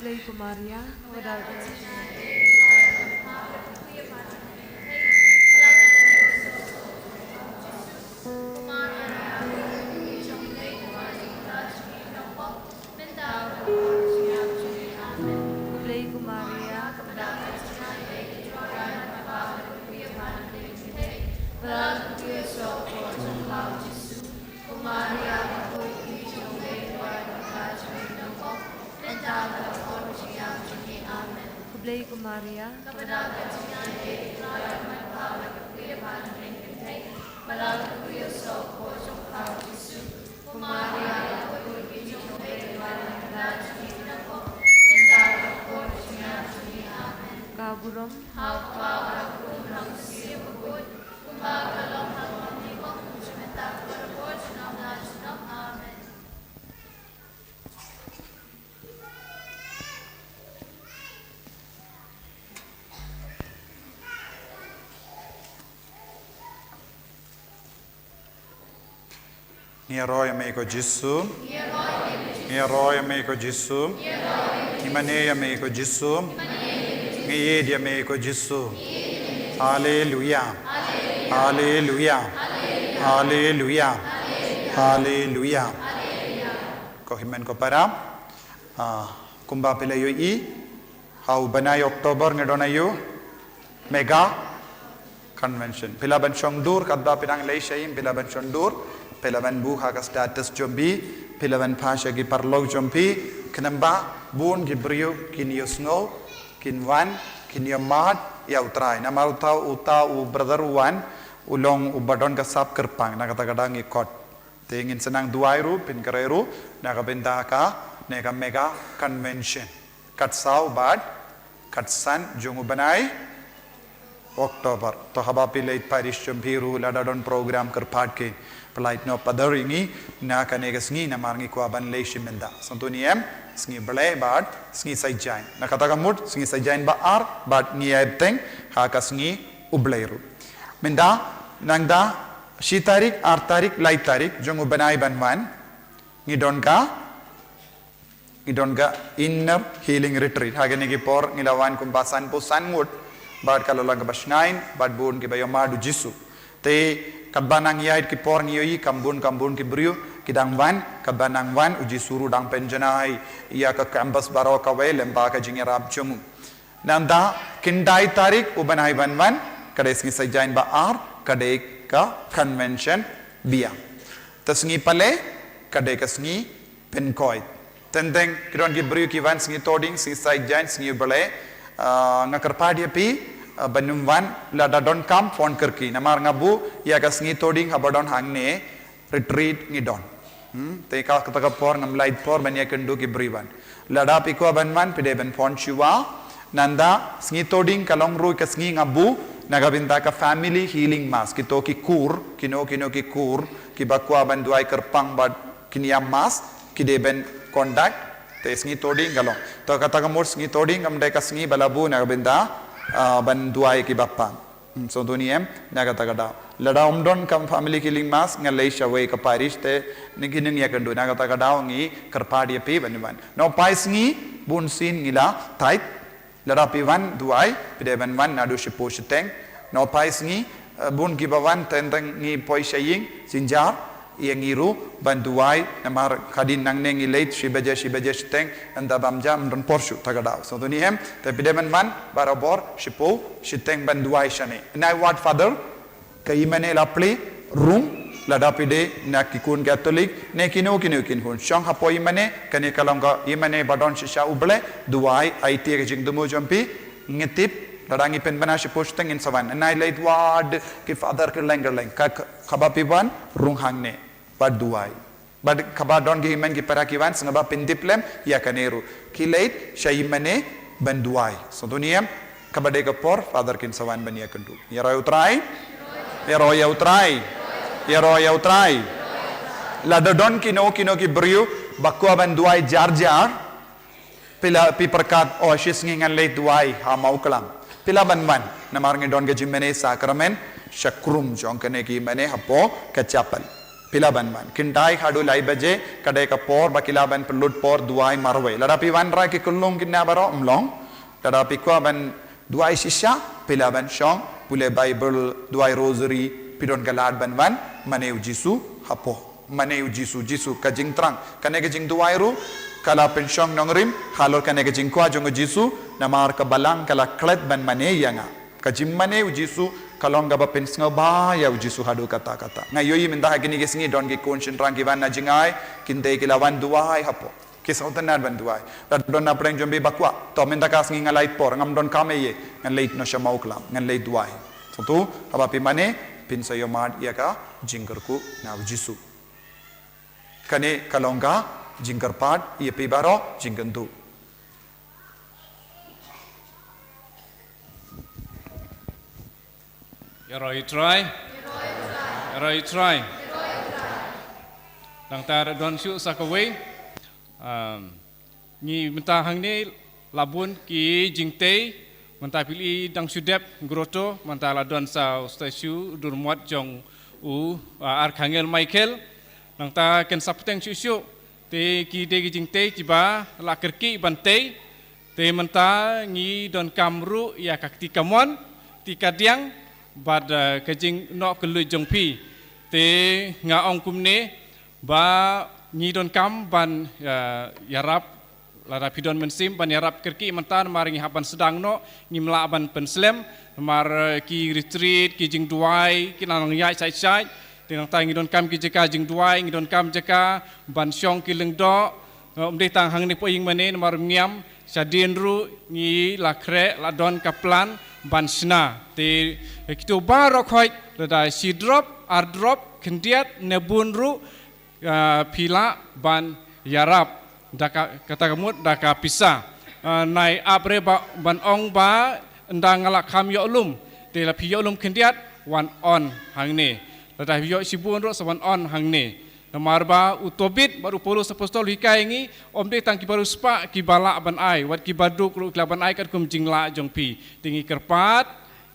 Play ko Maria, without Play ko Maria, Play ko Maria, Kaburom, Nieroi me ko Jisu. Nieroi me ko Jisu. Imaneya me ko Jisu. Ngiyedia me ko Jisu. Hallelujah. Hallelujah. Hallelujah. Hallelujah. Ko himen ko para kumba pilayo I hau Bnai Oktober ngadonayo mega convention pilaban shongdur kadba pinang leishaim pilaban shongdur pilaban buha ka status jombi pilaban phasha gi parlog jombi kenamba bun gi brio kin yosno kin wan kin yamat ya utrai nama uta u brother wan ulong u badon ka sap kerpang na kata kadang ikot tingin senang duairu pin kareru na ka benda ka neka mega convention katsau bad katsan jungu Bnai Oktober to haba pilait parish jombiru ladadon program kerpat ke pelait no padaringi na kanega sngi na marngi ko ban leishimenda santuniem sngi blai bad sngi sajain na kata kamut sngi sajain ba ar bad ngi aibteng ha ka sngi ublairu menda nangda shi tarik ar tarik lai tarik jungu Bnai banwan ngidonga inner healing retreat hagene ki por ngilawan kumbasan po sangut bad kalolang basnain bad bun ki bayomadu Jisu te kadbanang yait ki por ngiyi kambun ki brio kidang wan kabanang wan uji suru dang penjanai ia ke campus baro kawe lemba ka jingerap jumu nanda kindai tarik ubanai wan kadai sngi sajain ba ar kadai ka convention bia tasngi pale kadai ka sngi penkoi tendeng kidon gi bru ki wan sngi toding sngi sajain sngi bale ngakar padia pi banum wan lada don kam phone karki namar ngabu ya ka sngi toding habadon hangne retreat ngidon te ka kata por ngam light por banya kendu ki briwan lada piko banman pide ben phone chiwa nanda sngi toding kalong ru ka sngi ngabu nagabinta ka family healing mass kito ki kur kino ki kur ki bakwa ban duai kerpang bad kiniam mass ki de ben conduct te sngi toding kalong to kata ka mur sngi toding ngam de ka sngi balabu nagabinta ban duai ki bapang so duniem naga tagada lada omdon kam family killing mas ngalai shawai ka parish te nigining ya kandu naga tagada ngi karpadi pe banwan no pais ngi bun sin ngila tait lada piwan duai pide banwan nadu shipo shiteng no pais ngi bun ki bawan tentang ngi poi shaying sinjar yang iru banduai namar kadin nang neng ilait shibaja shiteng anda bamja mdon porshu tagada so duniem te pideman man barabor shipo shiteng banduai shane nai what father kaimane lapli room lada pide na kikun catholic ne kino kin hun shang hapo imane kane kalonga imane badon shisha uble duai it ke jing dumo jompi ngetip ladangi pen bana shipo shiteng in savan nai lait wad ki father ke lengerleng ka khabapiwan rung hangne bad duai bad kabadon gi men gi parakiwan sangaba pindiplem ya kaneru kilait shaymane banduai so duniem kabade ka por father kin sawan bania kendu ya roy utrai la dodon kino ki brio bakwa banduai jar pila pi perkat o shis ngingan leit duai ha Mawkhlam pila banman namar ngi don ge jimene sakramen shakrum jong kane ki mane hapo kachapal pila banman kindai hadu lai baje kadai ka por bakila ban pelut por duai marwe lada pi wan ra ki kullung kinna baro mlong lada pi kwa ban duai shisha pila ban shong pule bible duai rosary pidon galad ban wan mane jisu hapo mane jisu ka jing trang kane ke jing duai ru kala penshong nongrim halor kane ke jing kwa jong jisu namar ka balang kala klet ban mane yanga ka jimmane jisu kalong gaba pensnga ba ya jisu hadu kata ngayoyi minda hagini gesngi don ge konshin rang givan na jingai kinte kilawan duai hapo kisautan nad ban duai don na preng jombe bakwa to minda ka sngi ngalai por ngam don kameye ngan leit no Mawkhlam ngan leit duai so tu aba pi mane pinsayo mad ya ka jingerku na jisu kane kalonga jingker pad ye pi baro jingentu Yaroi try. Dang ta don shu sakaway. Ni mentah hang ni labun ki jingtei mentah pili dang sudep groto mentah la don sa stasiu durmuat jong Archangel Michael. Dang ta ken sapteng shu te ki de jingtei tiba la kerki bantei te mentah ngi don kamru ya kakti kamon ti kadiang bad kajing no kelui jong pi te nga ong kumne ba ni don kam ban yarap lara pidon mensim ban yarap kerki mentan maringi haban sedang no ni mla ban penslem mar ki retreat ki jing duai ki nang yai sai tinang tai ngi don kam ki jeka jing duai ngi don kam jeka ban syong ki leng do umde tang hang ni po ing mane mar ngiam sadin ru ngi lakre la don kaplan ban sna te kitu baro khoi lada si drop ar drop kendiat nebunru pila ban yarap daka kata kamut daka pisa nai abre ban ong ba ndang ngalak kham yo lum te la pi yo lum kendiat wan on hang ne lada yo sibun ro sawan on hang ne namarba utobit baru Paulus apostol hikai ngi omde tang ki baru spa ki bala ban ai wat ki baduk ru ban ai kat kum jingla jong pi tingi kerpat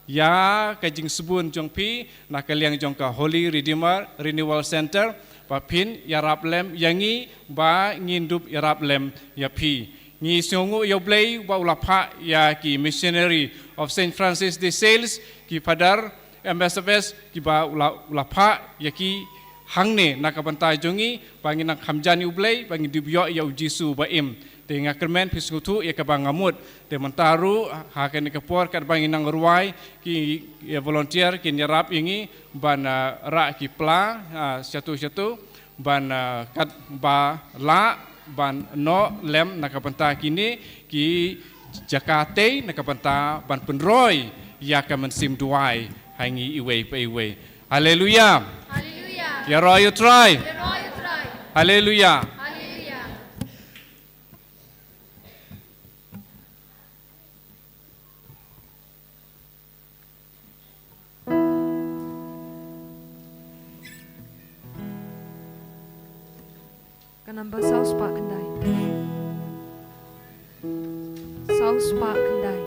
ya ka jing subun jong pi na kaliang jong ka Holy Redeemer Renewal Center papin yarap lem yangi ba ngindup yarap lem ya pi ngi songu yo blei ba ulapha ya ki missionary of Saint Francis de Sales ki padar MSFS ki ba ulapha ya ki hang ne nakabantai jongi bangi nak hamjani ublei bangi dibyo ya ujisu baim dengan kermen pisngutu ia kabang ngamut de mantaru hakan ke por kat bangi nang ruai ki ya volunteer ki nyerap ingi ban ra ki pla satu ban kat ba la ban no lem nakabanta kini ki jakate nakabanta ban penroi ya kamen sim duai hangi iwe pe iwe. Haleluya. Hallelujah. Ya roh you try. The royal tribe. Haleluya. Hallelujah. Kanamba saus pak kendai. Saus pak kendai.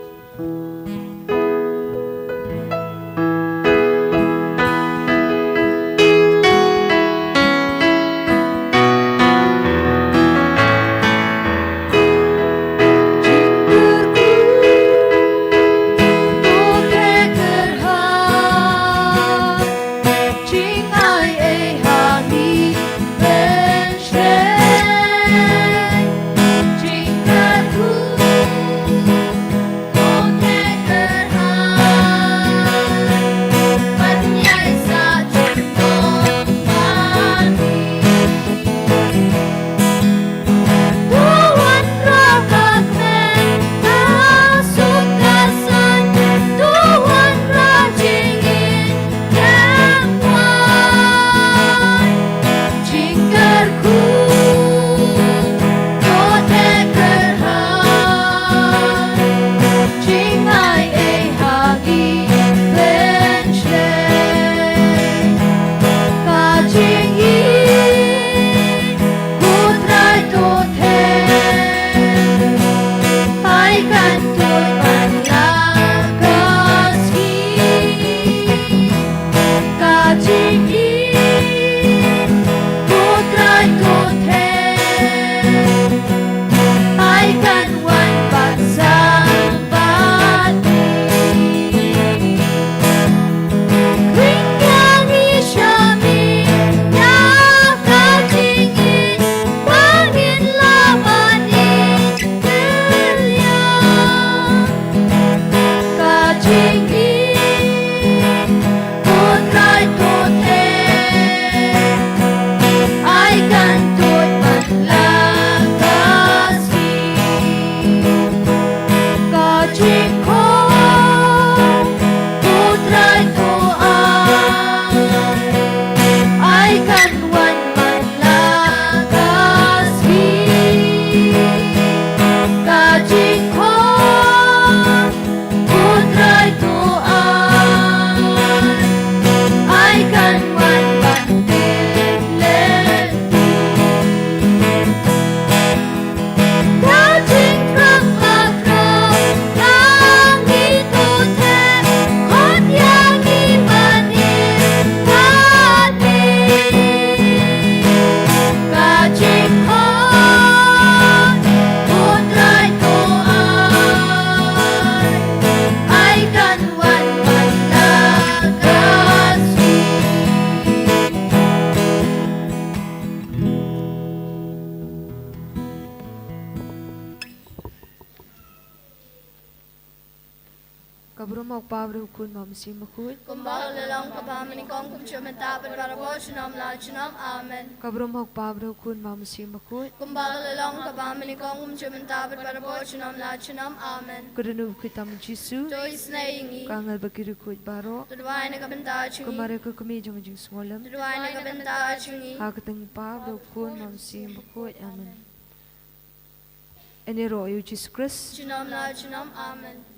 Kabro mau pabro kun mau mesti makut. Kumbal lelang kapamani kong kumchumenta berbarabo shinam la shinam. Amen. Kabro mau pabro kun mau mesti makut. Kumbal lelang kapamani kong kumchumenta berbarabo shinam la shinam. Amen. Kerana kita menjisu. Joy sngi. Kangal bagiru kut baro. Tudwai na kabenta chungi. Kemari ke kami jong jing semalam. Tudwai na kabenta chungi. Hakateng pabro kun mau mesti makut. Amen. Ini roh Jesus Christ. Shinam la shinam. Amen.